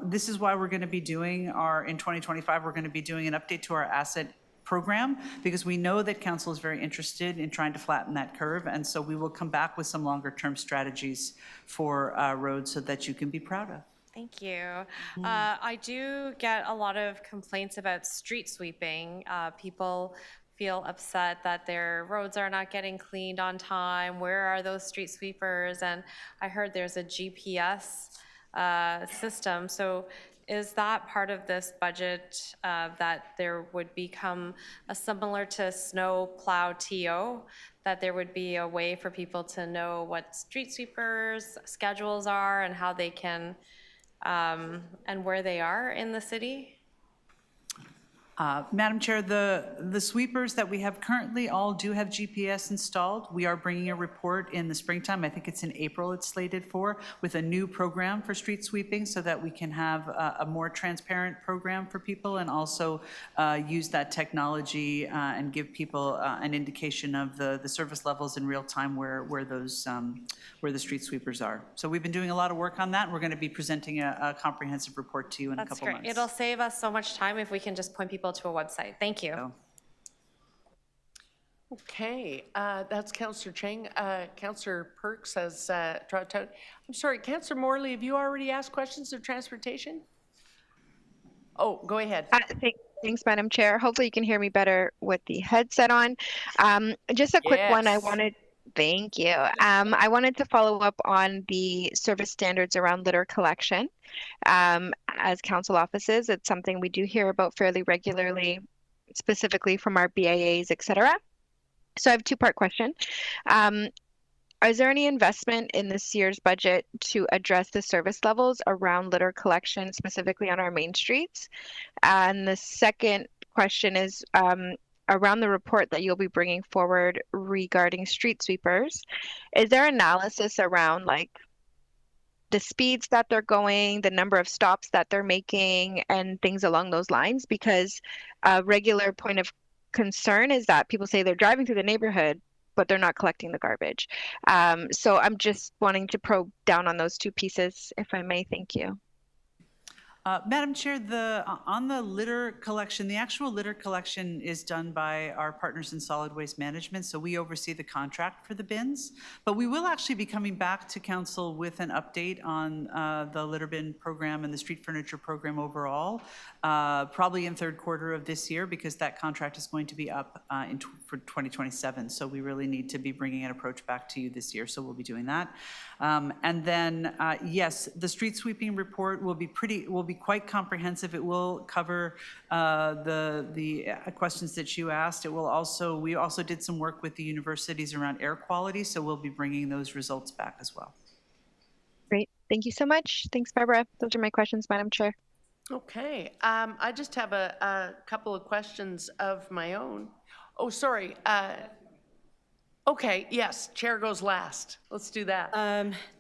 this is why we're going to be doing in 2025, we're going to be doing an update to our asset program, because we know that council is very interested in trying to flatten that curve. And so we will come back with some longer term strategies for roads so that you can be proud of. Thank you. I do get a lot of complaints about street sweeping. People feel upset that their roads are not getting cleaned on time. Where are those street sweepers? And I heard there's a GPS system. So is that part of this budget, that there would become a similar to snow plow TO, that there would be a way for people to know what street sweepers schedules are and how they can, and where they are in the city? Madam Chair, the sweepers that we have currently all do have GPS installed. We are bringing a report in the springtime, I think it's in April it's slated for, with a new program for street sweeping so that we can have a more transparent program for people, and also use that technology and give people an indication of the service levels in real time where the street sweepers are. So we've been doing a lot of work on that. We're going to be presenting a comprehensive report to you in a couple months. It'll save us so much time if we can just point people to a website. Thank you. Okay, that's Councillor Cheng. Councillor Perks has dropped out. I'm sorry, Councillor Morley, have you already asked questions of transportation? Oh, go ahead. Thanks, Madam Chair. Hopefully you can hear me better with the headset on. Just a quick one. Thank you. I wanted to follow up on the service standards around litter collection. As council offices, it's something we do hear about fairly regularly, specifically from our BAAs, et cetera. So I have a two-part question. Is there any investment in this year's budget to address the service levels around litter collection, specifically on our main streets? And the second question is, around the report that you'll be bringing forward regarding street sweepers, is there analysis around like the speeds that they're going, the number of stops that they're making, and things along those lines? Because a regular point of concern is that people say they're driving through the neighborhood, but they're not collecting the garbage. So I'm just wanting to probe down on those two pieces, if I may. Thank you. Madam Chair, on the litter collection, the actual litter collection is done by our partners in solid waste management, so we oversee the contract for the bins. But we will actually be coming back to council with an update on the litter bin program and the street furniture program overall, probably in third quarter of this year, because that contract is going to be up for 2027. So we really need to be bringing an approach back to you this year, so we'll be doing that. And then, yes, the street sweeping report will be quite comprehensive. It will cover the questions that you asked. We also did some work with the universities around air quality, so we'll be bringing those results back as well. Great. Thank you so much. Thanks, Barbara. Those are my questions, Madam Chair. Okay. I just have a couple of questions of my own. Oh, sorry. Okay, yes, chair goes last. Let's do that.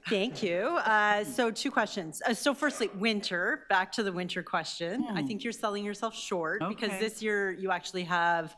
Thank you. So two questions. So firstly, winter, back to the winter question. I think you're selling yourself short because this year you actually have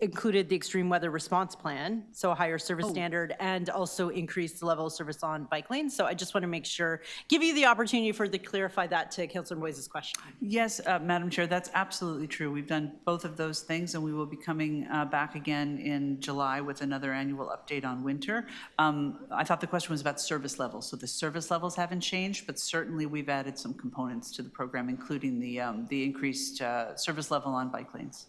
included the extreme weather response plan, so a higher service standard, and also increased the level of service on bike lanes. So I just want to make sure, give you the opportunity to clarify that to Councillor Moises' question. Yes, Madam Chair, that's absolutely true. We've done both of those things, and we will be coming back again in July with another annual update on winter. I thought the question was about service levels. So the service levels haven't changed, but certainly we've added some components to the program, including the increased service level on bike lanes.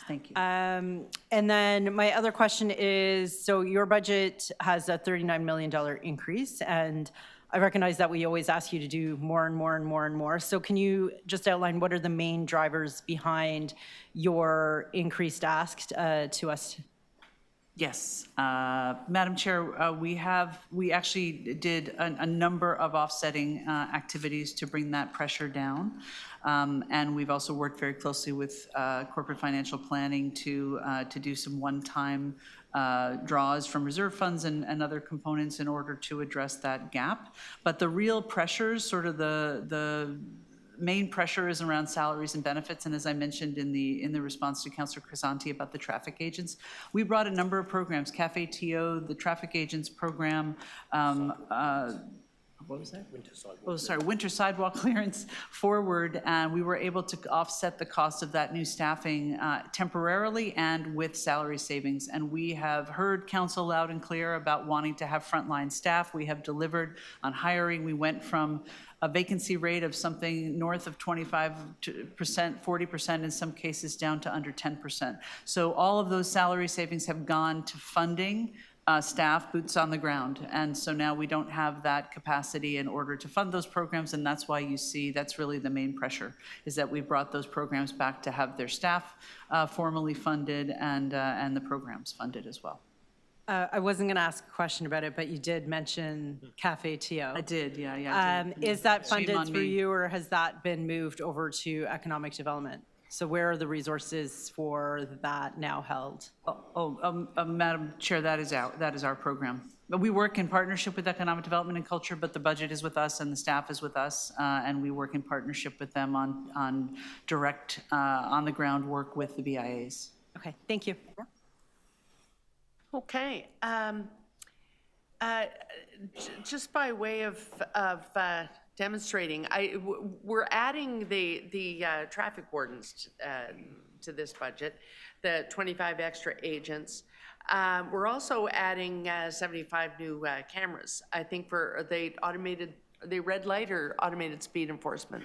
Thank you. And then my other question is, so your budget has a $39 million increase, and I recognize that we always ask you to do more and more and more and more. So can you just outline what are the main drivers behind your increased ask to us? Yes, Madam Chair, we actually did a number of offsetting activities to bring that pressure down. And we've also worked very closely with corporate financial planning to do some one-time draws from reserve funds and other components in order to address that gap. But the real pressures, sort of the main pressure is around salaries and benefits, and as I mentioned in the response to Councillor Crisanti about the traffic agents, we brought a number of programs, Cafe TO, the traffic agents program, what was that? Winter sidewalk clearance forward, and we were able to offset the cost of that new staffing temporarily and with salary savings. And we have heard council loud and clear about wanting to have frontline staff. We have delivered on hiring. We went from a vacancy rate of something north of 25%, 40% in some cases, down to under 10%. So all of those salary savings have gone to funding staff, boots on the ground. And so now we don't have that capacity in order to fund those programs, and that's why you see that's really the main pressure, is that we brought those programs back to have their staff formally funded and the programs funded as well. I wasn't going to ask a question about it, but you did mention Cafe TO. I did, yeah. Is that funded through you, or has that been moved over to economic development? So where are the resources for that now held? Madam Chair, that is our program. But we work in partnership with Economic Development and Culture, but the budget is with us and the staff is with us, and we work in partnership with them on direct, on-the-ground work with the BIAs. Okay, thank you. Okay. Just by way of demonstrating, we're adding the traffic wardens to this budget, the 25 extra agents. We're also adding 75 new cameras, I think, for the red light or automated speed enforcement?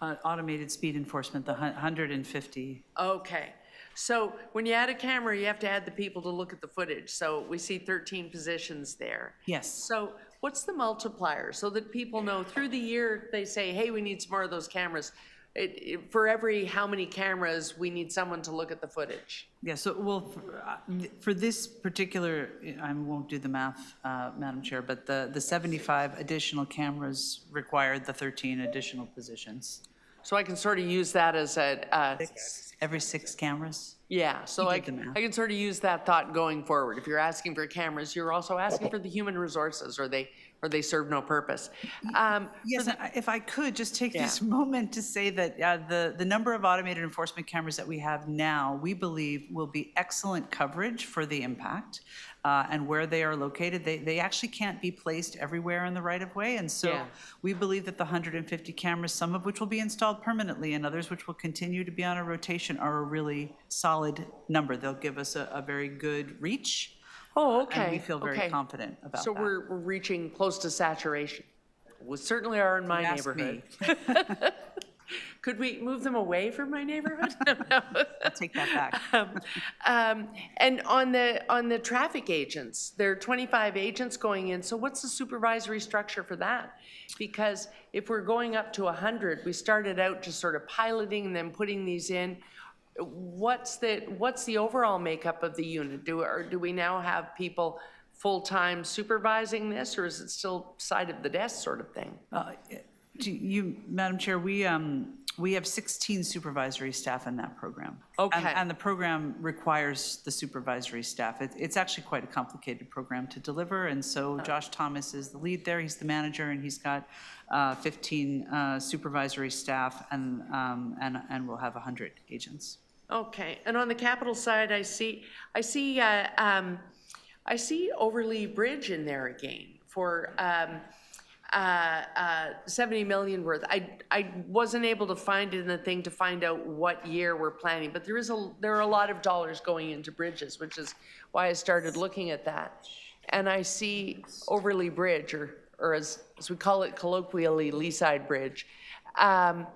Automated speed enforcement, the 150. Okay. So when you add a camera, you have to add the people to look at the footage. So we see 13 positions there. Yes. So what's the multiplier so that people know through the year, they say, hey, we need some more of those cameras. For every how many cameras, we need someone to look at the footage. Yeah, so, well, for this particular, I won't do the math, Madam Chair, but the 75 additional cameras required the 13 additional positions. So I can sort of use that as every 6 cameras? Yeah, so I can sort of use that thought going forward. If you're asking for cameras, you're also asking for the human resources, or they serve no purpose. Yes, if I could just take this moment to say that the number of automated enforcement cameras that we have now, we believe will be excellent coverage for the impact. And where they are located, they actually can't be placed everywhere in the right-of-way. And so we believe that the 150 cameras, some of which will be installed permanently and others which will continue to be on a rotation, are a really solid number. They'll give us a very good reach. Oh, okay. And we feel very confident about that. So we're reaching close to saturation. We certainly are in my neighborhood. Could we move them away from my neighborhood? No. I'll take that back. And on the traffic agents, there are 25 agents going in. So what's the supervisory structure for that? Because if we're going up to 100, we started out just sort of piloting and then putting these in. What's the overall makeup of the unit? Do we now have people full-time supervising this, or is it still side of the desk sort of thing? Madam Chair, we have 16 supervisory staff in that program. Okay. And the program requires the supervisory staff. It's actually quite a complicated program to deliver, and so Josh Thomas is the lead there. He's the manager, and he's got 15 supervisory staff, and we'll have 100 agents. Okay. And on the capital side, I see Overlea Bridge in there again for 70 million worth. I wasn't able to find it in the thing to find out what year we're planning, but there are a lot of dollars going into bridges, which is why I started looking at that. And I see Overlea Bridge, or as we call it colloquially, Leaside Bridge, to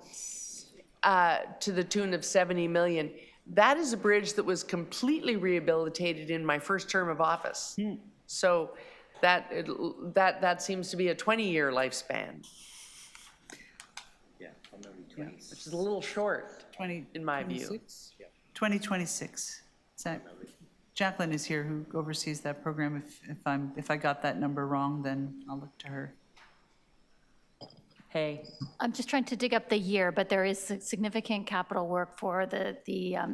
the tune of 70 million. That is a bridge that was completely rehabilitated in my first term of office. So that seems to be a 20-year lifespan. Yeah, Which is a little short, in my view. 2026. Jacqueline is here who oversees that program. If I got that number wrong, then I'll look to her. Hey. I'm just trying to dig up the year, but there is significant capital work for the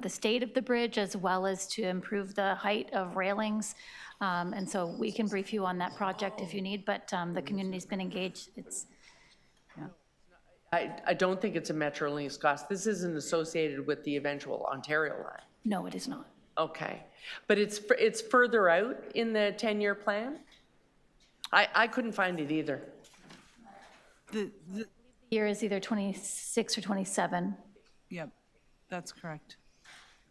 state of the bridge as well as to improve the height of railings. And so we can brief you on that project if you need, but the community's been engaged. I don't think it's a Metrolinx cost. This isn't associated with the eventual Ontario line. No, it is not. Okay, but it's further out in the 10-year plan? I couldn't find it either. The year is either 26 or 27. Yep, that's correct.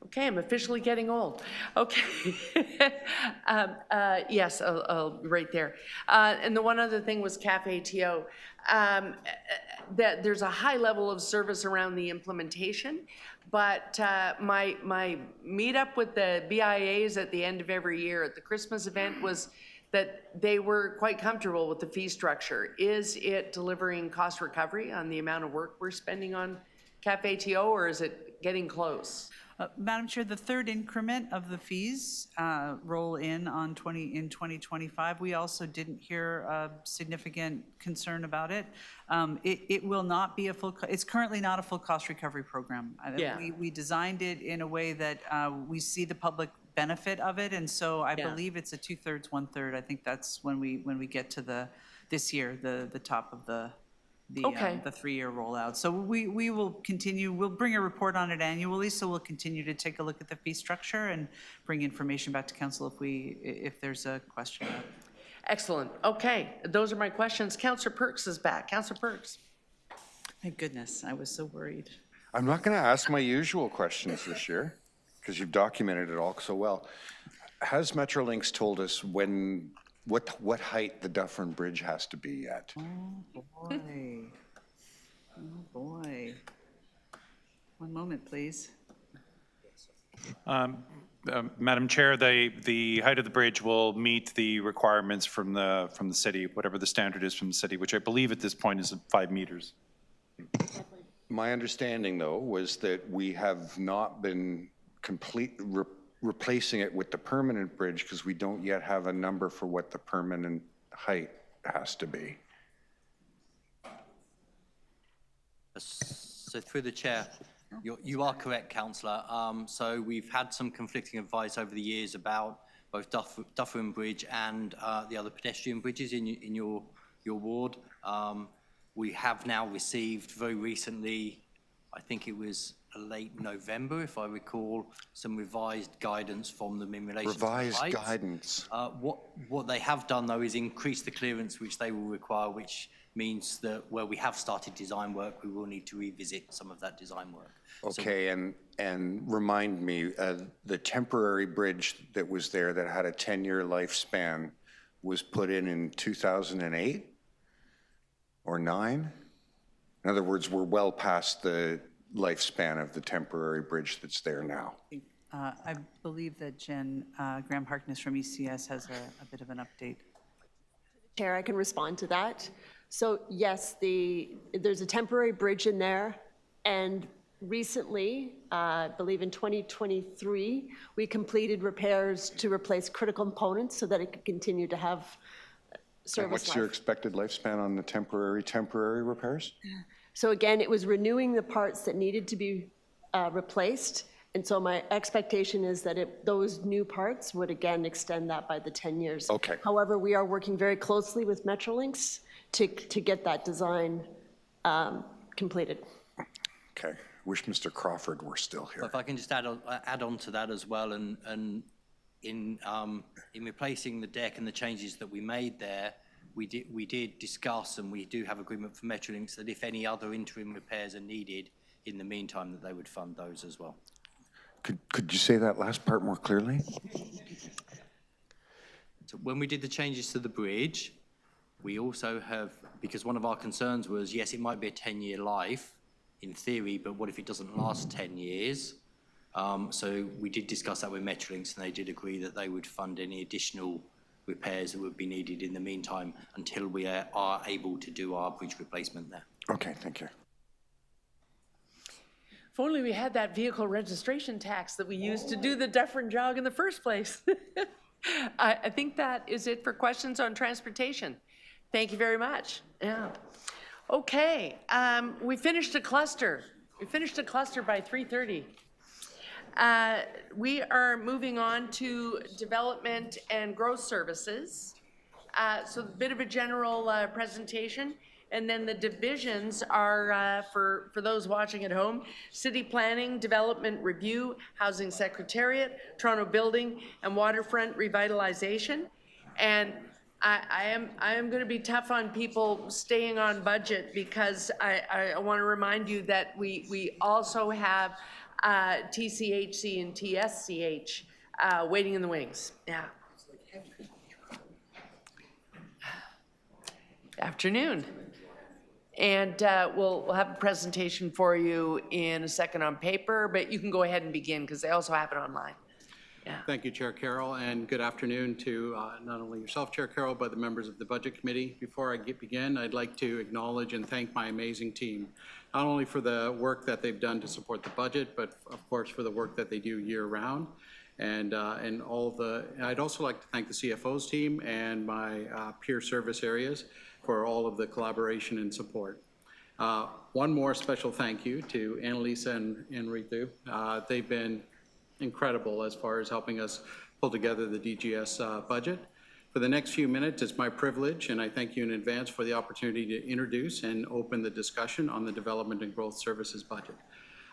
Okay, I'm officially getting old. Okay. Yes, I'll right there. And the one other thing was Cafe TO. That there's a high level of service around the implementation, but my meetup with the BIAs at the end of every year at the Christmas event was that they were quite comfortable with the fee structure. Is it delivering cost recovery on the amount of work we're spending on Cafe TO, or is it getting close? Madam Chair, the third increment of the fees roll in on 2025. We also didn't hear a significant concern about it. It will not be it's currently not a full cost recovery program. Yeah. We designed it in a way that we see the public benefit of it, and so I believe it's a 2/3, 1/3. I think that's when we get to this year, the top of the 3-year rollout. So we will continue, we'll bring a report on it annually, so we'll continue to take a look at the fee structure and bring information back to council if there's a question. Excellent. Okay, those are my questions. Councillor Perks is back. Councillor Perks. Thank goodness, I was so worried. I'm not going to ask my usual questions this year because you've documented it all so well. Has Metrolinx told us what height the Dufferin Bridge has to be at? Oh, boy. Oh, boy. One moment, please. Madam Chair, the height of the bridge will meet the requirements from the city, whatever the standard is from the city, which I believe at this point is 5 meters. My understanding, though, was that we have not been replacing it with the permanent bridge because we don't yet have a number for what the permanent height has to be. So through the chair, you are correct, councillor. So we've had some conflicting advice over the years about both Dufferin Bridge and the other pedestrian bridges in your ward. We have now received very recently, I think it was late November, if I recall, some revised guidance from them in relation to height. Revised guidance. What they have done, though, is increase the clearance which they will require, which means that where we have started design work, we will need to revisit some of that design work. Okay, and remind me, the temporary bridge that was there that had a 10-year lifespan was put in 2008 or 9? In other words, we're well past the lifespan of the temporary bridge that's there now. I believe that Jen Graham-Harkness from ECS has a bit of an update. Chair, I can respond to that. So yes, there's a temporary bridge in there, and recently, I believe in 2023, we completed repairs to replace critical components so that it could continue to have service And what's life. your expected lifespan on the temporary repairs? So again, it was renewing the parts that needed to be replaced. And so my expectation is that those new parts would again extend that by the 10 years. Okay. However, we are working very closely with Metrolinx to get that design completed. Okay. Wish Mr. Crawford were still here. If I can just add on to that as well, and in replacing the deck and the changes that we made there, we did discuss, and we do have agreement for Metrolinx that if any other interim repairs are needed in the meantime, that they would fund those as well. Could you say that last part more clearly? So when we did the changes to the bridge, we also have, because one of our concerns was, yes, it might be a 10-year life in theory, but what if it doesn't last 10 years? So we did discuss that with Metrolinx, and they did agree that they would fund any additional repairs that would be needed in the meantime until we are able to do our bridge replacement there. Okay, thank you. If only we had that vehicle registration tax that we used to do the Dufferin jog in the first place. I think that is it for questions on transportation. Thank you very much. Yeah. Okay, we finished a cluster. We finished a cluster by 3:30. We are moving on to development and growth services. So a bit of a general presentation. And then the divisions are, for those watching at home, City Planning, Development Review, Housing Secretariat, Toronto Building, and Waterfront Revitalization. And I am going to be tough on people staying on budget because I want to remind you that we also have TCHC and TSCH waiting in the wings. Yeah. Afternoon. And we'll have a presentation for you in a second on paper, but you can go ahead and begin because they also have it online. Yeah. Thank you, Chair Carroll, and good afternoon to not only yourself, Chair Carroll, but the members of the Budget Committee. Before I begin, I'd like to acknowledge and thank my amazing team, not only for the work that they've done to support the budget, but of course for the work that they do year-round. And I'd also like to thank the CFO's team and my peer service areas for all of the collaboration and support. One more special thank you to Annalisa and Ritu. They've been incredible as far as helping us pull together the DGS budget. For the next few minutes, it's my privilege, and I thank you in advance for the opportunity to introduce and open the discussion on the Development and Growth Services budget.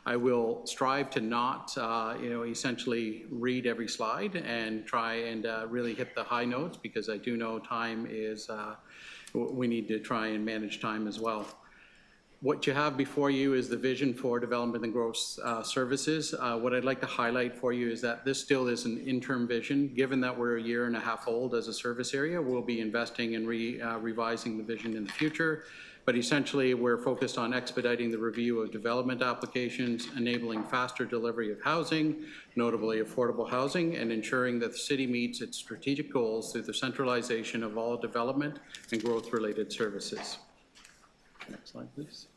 I will strive to not, essentially read every slide and try and really hit the high notes because I do know time is, we need to try and manage time as well. What you have before you is the vision for Development and Growth Services. What I'd like to highlight for you is that this still is an interim vision. Given that we're a year and a half old as a service area, we'll be investing and revising the vision in the future. But essentially, we're focused on expediting the review of development applications, enabling faster delivery of housing, notably affordable housing, and ensuring that the city meets its strategic goals through the centralization of all development and growth-related services. Next slide, please.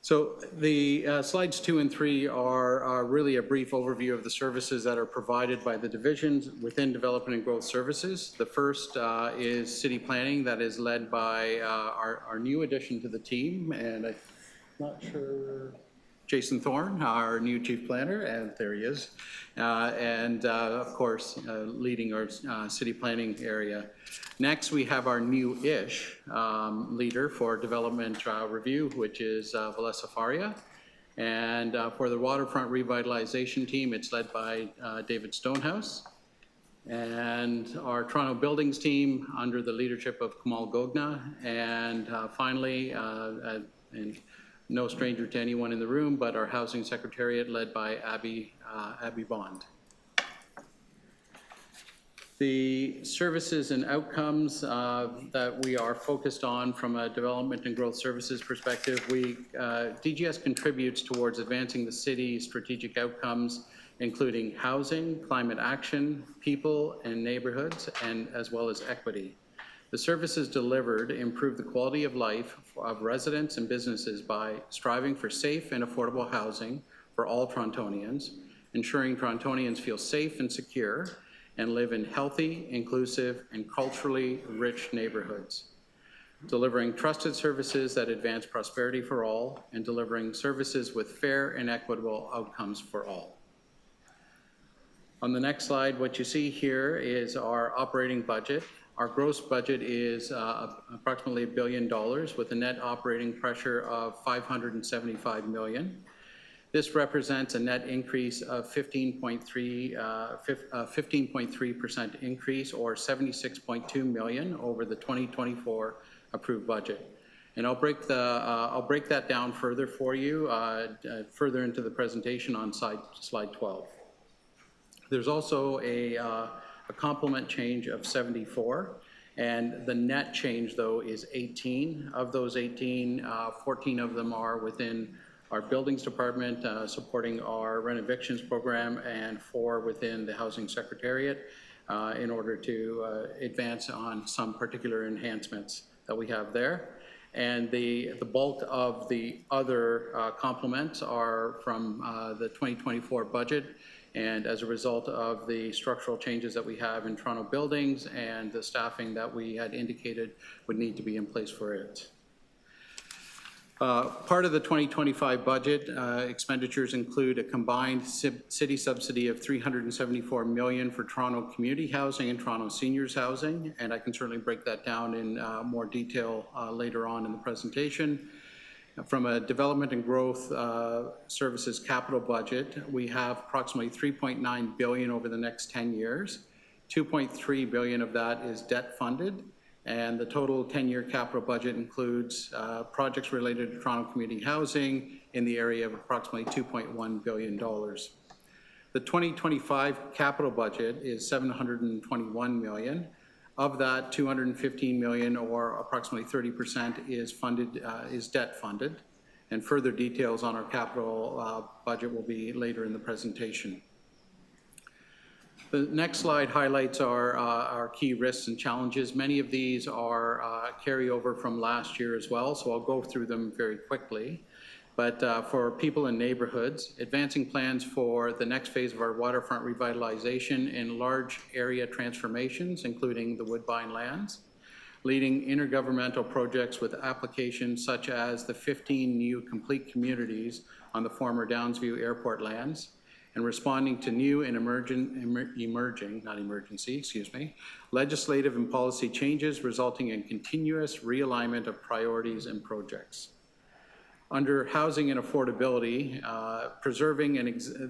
So the slides 2 and 3 are really a brief overview of the services that are provided by the divisions within Development and Growth Services. The first is city planning that is led by our new addition to the team, and I'm not sure, Jason Thorne, our new chief planner, and there he is, and of course leading our city planning area. Next, we have our new-ish leader for development review, which is Valessa Faria. And for the Waterfront Revitalization team, it's led by David Stonehouse. And our Toronto Buildings team under the leadership of Kamal Gogna. And finally, and no stranger to anyone in the room, but our Housing Secretariat led by Abby Bond. The services and outcomes that we are focused on from a development and growth services perspective, DGS contributes towards advancing the city's strategic outcomes, including housing, climate action, people and neighborhoods, and as well as equity. The services delivered improve the quality of life of residents and businesses by striving for safe and affordable housing for all Torontonians, ensuring Torontonians feel safe and secure, and live in healthy, inclusive, and culturally rich neighborhoods, delivering trusted services that advance prosperity for all, and delivering services with fair and equitable outcomes for all. On the next slide, what you see here is our operating budget. Our gross budget is approximately $1 billion with a net operating pressure of $575 million. This represents a net increase of 15.3% increase, or $76.2 million over the 2024 approved budget. And I'll break that down further for you further into the presentation on slide 12. There's also a complement change of 74, and the net change though is 18. Of those 18, 14 of them are within our buildings department, supporting our rent evictions program, and 4 within the housing secretariat in order to advance on some particular enhancements that we have there. And the bulk of the other complements are from the 2024 budget, and as a result of the structural changes that we have in Toronto buildings and the staffing that we had indicated would need to be in place for it. Part of the 2025 budget expenditures include a combined city subsidy of $374 million for Toronto community housing and Toronto seniors housing, and I can certainly break that down in more detail later on in the presentation. From a development and growth services capital budget, we have approximately $3.9 billion over the next 10 years. $2.3 billion of that is debt funded, and the total 10-year capital budget includes projects related to Toronto community housing in the area of approximately $2.1 billion. The 2025 capital budget is $721 million. Of that, $215 million, or approximately 30%, is debt funded, and further details on our capital budget will be later in the presentation. The next slide highlights our key risks and challenges. Many of these are carryover from last year as well, so I'll go through them very quickly. But for people in neighborhoods, advancing plans for the next phase of our waterfront revitalization and large area transformations, including the Woodbine lands, leading intergovernmental projects with applications such as the 15 new complete communities on the former Downsview Airport lands, and responding to new and legislative and policy changes resulting in continuous realignment of priorities and projects. Under housing and affordability, preserving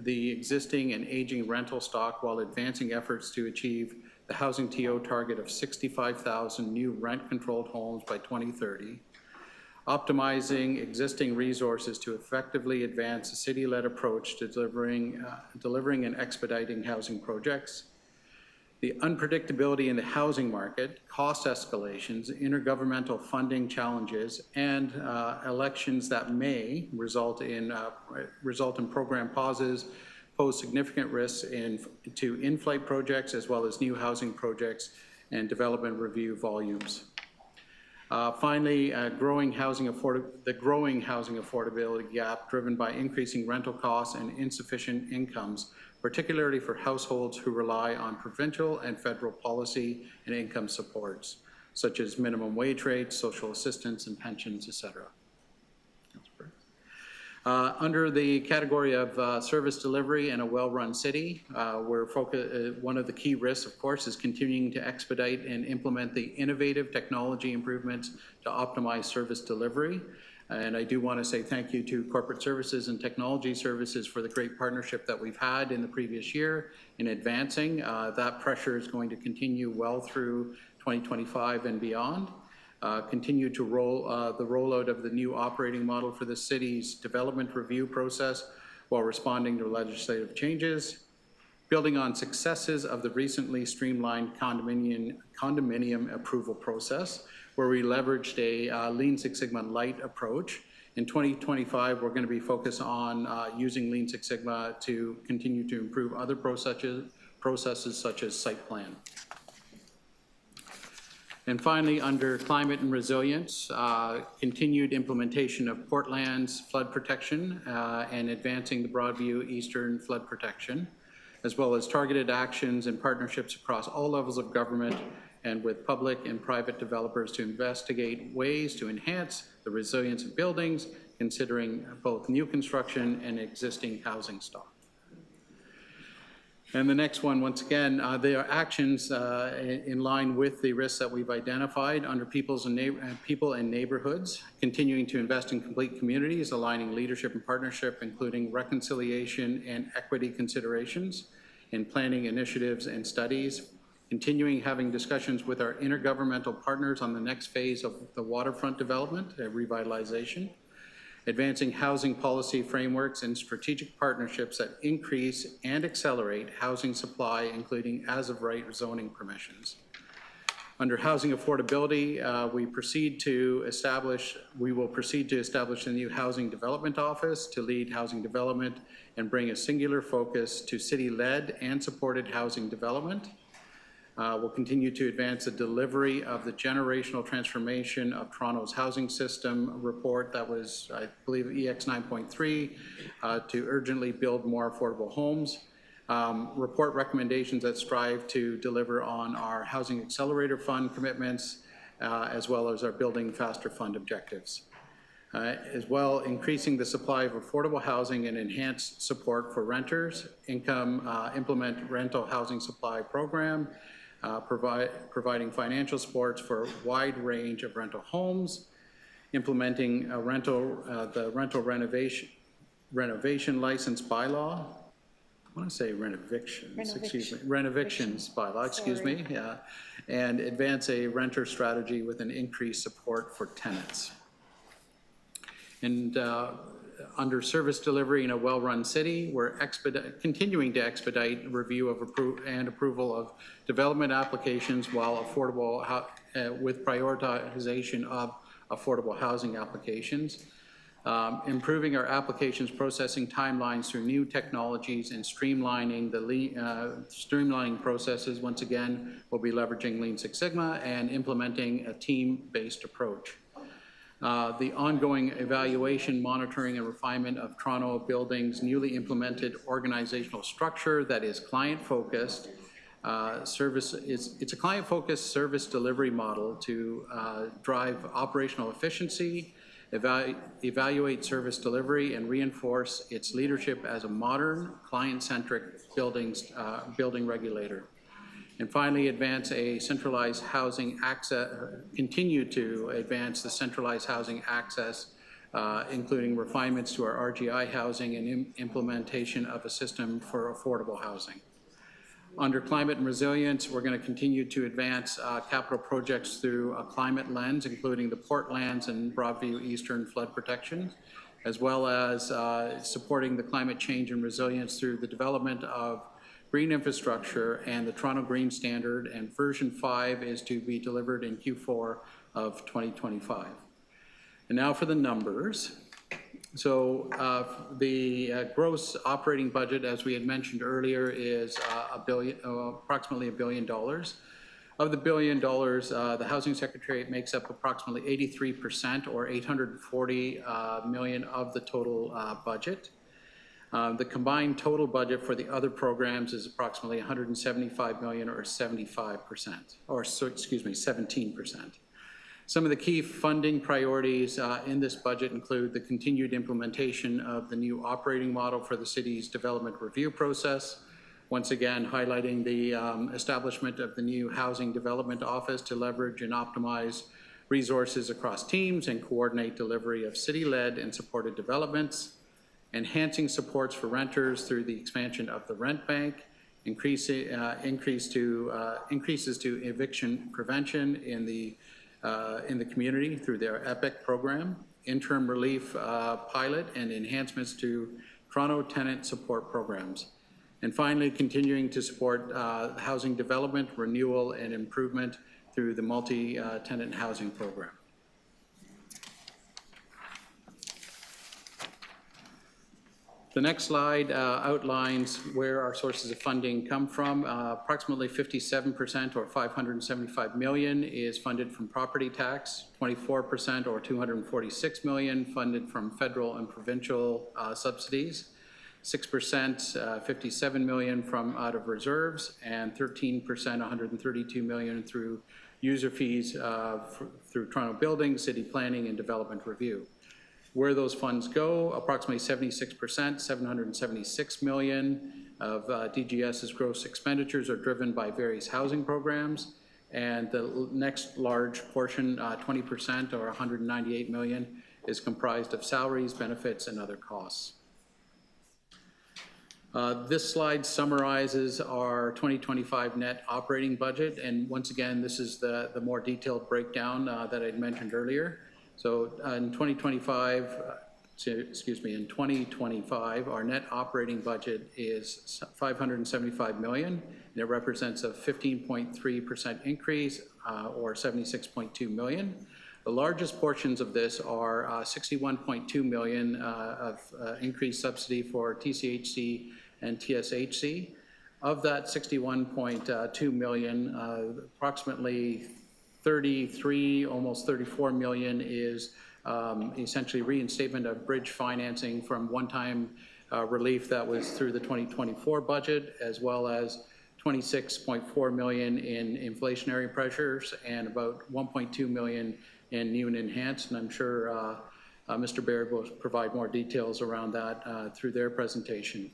the existing and aging rental stock while advancing efforts to achieve the housing TO target of 65,000 new rent-controlled homes by 2030, optimizing existing resources to effectively advance a city-led approach to delivering and expediting housing projects, the unpredictability in the housing market, cost escalations, intergovernmental funding challenges, and elections that may result in program pauses, pose significant risks to in-flight projects as well as new housing projects and development review volumes. Finally, the growing housing affordability gap driven by increasing rental costs and insufficient incomes, particularly for households who rely on provincial and federal policy and income supports, such as minimum wage rates, social assistance, and pensions, etc. Under the category of service delivery and a well-run city, one of the key risks, of course, is continuing to expedite and implement the innovative technology improvements to optimize service delivery. And I do want to say thank you to Corporate Services and Technology Services for the great partnership that we've had in the previous year in advancing. That pressure is going to continue well through 2025 and beyond. Continue to roll the rollout of the new operating model for the city's development review process while responding to legislative changes. Building on successes of the recently streamlined condominium approval process, where we leveraged a Lean Six Sigma light approach. In 2025, we're going to be focused on using Lean Six Sigma to continue to improve other processes such as site plan. And finally, under climate and resilience, continued implementation of Portland's flood protection and advancing the Broadview Eastern flood protection, as well as targeted actions and partnerships across all levels of government and with public and private developers to investigate ways to enhance the resilience of buildings, considering both new construction and existing housing stock. And the next one, once again, there are actions in line with the risks that we've identified under people and neighborhoods, continuing to invest in complete communities, aligning leadership and partnership, including reconciliation and equity considerations in planning initiatives and studies, continuing having discussions with our intergovernmental partners on the next phase of the waterfront development, revitalization, advancing housing policy frameworks and strategic partnerships that increase and accelerate housing supply, including as-of-right zoning permissions. Under housing affordability, we will proceed to establish a new housing development office to lead housing development and bring a singular focus to city-led and supported housing development. We'll continue to advance the delivery of the generational transformation of Toronto's housing system report that was, I believe, EX 9.3 to urgently build more affordable homes. Report recommendations that strive to deliver on our Housing Accelerator Fund commitments, as well as our Building Faster Fund objectives. As well, increasing the supply of affordable housing and enhance support for renters, implement rental housing supply program, providing financial supports for a wide range of rental homes, implementing the rental renovation license bylaw. I want to say renovictions bylaw, excuse me, yeah, and advance a renter strategy with an increased support for tenants. And under service delivery in a well-run city, we're continuing to expedite review of approval of development applications while with prioritization of affordable housing applications. Improving our applications processing timelines through new technologies and streamlining streamlining processes. Once again, we'll be leveraging Lean Six Sigma and implementing a team-based approach. The ongoing evaluation, monitoring, and refinement of Toronto Building's newly implemented organizational structure that is client-focused. It's a client-focused service delivery model to drive operational efficiency, evaluate service delivery, and reinforce its leadership as a modern, client-centric building regulator. And finally, continue to advance the centralized housing access, including refinements to our RGI housing and implementation of a system for affordable housing. Under climate and resilience, we're going to continue to advance capital projects through a climate lens, including the Portlands and Broadview Eastern flood protection, as well as supporting the climate change and resilience through the development of green infrastructure and the Toronto Green Standard, and version 5 is to be delivered in Q4 of 2025. And now for the numbers. So the gross operating budget, as we had mentioned earlier, is approximately $1 billion. Of the $1 billion, the Housing Secretariat makes up approximately 83% or $840 million of the total budget. The combined total budget for the other programs is approximately $175 million or 75%, or excuse me, 17%. Some of the key funding priorities in this budget include the continued implementation of the new operating model for the city's development review process. Once again, highlighting the establishment of the new housing development office to leverage and optimize resources across teams and coordinate delivery of city-led and supported developments. Enhancing supports for renters through the expansion of the rent bank, increases to eviction prevention in the community through their EPIC program, interim relief pilot, and enhancements to Toronto tenant support programs. And finally, continuing to support housing development, renewal, and improvement through the multi-tenant housing program. The next slide outlines where our sources of funding come from. Approximately 57% or $575 million is funded from property tax, 24% or $246 million funded from federal and provincial subsidies, 6%, $57 million from out of reserves, and 13%, $132 million through user fees through Toronto Building, City Planning, and Development Review. Where those funds go, approximately 76%, $776 million of DGS's gross expenditures are driven by various housing programs, and the next large portion, 20% or $198 million, is comprised of salaries, benefits, and other costs. This slide summarizes our 2025 net operating budget, and once again, this is the more detailed breakdown that I'd mentioned earlier. So in 2025, our net operating budget is $575 million, and it represents a 15.3% increase or 76.2 million. The largest portions of this are 61.2 million of increased subsidy for TCHC and TSHC. Of that 61.2 million, approximately 33, almost 34 million is essentially reinstatement of bridge financing from one-time relief that was through the 2024 budget, as well as 26.4 million in inflationary pressures and about 1.2 million in new and enhanced. And I'm sure Mr. Baird will provide more details around that through their presentation.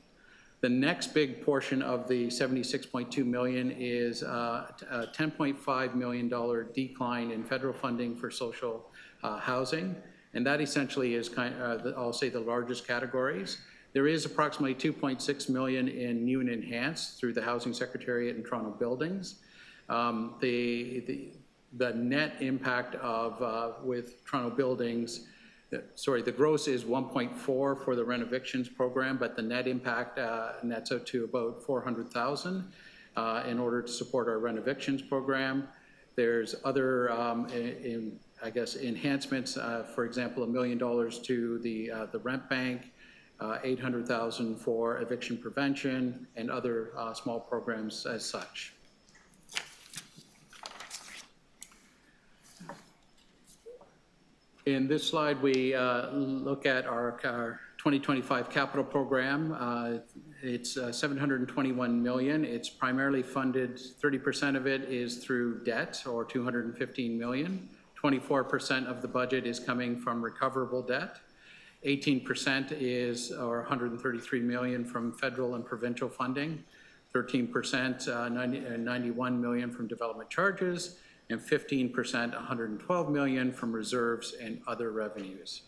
The next big portion of the 76.2 million is a $10.5 million decline in federal funding for social housing. And that essentially is I'll say the largest categories. There is approximately 2.6 million in new and enhanced through the Housing Secretariat and Toronto buildings. The net impact of with Toronto buildings, the gross is 1.4 for the renovictions program, but the net impact nets out to about 400,000 in order to support our renovictions program. There's other, I guess, enhancements. For example, $1 million to the rent bank, 800,000 for eviction prevention, and other small programs as such. In this slide, we look at our 2025 capital program. It's 721 million. It's primarily funded, 30% of it is through debt, or 215 million. 24% of the budget is coming from recoverable debt. 18% is, or 133 million, from federal and provincial funding. 13%, 91 million from development charges, and 15%, 112 million from reserves and other revenues.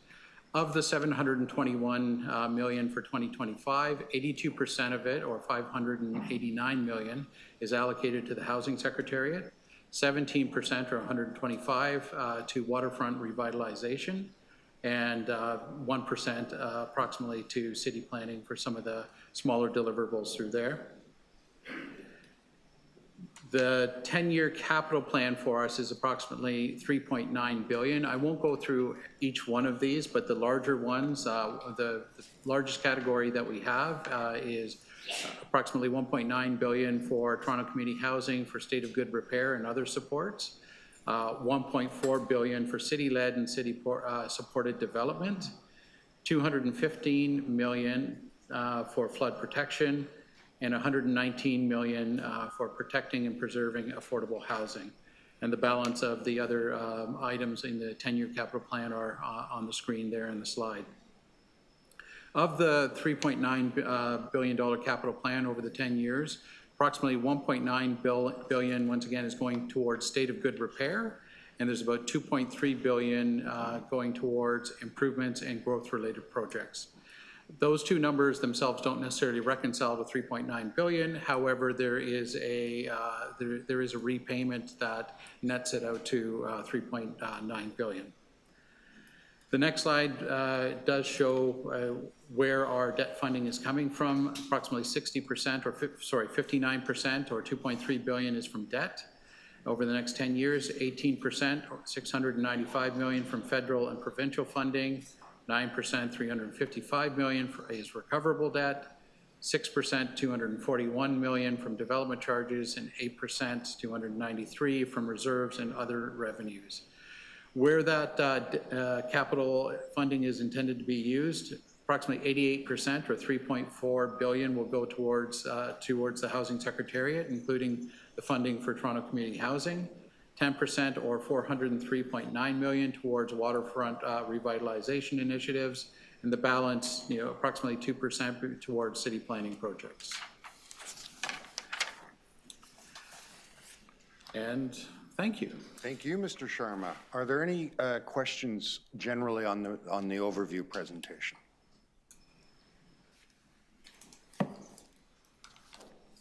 Of the 721 million for 2025, 82% of it, or 589 million, is allocated to the Housing Secretariat, 17%, or 125, to Waterfront Revitalization, and 1% approximately to city planning for some of the smaller deliverables through there. The 10-year capital plan for us is approximately 3.9 billion. I won't go through each one of these, but the larger ones, the largest category that we have is approximately 1.9 billion for Toronto Community Housing for state of good repair and other supports, 1.4 billion for city-led and city-supported development, 215 million for flood protection, and 119 million for protecting and preserving affordable housing. And the balance of the other items in the 10-year capital plan are on the screen there in the slide. Of the $3.9 billion capital plan over the 10 years, approximately 1.9 billion, once again, is going towards state of good repair, and there's about 2.3 billion going towards improvements and growth-related projects. Those two numbers themselves don't necessarily reconcile to 3.9 billion. However, there is a repayment that nets it out to 3.9 billion. The next slide does show where our debt funding is coming from. Approximately 60%, or 59%, or 2.3 billion is from debt. Over the next 10 years, 18%, or 695 million from federal and provincial funding. 9%, 355 million is recoverable debt, 6%, 241 million from development charges, and 8%, 293 from reserves and other revenues. Where that capital funding is intended to be used, approximately 88%, or 3.4 billion, will go towards the Housing Secretariat, including the funding for Toronto Community Housing. 10%, or 403.9 million, towards waterfront revitalization initiatives, and the balance, approximately 2% towards city planning projects. And thank you. Thank you, Mr. Sharma. Are there any questions generally on the overview presentation?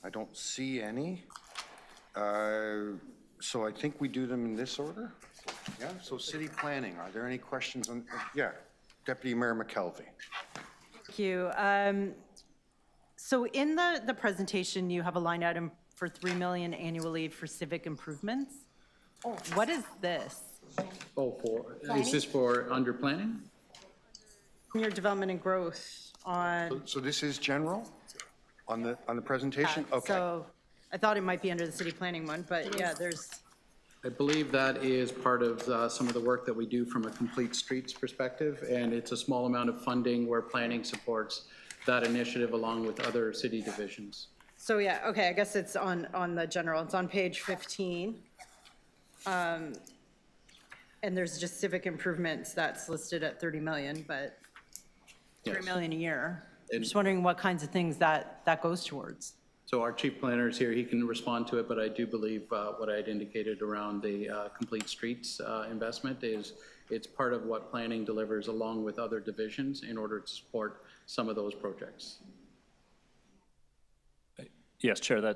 I don't see any. So I think we do them in this order. Yeah, so city planning, are there any questions on, yeah, Deputy Mayor McKelvey. Thank you. So in the presentation, you have a line item for 3 million annually for civic improvements. What is this? Oh, is this for under planning? Your development and growth on, So this is general on the presentation? Okay. so I thought it might be under the city planning one, but yeah, there's, I believe that is part of some of the work that we do from a complete streets perspective, and it's a small amount of funding where planning supports that initiative along with other city divisions. so yeah, okay, I guess it's on the general, it's on page 15. And there's just civic improvements that's listed at 30 million, but 3 Yes. million a year. I'm And- just wondering what kinds of things that goes towards. So our chief planner is here, he can respond to it, but I do believe what I had indicated around the complete streets investment is it's part of what planning delivers along with other divisions in order to support some of those projects. Yes, Chair,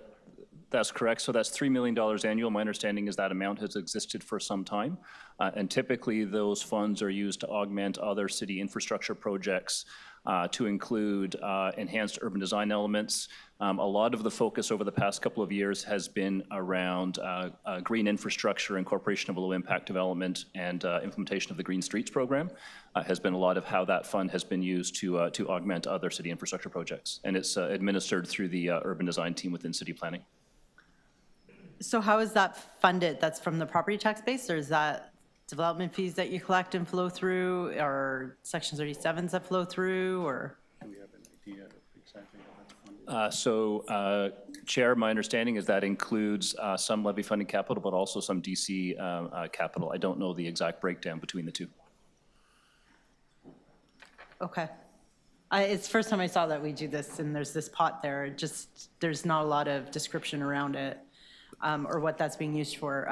that's correct. So that's $3 million annual. My understanding is that amount has existed for some time. And typically, those funds are used to augment other city infrastructure projects to include enhanced urban design elements. A lot of the focus over the past couple of years has been around green infrastructure, incorporation of low-impact development, and implementation of the Green Streets program. Has been a lot of how that fund has been used to augment other city infrastructure projects. And it's administered through the urban design team within city planning. So how is that funded? That's from the property tax base, or is that development fees that you collect and flow through, or Section 37s that flow through, or? Do we have an idea of exactly how that's funded? Chair, my understanding is that includes some levy funding capital, but also some DC capital. I don't know the exact breakdown between the two. Okay. It's the first time I saw that we do this, and there's this pot there. There's not a lot of description around it. Or what that's being used for.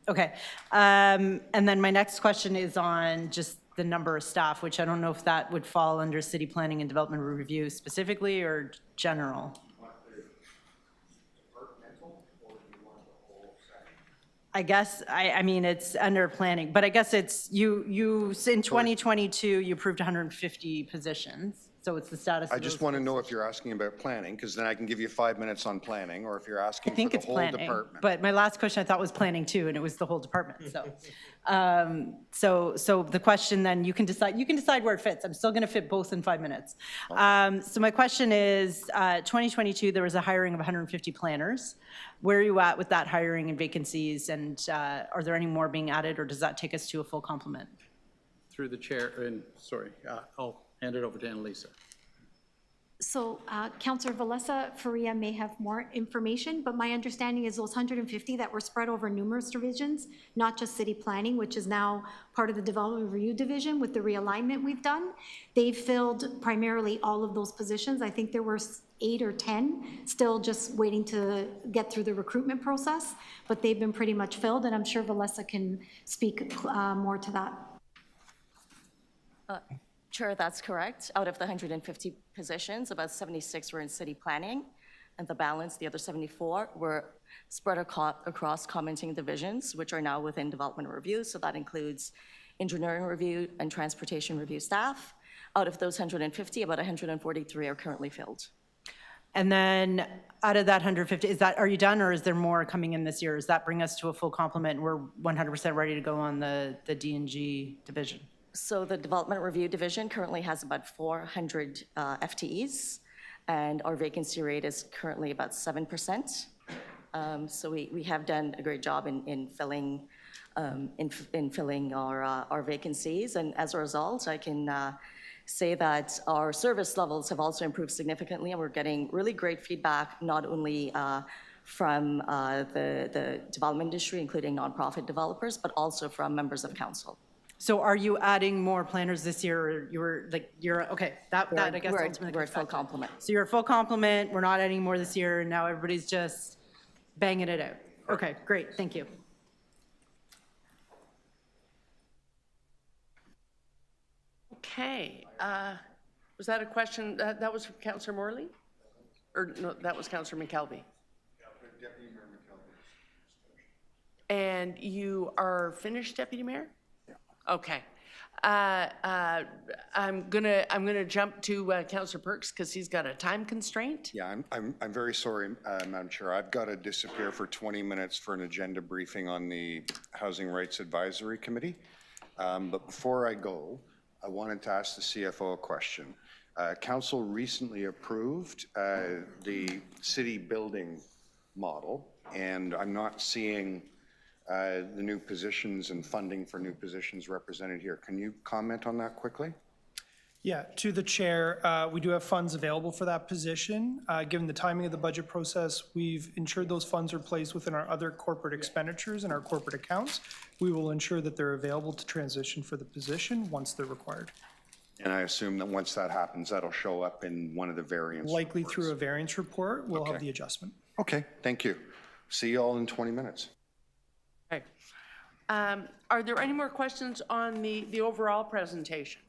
Okay. And then my next question is on just the number of staff, which I don't know if that would fall under city planning and development review specifically or general. I guess, I mean, it's under planning, but I guess it's, you in 2022, you approved 150 positions. So it's the status of I just want to know if you're asking about planning, because then I can give you 5 minutes on planning, or if you're asking I think for it's the whole planning, department. but my last question I thought was planning too, and it was the whole department, so. So the question then, you can decide where it fits. I'm still going to fit both in 5 minutes. So my question is, 2022, there was a hiring of 150 planners. Where are you at with that hiring and vacancies, and are there any more being added, or does that take us to a full complement? Through the chair, and sorry, I'll hand it over to Annalisa. So Councillor Valesa Faria may have more information, but my understanding is those 150 that were spread over numerous divisions, not just city planning, which is now part of the development review division with the realignment we've done. They've filled primarily all of those positions. I think there were 8 or 10 still just waiting to get through the recruitment process, but they've been pretty much filled, and I'm sure Valesa can speak more to that. Chair, that's correct. Out of the 150 positions, about 76 were in city planning, and the balance, the other 74, were spread across commenting divisions, which are now within development review. So that includes engineering review and transportation review staff. Out of those 150, about 143 are currently filled. And then out of that 150, are you done, or is there more coming in this year? Does that bring us to a full complement and we're 100% ready to go on the D&G division? So the development review division currently has about 400 FTEs, and our vacancy rate is currently about 7%. So we have done a great job in filling our vacancies, and as a result, I can say that our service levels have also improved significantly, and we're getting really great feedback, not only from the development industry, including nonprofit developers, but also from members of council. So are you adding more planners this year, or okay, that I guess ultimately we're at full complement. So you're a full complement, we're not adding more this year, and now everybody's just banging it out. Okay, great, thank you. Okay, was that a question, that was from Councillor Morley? Or no, that was Councillor McKelvey? And you are finished, Deputy Mayor? Okay. I'm gonna jump to Councillor Perks because he's got a time constraint. Yeah, I'm very sorry, Madam Chair. I've got to disappear for 20 minutes for an agenda briefing on the Housing Rights Advisory Committee. But before I go, I wanted to ask the CFO a question. Council recently approved the city building model, and I'm not seeing the new positions and funding for new positions represented here. Can you comment on that quickly? Yeah, to the chair, we do have funds available for that position. Given the timing of the budget process, we've ensured those funds are placed within our other corporate expenditures and our corporate accounts. We will ensure that they're available to transition for the position once they're required. And I assume that once that happens, that'll show up in one of the variance Likely reports. through a variance report, we'll have the adjustment. Okay, thank you. See you all in 20 minutes. Okay. Are there any more questions on the overall presentation?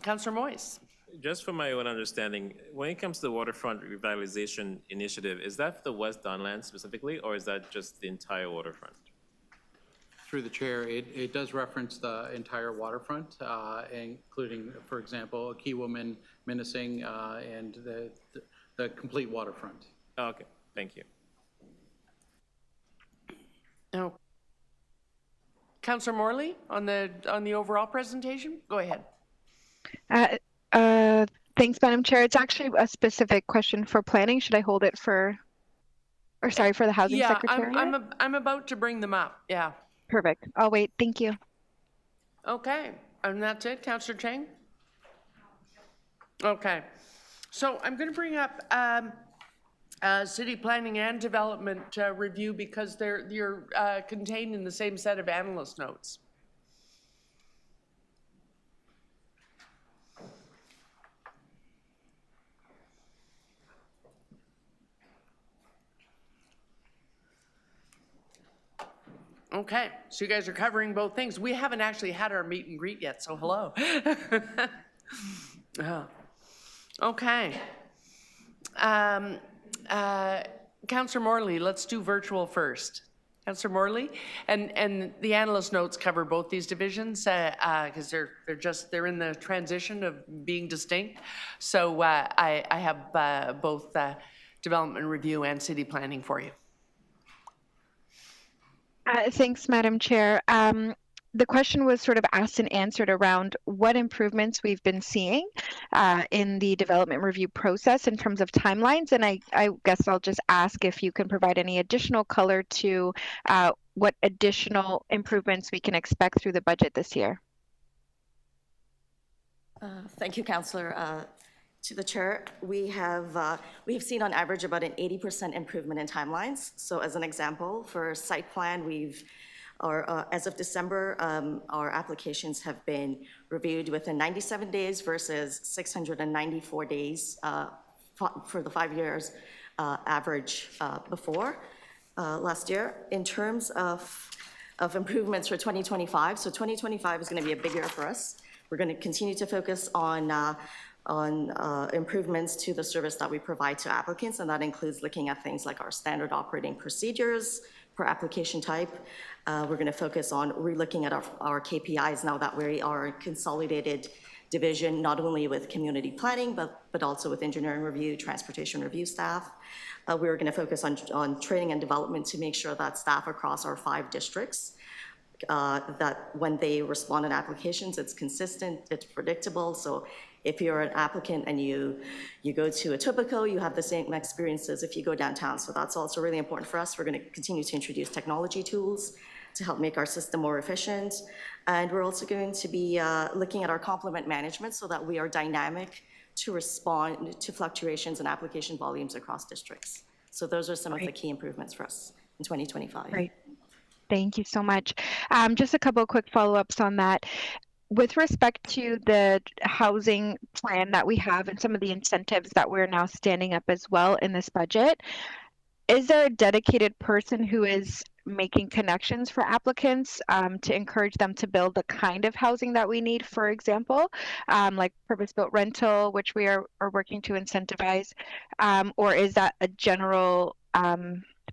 Councillor Moyes. Just for my own understanding, when it comes to the Waterfront Revitalization Initiative, is that for the West Don Land specifically, or is that just the entire waterfront? Through the chair, it does reference the entire waterfront, including, for example, a key woman menacing and the complete waterfront. Okay, thank you. No. Councillor Morley on the overall presentation. Go ahead. Thanks, Madam Chair. It's actually a specific question for planning. Should I hold it for, or sorry, for the Housing Secretariat? I'm about to bring them up. Yeah. Perfect. I'll wait. Thank you. Okay, and that's it, Councillor Chang? Okay, so I'm going to bring up city planning and development review because you're contained in the same set of analyst notes. Okay, so you guys are covering both things. We haven't actually had our meet and greet yet, so hello. Okay. Councillor Morley, let's do virtual first. Councillor Morley, and the analyst notes cover both these divisions because they're in the transition of being distinct. So I have both development review and city planning for you. Thanks, Madam Chair. The question was sort of asked and answered around what improvements we've been seeing in the development review process in terms of timelines. And I guess I'll just ask if you can provide any additional color to what additional improvements we can expect through the budget this year. Thank you, Councillor. To the chair, we have seen on average about an 80% improvement in timelines. So as an example, for site plan, as of December, our applications have been reviewed within 97 days versus 694 days for the 5 years average before last year. In terms of improvements for 2025, so 2025 is going to be a big year for us. We're going to continue to focus on improvements to the service that we provide to applicants, and that includes looking at things like our standard operating procedures per application type. We're going to focus on relooking at our KPIs now that we are a consolidated division, not only with community planning, but also with engineering review, transportation review staff. We're going to focus on training and development to make sure that staff across our 5 districts that when they respond on applications, it's consistent, it's predictable. So if you're an applicant and you go to Etobicoke, you have the same experiences if you go downtown. So that's also really important for us. We're going to continue to introduce technology tools to help make our system more efficient. And we're also going to be looking at our complement management so that we are dynamic to respond to fluctuations in application volumes across districts. So those are some of the key improvements for us in 2025. Right. Thank you so much. Just a couple of quick follow-ups on that. With respect to the housing plan that we have and some of the incentives that we're now standing up as well in this budget, is there a dedicated person who is making connections for applicants to encourage them to build the kind of housing that we need, for example, like purpose-built rental, which we are working to incentivize, or is that a general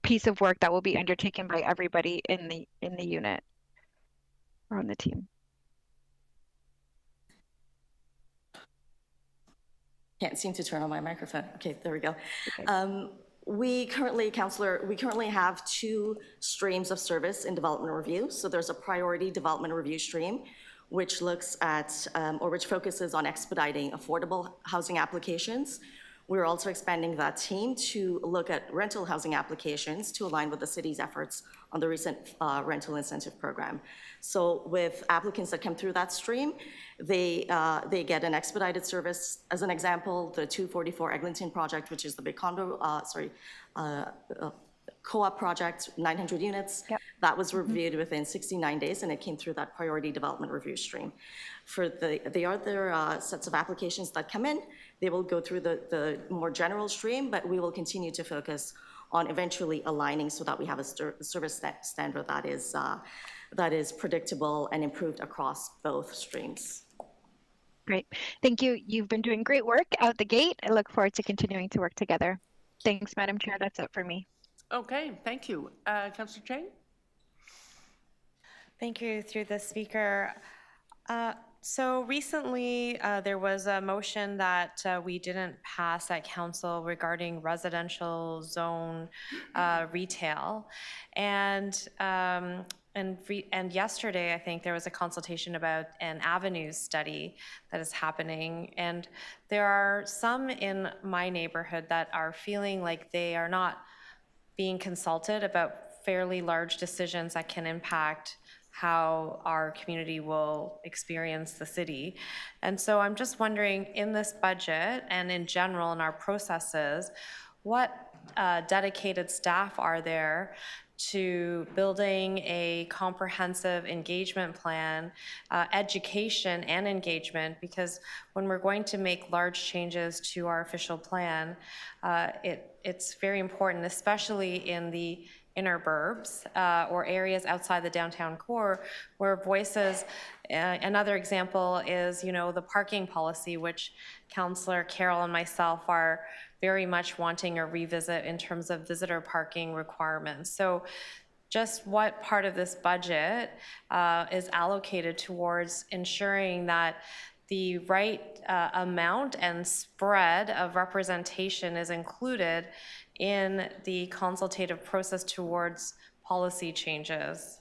piece of work that will be undertaken by everybody in the unit or on the team? Can't seem to turn on my microphone. Okay, there we go. We currently have 2 streams of service in development review. So there's a priority development review stream, which looks at, or which focuses on expediting affordable housing applications. We're also expanding that team to look at rental housing applications to align with the city's efforts on the recent rental incentive program. So with applicants that come through that stream, they get an expedited service. As an example, the 244 Eglinton project, which is the big condo, co-op project, 900 units, that was reviewed within 69 days, and it came through that priority development review stream. For the other sets of applications that come in, they will go through the more general stream, but we will continue to focus on eventually aligning so that we have a service standard that is predictable and improved across both streams. Great. Thank you. You've been doing great work out the gate. I look forward to continuing to work together. Thanks, Madam Chair. That's it for me. Okay, thank you. Councillor Chang? Thank you, through the speaker. So recently, there was a motion that we didn't pass at council regarding residential zone retail. And yesterday, I think there was a consultation about an avenues study that is happening. And there are some in my neighborhood that are feeling like they are not being consulted about fairly large decisions that can impact how our community will experience the city. And so I'm just wondering, in this budget and in general in our processes, what dedicated staff are there to building a comprehensive engagement plan, education and engagement, because when we're going to make large changes to our official plan, it's very important, especially in the inner burbs or areas outside the downtown core, where voices, another example is, the parking policy, which Councillor Carroll and myself are very much wanting a revisit in terms of visitor parking requirements. So just what part of this budget is allocated towards ensuring that the right amount and spread of representation is included in the consultative process towards policy changes?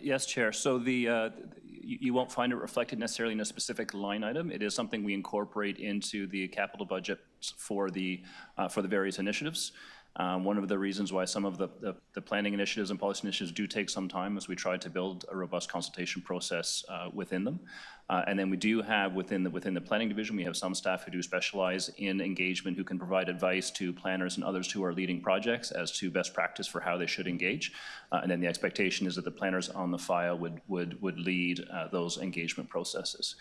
Yes, Chair. So you won't find it reflected necessarily in a specific line item. It is something we incorporate into the capital budget for the various initiatives. One of the reasons why some of the planning initiatives and policy initiatives do take some time is we try to build a robust consultation process within them. And then we do have within the planning division, we have some staff who do specialize in engagement, who can provide advice to planners and others who are leading projects as to best practice for how they should engage. And then the expectation is that the planners on the file would lead those engagement processes.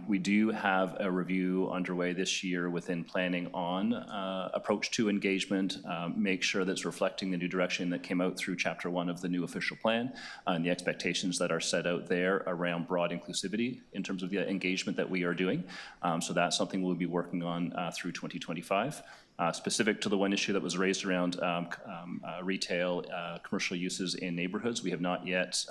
We do have a review underway this year within planning on approach to engagement, make sure that's reflecting the new direction that came out through Chapter 1 of the new official plan and the expectations that are set out there around broad inclusivity in terms of the engagement that we are doing. So that's something we'll be working on through 2025. Specific to the one issue that was raised around retail, commercial uses in neighborhoods, we have not yet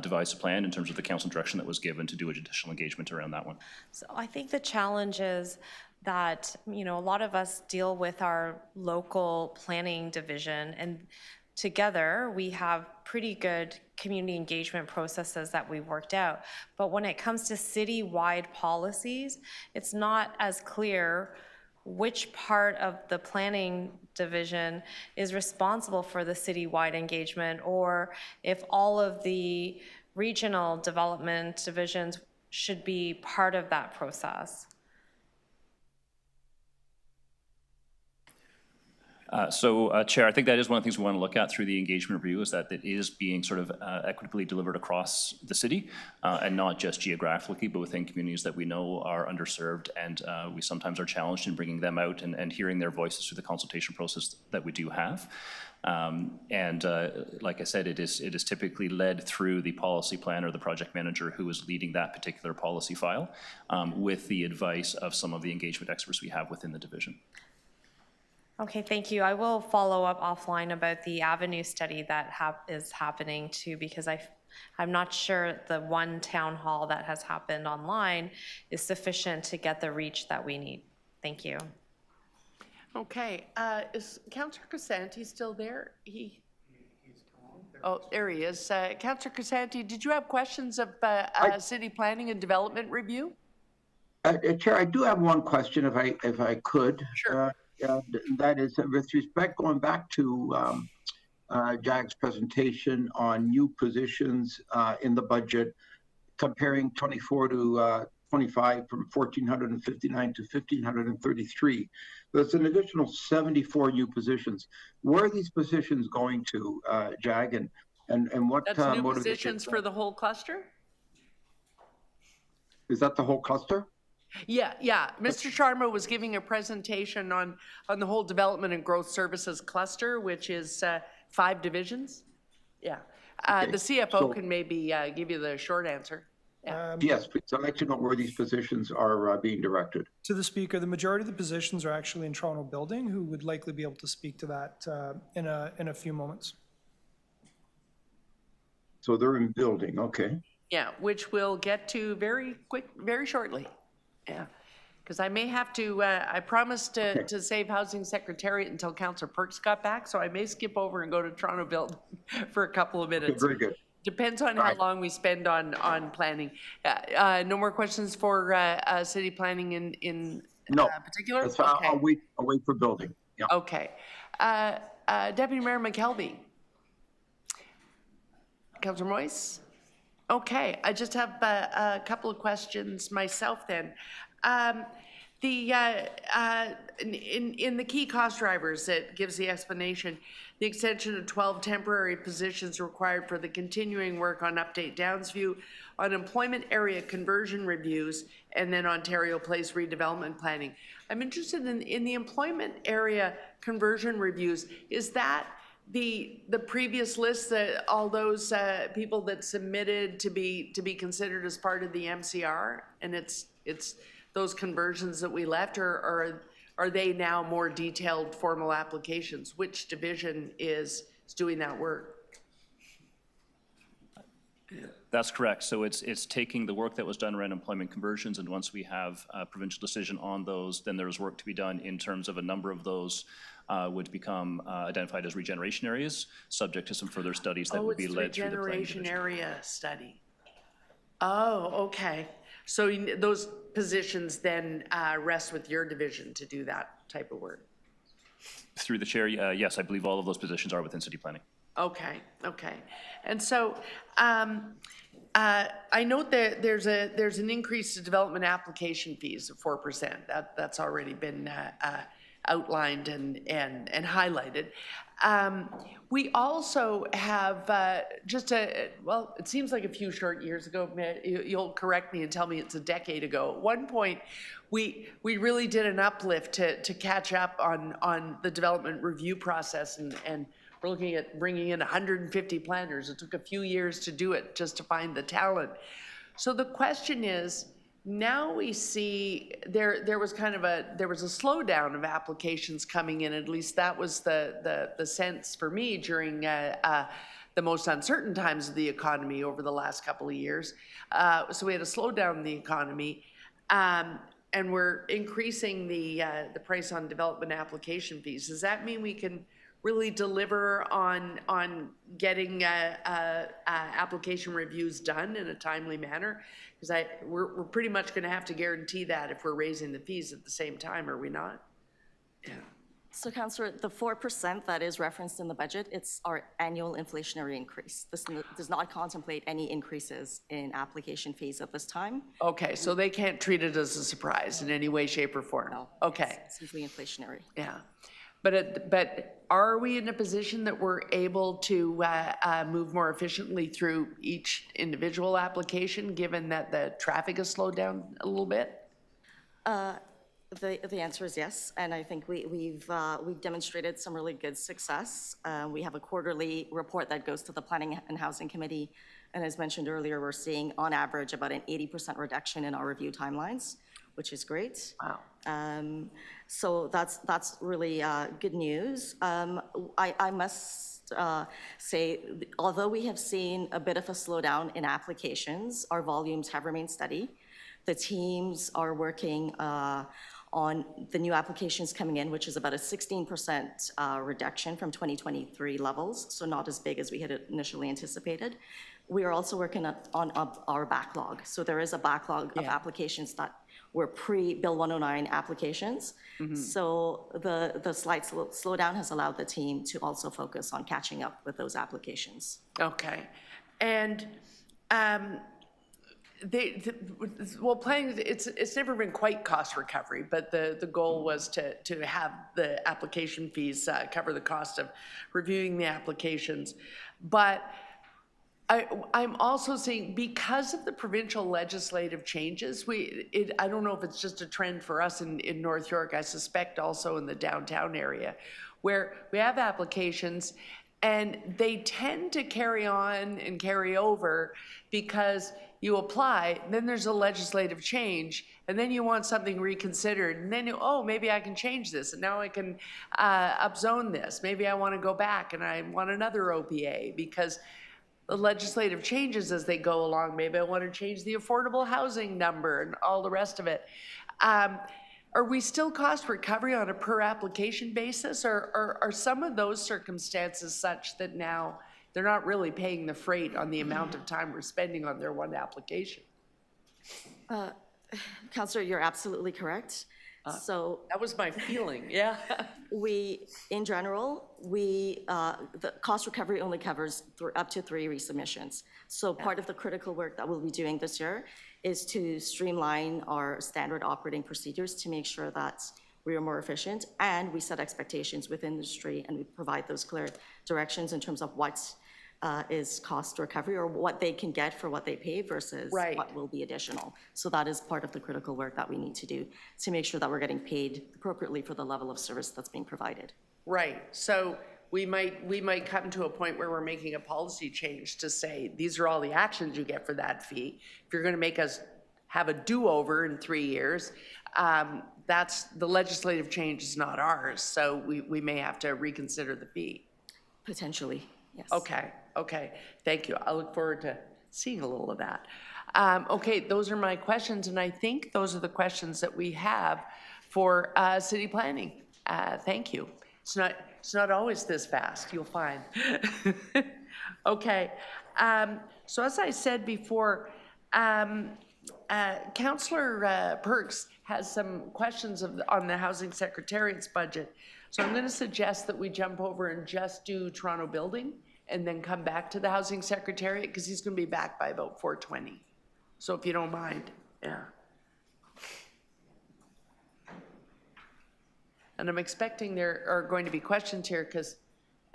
devised a plan in terms of the council direction that was given to do additional engagement around that one. So I think the challenge is that, a lot of us deal with our local planning division, and together we have pretty good community engagement processes that we've worked out. But when it comes to city-wide policies, it's not as clear which part of the planning division is responsible for the city-wide engagement, or if all of the regional development divisions should be part of that process. Chair, I think that is one of the things we want to look at through the engagement review, is that it is being sort of equitably delivered across the city, and not just geographically, but within communities that we know are underserved, and we sometimes are challenged in bringing them out and hearing their voices through the consultation process that we do have. Like I said, it is typically led through the policy planner or the project manager who is leading that particular policy file, with the advice of some of the engagement experts we have within the division. Okay, thank you. I will follow up offline about the avenue study that is happening too, because I I'm not sure the one town hall that has happened online is sufficient to get the reach that we need. Thank you. Okay, is Councillor Crisanti still there? Oh, there he is. Councillor Crisanti, did you have questions of city planning and development review? Chair, I do have one question, if I could. Sure. That is with respect, going back to Jack's presentation on new positions in the budget, comparing 24 to 25 from 1,459 to 1,533. There's an additional 74 new positions. Where are these positions going to, Jag, and what That's new positions for the whole cluster? Is that the whole cluster? Yeah. Mr. Sharma was giving a presentation on the whole development and growth services cluster, which is 5 divisions. Yeah. Okay. The CFO can maybe give you the short answer. Yes, please. I'd like to know where these positions are being directed. To the Speaker, the majority of the positions are actually in Toronto Building, who would likely be able to speak to that in a few moments. So they're in building, okay. Yeah, which we'll get to very shortly. Yeah, because I may have to, I promised to save Housing Secretariat until Councillor Perks got back, so I may skip over and go to Toronto Building for a couple of minutes. Okay, very good. Depends on how long we spend on planning. No more questions for city planning in particular? That's fine. I'll wait for building. Yeah. Okay. Deputy Mayor McKelvey. Councillor Moyes? Okay, I just have a couple of questions myself then. In the key cost drivers, it gives the explanation, the extension of 12 temporary positions required for the continuing work on Update Downsview, on employment area conversion reviews, and then Ontario Place redevelopment planning. I'm interested in the employment area conversion reviews. Is that the previous list, that all those people that submitted to be considered as part of the MCR, and it's those conversions that we left, or are they now more detailed formal applications? Which division is doing that work? That's correct. So it's taking the work that was done around employment conversions, and once we have a provincial decision on those, then there's work to be done in terms of a number of those would become identified as regeneration areas, subject to some further studies that would be led through the planning division. Regeneration area study. Oh, okay. So those positions then rest with your division to do that type of work? Through the chair, yes, I believe all of those positions are within city planning. Okay. And so I note that there's an increase to development application fees of 4%. That's already been outlined and highlighted. We also have well, it seems like a few short years ago, you'll correct me and tell me it's a decade ago. At one point, we really did an uplift to catch up on the development review process, and we're looking at bringing in 150 planners. It took a few years to do it, just to find the talent. So the question is, now we see there was a slowdown of applications coming in. At least that was the sense for me during the most uncertain times of the economy over the last couple of years. So we had a slowdown in the economy, and we're increasing the price on development application fees. Does that mean we can really deliver on getting application reviews done in a timely manner? Because we're pretty much going to have to guarantee that if we're raising the fees at the same time, are we not? Yeah. So, Councillor, the 4% that is referenced in the budget, it's our annual inflationary increase. This does not contemplate any increases in application fees at this time. Okay, so they can't treat it as a surprise in any way, shape, or form? No. Okay. It's simply inflationary. Yeah. But are we in a position that we're able to move more efficiently through each individual application, given that the traffic has slowed down a little bit? The answer is yes, and I think we've demonstrated some really good success. We have a quarterly report that goes to the Planning and Housing Committee, and as mentioned earlier, we're seeing on average about an 80% reduction in our review timelines, which is great. Wow. So that's really good news. I must say, although we have seen a bit of a slowdown in applications, our volumes have remained steady. The teams are working on the new applications coming in, which is about a 16% reduction from 2023 levels, so not as big as we had initially anticipated. We are also working on our backlog. So there is a backlog of applications that were pre-Bill 109 applications. So the slight slowdown has allowed the team to also focus on catching up with those applications. Okay. And planning, it's never been quite cost recovery, but the goal was to have the application fees cover the cost of reviewing the applications. But I'm also seeing, because of the provincial legislative changes, I don't know if it's just a trend for us in North York, I suspect also in the downtown area, where we have applications and they tend to carry on and carry over because you apply, then there's a legislative change, and then you want something reconsidered, and then oh, maybe I can change this, and now I can upzone this. Maybe I want to go back and I want another OPA because the legislative changes as they go along. Maybe I want to change the affordable housing number and all the rest of it. Are we still cost recovery on a per application basis, or are some of those circumstances such that now they're not really paying the freight on the amount of time we're spending on their one application? Councillor, you're absolutely correct. So that was my feeling, yeah. In general, the cost recovery only covers up to 3 resubmissions. So part of the critical work that we'll be doing this year is to streamline our standard operating procedures to make sure that we are more efficient and we set expectations with industry and we provide those clear directions in terms of what is cost recovery or what they can get for what they pay versus what will be additional. So that is part of the critical work that we need to do to make sure that we're getting paid appropriately for the level of service that's being provided. Right. So we might come to a point where we're making a policy change to say, these are all the actions you get for that fee. If you're going to make us have a do-over in 3 years, that's the legislative change is not ours. So we may have to reconsider the fee. Potentially, yes. Okay, thank you. I look forward to seeing a little of that. Okay, those are my questions, and I think those are the questions that we have for city planning. Thank you. It's not always this fast, you'll find. Okay, so as I said before, Councillor Perks has some questions on the Housing Secretariat's budget. So I'm going to suggest that we jump over and just do Toronto Building and then come back to the Housing Secretariat because he's going to be back by about 4:20. So if you don't mind, yeah. And I'm expecting there are going to be questions here because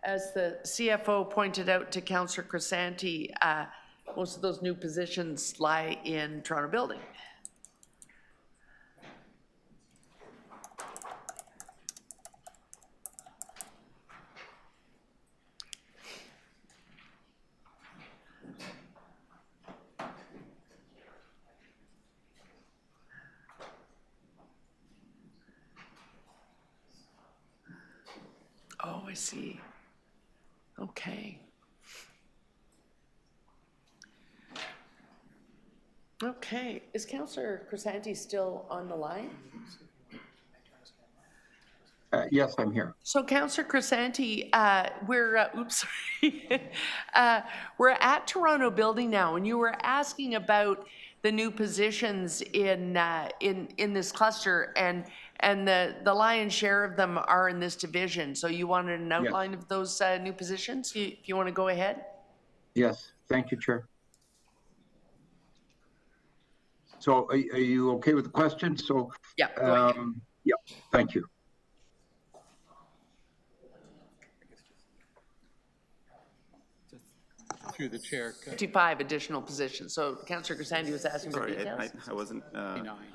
as the CFO pointed out to Councillor Crisanti, most of those new positions lie in Toronto Building. Oh, I see. Okay. Okay, is Councillor Crisanti still on the line? Yes, I'm here. So Councillor Crisanti, we're we're at Toronto Building now, and you were asking about the new positions in this cluster, and the lion's share of them are in this division. So you wanted an outline of those new positions? If you want to go ahead. Yes, thank you, Chair. So are you okay with the question? So yeah, go ahead. Yeah, thank you. Through the chair. 55 additional positions. So Councillor Crisanti was asking for details. I wasn't,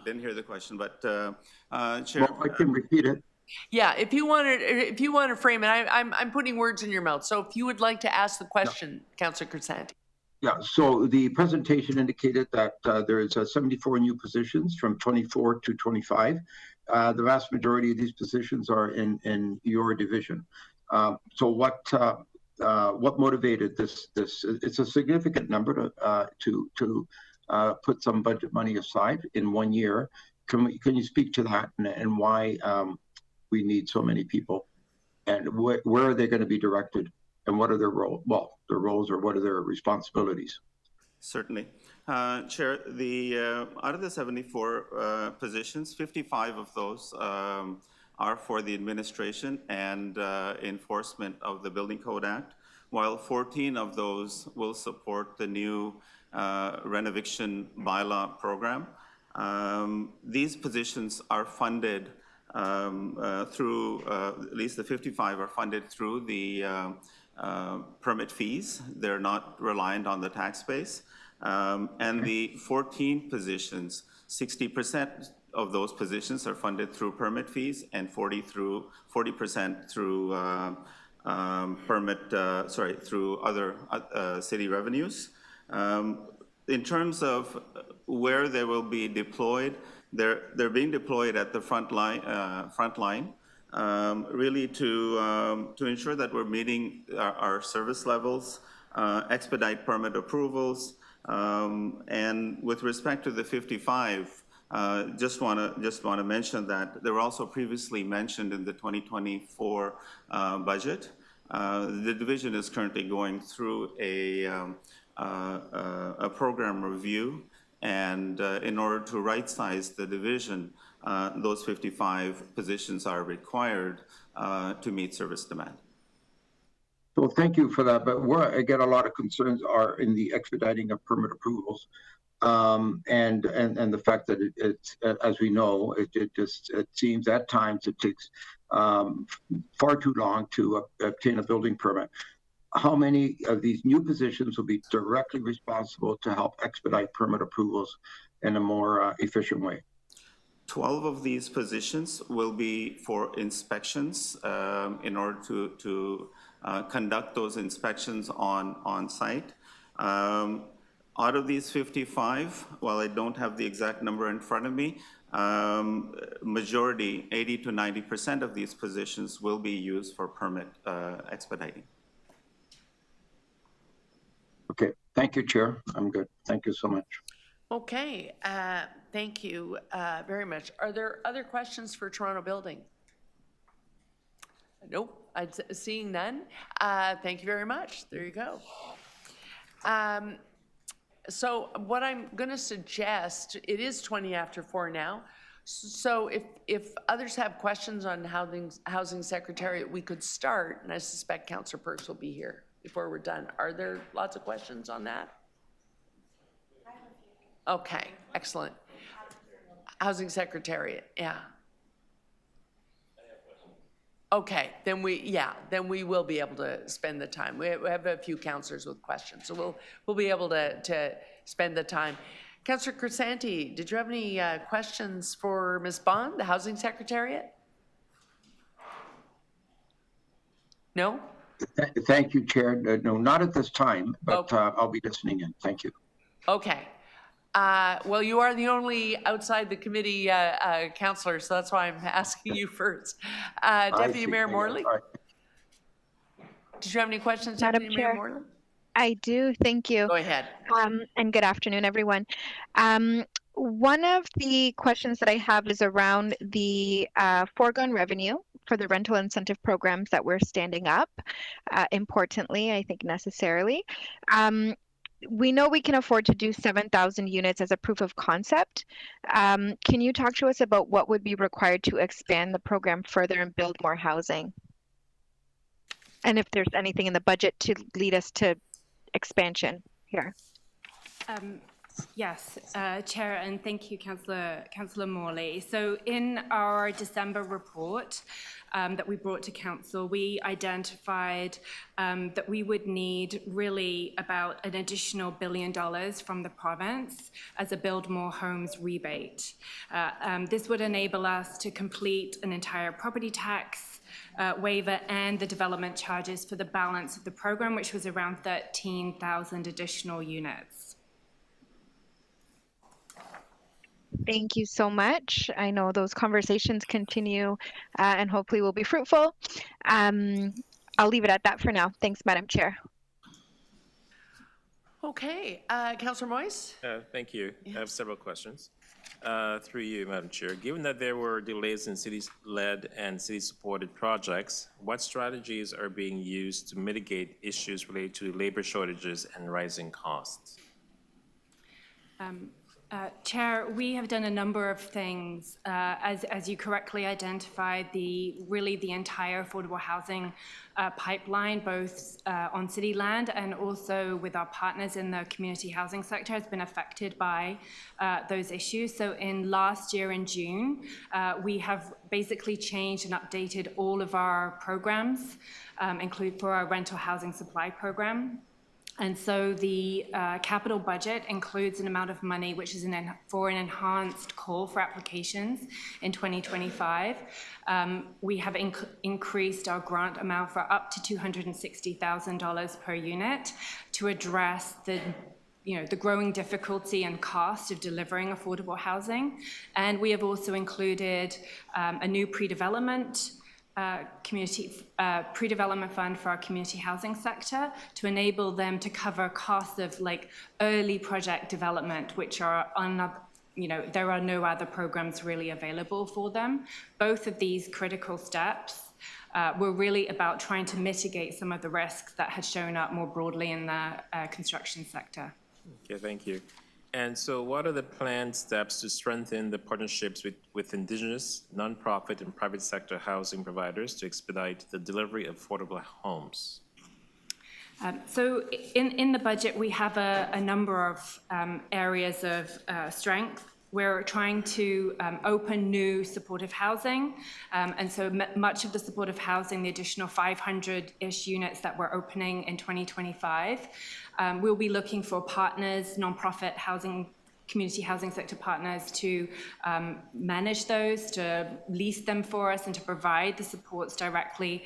didn't hear the question, but Chair. Well, I can repeat it. Yeah, if you want to frame it, I'm putting words in your mouth. So if you would like to ask the question, Councillor Crisanti. Yeah, so the presentation indicated that there is 74 new positions from 24 to 25. The vast majority of these positions are in your division. So what what motivated this? It's a significant number to put some budget money aside in 1 year. Can you speak to that and why we need so many people, and where are they going to be directed, and what are their roles? Well, their roles, or what are their responsibilities? Certainly. Chair, out of the 74 positions, 55 of those are for the administration and enforcement of the Building Code Act, while 14 of those will support the new renovation bylaw program. These positions are funded through, at least the 55 are funded through the permit fees. They're not reliant on the tax base. And the 14 positions, 60% of those positions are funded through permit fees, and 40% through through other city revenues. In terms of where they will be deployed, they're being deployed at the front line, really to ensure that we're meeting our service levels, expedite permit approvals, and with respect to the 55, just want to mention that they were also previously mentioned in the 2024 budget. The division is currently going through a program review, and in order to right-size the division, those 55 positions are required to meet service demand. So thank you for that, but where I get a lot of concerns are in the expediting of permit approvals, and the fact that it's as we know, it seems at times it takes far too long to obtain a building permit. How many of these new positions will be directly responsible to help expedite permit approvals in a more efficient way? 12 of these positions will be for inspections in order to conduct those inspections on site. Out of these 55, while I don't have the exact number in front of me, majority, 80 to 90% of these positions will be used for permit expediting. Okay, thank you, Chair. I'm good. Thank you so much. Okay, thank you very much. Are there other questions for Toronto Building? Nope, seeing none. Thank you very much. There you go. So what I'm going to suggest, it is 20 after 4 now. So if others have questions on Housing Secretariat, we could start, and I suspect Councillor Perks will be here before we're done. Are there lots of questions on that? Okay, excellent. Housing Secretariat, yeah. Okay, then we will be able to spend the time. We have a few councillors with questions, so we'll be able to spend the time. Councillor Crisanti, did you have any questions for Ms. Bond, the Housing Secretariat? No? Thank you, Chair. No, not at this time, but I'll be listening in. Thank you. Okay. Well, you are the only outside the committee councillor, so that's why I'm asking you first. Deputy Mayor Morley? Did you have any questions, Deputy Mayor Morley? I do, thank you. Go ahead. And good afternoon, everyone. One of the questions that I have is around the foregone revenue for the rental incentive programs that we're standing up, importantly, I think necessarily. We know we can afford to do 7,000 units as a proof of concept. Can you talk to us about what would be required to expand the program further and build more housing? And if there's anything in the budget to lead us to expansion here. Yes, Chair, and thank you, Councillor Morley. So in our December report that we brought to Council, we identified that we would need really about an additional $1 billion from the province as a Build More Homes rebate. This would enable us to complete an entire property tax waiver and the development charges for the balance of the program, which was around 13,000 additional units. Thank you so much. I know those conversations continue and hopefully will be fruitful. I'll leave it at that for now. Thanks, Madam Chair. Okay, Councillor Moyes? Thank you. I have several questions. Through you, Madam Chair. Given that there were delays in city-led and city-supported projects, what strategies are being used to mitigate issues related to labor shortages and rising costs? Chair, we have done a number of things. As you correctly identified, the entire affordable housing pipeline, both on city land and also with our partners in the community housing sector, has been affected by those issues. So in last year in June, we have basically changed and updated all of our programs, including for our rental housing supply program. And so the capital budget includes an amount of money which is for an enhanced call for applications in 2025. We have increased our grant amount for up to $260,000 per unit to address the growing difficulty and cost of delivering affordable housing. And we have also included a new pre-development fund for our community housing sector to enable them to cover costs of early project development, which are there are no other programs really available for them. Both of these critical steps were really about trying to mitigate some of the risks that had shown up more broadly in the construction sector. Okay, thank you. And so what are the planned steps to strengthen the partnerships with Indigenous, nonprofit, and private sector housing providers to expedite the delivery of affordable homes? So in the budget, we have a number of areas of strength. We're trying to open new supportive housing. And so much of the supportive housing, the additional 500-ish units that we're opening in 2025, we'll be looking for partners, nonprofit housing, community housing sector partners to manage those, to lease them for us, and to provide the supports directly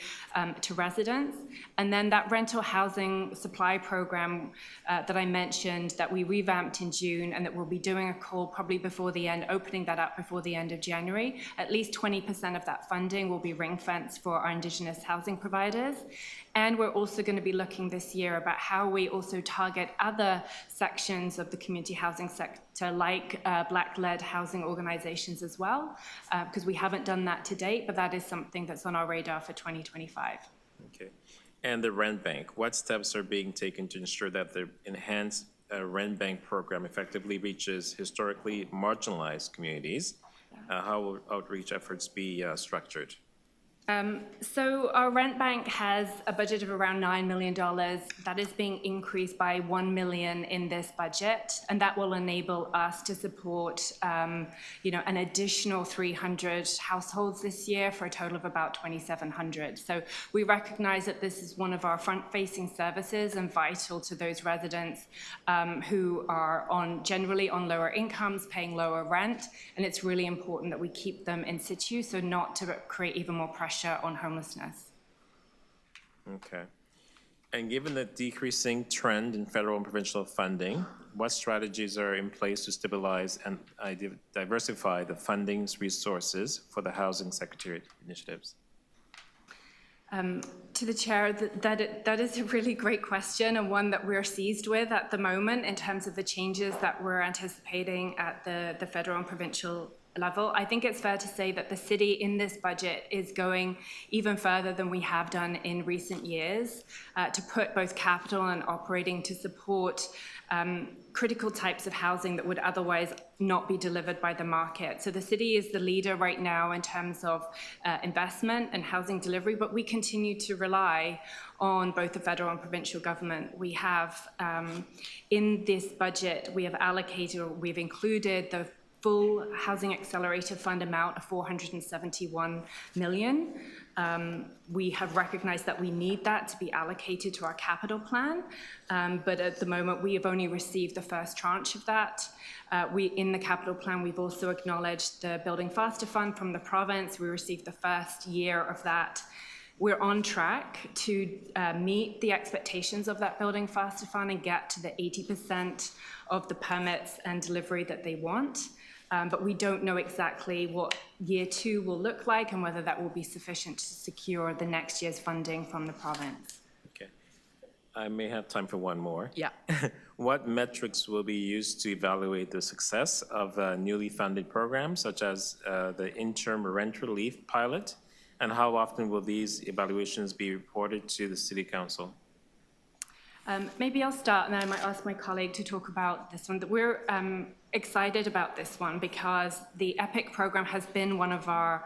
to residents. And then that rental housing supply program that I mentioned that we revamped in June and that we'll be doing a call probably before the end, opening that up before the end of January, at least 20% of that funding will be ring-fenced for our Indigenous housing providers. And we're also going to be looking this year about how we also target other sections of the community housing sector, like Black-led housing organizations as well, because we haven't done that to date, but that is something that's on our radar for 2025. Okay. And the rent bank, what steps are being taken to ensure that the enhanced rent bank program effectively reaches historically marginalized communities? How will outreach efforts be structured? So our rent bank has a budget of around $9 million. That is being increased by $1 million in this budget, and that will enable us to support, an additional 300 households this year for a total of about 2,700. So we recognize that this is one of our front-facing services and vital to those residents who are generally on lower incomes, paying lower rent, and it's really important that we keep them in situ, so not to create even more pressure on homelessness. Okay. And given the decreasing trend in federal and provincial funding, what strategies are in place to stabilize and diversify the funding's resources for the Housing Secretariat initiatives? To the chair, that is a really great question, and one that we're seized with at the moment in terms of the changes that we're anticipating at the federal and provincial level. I think it's fair to say that the city in this budget is going even further than we have done in recent years to put both capital and operating to support critical types of housing that would otherwise not be delivered by the market. So the city is the leader right now in terms of investment and housing delivery, but we continue to rely on both the federal and provincial government. We have, in this budget, we have allocated, or we've included the full Housing Accelerator Fund amount of $471 million. We have recognized that we need that to be allocated to our capital plan, but at the moment we have only received the first tranche of that. In the capital plan, we've also acknowledged the Building Faster Fund from the province. We received the first year of that. We're on track to meet the expectations of that Building Faster Fund and get to the 80% of the permits and delivery that they want. but we don't know exactly what year 2 will look like and whether that will be sufficient to secure the next year's funding from the province. Okay. I may have time for one more. Yeah. What metrics will be used to evaluate the success of newly funded programs, such as the interim rent relief pilot? And how often will these evaluations be reported to the City Council? Maybe I'll start, and then I might ask my colleague to talk about this one. That we're excited about this one because the EPIC program has been one of our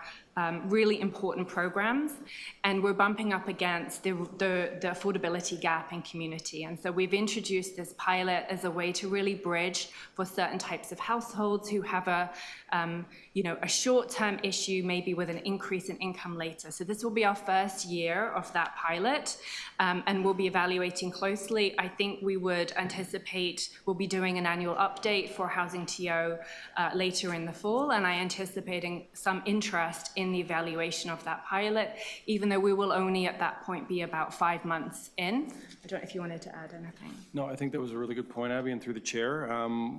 really important programs, and we're bumping up against the affordability gap in community. And so we've introduced this pilot as a way to really bridge for certain types of households who have a short-term issue, maybe with an increase in income later. So this will be our first year of that pilot, and we'll be evaluating closely. I think we would anticipate we'll be doing an annual update for Housing TO later in the fall, and I'm anticipating some interest in the evaluation of that pilot, even though we will only at that point be about 5 months in. I don't know if you wanted to add anything. No, I think that was a really good point, Abby, and through the chair,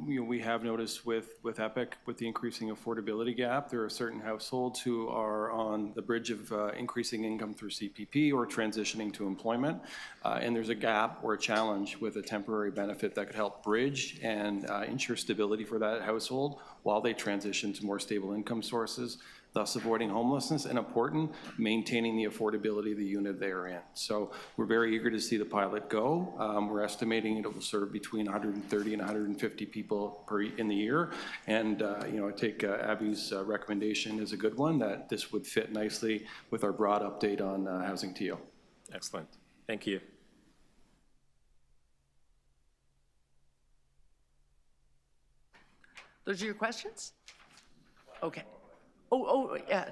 we have noticed with EPIC, with the increasing affordability gap, there are certain households who are on the bridge of increasing income through CPP or transitioning to employment, and there's a gap or a challenge with a temporary benefit that could help bridge and ensure stability for that household while they transition to more stable income sources, thus avoiding homelessness, and important, maintaining the affordability of the unit they're in. So we're very eager to see the pilot go. We're estimating it will serve between 130 and 150 people in the year. And I take Abby's recommendation as a good one, that this would fit nicely with our broad update on Housing TO. Excellent. Thank you. Those are your questions? Okay. Oh, yeah.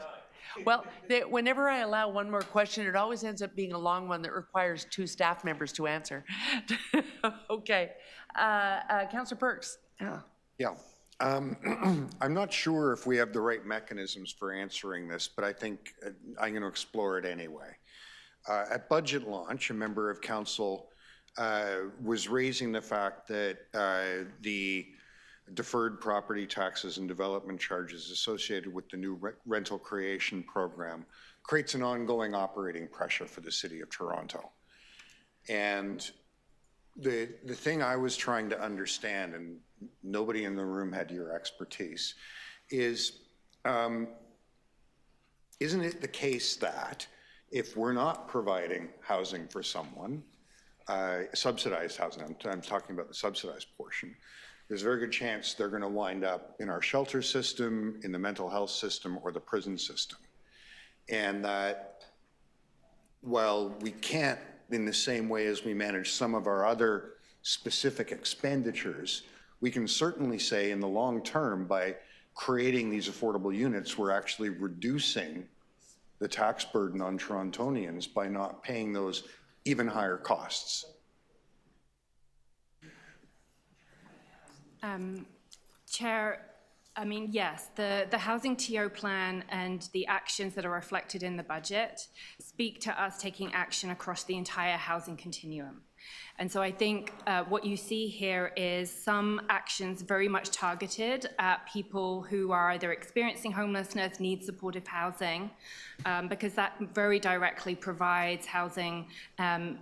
Well, whenever I allow one more question, it always ends up being a long one that requires 2 staff members to answer. Okay. Councillor Perks. Yeah. I'm not sure if we have the right mechanisms for answering this, but I think I'm going to explore it anyway. At budget launch, a member of council was raising the fact that the deferred property taxes and development charges associated with the new rental creation program creates an ongoing operating pressure for the City of Toronto. And the thing I was trying to understand, and nobody in the room had your expertise, is isn't it the case that if we're not providing housing for someone, subsidized housing, I'm talking about the subsidized portion, there's a very good chance they're going to wind up in our shelter system, in the mental health system, or the prison system. And that while we can't, in the same way as we manage some of our other specific expenditures, we can certainly say in the long term, by creating these affordable units, we're actually reducing the tax burden on Torontonians by not paying those even higher costs. Chair, I mean, yes, the Housing TO plan and the actions that are reflected in the budget speak to us taking action across the entire housing continuum. And so I think what you see here is some actions very much targeted at people who are either experiencing homelessness, need supportive housing, because that very directly provides housing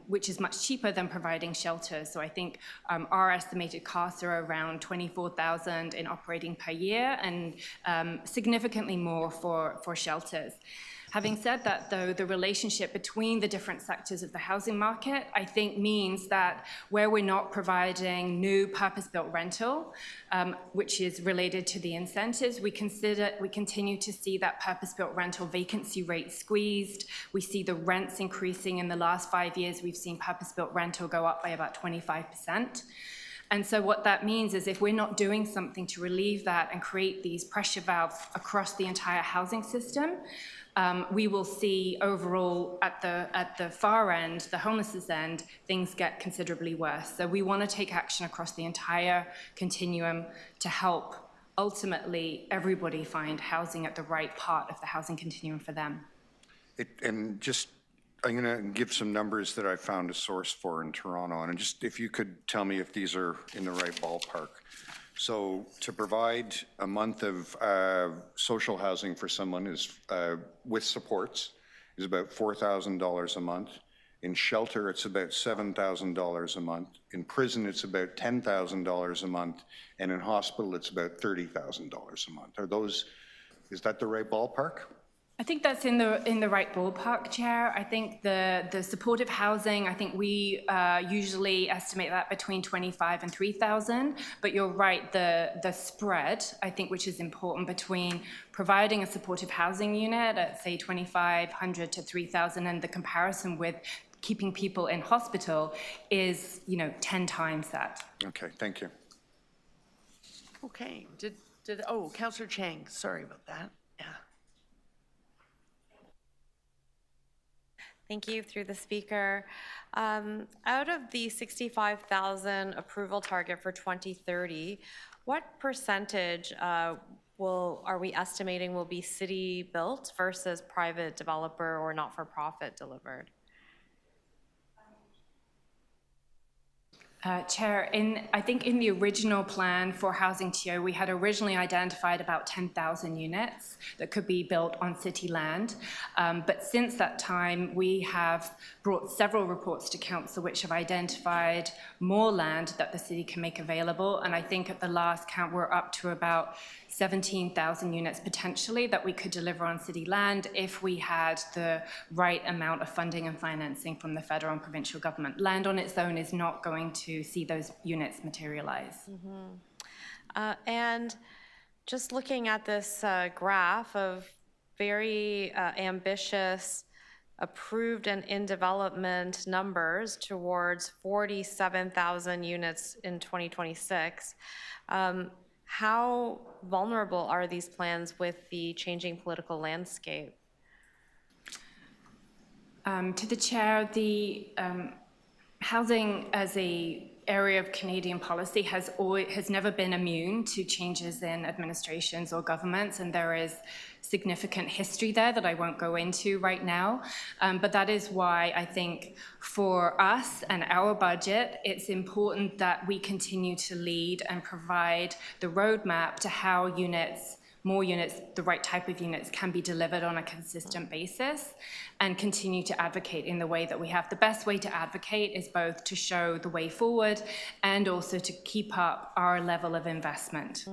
which is much cheaper than providing shelters. So I think our estimated costs are around $24,000 in operating per year, and significantly more for shelters. Having said that, though, the relationship between the different sectors of the housing market, I think, means that where we're not providing new purpose-built rental, which is related to the incentives, we continue to see that purpose-built rental vacancy rate squeezed. We see the rents increasing. In the last 5 years, we've seen purpose-built rental go up by about 25%. And so what that means is if we're not doing something to relieve that and create these pressure valves across the entire housing system, we will see overall at the far end, the homelessness end, things get considerably worse. So we want to take action across the entire continuum to help ultimately everybody find housing at the right part of the housing continuum for them. I'm going to give some numbers that I found a source for in Toronto, and just if you could tell me if these are in the right ballpark. So to provide a month of social housing for someone is, with supports, is about $4,000 a month. In shelter, it's about $7,000 a month. In prison, it's about $10,000 a month. And in hospital, it's about $30,000 a month. Is that the right ballpark? I think that's in the right ballpark, Chair. I think the supportive housing, I think we usually estimate that between 25 and 3,000. But you're right, the spread, I think, which is important between providing a supportive housing unit at say 2,500 to 3,000, and the comparison with keeping people in hospital is 10 times that. Okay, thank you. Okay, Councillor Chang, sorry about that. Yeah. Thank you, through the speaker. Out of the 65,000 approval target for 2030, what percentage are we estimating will be city built versus private developer or not-for-profit delivered? Chair, I think in the original plan for Housing TO, we had originally identified about 10,000 units that could be built on city land. But since that time, we have brought several reports to council which have identified more land that the city can make available. And I think at the last count, we're up to about 17,000 units potentially that we could deliver on city land if we had the right amount of funding and financing from the federal and provincial government. Land on its own is not going to see those units materialize. And just looking at this graph of very ambitious approved and in development numbers towards 47,000 units in 2026, how vulnerable are these plans with the changing political landscape? To the Chair, the housing as a area of Canadian policy has never been immune to changes in administrations or governments, and there is significant history there that I won't go into right now. But that is why I think for us and our budget, it's important that we continue to lead and provide the roadmap to how more units, the right type of units, can be delivered on a consistent basis, and continue to advocate in the way that we have. The best way to advocate is both to show the way forward and also to keep up our level of investment.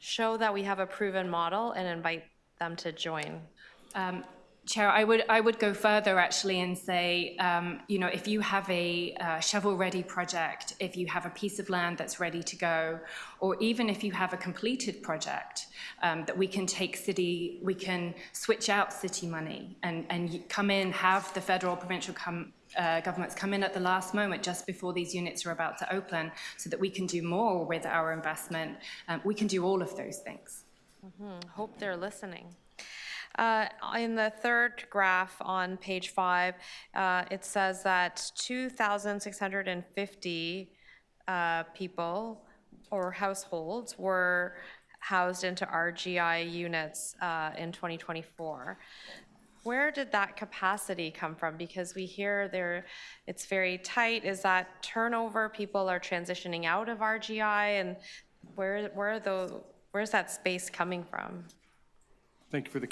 Show that we have a proven model and invite them to join. Chair, I would go further actually and say, if you have a shovel-ready project, if you have a piece of land that's ready to go, or even if you have a completed project, that we can switch out city money and come in, have the federal, provincial governments come in at the last moment just before these units are about to open, so that we can do more with our investment. We can do all of those things. Hope they're listening. In the third graph on page 5, it says that 2,650 people or households were housed into RGI units in 2024. Where did that capacity come from? Because we hear it's very tight. Is that turnover? People are transitioning out of RGI, and where's that space coming from? Thank you for the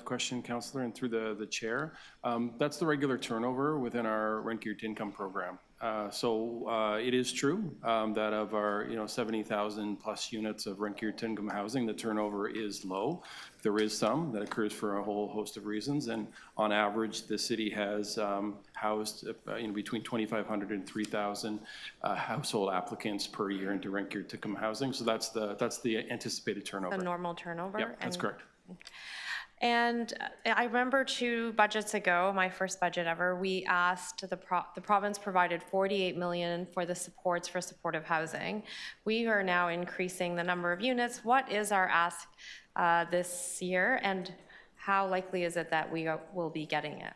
question, Councillor, and through the chair. That's the regular turnover within our rent-geared income program. So it is true that of our 70,000 plus units of rent-geared income housing, the turnover is low. There is some that occurs for a whole host of reasons, and on average, the city has housed between 2,500 and 3,000 household applicants per year into rent-geared income housing. So that's the anticipated turnover. The normal turnover. Yeah, that's correct. And I remember 2 budgets ago, my first budget ever, we asked, the province provided $48 million for the supports for supportive housing. We are now increasing the number of units. What is our ask this year, and how likely is it that we will be getting it?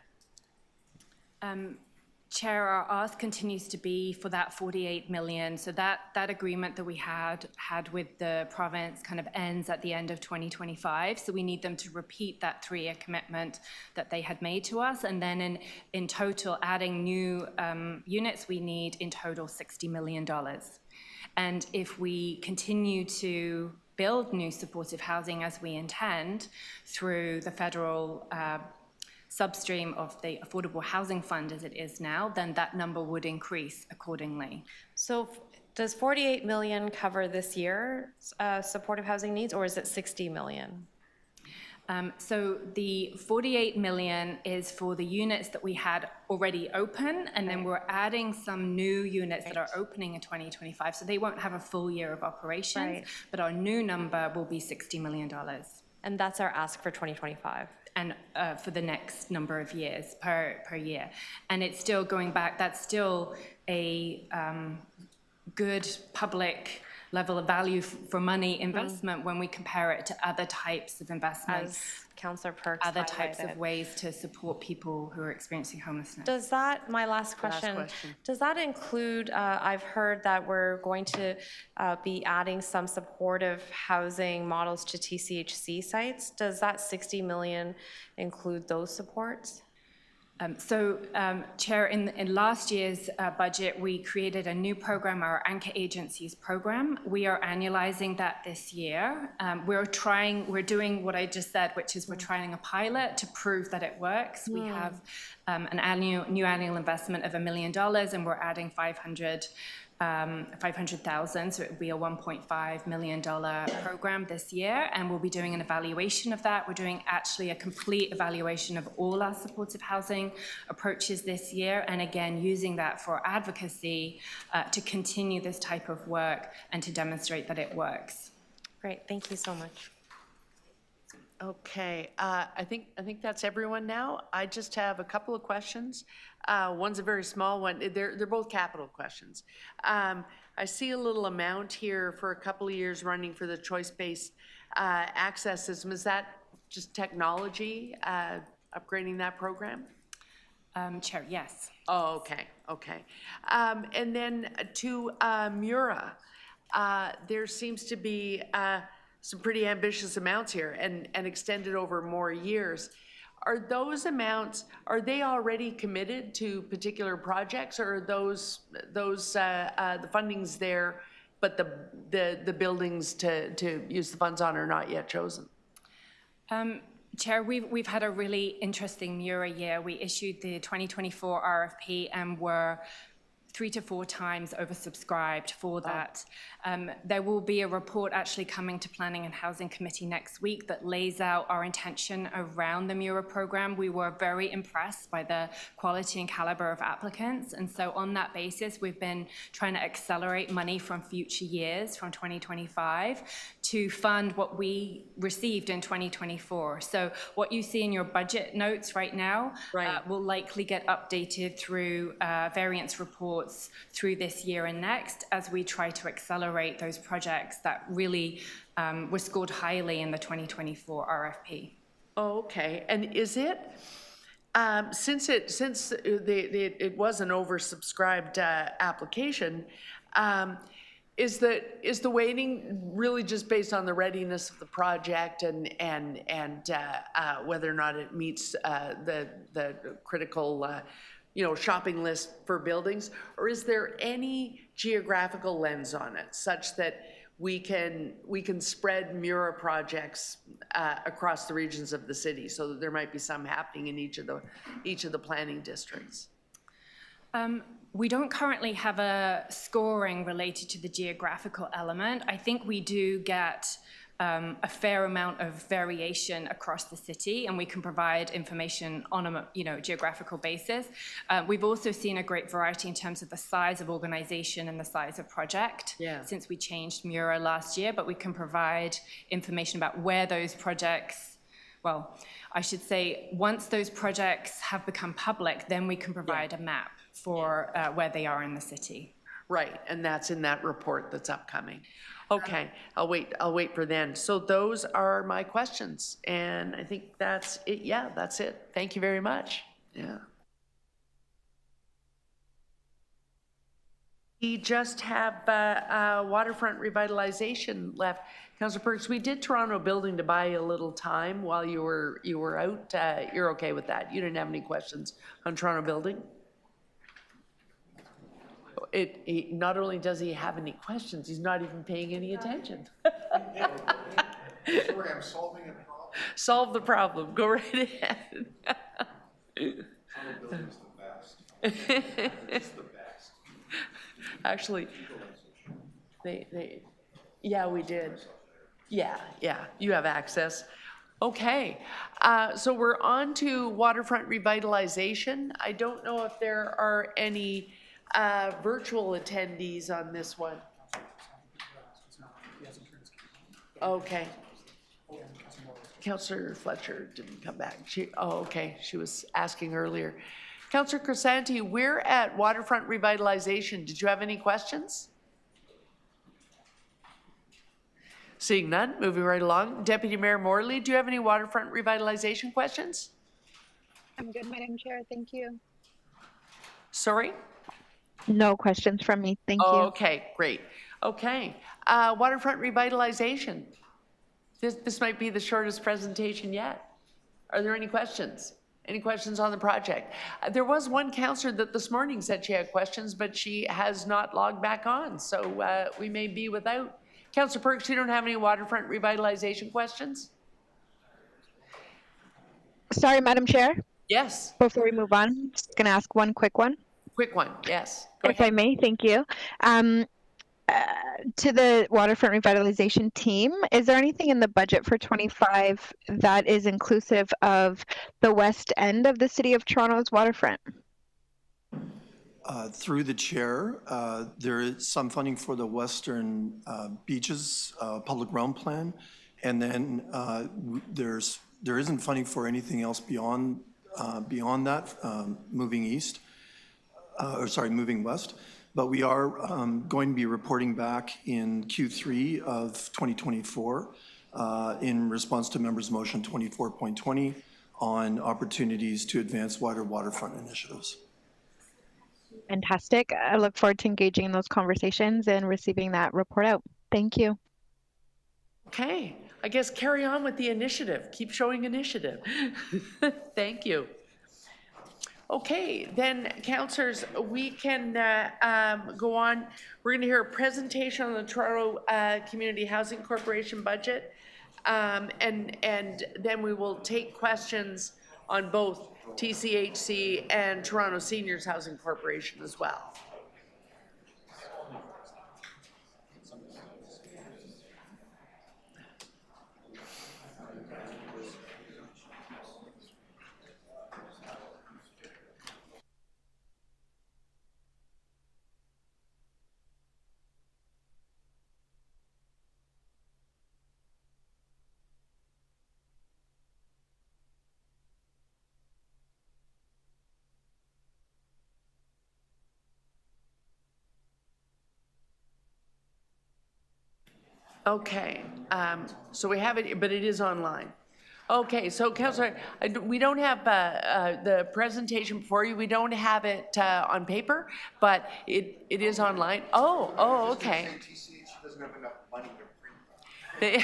Chair, our ask continues to be for that $48 million. So that agreement that we had with the province kind of ends at the end of 2025. So we need them to repeat that 3-year commitment that they had made to us. And then in total, adding new units, we need in total $60 million. And if we continue to build new supportive housing as we intend through the federal substream of the Affordable Housing Fund as it is now, then that number would increase accordingly. So does 48 million cover this year's supportive housing needs, or is it 60 million? So the 48 million is for the units that we had already open, and then we're adding some new units that are opening in 2025. So they won't have a full year of operations, but our new number will be $60 million. And that's our ask for 2025. And for the next number of years per year. And it's still going back, that's still a good public level of value for money investment when we compare it to other types of investments. As Councillor Perks other types highlighted. of ways to support people who are experiencing homelessness. Does that, my last question, does that include, I've heard that we're going to be adding some supportive housing models to TCHC sites. Does that 60 million include those supports? Chair, in last year's budget, we created a new program, our Anchor Agencies program. We are annualizing that this year. We're doing what I just said, which is we're trying a pilot to prove that it works. We have new annual investment of $1 million, and we're adding 500,000, so it would be a $1.5 million program this year, and we'll be doing an evaluation of that. We're doing actually a complete evaluation of all our supportive housing approaches this year, and again, using that for advocacy to continue this type of work and to demonstrate that it works. Great, thank you so much. Okay, I think that's everyone now. I just have a couple of questions. One's a very small one. They're both capital questions. I see a little amount here for a couple of years running for the choice-based access system. Is that just technology, upgrading that program? Chair, yes. Oh, okay. And then to Mura, there seems to be some pretty ambitious amounts here and extended over more years. Are those amounts, are they already committed to particular projects, or are those the funding's there, but the buildings to use the funds on are not yet chosen? Chair, we've had a really interesting Mura year. We issued the 2024 RFP and were 3 to 4 times oversubscribed for that. There will be a report actually coming to Planning and Housing Committee next week that lays out our intention around the Mura program. We were very impressed by the quality and caliber of applicants, and so on that basis, we've been trying to accelerate money from future years, from 2025, to fund what we received in 2024. So what you see in your budget notes right now will likely get updated through variance reports through this year and next as we try to accelerate those projects that really were scored highly in the 2024 RFP. Oh, okay. And is it, since it was an oversubscribed application, is the weighting really just based on the readiness of the project and whether or not it meets the critical shopping list for buildings, or is there any geographical lens on it such that we can spread Mura projects across the regions of the city, so that there might be some happening in each of the planning districts? We don't currently have a scoring related to the geographical element. I think we do get a fair amount of variation across the city, and we can provide information on a geographical basis. We've also seen a great variety in terms of the size of organization and the size of project since we changed Mura last year, but we can provide information about where those projects, well, I should say, once those projects have become public, then we can provide a map for where they are in the city. Right, and that's in that report that's upcoming. Okay, I'll wait for then. So those are my questions, and I think that's it. Yeah, that's it. Thank you very much. Yeah. We just have Waterfront Revitalization left. Councillor Perks, we did Toronto Building to buy you a little time while you were out. You're okay with that? You didn't have any questions on Toronto Building? Not only does he have any questions, he's not even paying any attention. Sorry, I'm solving a problem. Solve the problem, go right ahead. Accountability is the best. It's the best. Actually, yeah, we did. Yeah, you have access. Okay, so we're on to Waterfront Revitalization. I don't know if there are any virtual attendees on this one. Okay. Councillor Fletcher didn't come back. Okay, she was asking earlier. Councillor Crisanti, we're at Waterfront Revitalization. Did you have any questions? Seeing none, moving right along. Deputy Mayor Morley, do you have any Waterfront Revitalization questions? I'm good, Madam Chair. Thank you. Sorry? No questions from me. Thank you. Okay, great. Okay, Waterfront Revitalization. This might be the shortest presentation yet. Are there any questions? Any questions on the project? There was one councillor that this morning said she had questions, but she has not logged back on, so we may be without. Councillor Perks, you don't have any Waterfront Revitalization questions? Sorry, Madam Chair. Yes. Before we move on, I'm just going to ask one quick one. Quick one, yes. Go If I may, thank you. To the Waterfront Revitalization team, is there anything in the budget for 25 that is inclusive of the west end of the City of Toronto's waterfront? Through the chair, there is some funding for the Western Beaches Public Realm Plan, and then there isn't funding for anything else beyond that, moving west. But we are going to be reporting back in Q3 of 2024 in response to members' motion 24.20 on opportunities to advance waterfront initiatives. Fantastic. I look forward to engaging in those conversations and receiving that report out. Thank you. Okay, I guess carry on with the initiative. Keep showing initiative. Thank you. Okay, then councillors, we can go on. We're going to hear a presentation on the Toronto Community Housing Corporation budget, and then we will take questions on both TCHC and Toronto Seniors Housing Corporation as well. Okay, so we have it, but it is online. Okay, so Councillor, we don't have the presentation before you. We don't have it on paper, but it is online. Oh, okay. TCHC doesn't have enough money to print.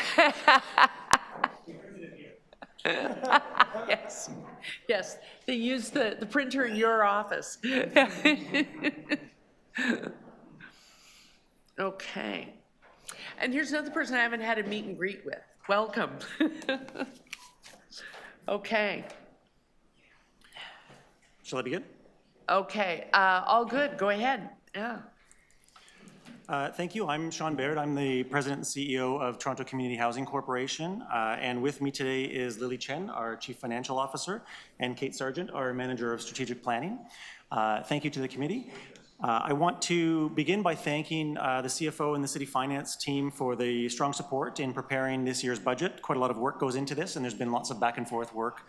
Yes, they use the printer in your office. Okay. And here's another person I haven't had a meet and greet with. Welcome. Okay. Shall I begin? Okay, all good. Go ahead. Yeah. Thank you. I'm Sean Baird. I'm the President and CEO of Toronto Community Housing Corporation. And with me today is Lily Chen, our Chief Financial Officer, and Kate Sargent, our Manager of Strategic Planning. Thank you to the committee. I want to begin by thanking the CFO and the City Finance team for the strong support in preparing this year's budget. Quite a lot of work goes into this, and there's been lots of back and forth work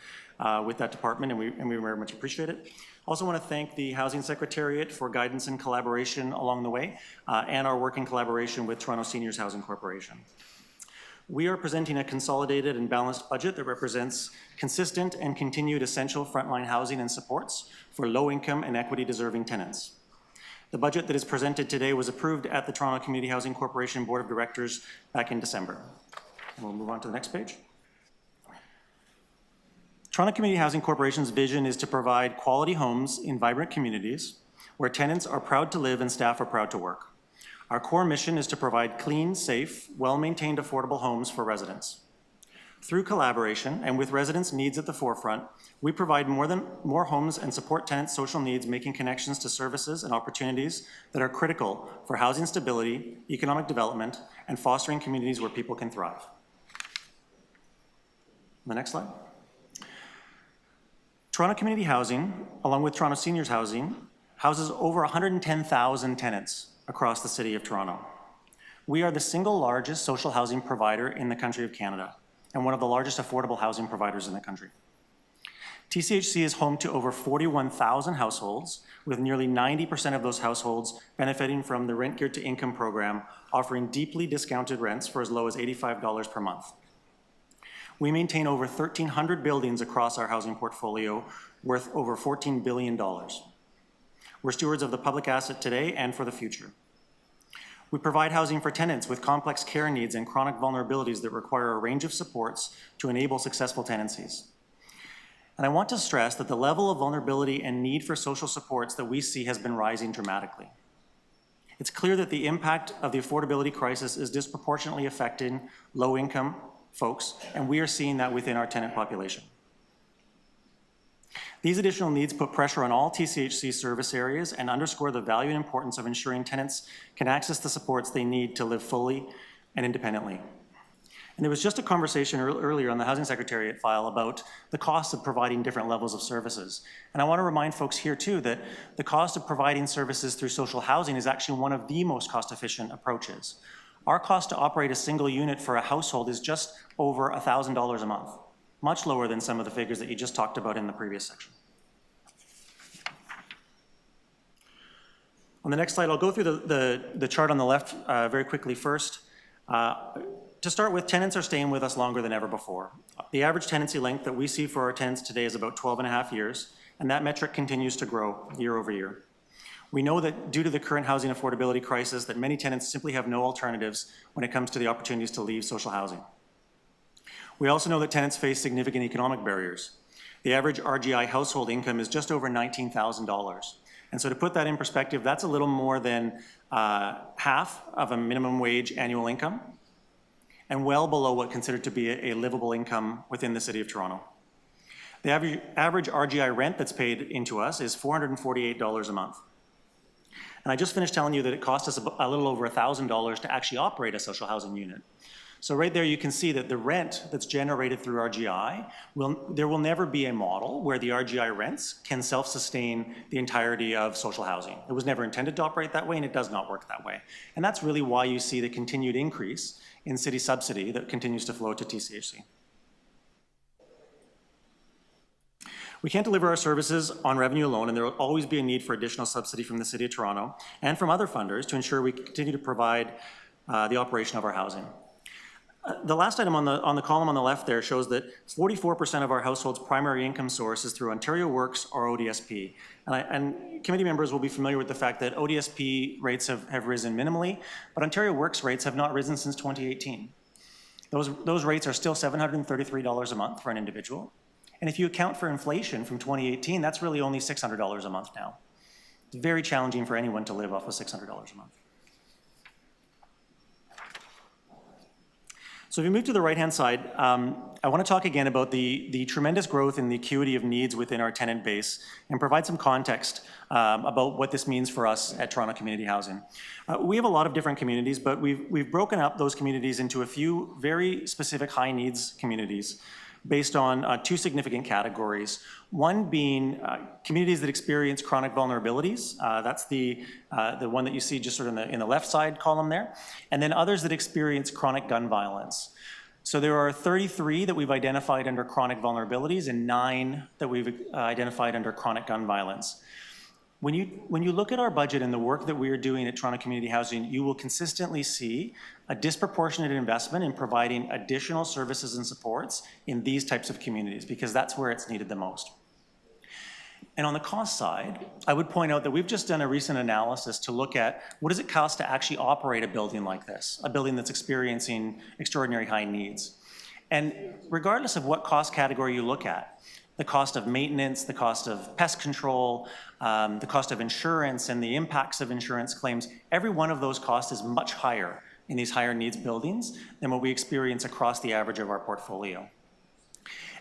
with that department, and we very much appreciate it. Also want to thank the Housing Secretariat for guidance and collaboration along the way, and our working collaboration with Toronto Seniors Housing Corporation. We are presenting a consolidated and balanced budget that represents consistent and continued essential frontline housing and supports for low-income and equity-deserving tenants. The budget that is presented today was approved at the Toronto Community Housing Corporation Board of Directors back in December. And we'll move on to the next page. Toronto Community Housing Corporation's vision is to provide quality homes in vibrant communities where tenants are proud to live and staff are proud to work. Our core mission is to provide clean, safe, well-maintained, affordable homes for residents. Through collaboration and with residents' needs at the forefront, we provide more homes and support tenants' social needs, making connections to services and opportunities that are critical for housing stability, economic development, and fostering communities where people can thrive. The next slide. Toronto Community Housing, along with Toronto Seniors Housing, houses over 110,000 tenants across the City of Toronto. We are the single largest social housing provider in the country of Canada and one of the largest affordable housing providers in the country. TCHC is home to over 41,000 households, with nearly 90% of those households benefiting from the Rent Geared to Income program, offering deeply discounted rents for as low as $85 per month. We maintain over 1,300 buildings across our housing portfolio, worth over $14 billion. We're stewards of the public asset today and for the future. We provide housing for tenants with complex care needs and chronic vulnerabilities that require a range of supports to enable successful tenancies. And I want to stress that the level of vulnerability and need for social supports that we see has been rising dramatically. It's clear that the impact of the affordability crisis is disproportionately affecting low-income folks, and we are seeing that within our tenant population. These additional needs put pressure on all TCHC service areas and underscore the value and importance of ensuring tenants can access the supports they need to live fully and independently. And there was just a conversation earlier on the Housing Secretariat file about the cost of providing different levels of services. And I want to remind folks here too that the cost of providing services through social housing is actually one of the most cost-efficient approaches. Our cost to operate a single unit for a household is just over $1,000 a month, much lower than some of the figures that you just talked about in the previous section. On the next slide, I'll go through the chart on the left very quickly first. To start with, tenants are staying with us longer than ever before. The average tenancy length that we see for our tenants today is about 12.5 years, and that metric continues to grow year over year. We know that due to the current housing affordability crisis, that many tenants simply have no alternatives when it comes to the opportunities to leave social housing. We also know that tenants face significant economic barriers. The average RGI household income is just over $19,000. And so to put that in perspective, that's a little more than half of a minimum wage annual income, and well below what considered to be a livable income within the City of Toronto. The average RGI rent that's paid into us is $448 a month. And I just finished telling you that it cost us a little over $1,000 to actually operate a social housing unit. So right there you can see that the rent that's generated through RGI, there will never be a model where the RGI rents can self-sustain the entirety of social housing. It was never intended to operate that way, and it does not work that way. And that's really why you see the continued increase in city subsidy that continues to flow to TCHC. We can't deliver our services on revenue alone, and there will always be a need for additional subsidy from the City of Toronto and from other funders to ensure we continue to provide the operation of our housing. The last item on the column on the left there shows that 44% of our households' primary income source is through Ontario Works or ODSP. And committee members will be familiar with the fact that ODSP rates have risen minimally, but Ontario Works rates have not risen since 2018. Those rates are still $733 a month for an individual. And if you account for inflation from 2018, that's really only $600 a month now. It's very challenging for anyone to live off of $600 a month. So if you move to the right-hand side, I want to talk again about the tremendous growth in the acuity of needs within our tenant base and provide some context about what this means for us at Toronto Community Housing. We have a lot of different communities, but we've broken up those communities into a few very specific high-needs communities based on two significant categories. One being communities that experience chronic vulnerabilities. That's the one that you see just sort of in the left side column there. And then others that experience chronic gun violence. So there are 33 that we've identified under chronic vulnerabilities and 9 that we've identified under chronic gun violence. When you look at our budget and the work that we are doing at Toronto Community Housing, you will consistently see a disproportionate investment in providing additional services and supports in these types of communities, because that's where it's needed the most. And on the cost side, I would point out that we've just done a recent analysis to look at what does it cost to actually operate a building like this, a building that's experiencing extraordinary high needs. And regardless of what cost category you look at, the cost of maintenance, the cost of pest control, the cost of insurance, and the impacts of insurance claims, every one of those costs is much higher in these higher needs buildings than what we experience across the average of our portfolio.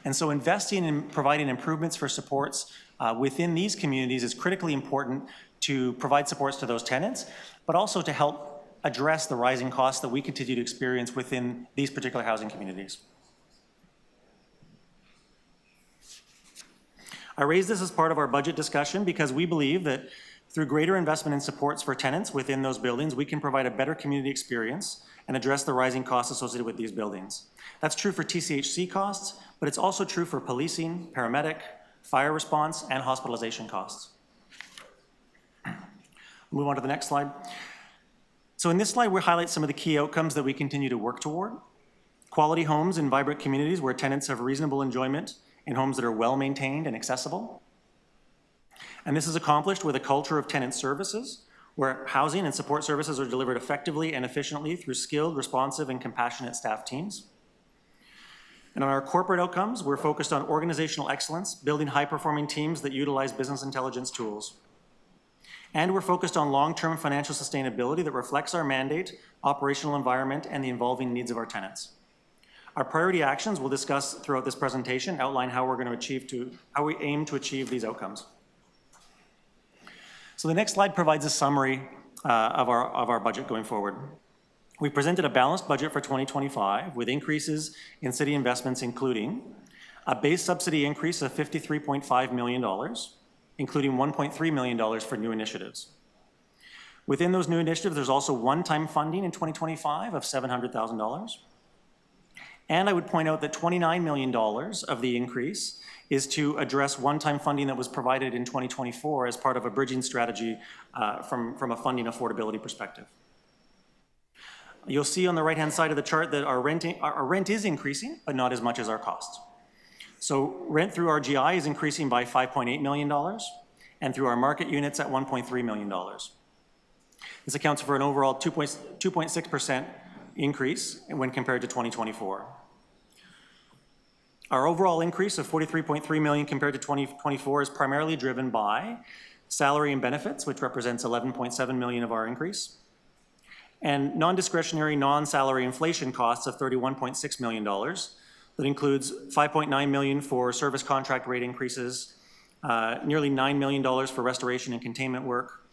And so investing in providing improvements for supports within these communities is critically important to provide supports to those tenants, but also to help address the rising costs that we continue to experience within these particular housing communities. I raise this as part of our budget discussion because we believe that through greater investment in supports for tenants within those buildings, we can provide a better community experience and address the rising costs associated with these buildings. That's true for TCHC costs, but it's also true for policing, paramedic, fire response, and hospitalization costs. Move on to the next slide. So in this slide, we highlight some of the key outcomes that we continue to work toward. Quality homes in vibrant communities where tenants have reasonable enjoyment in homes that are well-maintained and accessible. And this is accomplished with a culture of tenant services where housing and support services are delivered effectively and efficiently through skilled, responsive, and compassionate staff teams. And on our corporate outcomes, we're focused on organizational excellence, building high-performing teams that utilize business intelligence tools. And we're focused on long-term financial sustainability that reflects our mandate, operational environment, and the evolving needs of our tenants. Our priority actions we'll discuss throughout this presentation outline how we're going to how we aim to achieve these outcomes. So the next slide provides a summary of our budget going forward. We presented a balanced budget for 2025 with increases in city investments, including a base subsidy increase of $53.5 million, including $1.3 million for new initiatives. Within those new initiatives, there's also one-time funding in 2025 of $700,000. And I would point out that $29 million of the increase is to address one-time funding that was provided in 2024 as part of a bridging strategy from a funding affordability perspective. You'll see on the right-hand side of the chart that our rent is increasing, but not as much as our costs. So rent through our GI is increasing by $5.8 million, and through our market units at $1.3 million. This accounts for an overall 2.6% increase when compared to 2024. Our overall increase of $43.3 million compared to 2024 is primarily driven by salary and benefits, which represents $11.7 million of our increase, and non-discretionary, non-salary inflation costs of $31.6 million. That includes $5.9 million for service contract rate increases, nearly $9 million for restoration and containment work,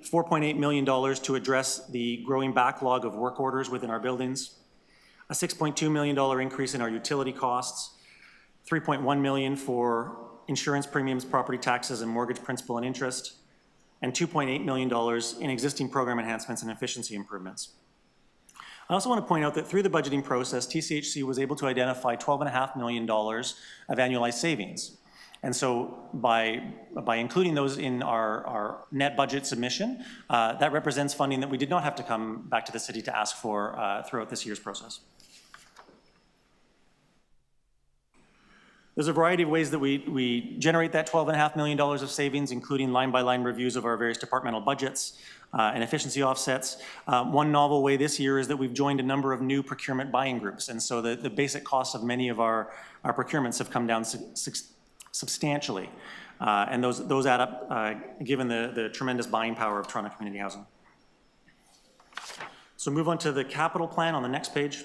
$4.8 million to address the growing backlog of work orders within our buildings, a $6.2 million increase in our utility costs, $3.1 million for insurance premiums, property taxes, and mortgage principal and interest, and $2.8 million in existing program enhancements and efficiency improvements. I also want to point out that through the budgeting process, TCHC was able to identify $12.5 million of annualized savings. And so by including those in our net budget submission, that represents funding that we did not have to come back to the city to ask for throughout this year's process. There's a variety of ways that we generate that $12.5 million of savings, including line-by-line reviews of our various departmental budgets and efficiency offsets. One novel way this year is that we've joined a number of new procurement buying groups, and so the basic costs of many of our procurements have come down substantially, and those add up given the tremendous buying power of Toronto Community Housing. So move on to the capital plan on the next page.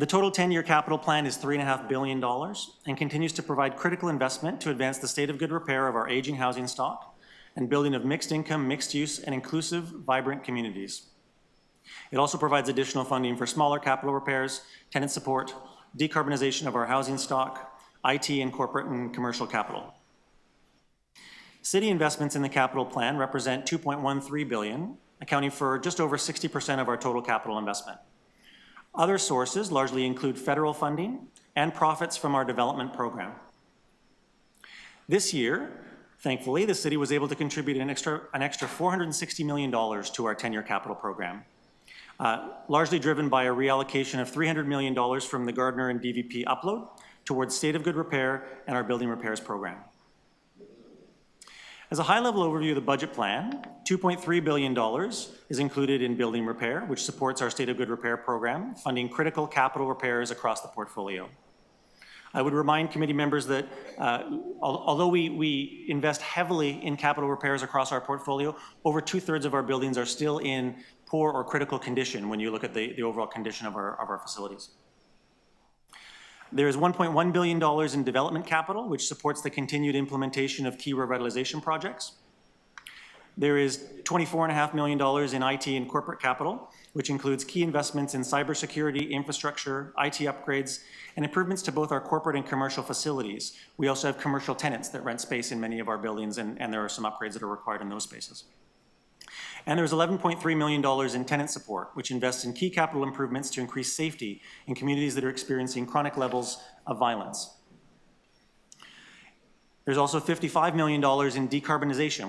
The total 10-year capital plan is $3.5 billion and continues to provide critical investment to advance the state of good repair of our aging housing stock and building of mixed income, mixed use, and inclusive, vibrant communities. It also provides additional funding for smaller capital repairs, tenant support, decarbonization of our housing stock, IT, and corporate and commercial capital. City investments in the capital plan represent $2.13 billion, accounting for just over 60% of our total capital investment. Other sources largely include federal funding and profits from our development program. This year, thankfully, the city was able to contribute an extra $460 million to our 10-year capital program, largely driven by a reallocation of $300 million from the Gardner and DVP upload towards state of good repair and our building repairs program. As a high-level overview of the budget plan, $2.3 billion is included in building repair, which supports our state of good repair program, funding critical capital repairs across the portfolio. I would remind committee members that although we invest heavily in capital repairs across our portfolio, over 2/3 of our buildings are still in poor or critical condition when you look at the overall condition of our facilities. There is $1.1 billion in development capital, which supports the continued implementation of key revitalization projects. There is $24.5 million in IT and corporate capital, which includes key investments in cybersecurity, infrastructure, IT upgrades, and improvements to both our corporate and commercial facilities. We also have commercial tenants that rent space in many of our buildings, and there are some upgrades that are required in those spaces. And there's $11.3 million in tenant support, which invests in key capital improvements to increase safety in communities that are experiencing chronic levels of violence. There's also $55 million in decarbonization,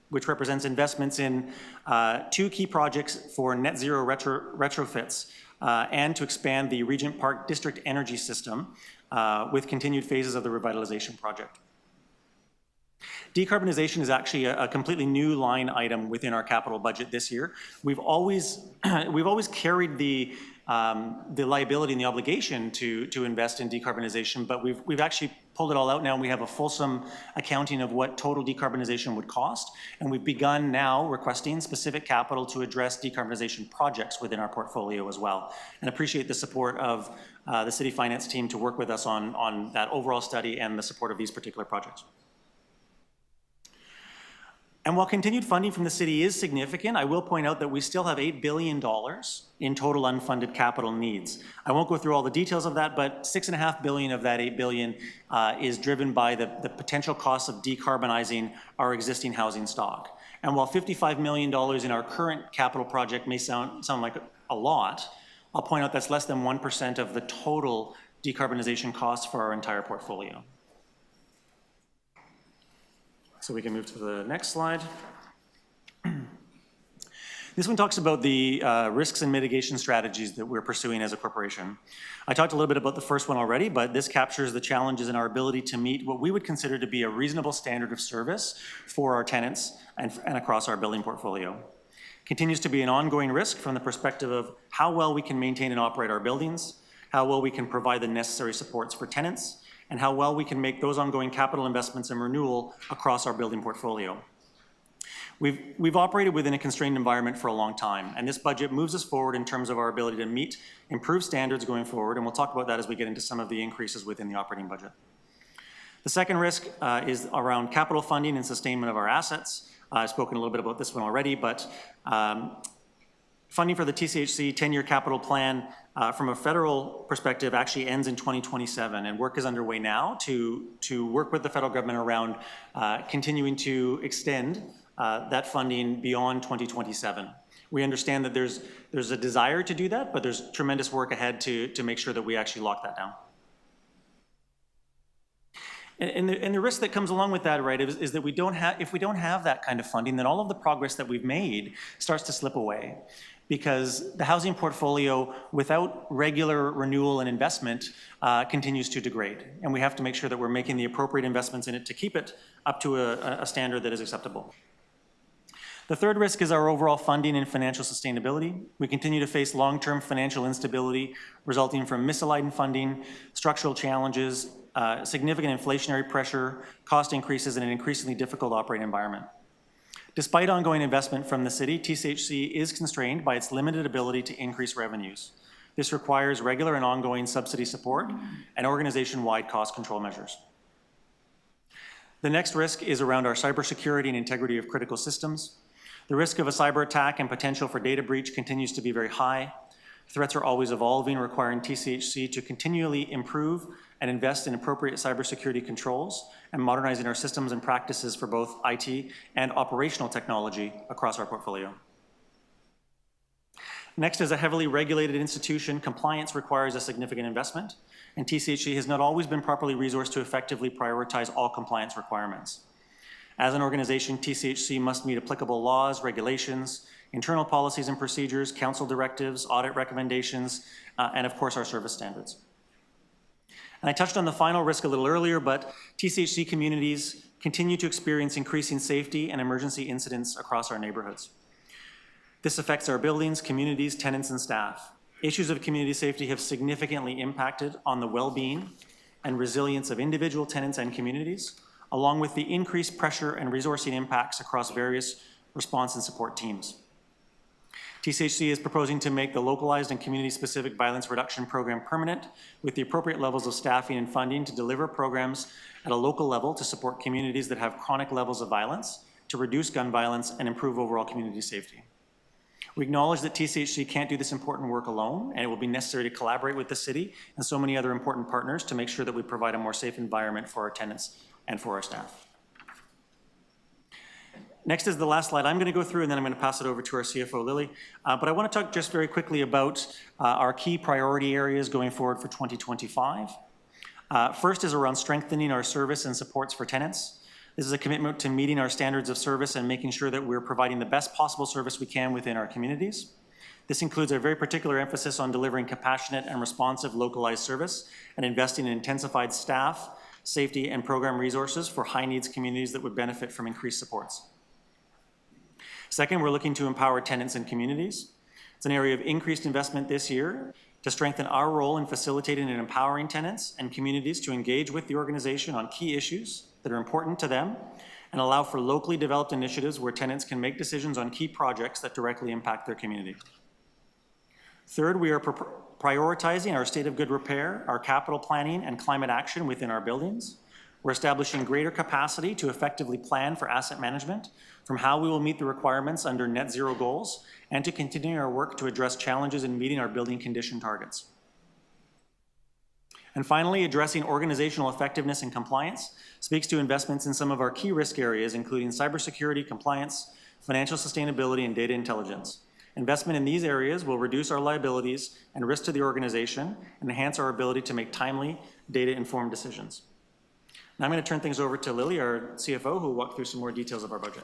which represents investments in 2 key projects for net zero retrofits and to expand the Regent Park District energy system with continued phases of the revitalization project. Decarbonization is actually a completely new line item within our capital budget this year. We've always carried the liability and the obligation to invest in decarbonization, but we've actually pulled it all out now, and we have a fulsome accounting of what total decarbonization would cost, and we've begun now requesting specific capital to address decarbonization projects within our portfolio as well, and appreciate the support of the city finance team to work with us on that overall study and the support of these particular projects. And while continued funding from the city is significant, I will point out that we still have $8 billion in total unfunded capital needs. I won't go through all the details of that, but $6.5 billion of that $8 billion is driven by the potential costs of decarbonizing our existing housing stock. And while $55 million in our current capital project may sound like a lot, I'll point out that's less than 1% of the total decarbonization costs for our entire portfolio. So we can move to the next slide. This one talks about the risks and mitigation strategies that we're pursuing as a corporation. I talked a little bit about the first one already, but this captures the challenges in our ability to meet what we would consider to be a reasonable standard of service for our tenants and across our building portfolio. Continues to be an ongoing risk from the perspective of how well we can maintain and operate our buildings, how well we can provide the necessary supports for tenants, and how well we can make those ongoing capital investments and renewal across our building portfolio. We've operated within a constrained environment for a long time, and this budget moves us forward in terms of our ability to meet improved standards going forward, and we'll talk about that as we get into some of the increases within the operating budget. The second risk is around capital funding and sustainment of our assets. I've spoken a little bit about this one already, but funding for the TCHC 10-year capital plan from a federal perspective actually ends in 2027, and work is underway now to work with the federal government around continuing to extend that funding beyond 2027. We understand that there's a desire to do that, but there's tremendous work ahead to make sure that we actually lock that down. And the risk that comes along with that, right, is that if we don't have that kind of funding, then all of the progress that we've made starts to slip away, because the housing portfolio, without regular renewal and investment, continues to degrade. And we have to make sure that we're making the appropriate investments in it to keep it up to a standard that is acceptable. The third risk is our overall funding and financial sustainability. We continue to face long-term financial instability resulting from misaligned funding, structural challenges, significant inflationary pressure, cost increases, and an increasingly difficult operating environment. Despite ongoing investment from the city, TCHC is constrained by its limited ability to increase revenues. This requires regular and ongoing subsidy support and organization-wide cost control measures. The next risk is around our cybersecurity and integrity of critical systems. The risk of a cyber attack and potential for data breach continues to be very high. Threats are always evolving, requiring TCHC to continually improve and invest in appropriate cybersecurity controls and modernizing our systems and practices for both IT and operational technology across our portfolio. Next, as a heavily regulated institution, compliance requires a significant investment, and TCHC has not always been properly resourced to effectively prioritize all compliance requirements. As an organization, TCHC must meet applicable laws, regulations, internal policies and procedures, council directives, audit recommendations, and of course our service standards. And I touched on the final risk a little earlier, but TCHC communities continue to experience increasing safety and emergency incidents across our neighborhoods. This affects our buildings, communities, tenants, and staff. Issues of community safety have significantly impacted on the well-being and resilience of individual tenants and communities, along with the increased pressure and resourcing impacts across various response and support teams. TCHC is proposing to make the localized and community-specific violence reduction program permanent with the appropriate levels of staffing and funding to deliver programs at a local level to support communities that have chronic levels of violence, to reduce gun violence and improve overall community safety. We acknowledge that TCHC can't do this important work alone, and it will be necessary to collaborate with the city and so many other important partners to make sure that we provide a more safe environment for our tenants and for our staff. Next is the last slide I'm going to go through, and then I'm going to pass it over to our CFO, Lily. But I want to talk just very quickly about our key priority areas going forward for 2025. First is around strengthening our service and supports for tenants. This is a commitment to meeting our standards of service and making sure that we're providing the best possible service we can within our communities. This includes a very particular emphasis on delivering compassionate and responsive localized service and investing in intensified staff, safety, and program resources for high-needs communities that would benefit from increased supports. Second, we're looking to empower tenants and communities. It's an area of increased investment this year to strengthen our role in facilitating and empowering tenants and communities to engage with the organization on key issues that are important to them and allow for locally developed initiatives where tenants can make decisions on key projects that directly impact their community. Third, we are prioritizing our state of good repair, our capital planning, and climate action within our buildings. We're establishing greater capacity to effectively plan for asset management, from how we will meet the requirements under net zero goals, and to continue our work to address challenges in meeting our building condition targets. And finally, addressing organizational effectiveness and compliance speaks to investments in some of our key risk areas, including cybersecurity, compliance, financial sustainability, and data intelligence. Investment in these areas will reduce our liabilities and risk to the organization and enhance our ability to make timely, data-informed decisions. Now I'm going to turn things over to Lily, our CFO, who will walk through some more details of our budget.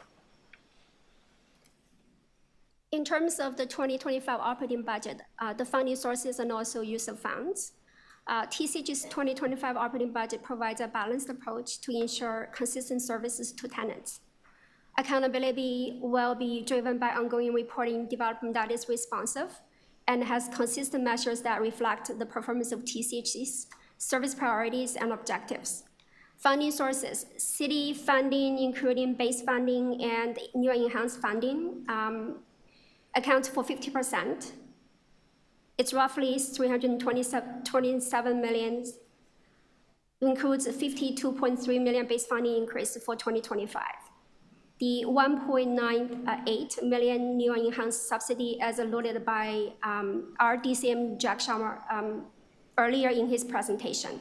In terms of the 2025 operating budget, the funding sources and also use of funds, TCHC's 2025 operating budget provides a balanced approach to ensure consistent services to tenants. Accountability will be driven by ongoing reporting development that is responsive and has consistent measures that reflect the performance of TCHC's service priorities and objectives. Funding sources, city funding, including base funding and new enhanced funding, accounts for 50%. It's roughly 327 million, includes a 52.3 million base funding increase for 2025. The 1.98 million new enhanced subsidy, as alluded by our DCM Jack Sharma earlier in his presentation.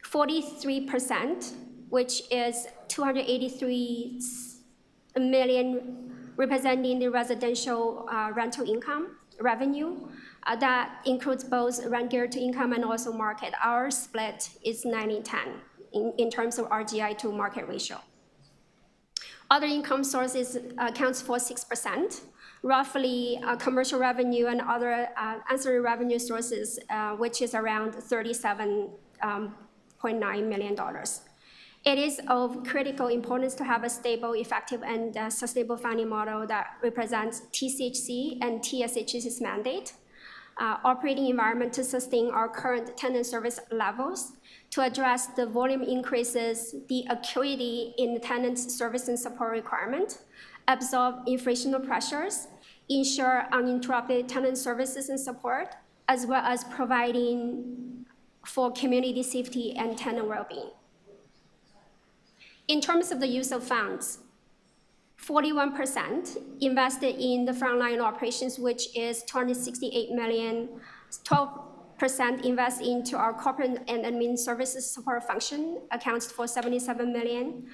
43%, which is 283 million, representing the residential rental income revenue. That includes both rent guarantee income and also market. Our split is 90-10 in terms of RGI to market ratio. Other income sources accounts for 6%, roughly commercial revenue and other ancillary revenue sources, which is around $37.9 million. It is of critical importance to have a stable, effective, and sustainable funding model that represents TCHC and TSHC's mandate, operating environment to sustain our current tenant service levels, to address the volume increases, the acuity in the tenant's service and support requirement, absorb inflationary pressures, ensure uninterrupted tenant services and support, as well as providing for community safety and tenant well-being. In terms of the use of funds, 41% invested in the frontline operations, which is 268 million, 12% invest into our corporate and admin services support function, accounts for 77 million,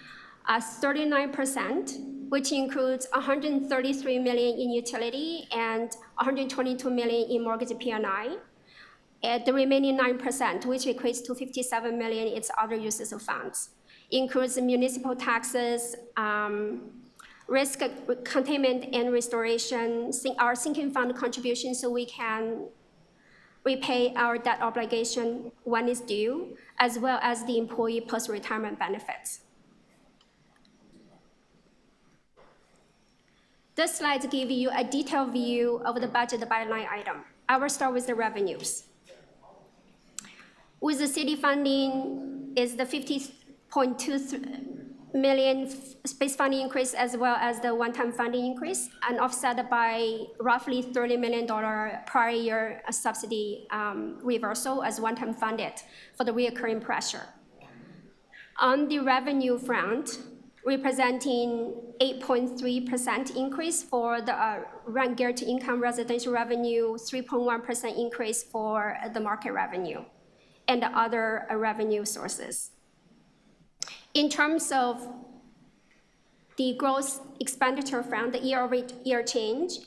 39%, which includes 133 million in utility and 122 million in mortgage P&I. The remaining 9%, which equates to 57 million, is other uses of funds. Includes municipal taxes, risk containment and restoration, our sinking fund contribution so we can repay our debt obligation when it's due, as well as the employee post-retirement benefits. This slide gives you a detailed view of the budget by line item. I will start with the revenues. With the city funding is the 50.2 million space funding increase as well as the one-time funding increase, and offset by roughly $30 million prior year subsidy reversal as one-time funded for the reoccurring pressure. On the revenue front, representing 8.3% increase for the rent guaranteed income residential revenue, 3.1% increase for the market revenue, and the other revenue sources. In terms of the gross expenditure front, the year-over-year change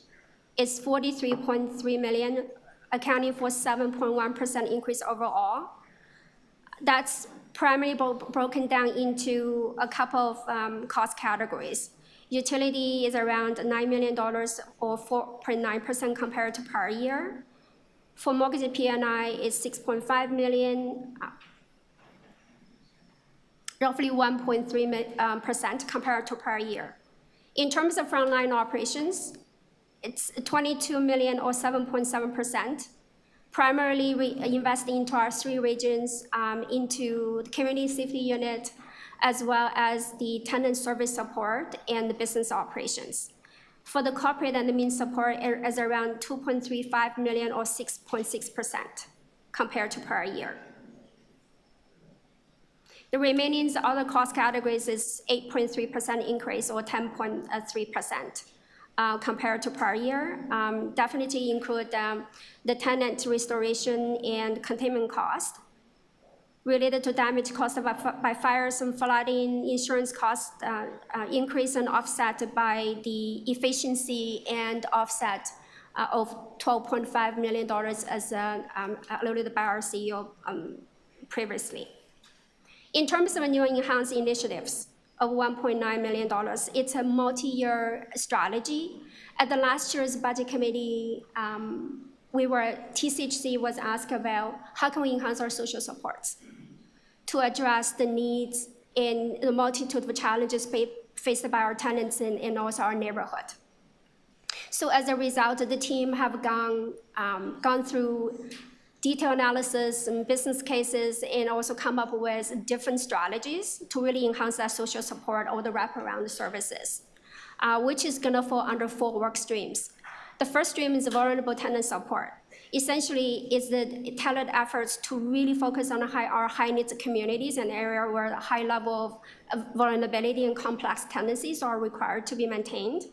is $43.3 million, accounting for 7.1% increase overall. That's primarily broken down into a couple of cost categories. Utility is around $9 million or 4.9% compared to prior year. For mortgage P&I is $6.5 million, roughly 1.3% compared to prior year. In terms of frontline operations, it's $22 million or 7.7%, primarily investing into our 3 regions, into the community safety unit, as well as the tenant service support and the business operations. For the corporate and admin support is around $2.35 million or 6.6% compared to prior year. The remaining other cost categories is 8.3% increase or 10.3% compared to prior year. Definitely include the tenant restoration and containment cost related to damage caused by fires and flooding, insurance cost increase and offset by the efficiency and offset of $12.5 million as alluded by our CEO previously. In terms of new enhanced initiatives of $1.9 million, it's a multi-year strategy. At the last year's budget committee, TCHC was asked about how can we enhance our social supports to address the needs in the multitude of challenges faced by our tenants and also our neighborhood. So as a result, the team have gone through detailed analysis and business cases and also come up with different strategies to really enhance that social support or the wraparound services, which is gonna fall under 4 work streams. The first stream is vulnerable tenant support. Essentially, it's the tailored efforts to really focus on our high-needs communities, an area where a high level of vulnerability and complex tenancies are required to be maintained.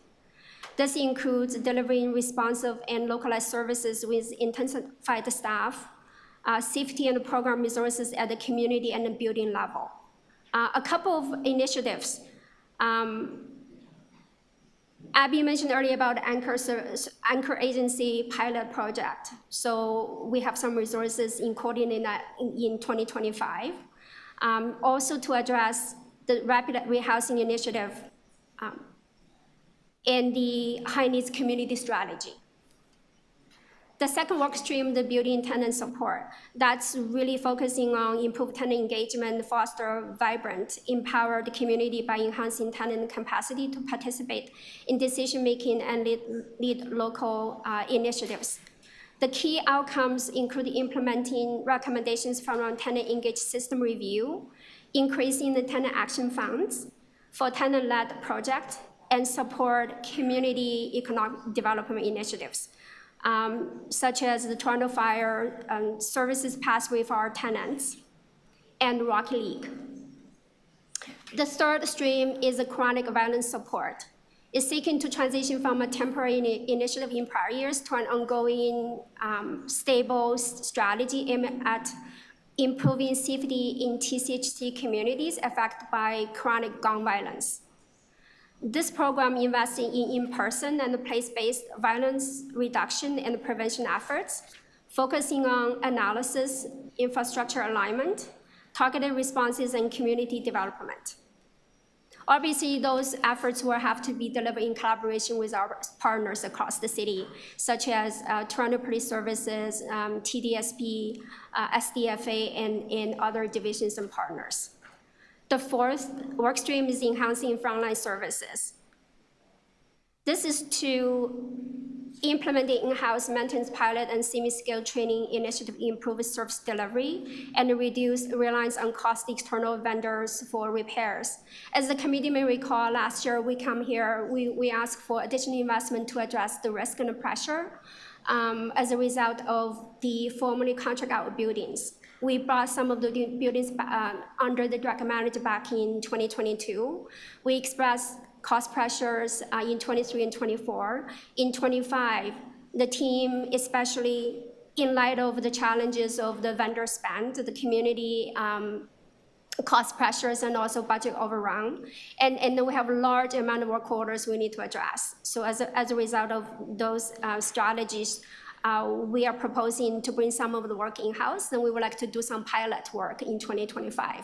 This includes delivering responsive and localized services with intensified staff, safety and program resources at the community and the building level. A couple of initiatives. Abby mentioned earlier about Anchor Agency pilot project. So we have some resources included that in 2025. Also to address the rapid rehousing initiative and the high-needs community strategy. The second work stream, the building tenant support, that's really focusing on improved tenant engagement, foster vibrant, empower the community by enhancing tenant capacity to participate in decision-making and lead local initiatives. The key outcomes include implementing recommendations from our tenant engaged system review, increasing the tenant action funds for tenant-led projects, and support community economic development initiatives, such as the Toronto Fire Services Pathway for our tenants and Rocky League. The third stream is the chronic violence support. It's seeking to transition from a temporary initiative in prior years to an ongoing stable strategy aimed at improving safety in TCHC communities affected by chronic gun violence. This program invests in in-person and place-based violence reduction and prevention efforts, focusing on analysis, infrastructure alignment, targeted responses, and community development. Obviously, those efforts will have to be delivered in collaboration with our partners across the city, such as Toronto Police Services, TDSP, SDFA, and other divisions and partners. The fourth work stream is enhancing frontline services. This is to implement the in-house maintenance pilot and semi-scale training initiative, improve service delivery, and reduce reliance on costly external vendors for repairs. As the committee may recall, last year we come here, we asked for additional investment to address the risk and the pressure as a result of the formerly contract out buildings. We brought some of the buildings under the direct manager back in 2022. We expressed cost pressures in 23 and 24. In 25, the team, especially in light of the challenges of the vendor spend, the community cost pressures, and also budget overrun. And then we have a large amount of work orders we need to address. So as a result of those strategies, we are proposing to bring some of the work in-house, and we would like to do some pilot work in 2025.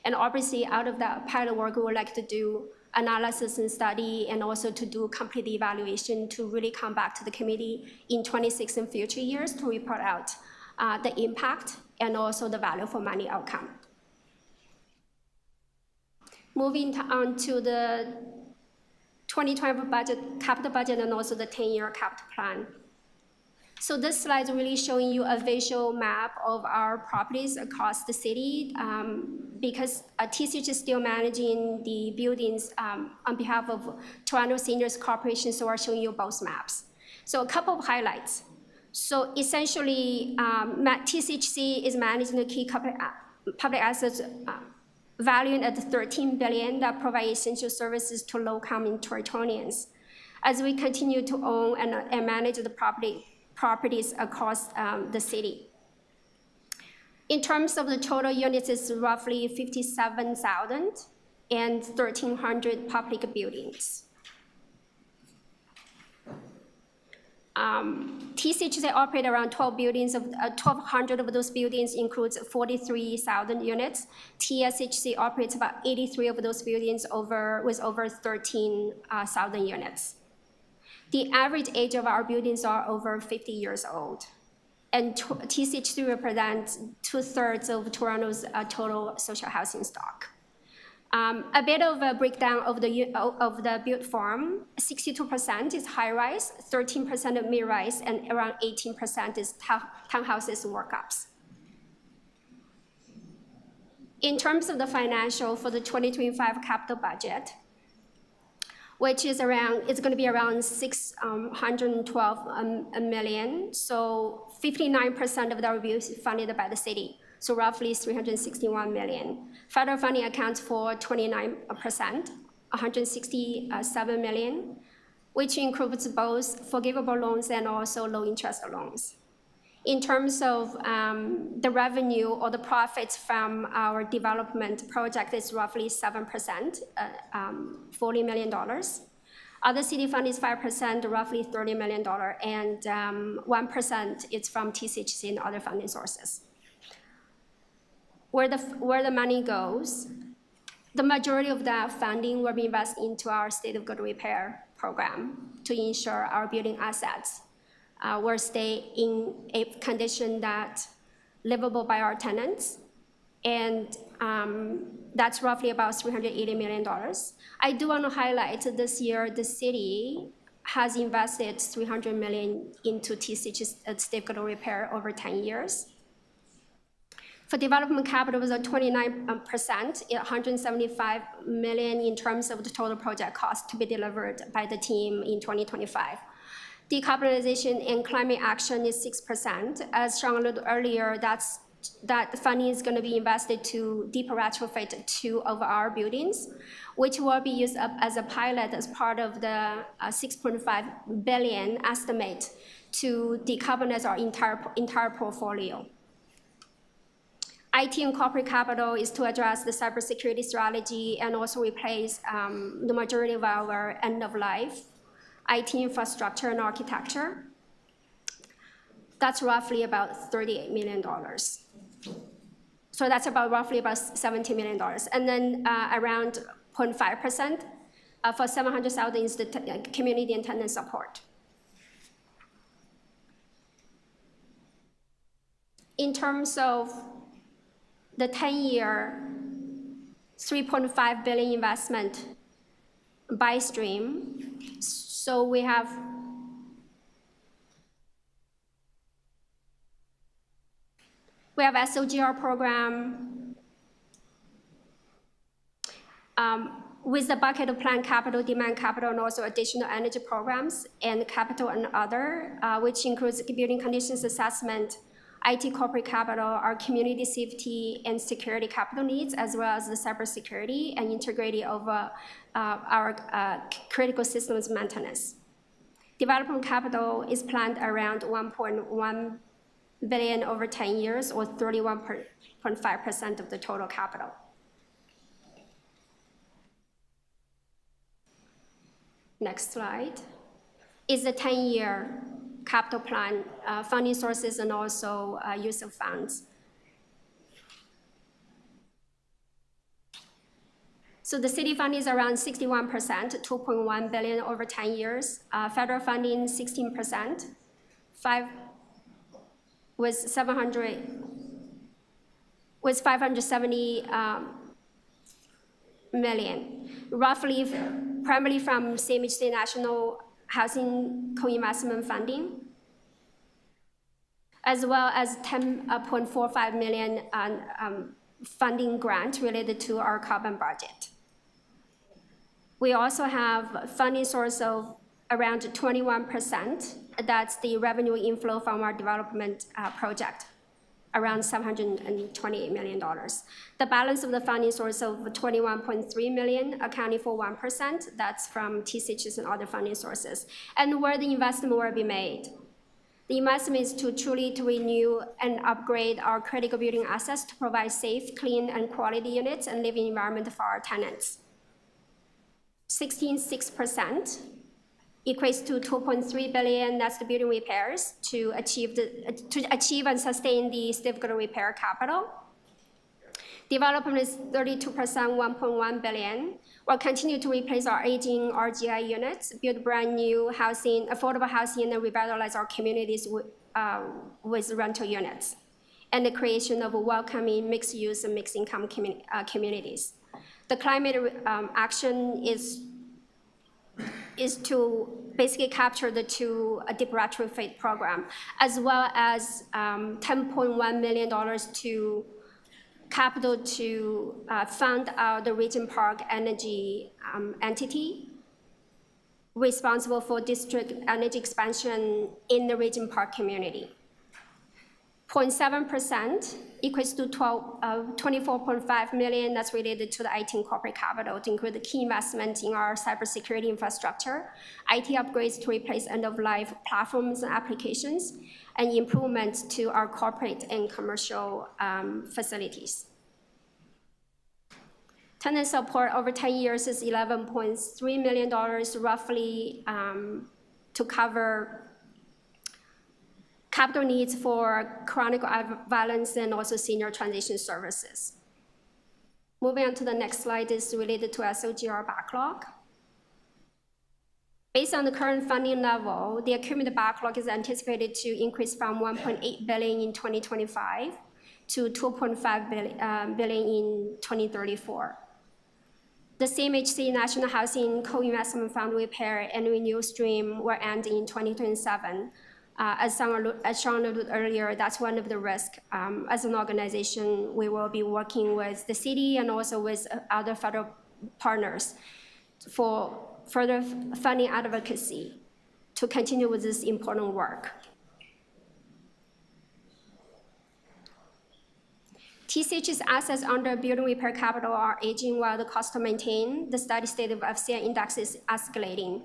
And obviously, out of that pilot work, we would like to do analysis and study, and also to do complete evaluation to really come back to the committee in 26 and future years to report out the impact and also the value for money outcome. Moving on to the 2012 budget, capital budget, and also the 10-year capital plan. So this slide is really showing you a visual map of our properties across the city because TCHC is still managing the buildings on behalf of Toronto Seniors Corporation, so we're showing you both maps. So a couple of highlights. So essentially, TCHC is managing the key public assets valued at $13 billion that provide essential services to low-income Torontonians. As we continue to own and manage the properties across the city. In terms of the total units, it's roughly 57,000 and 1,300 public buildings. TCHC operate around 12 buildings. 1,200 of those buildings includes 43,000 units. TSHC operates about 83 of those buildings with over 13,000 units. The average age of our buildings are over 50 years old. And TCHC represents 2/3 of Toronto's total social housing stock. A bit of a breakdown of the built form: 62% is high-rise, 13% of mid-rise, and around 18% is townhouses and work-ups. In terms of the financial for the 2025 capital budget, which is it's going to be around $612 million. So 59% of that will be funded by the city, so roughly $361 million. Federal funding accounts for 29%, $167 million, which includes both forgivable loans and also low-interest loans. In terms of the revenue or the profits from our development project is roughly 7%, $40 million. Other city fund is 5%, roughly $30 million, and 1% is from TCHC and other funding sources. Where the money goes, the majority of that funding will be invested into our state of good repair program to ensure our building assets will stay in a condition that's livable by our tenants, and that's roughly about $380 million. I do want to highlight this year the city has invested $300 million into TCH's state of good repair over 10 years. For development capital, it was at 29%, $175 million in terms of the total project cost to be delivered by the team in 2025. Decarbonization and climate action is 6%. As shown a little earlier, that funding is going to be invested to deep retrofit 2 of our buildings, which will be used up as a pilot as part of the $6.5 billion estimate to decarbonize our entire portfolio. IT and corporate capital is to address the cybersecurity strategy and also replace the majority of our end-of-life IT infrastructure and architecture. That's roughly about $38 million. So that's roughly about $70 million. And then around 0.5% for 700,000 is the community and tenant support. In terms of the 10-year, $3.5 billion investment by stream, So we have SOGR program with the bucket of planned capital, demand capital, and also additional energy programs, and capital and other, which includes building conditions assessment, IT corporate capital, our community safety and security capital needs, as well as the cybersecurity and integrity of our critical systems maintenance. Development capital is planned around 1.1 billion over 10 years, or 31.5% of the total capital. Next slide is the 10-year capital plan, funding sources, and also use of funds. So the city funding is around 61%, 2.1 billion over 10 years. Federal funding, 16%, with 570 million, roughly primarily from CMHC National Housing Co-Investment Funding, as well as 10.45 million funding grant related to our carbon budget. We also have funding source of around 21%. That's the revenue inflow from our development project, around $728 million. The balance of the funding source of 21.3 million, accounting for 1%, that's from TCHC and other funding sources. And where the investment will be made. The investment is to truly renew and upgrade our critical building assets to provide safe, clean, and quality units and living environment for our tenants. 16.6% equates to 2.3 billion. That's the building repairs to achieve and sustain the significant repair capital. Development is 32%, 1.1 billion. We'll continue to replace our aging RGI units, build brand new housing, affordable housing, and revitalize our communities with rental units, and the creation of a welcoming mixed-use and mixed-income communities. The climate action is to basically capture the two deep retrofit program, as well as $10.1 million to capital to fund the Region Park Energy entity responsible for district energy expansion in the Region Park community. 0.7% equates to 24.5 million. That's related to the IT and corporate capital to include the key investment in our cybersecurity infrastructure, IT upgrades to replace end-of-life platforms and applications, and improvements to our corporate and commercial facilities. Tenant support over 10 years is $11.3 million, roughly to cover capital needs for chronic violence and also senior transition services. Moving on to the next slide is related to SOGR backlog. Based on the current funding level, the accumulated backlog is anticipated to increase from 1.8 billion in 2025 to 2.5 billion in 2034. The CMHC National Housing Co-Investment Fund repair and renewal stream will end in 2027. As Sean alluded earlier, that's one of the risks. As an organization, we will be working with the city and also with other federal partners for further funding advocacy to continue with this important work. TCHC's assets under building repair capital are aging while the cost to maintain the steady state of FCI index is escalating.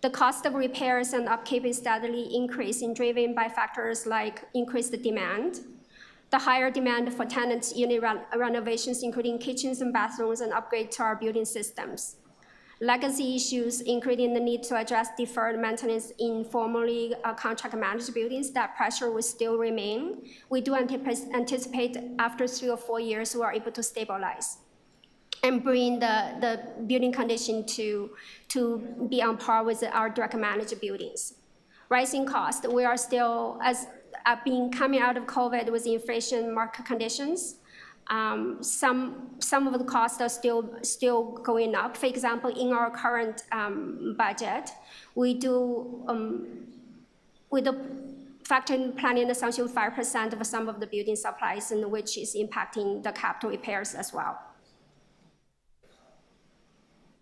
The cost of repairs and upkeep is steadily increasing, driven by factors like increased demand, the higher demand for tenants' unit renovations, including kitchens and bathrooms, and upgrade to our building systems. Legacy issues, including the need to address deferred maintenance in formerly contract managed buildings, that pressure will still remain. We do anticipate after 3 or 4 years, we are able to stabilize and bring the building condition to be on par with our direct managed buildings. Rising costs, we are still, as being coming out of COVID with inflation market conditions, Some of the costs are still going up. For example, in our current budget, we do factor in planning assumption 5% of some of the building supplies, and which is impacting the capital repairs as well.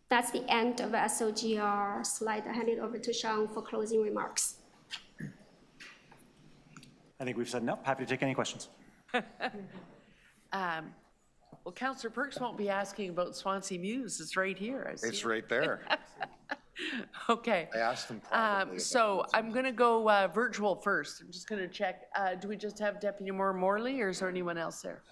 That's the end of SOGR slide. I hand it over to Sean for closing remarks. I think we've said enough. Happy to take any questions. Well, Councillor Perks won't be asking about Swansea Muse. It's right here. I see It's it. right there. Okay. I asked them privately. So I'm going to go virtual first. I'm just going to check. Do we just have Deputy Mayor Morley, or is there anyone else there?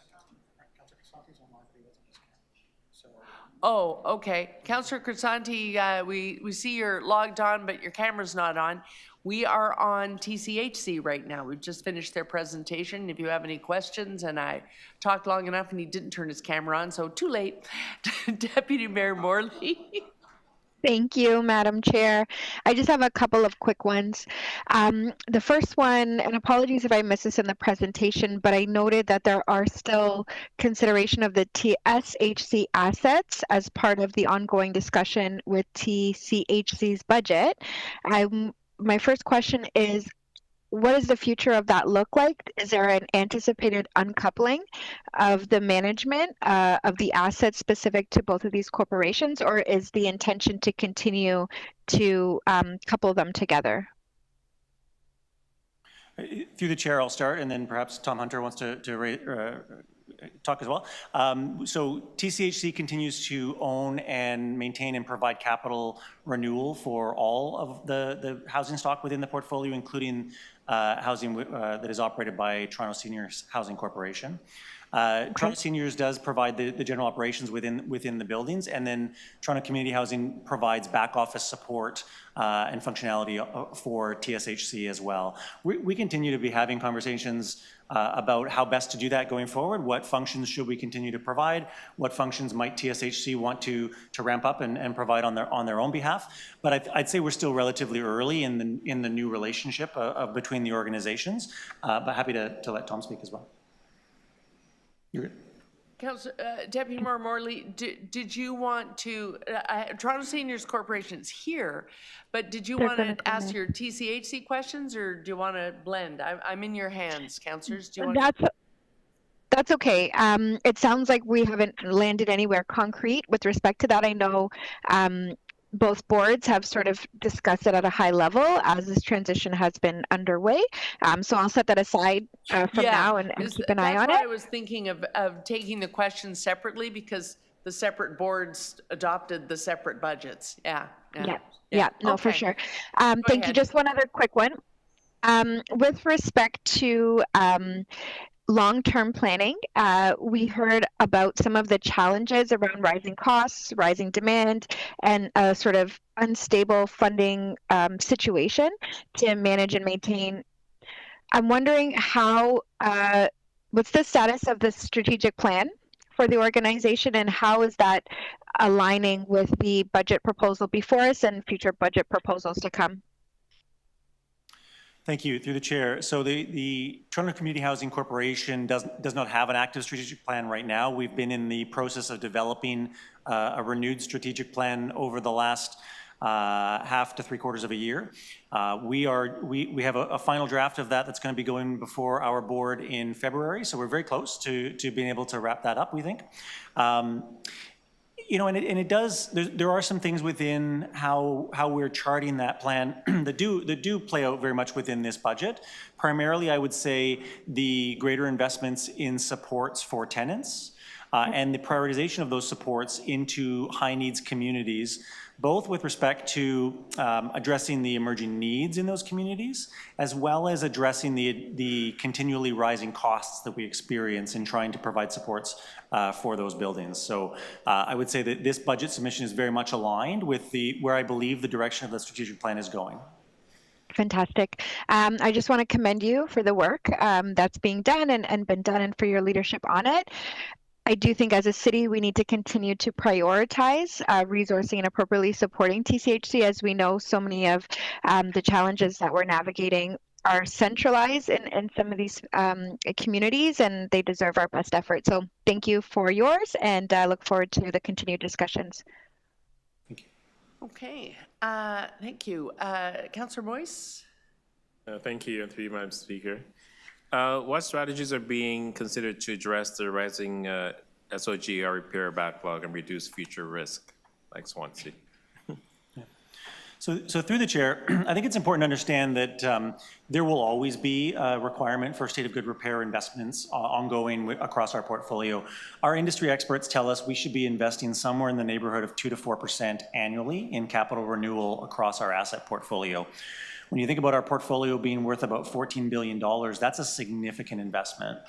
Oh, okay. Councillor Crisanti, we see you're logged on, but your camera's not on. We are on TCHC right now. We've just finished their presentation. If you have any questions, and I talked long enough and he didn't turn his camera on, so too late. Deputy Mayor Morley. Thank you, Madam Chair. I just have a couple of quick ones. The first one, and apologies if I missed this in the presentation, but I noted that there are still consideration of the TSHC assets as part of the ongoing discussion with TCHC's budget. My first question is, what does the future of that look like? Is there an anticipated uncoupling of the management of the assets specific to both of these corporations, or is the intention to continue to couple them together? Through the chair, I'll start, and then perhaps Tom Hunter wants to talk as well. So TCHC continues to own and maintain and provide capital renewal for all of the housing stock within the portfolio, including housing that is operated by Toronto Seniors Housing Corporation. Toronto Seniors does provide the general operations within the buildings, and then Toronto Community Housing provides back office support and functionality for TSHC as well. We continue to be having conversations about how best to do that going forward. What functions should we continue to provide? What functions might TSHC want to ramp up and provide on their own behalf? But I'd say we're still relatively early in the new relationship between the organizations. But happy to let Tom speak as well. You're good. Councillor, Deputy Mayor Morley, did you want to, Toronto Seniors Corporation is here, but did you want to ask your TCHC questions, or do you want to blend? I'm in your hands, councillors. Do you want That's okay. It sounds like we haven't landed anywhere concrete with respect to that. I know both boards have sort of discussed it at a high level as this transition has been underway. So I'll set that aside from now and keep an eye on it. That's why I was thinking of taking the questions separately, because the separate boards adopted the separate budgets. Yeah, no, for sure. Thank you. Just one other quick one. With respect to long-term planning, we heard about some of the challenges around rising costs, rising demand, and a sort of unstable funding situation to manage and maintain. I'm wondering what's the status of the strategic plan for the organization, and how is that aligning with the budget proposal before us and future budget proposals to come? Thank you. Through the chair. So the Toronto Community Housing Corporation does not have an active strategic plan right now. We've been in the process of developing a renewed strategic plan over the last half to 3/4 of a year. We have a final draft of that's going to be going before our board in February. So we're very close to being able to wrap that up, we think. There are some things within how we're charting that plan that do play out very much within this budget. Primarily, I would say the greater investments in supports for tenants and the prioritization of those supports into high needs communities, both with respect to addressing the emerging needs in those communities, as well as addressing the continually rising costs that we experience in trying to provide supports for those buildings. So I would say that this budget submission is very much aligned with where I believe the direction of the strategic plan is going. Fantastic. I just want to commend you for the work that's being done and been done, and for your leadership on it. I do think as a city, we need to continue to prioritize resourcing and appropriately supporting TCHC, as we know so many of the challenges that we're navigating are centralized in some of these communities, and they deserve our best effort. So thank you for yours, and I look forward to the continued discussions. Okay, thank you. Councillor Boyce? Thank you, and through Madam Speaker. What strategies are being considered to address the rising SOGR repair backlog and reduce future risk, like Swansea? So through the chair, I think it's important to understand that there will always be a requirement for state of good repair investments ongoing across our portfolio. Our industry experts tell us we should be investing somewhere in the neighborhood of 2 to 4% annually in capital renewal across our asset portfolio. When you think about our portfolio being worth about $14 billion, that's a significant investment.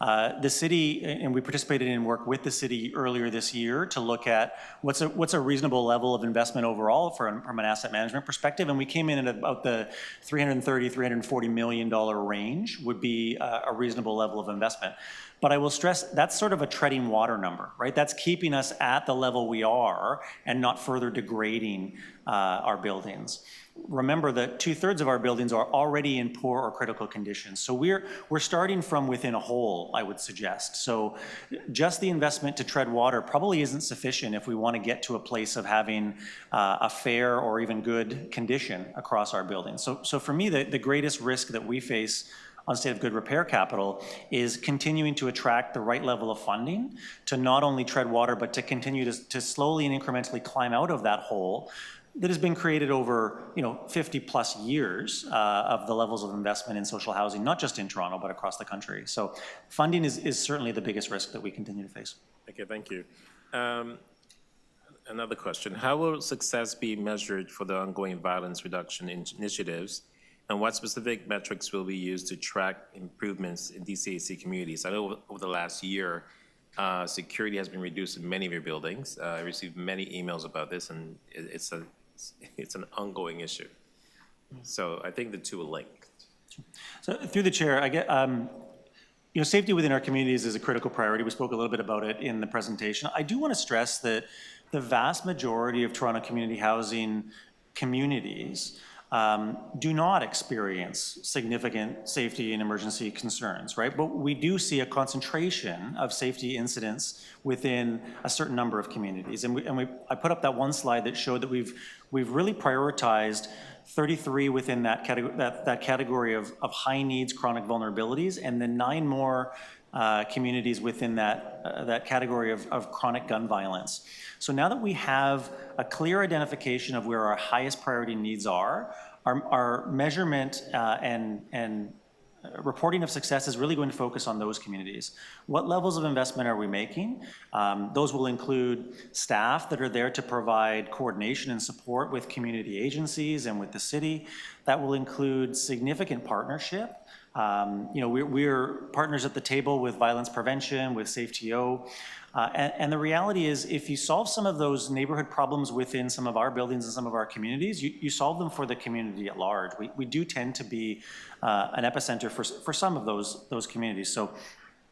The city, and we participated in work with the city earlier this year to look at what's a reasonable level of investment overall from an asset management perspective, and we came in at about the $330, $340 million range would be a reasonable level of investment. But I will stress that's sort of a treading water number, right? That's keeping us at the level we are and not further degrading our buildings. Remember that 2/3 of our buildings are already in poor or critical condition. So we're starting from within a hole, I would suggest. So just the investment to tread water probably isn't sufficient if we want to get to a place of having a fair or even good condition across our buildings. So for me, the greatest risk that we face on state of good repair capital is continuing to attract the right level of funding to not only tread water, but to continue to slowly and incrementally climb out of that hole that has been created over 50 plus years of the levels of investment in social housing, not just in Toronto, but across the country. So funding is certainly the biggest risk that we continue to face. Okay, thank you. Another question. How will success be measured for the ongoing violence reduction initiatives? And what specific metrics will be used to track improvements in TCHC communities? I know over the last year, security has been reduced in many of your buildings. I received many emails about this, and it's an ongoing issue. So I think the two are linked. So through the chair, I get, safety within our communities is a critical priority. We spoke a little bit about it in the presentation. I do want to stress that the vast majority of Toronto community housing communities do not experience significant safety and emergency concerns, right? But we do see a concentration of safety incidents within a certain number of communities. I put up that one slide that showed that we've really prioritized 33 within that category of high needs chronic vulnerabilities, and then 9 more communities within that category of chronic gun violence. So now that we have a clear identification of where our highest priority needs are, our measurement and reporting of success is really going to focus on those communities. What levels of investment are we making? Those will include staff that are there to provide coordination and support with community agencies and with the city. That will include significant partnership. We're partners at the table with violence prevention, with SafeTO. And the reality is, if you solve some of those neighborhood problems within some of our buildings and some of our communities, you solve them for the community at large. We do tend to be an epicenter for some of those communities. So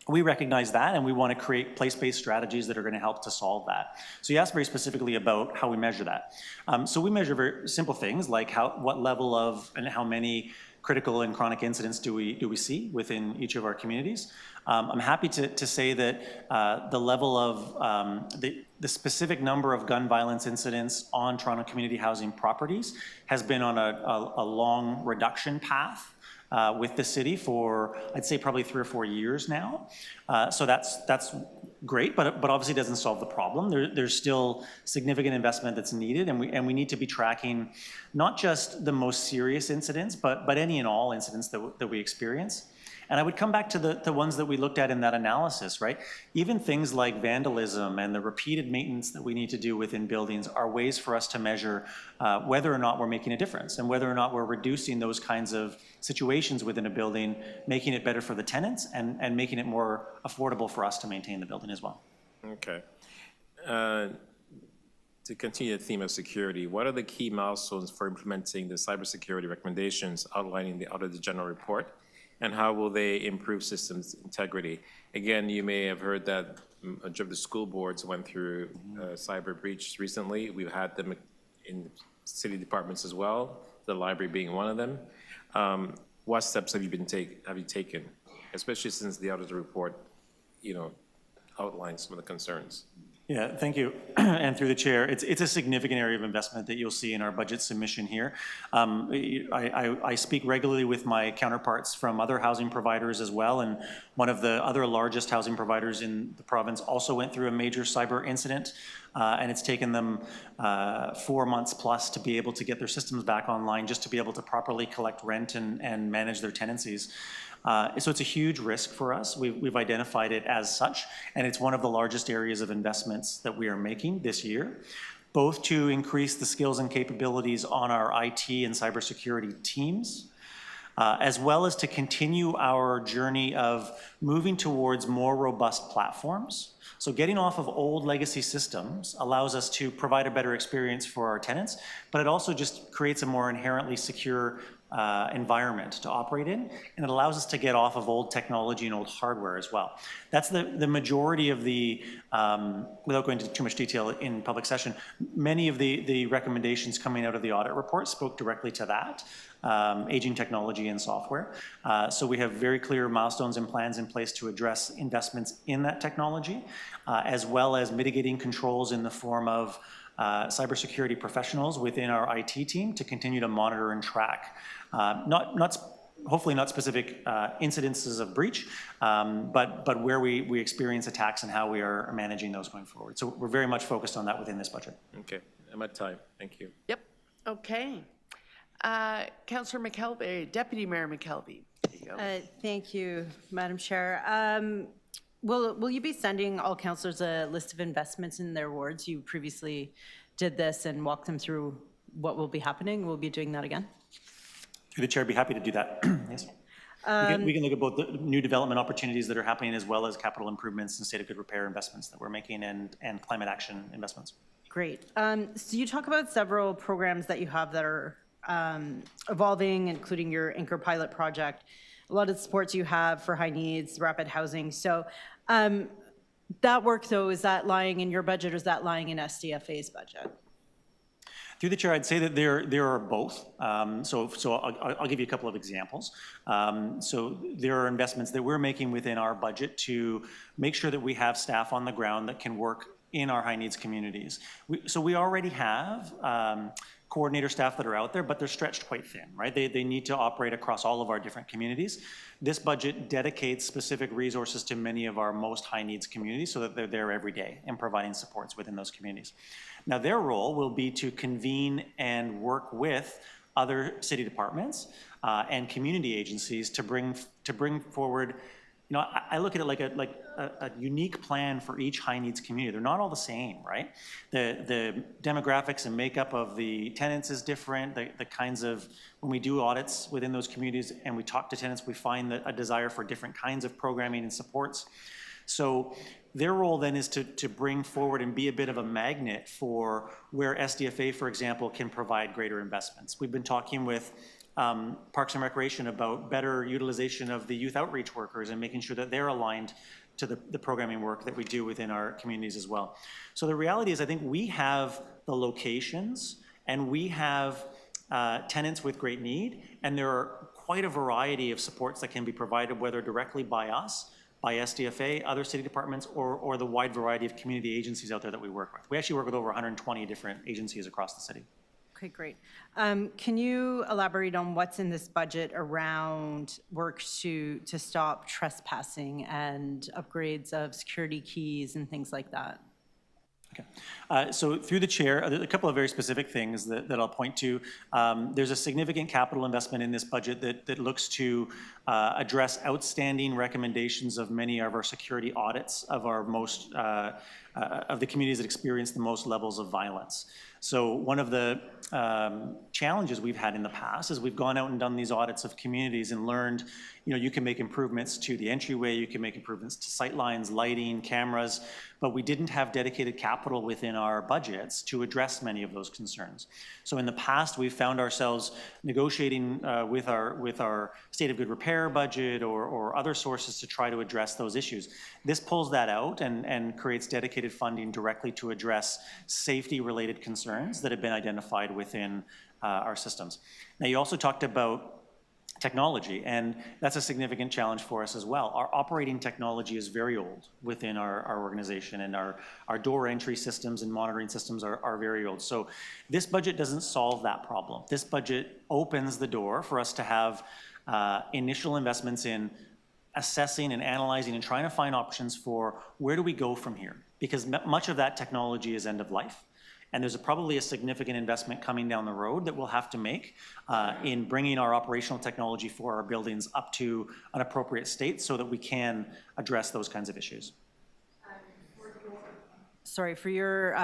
we recognize that, and we want to create place-based strategies that are going to help to solve that. So you asked very specifically about how we measure that. So we measure very simple things like what level of and how many critical and chronic incidents do we see within each of our communities. I'm happy to say that the level of the specific number of gun violence incidents on Toronto community housing properties has been on a long reduction path with the city for, I'd say, probably 3 or 4 years now. So that's great, but obviously doesn't solve the problem. There's still significant investment that's needed, and we need to be tracking not just the most serious incidents, but any and all incidents that we experience. And I would come back to the ones that we looked at in that analysis, right? Even things like vandalism and the repeated maintenance that we need to do within buildings are ways for us to measure whether or not we're making a difference and whether or not we're reducing those kinds of situations within a building, making it better for the tenants and making it more affordable for us to maintain the building as well. Okay. To continue the theme of security, what are the key milestones for implementing the cybersecurity recommendations outlining out of the general report? And how will they improve systems integrity? Again, you may have heard that much of the school boards went through cyber breach recently. We've had them in city departments as well, the library being one of them. what steps have you taken, especially since the auditor report, outlines some of the concerns? Yeah, thank you. And through the chair, it's a significant area of investment that you'll see in our budget submission here. I speak regularly with my counterparts from other housing providers as well, and one of the other largest housing providers in the province also went through a major cyber incident, and it's taken them 4 months plus to be able to get their systems back online, just to be able to properly collect rent and manage their tenancies. So it's a huge risk for us. We've identified it as such, and it's one of the largest areas of investments that we are making this year, both to increase the skills and capabilities on our IT and cybersecurity teams, as well as to continue our journey of moving towards more robust platforms. So getting off of old legacy systems allows us to provide a better experience for our tenants, but it also just creates a more inherently secure environment to operate in, and it allows us to get off of old technology and old hardware as well. That's the majority of the, without going into too much detail in public session, many of the recommendations coming out of the audit report spoke directly to that, aging technology and software. So we have very clear milestones and plans in place to address investments in that technology, as well as mitigating controls in the form of cybersecurity professionals within our IT team to continue to monitor and track, hopefully not specific incidences of breach, but where we experience attacks and how we are managing those going forward. So we're very much focused on that within this budget. Okay, I'm at time. Thank you. Yep, okay. Councillor McKelvey, Deputy Mayor McKelvey. There you go. Thank you, Madam Chair. Will you be sending all councillors a list of investments in their wards? You previously did this and walked them through what will be happening. We'll be doing that again. Through the chair, I'd be happy to do that. Yes. We can look at both the new development opportunities that are happening as well as capital improvements and state of good repair investments that we're making and climate action investments. Great. So you talk about several programs that you have that are evolving, including your Anchor pilot project, a lot of the supports you have for high needs, rapid housing. So that work, though, is that lying in your budget or is that lying in SDFA's budget? Through the chair, I'd say that there are both. So I'll give you a couple of examples. So there are investments that we're making within our budget to make sure that we have staff on the ground that can work in our high needs communities. So we already have coordinator staff that are out there, but they're stretched quite thin, right? They need to operate across all of our different communities. This budget dedicates specific resources to many of our most high needs communities so that they're there every day and providing supports within those communities. Now their role will be to convene and work with other city departments and community agencies to bring forward. I look at it like a unique plan for each high needs community. They're not all the same, right? The demographics and makeup of the tenants is different. The kinds of, when we do audits within those communities and we talk to tenants, we find that a desire for different kinds of programming and supports. So their role then is to bring forward and be a bit of a magnet for where SDFA, for example, can provide greater investments. We've been talking with Parks and Recreation about better utilization of the youth outreach workers and making sure that they're aligned to the programming work that we do within our communities as well. So the reality is I think we have the locations and we have tenants with great need, and there are quite a variety of supports that can be provided, whether directly by us, by SDFA, other city departments, or the wide variety of community agencies out there that we work with. We actually work with over 120 different agencies across the city. Okay, great. Can you elaborate on what's in this budget around work to stop trespassing and upgrades of security keys and things like that? Okay. So through the chair, a couple of very specific things that I'll point to. There's a significant capital investment in this budget that looks to address outstanding recommendations of many of our security audits of our most, of the communities that experience the most levels of violence. So one of the challenges we've had in the past is we've gone out and done these audits of communities and learned, you can make improvements to the entryway, you can make improvements to sight lines, lighting, cameras, but we didn't have dedicated capital within our budgets to address many of those concerns. So in the past, we've found ourselves negotiating with our state of good repair budget or other sources to try to address those issues. This pulls that out and creates dedicated funding directly to address safety-related concerns that have been identified within our systems. Now, you also talked about technology, and that's a significant challenge for us as well. Our operating technology is very old within our organization, and our door entry systems and monitoring systems are very old. So this budget doesn't solve that problem. This budget opens the door for us to have initial investments in assessing and analyzing and trying to find options for where do we go from here, because much of that technology is end of life. And there's probably a significant investment coming down the road that we'll have to make in bringing our operational technology for our buildings up to an appropriate state so that we can address those kinds of issues. Sorry, for your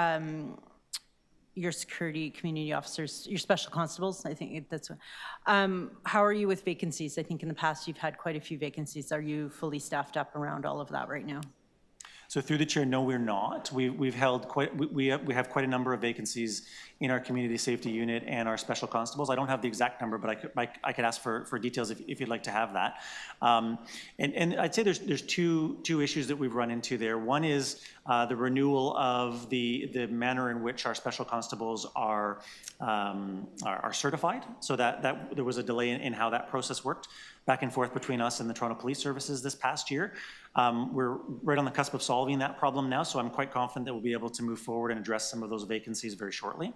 security community officers, your special constables, I think that's what, how are you with vacancies? I think in the past you've had quite a few vacancies. Are you fully staffed up around all of that right now? So through the chair, no, we're not. We have quite a number of vacancies in our community safety unit and our special constables. I don't have the exact number, but I could ask for details if you'd like to have that. And I'd say there's two issues that we've run into there. One is the renewal of the manner in which our special constables are certified. So that there was a delay in how that process worked back and forth between us and the Toronto Police Services this past year. We're right on the cusp of solving that problem now, so I'm quite confident that we'll be able to move forward and address some of those vacancies very shortly.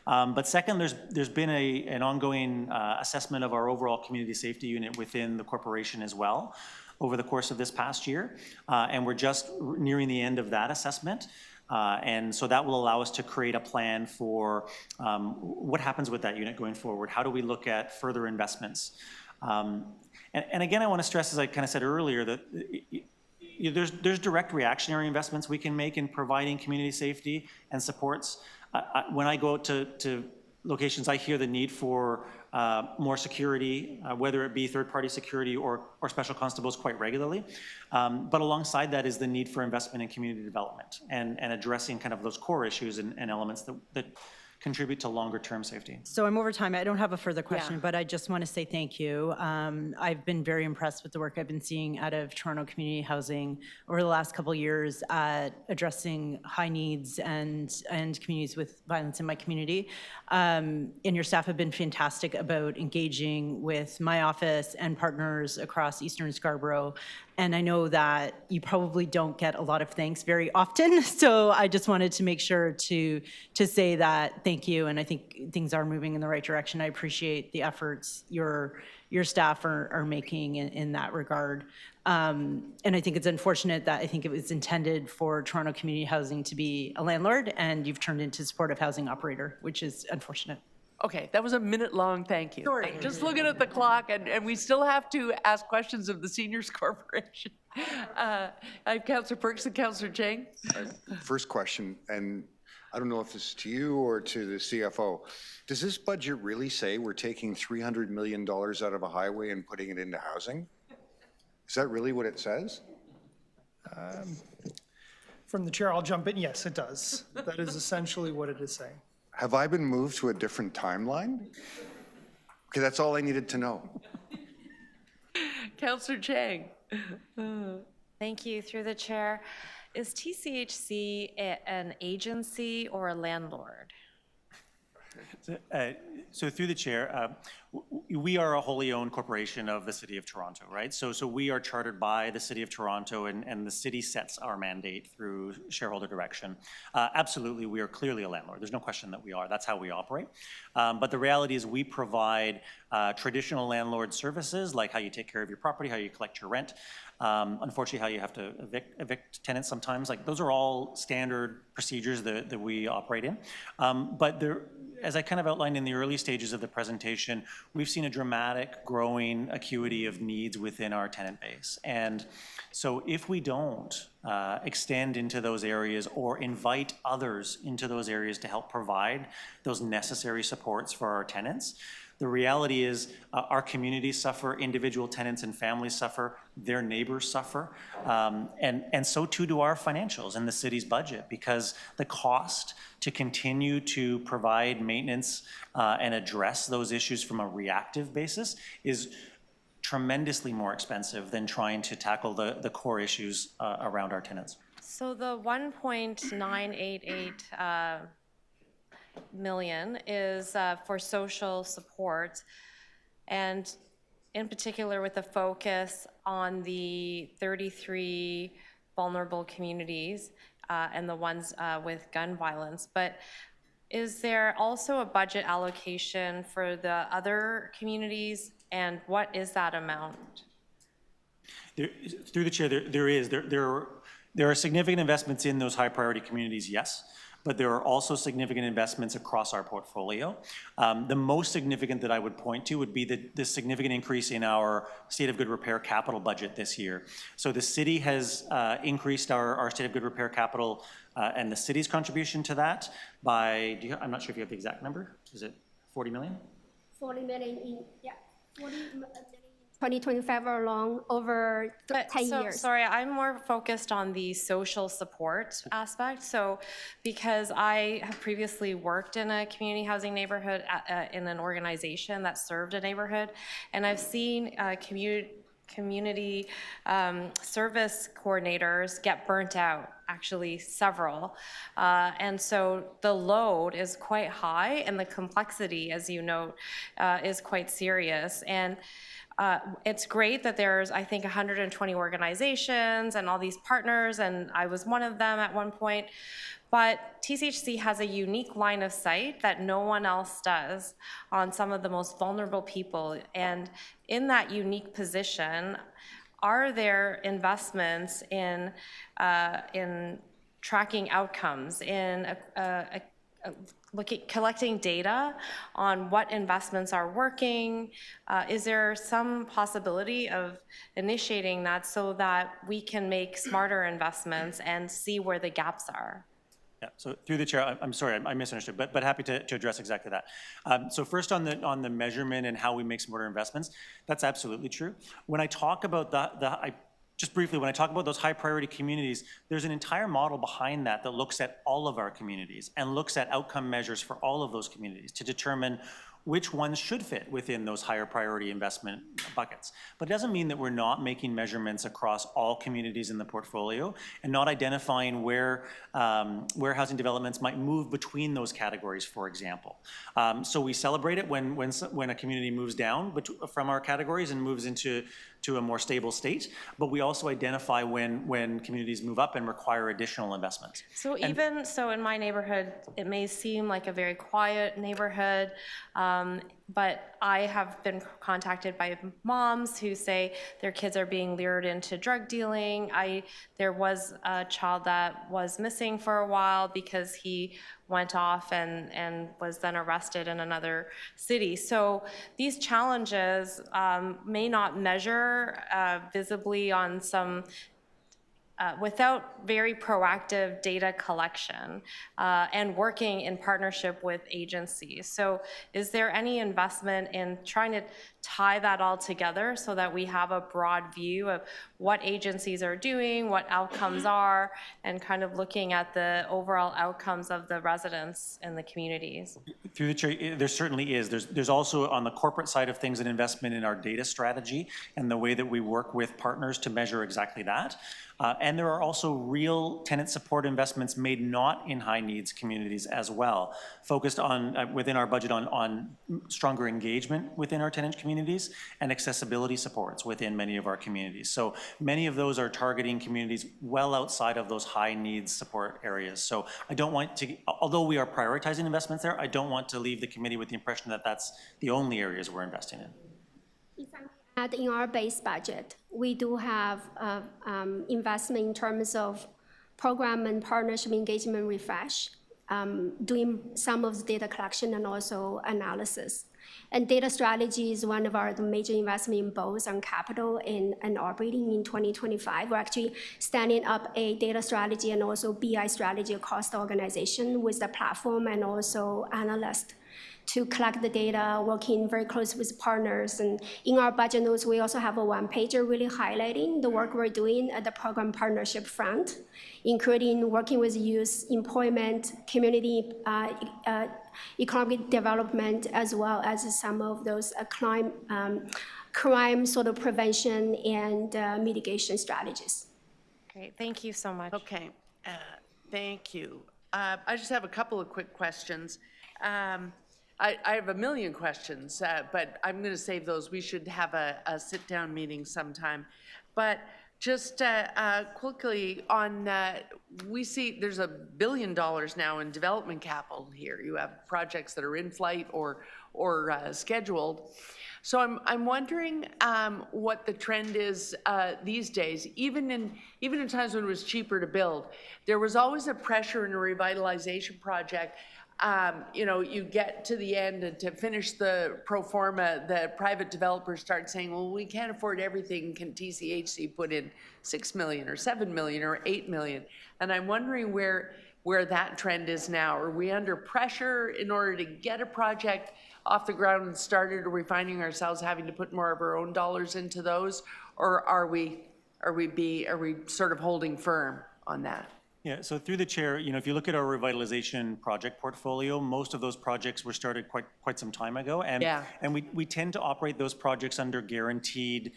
But second, there's been an ongoing assessment of our overall community safety unit within the corporation as well over the course of this past year, and we're just nearing the end of that assessment. And so that will allow us to create a plan for what happens with that unit going forward. How do we look at further investments? And again, I want to stress, as I kind of said earlier, that there's direct reactionary investments we can make in providing community safety and supports. When I go out to locations, I hear the need for more security, whether it be third-party security or special constables, quite regularly. But alongside that is the need for investment in community development and addressing kind of those core issues and elements that contribute to longer-term safety. So I'm over time. I don't have a further question, but I just want to say thank you. I've been very impressed with the work I've been seeing out of Toronto Community Housing over the last couple of years at addressing high needs and communities with violence in my community. And your staff have been fantastic about engaging with my office and partners across Eastern Scarborough. And I know that you probably don't get a lot of thanks very often, so I just wanted to make sure to say that thank you, and I think things are moving in the right direction. I appreciate the efforts your staff are making in that regard. And I think it's unfortunate that I think it was intended for Toronto Community Housing to be a landlord, and you've turned into supportive housing operator, which is unfortunate. Okay, that was a minute-long thank you. Sorry. I'm just looking at the clock, and we still have to ask questions of the Seniors Corporation. I have Councillor Perks and Councillor Chang. First question, and I don't know if this is to you or to the CFO. Does this budget really say we're taking $300 million out of a highway and putting it into housing? Is that really what it says? From the chair, I'll jump in. Yes, it does. That is essentially what it is saying. Have I been moved to a different timeline? Okay, that's all I needed to know. Councillor Chang. Thank you. Through the chair, is TCHC an agency or a landlord? So through the chair, we are a wholly owned corporation of the City of Toronto, right? So we are chartered by the City of Toronto, and the city sets our mandate through shareholder direction. Absolutely, we are clearly a landlord. There's no question that we are. That's how we operate. But the reality is we provide traditional landlord services, like how you take care of your property, how you collect your rent, unfortunately how you have to evict tenants sometimes. Like those are all standard procedures that we operate in. But as I kind of outlined in the early stages of the presentation, we've seen a dramatic growing acuity of needs within our tenant base. And so if we don't extend into those areas or invite others into those areas to help provide those necessary supports for our tenants, the reality is our communities suffer, individual tenants and families suffer, their neighbors suffer, and so too do our financials and the city's budget, because the cost to continue to provide maintenance and address those issues from a reactive basis is tremendously more expensive than trying to tackle the core issues around our tenants. So the 1.988 million is for social support, and in particular with a focus on the 33 vulnerable communities and the ones with gun violence. But is there also a budget allocation for the other communities, and what is that amount? Through the chair, there are significant investments in those high priority communities, yes, but there are also significant investments across our portfolio. The most significant that I would point to would be the significant increase in our State of Good Repair capital budget this year. So the city has increased our State of Good Repair capital and the city's contribution to that by, I'm not sure if you have the exact number, is it 40 million? 40 million in, yeah, 40 million. 2025 along over 10 years. Sorry, I'm more focused on the social support aspect. So because I have previously worked in a community housing neighborhood in an organization that served a neighborhood, and I've seen community service coordinators get burnt out, actually several. And so the load is quite high and the complexity, as you note, is quite serious. And it's great that there's, I think, 120 organizations and all these partners, and I was one of them at one point. But TCHC has a unique line of sight that no one else does on some of the most vulnerable people. And in that unique position, are there investments in tracking outcomes, in collecting data on what investments are working? Is there some possibility of initiating that so that we can make smarter investments and see where the gaps are? Yeah, so through the chair, I'm sorry, I misunderstood, but happy to address exactly that. So first on the measurement and how we make smarter investments, that's absolutely true. When I talk about just briefly, when I talk about those high priority communities, there's an entire model behind that looks at all of our communities and looks at outcome measures for all of those communities to determine which ones should fit within those higher priority investment buckets. But it doesn't mean that we're not making measurements across all communities in the portfolio and not identifying where housing developments might move between those categories, for example. So we celebrate it when a community moves down from our categories and moves into a more stable state, but we also identify when communities move up and require additional investments. So even so in my neighborhood, it may seem like a very quiet neighborhood, but I have been contacted by moms who say their kids are being lured into drug dealing. There was a child that was missing for a while because he went off and was then arrested in another city. So these challenges may not measure visibly on some without very proactive data collection and working in partnership with agencies. So is there any investment in trying to tie that all together so that we have a broad view of what agencies are doing, what outcomes are, and kind of looking at the overall outcomes of the residents in the communities? Through the chair, there certainly is. There's also on the corporate side of things an investment in our data strategy and the way that we work with partners to measure exactly that. And there are also real tenant support investments made not in high needs communities as well, focused on within our budget on stronger engagement within our tenant communities and accessibility supports within many of our communities. So many of those are targeting communities well outside of those high needs support areas. So I don't want to, although we are prioritizing investments there, I don't want to leave the committee with the impression that that's the only areas we're investing in. If I may add, in our base budget, we do have investment in terms of program and partnership engagement refresh, doing some of the data collection and also analysis. And data strategy is one of the major investment in both on capital and operating in 2025. We're actually standing up a data strategy and also BI strategy across the organization with the platform and also analysts to collect the data, working very close with partners. And in our budget notes, we also have a one-pager really highlighting the work we're doing at the program partnership front, including working with youth, employment, community economic development, as well as some of those crime sort of prevention and mitigation strategies. Great, thank you so much. Okay, thank you. I just have a couple of quick questions. I have a million questions, but I'm going to save those. We should have a sit-down meeting sometime. But just quickly on, we see there's $1 billion now in development capital here. You have projects that are in flight or scheduled. So I'm wondering what the trend is these days. Even in times when it was cheaper to build, there was always a pressure in a revitalization project. You know, you get to the end and to finish the pro forma, the private developers start saying, well, we can't afford everything. Can TCHC put in 6 million or 7 million or 8 million? And I'm wondering where that trend is now. Are we under pressure in order to get a project off the ground and started? Are we finding ourselves having to put more of our own dollars into those? Or are we sort of holding firm on that? Yeah, so through the chair, you know, if you look at our revitalization project portfolio, most of those projects were started quite some time ago. And we tend to operate those projects under guaranteed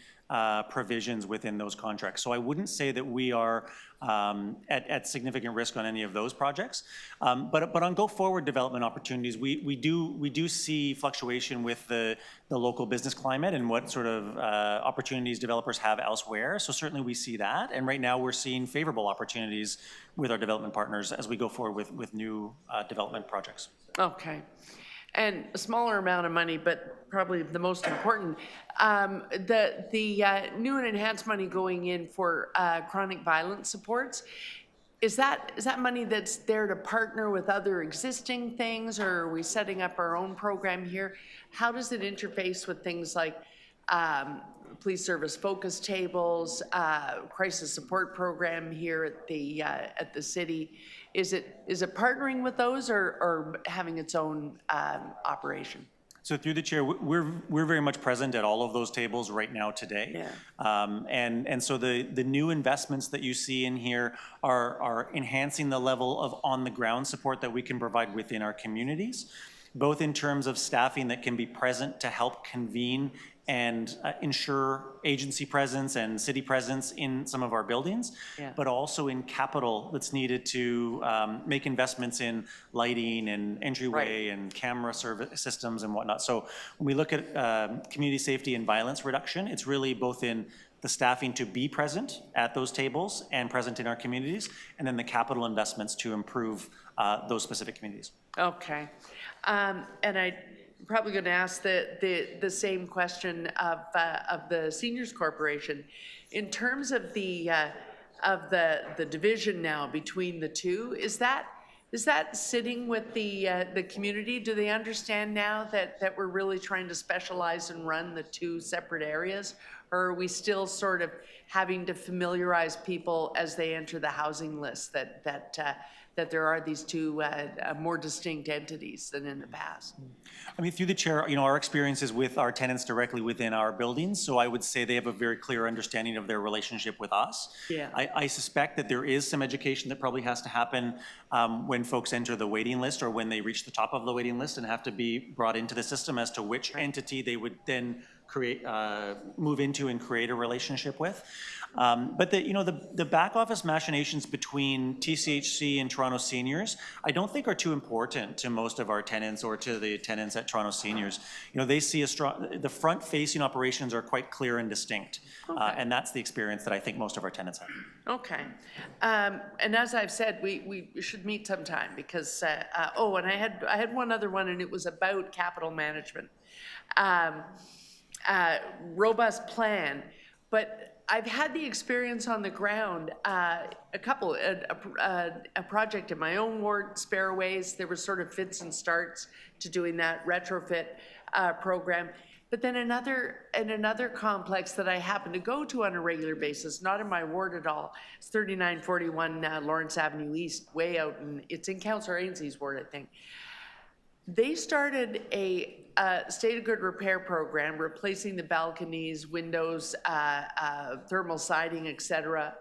provisions within those contracts. So I wouldn't say that we are at significant risk on any of those projects. But on go-forward development opportunities, we do see fluctuation with the local business climate and what sort of opportunities developers have elsewhere. So certainly we see that. And right now we're seeing favorable opportunities with our development partners as we go forward with new development projects. Okay. And a smaller amount of money, but probably the most important, the new and enhanced money going in for chronic violence supports, is that money that's there to partner with other existing things, or are we setting up our own program here? How does it interface with things like police service focus tables, crisis support program here at the city? Is it partnering with those or having its own operation? So through the chair, we're very much present at all of those tables right now today. Yeah. And so the new investments that you see in here are enhancing the level of on-the-ground support that we can provide within our communities, both in terms of staffing that can be present to help convene and ensure agency presence and city presence in some of our buildings, but also in capital that's needed to make investments in lighting and entryway and camera service systems and whatnot. So when we look at community safety and violence reduction, it's really both in the staffing to be present at those tables and present in our communities, and then the capital investments to improve those specific communities. Okay. And I'm probably going to ask the same question of the Seniors Corporation. In terms of the division now between the two, is that sitting with the community? Do they understand now that we're really trying to specialize and run the two separate areas? Or are we still sort of having to familiarize people as they enter the housing list that there are these two more distinct entities than in the past? I mean, through the chair, you know, our experiences with our tenants directly within our buildings, so I would say they have a very clear understanding of their relationship with us. Yeah. I suspect that there is some education that probably has to happen when folks enter the waiting list or when they reach the top of the waiting list and have to be brought into the system as to which entity they would then move into and create a relationship with. But the back office machinations between TCHC and Toronto Seniors, I don't think are too important to most of our tenants or to the tenants at Toronto Seniors. You know, they see the front-facing operations are quite clear and distinct, and that's the experience that I think most of our tenants have. Okay. And as I've said, we should meet sometime because, and I had one other one, and it was about capital management. Robust plan, but I've had the experience on the ground, a project in my own ward, Sparrowways. There were sort of fits and starts to doing that retrofit program. But then another complex that I happen to go to on a regular basis, not in my ward at all, it's 3941 Lawrence Avenue East, way out, and it's in Councillor Ainsley's ward, I think. They started a state of good repair program, replacing the balconies, windows, thermal siding, etc.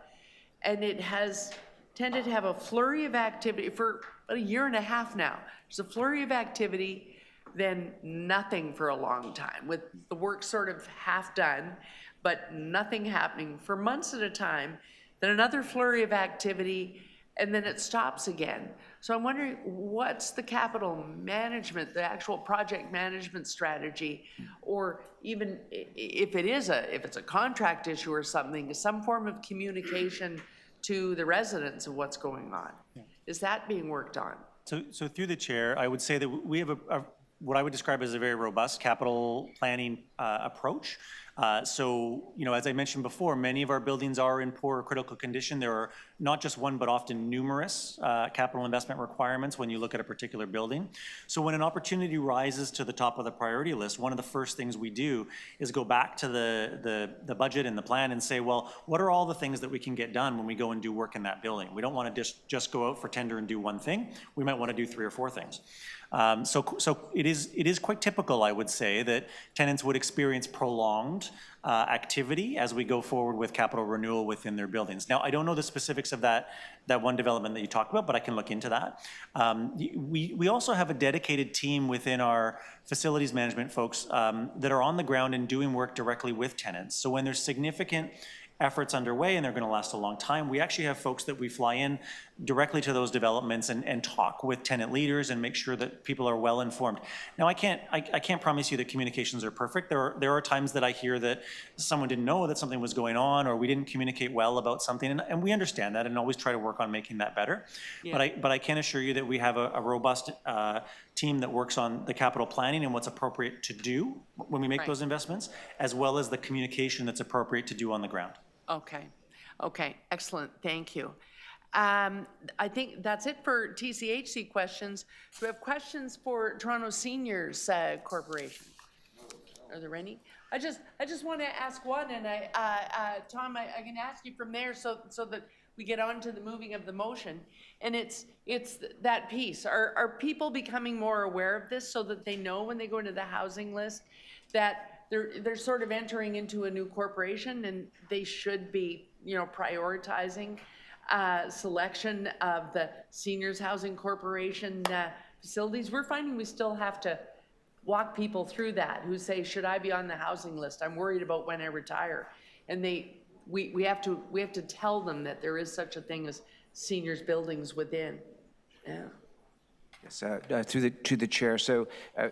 And it has tended to have a flurry of activity for about a year and a half now. There's a flurry of activity, then nothing for a long time, with the work sort of half done, but nothing happening for months at a time, then another flurry of activity, and then it stops again. So I'm wondering, what's the capital management, the actual project management strategy? Or even if it's a contract issue or something, some form of communication to the residents of what's going on? Is that being worked on? So through the chair, I would say that we have what I would describe as a very robust capital planning approach. So, as I mentioned before, many of our buildings are in poor or critical condition. There are not just one, but often numerous capital investment requirements when you look at a particular building. So when an opportunity rises to the top of the priority list, one of the first things we do is go back to the budget and the plan and say, well, what are all the things that we can get done when we go and do work in that building? We don't want to just go out for tender and do one thing. We might want to do 3 or 4 things. So it is quite typical, I would say, that tenants would experience prolonged activity as we go forward with capital renewal within their buildings. Now, I don't know the specifics of that one development that you talked about, but I can look into that. We also have a dedicated team within our facilities management folks that are on the ground and doing work directly with tenants. So when there's significant efforts underway and they're going to last a long time, we actually have folks that we fly in directly to those developments and talk with tenant leaders and make sure that people are well informed. Now, I can't promise you that communications are perfect. There are times that I hear that someone didn't know that something was going on, or we didn't communicate well about something, and we understand that and always try to work on making that better. Yeah. But I can assure you that we have a robust team that works on the capital planning and what's appropriate to do when we make those investments, as well as the communication that's appropriate to do on the ground. Okay, excellent, thank you. I think that's it for TCHC questions. Do we have questions for Toronto Seniors Corporation? Are there any? I just want to ask one, and Tom, I can ask you from there so that we get on to the moving of the motion. And it's that piece. Are people becoming more aware of this so that they know when they go into the housing list that they're sort of entering into a new corporation and they should be, prioritizing selection of the Seniors Housing Corporation facilities? We're finding we still have to walk people through that who say, should I be on the housing list? I'm worried about when I retire. And we have to tell them that there is such a thing as seniors buildings within. Yeah. Yes, to the chair. So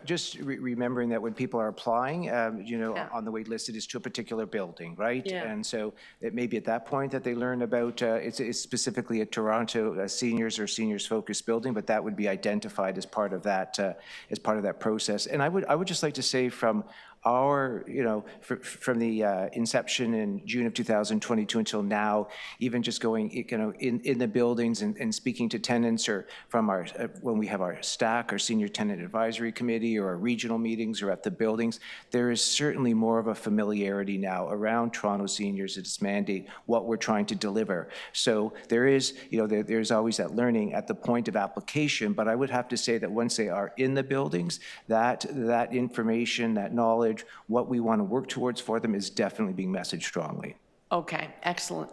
just remembering that when people are applying, on the wait list, it is to a particular building, right? Yeah. And so it may be at that point that they learn about, it's specifically a Toronto seniors or seniors focused building, but that would be identified as part of that process. And I would just like to say from our, from the inception in June of 2022 until now, even just going, in the buildings and speaking to tenants, or from our, when we have our STAC, our Senior Tenant Advisory Committee, or our regional meetings, or at the buildings, there is certainly more of a familiarity now around Toronto Seniors, its mandate, what we're trying to deliver. So there is, there's always that learning at the point of application, but I would have to say that once they are in the buildings, that information, that knowledge, what we want to work towards for them is definitely being messaged strongly. Okay, excellent.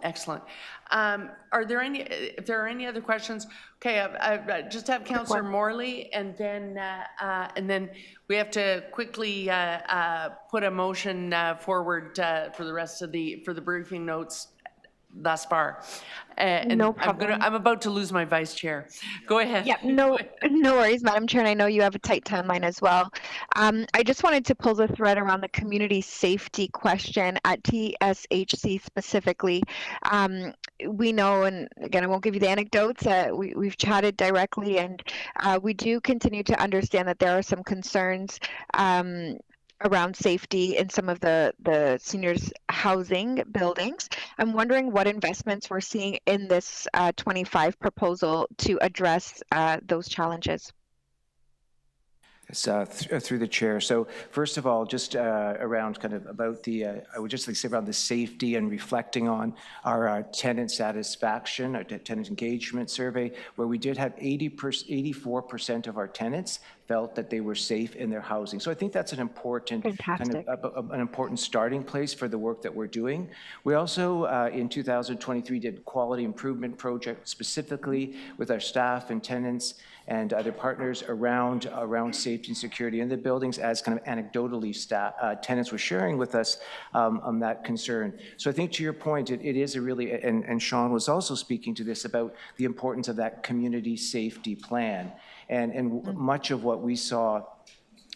Are there any, if there are any other questions? Okay, I just have Councillor Morley, and then we have to quickly put a motion forward for the rest of for the briefing notes thus far. And no problem. I'm about to lose my vice chair. Go ahead. Yeah, no worries, Madam Chair, and I know you have a tight timeline as well. I just wanted to pull the thread around the community safety question at TSHC specifically. We know, and again, I won't give you the anecdotes, we've chatted directly, and we do continue to understand that there are some concerns around safety in some of the seniors housing buildings. I'm wondering what investments we're seeing in this 25 proposal to address those challenges. Through the chair. So first of all, just around kind of about the, I would just like to say around the safety and reflecting on our tenant satisfaction, our tenant engagement survey, where we did have 84% of our tenants felt that they were safe in their housing. So I think that's an important kind of an important starting place for the work that we're doing. We also, in 2023, did quality improvement project specifically with our staff and tenants and other partners around safety and security in the buildings, as kind of anecdotally tenants were sharing with us on that concern. So I think to your point, it is a really, and Sean was also speaking to this about the importance of that community safety plan. And much of what we saw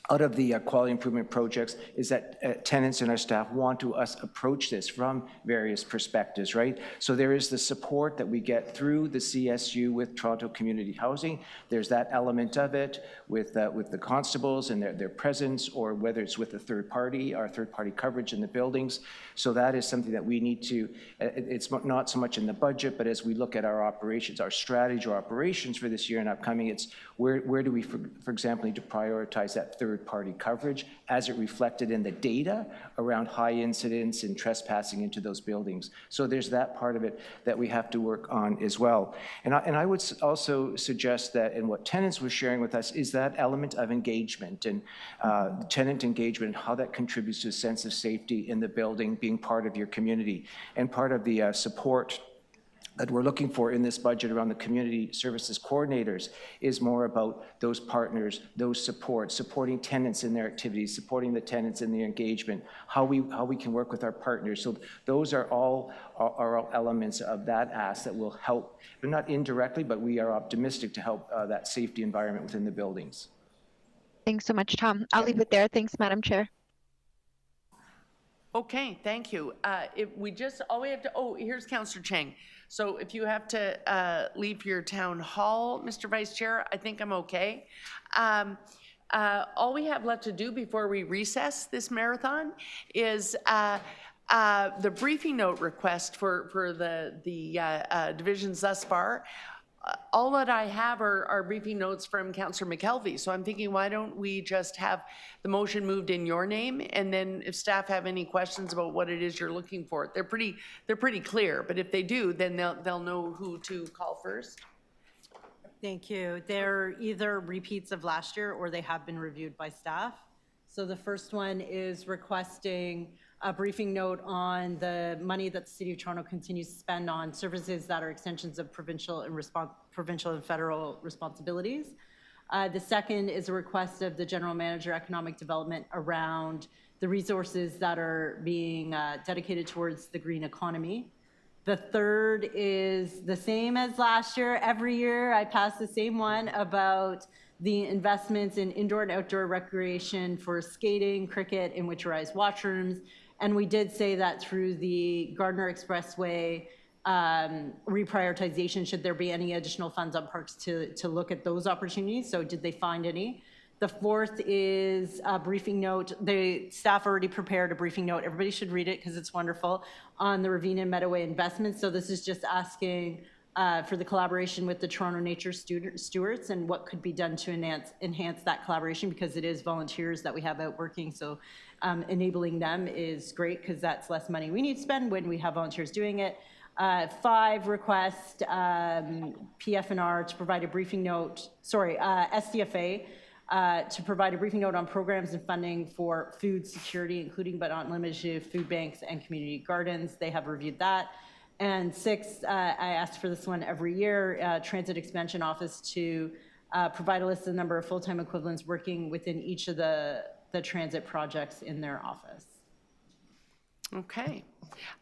out of the quality improvement projects is that tenants and our staff want to approach this from various perspectives, right? So there is the support that we get through the CSU with Toronto Community Housing. There's that element of it with the constables and their presence, or whether it's with the third party, our third party coverage in the buildings. So that is something that we need to, it's not so much in the budget, but as we look at our operations, our strategy or operations for this year and upcoming, it's where do we, for example, need to prioritize that third party coverage as it reflected in the data around high incidents and trespassing into those buildings. So there's that part of it that we have to work on as well. And I would also suggest that, and what tenants were sharing with us, is that element of engagement and tenant engagement, how that contributes to a sense of safety in the building, being part of your community, and part of the support that we're looking for in this budget around the community services coordinators is more about those partners, those supporting tenants in their activities, supporting the tenants in their engagement, how we can work with our partners. So those are all elements of that ask that will help, but not indirectly, but we are optimistic to help that safety environment within the buildings. Thanks so much, Tom. I'll leave it there. Thanks, Madam Chair. Okay, thank you. All we have to, here's Councillor Chang. So if you have to leave your town hall, Mr. Vice Chair, I think I'm okay. All we have left to do before we recess this marathon is the briefing note request for the divisions thus far. All that I have are briefing notes from Councillor McKelvey. So I'm thinking, why don't we just have the motion moved in your name, and then if staff have any questions about what it is you're looking for, they're pretty clear. But if they do, then they'll know who to call first. Thank you. They're either repeats of last year or they have been reviewed by staff. So the first one is requesting a briefing note on the money that the City of Toronto continues to spend on services that are extensions of provincial and federal responsibilities. The second is a request of the General Manager Economic Development around the resources that are being dedicated towards the green economy. The third is the same as last year. Every year I pass the same one about the investments in indoor and outdoor recreation for skating, cricket, and winterized washrooms. And we did say that through the Gardner Expressway reprioritization, should there be any additional funds on parks to look at those opportunities. So did they find any? The fourth is a briefing note. The staff already prepared a briefing note. Everybody should read it because it's wonderful, on the Ravine and Meadoway investments. So this is just asking for the collaboration with the Toronto Nature Stewards and what could be done to enhance that collaboration, because it is volunteers that we have out working. So enabling them is great because that's less money we need to spend when we have volunteers doing it. 5, request PF&R to provide a briefing note, SDFA to provide a briefing note on programs and funding for food security, including but not limited to food banks and community gardens. They have reviewed that. And 6, I ask for this one every year, Transit Expansion Office to provide a list of the number of full-time equivalents working within each of the transit projects in their office. Okay.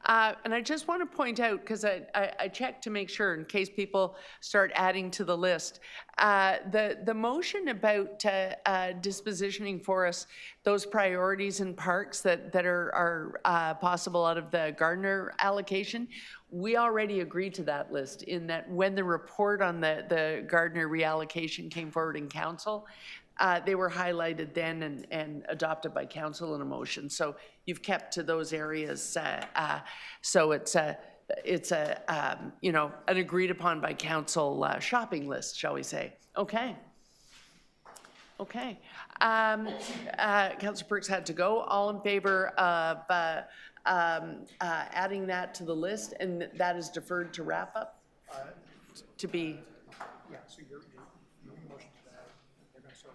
And I just want to point out, because I checked to make sure in case people start adding to the list, the motion about dispositioning for us those priorities in parks that are possible out of the Gardner allocation, we already agreed to that list in that when the report on the Gardner reallocation came forward in council, they were highlighted then and adopted by council in a motion. So you've kept to those areas. So it's an agreed upon by council shopping list, shall we say? Okay. Okay. Councillor Perks had to go. All in favor of adding that to the list, and that is deferred to wrap up to be. Yeah. So your motion to that. They're going to start.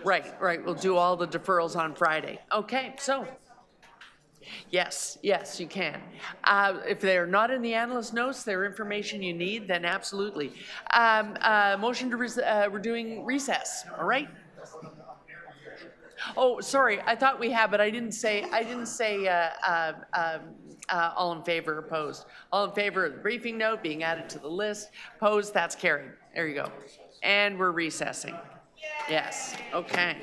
Right, we'll do all the deferrals on Friday. Okay, so, yes, you can. If they're not in the analyst notes, they're information you need, then absolutely. Motion to, we're doing recess, all right? Oh, sorry, I thought we had, but I didn't say all in favor, opposed. All in favor of the briefing note being added to the list, opposed, that's carried. There you go. And we're recessing. Yes, okay.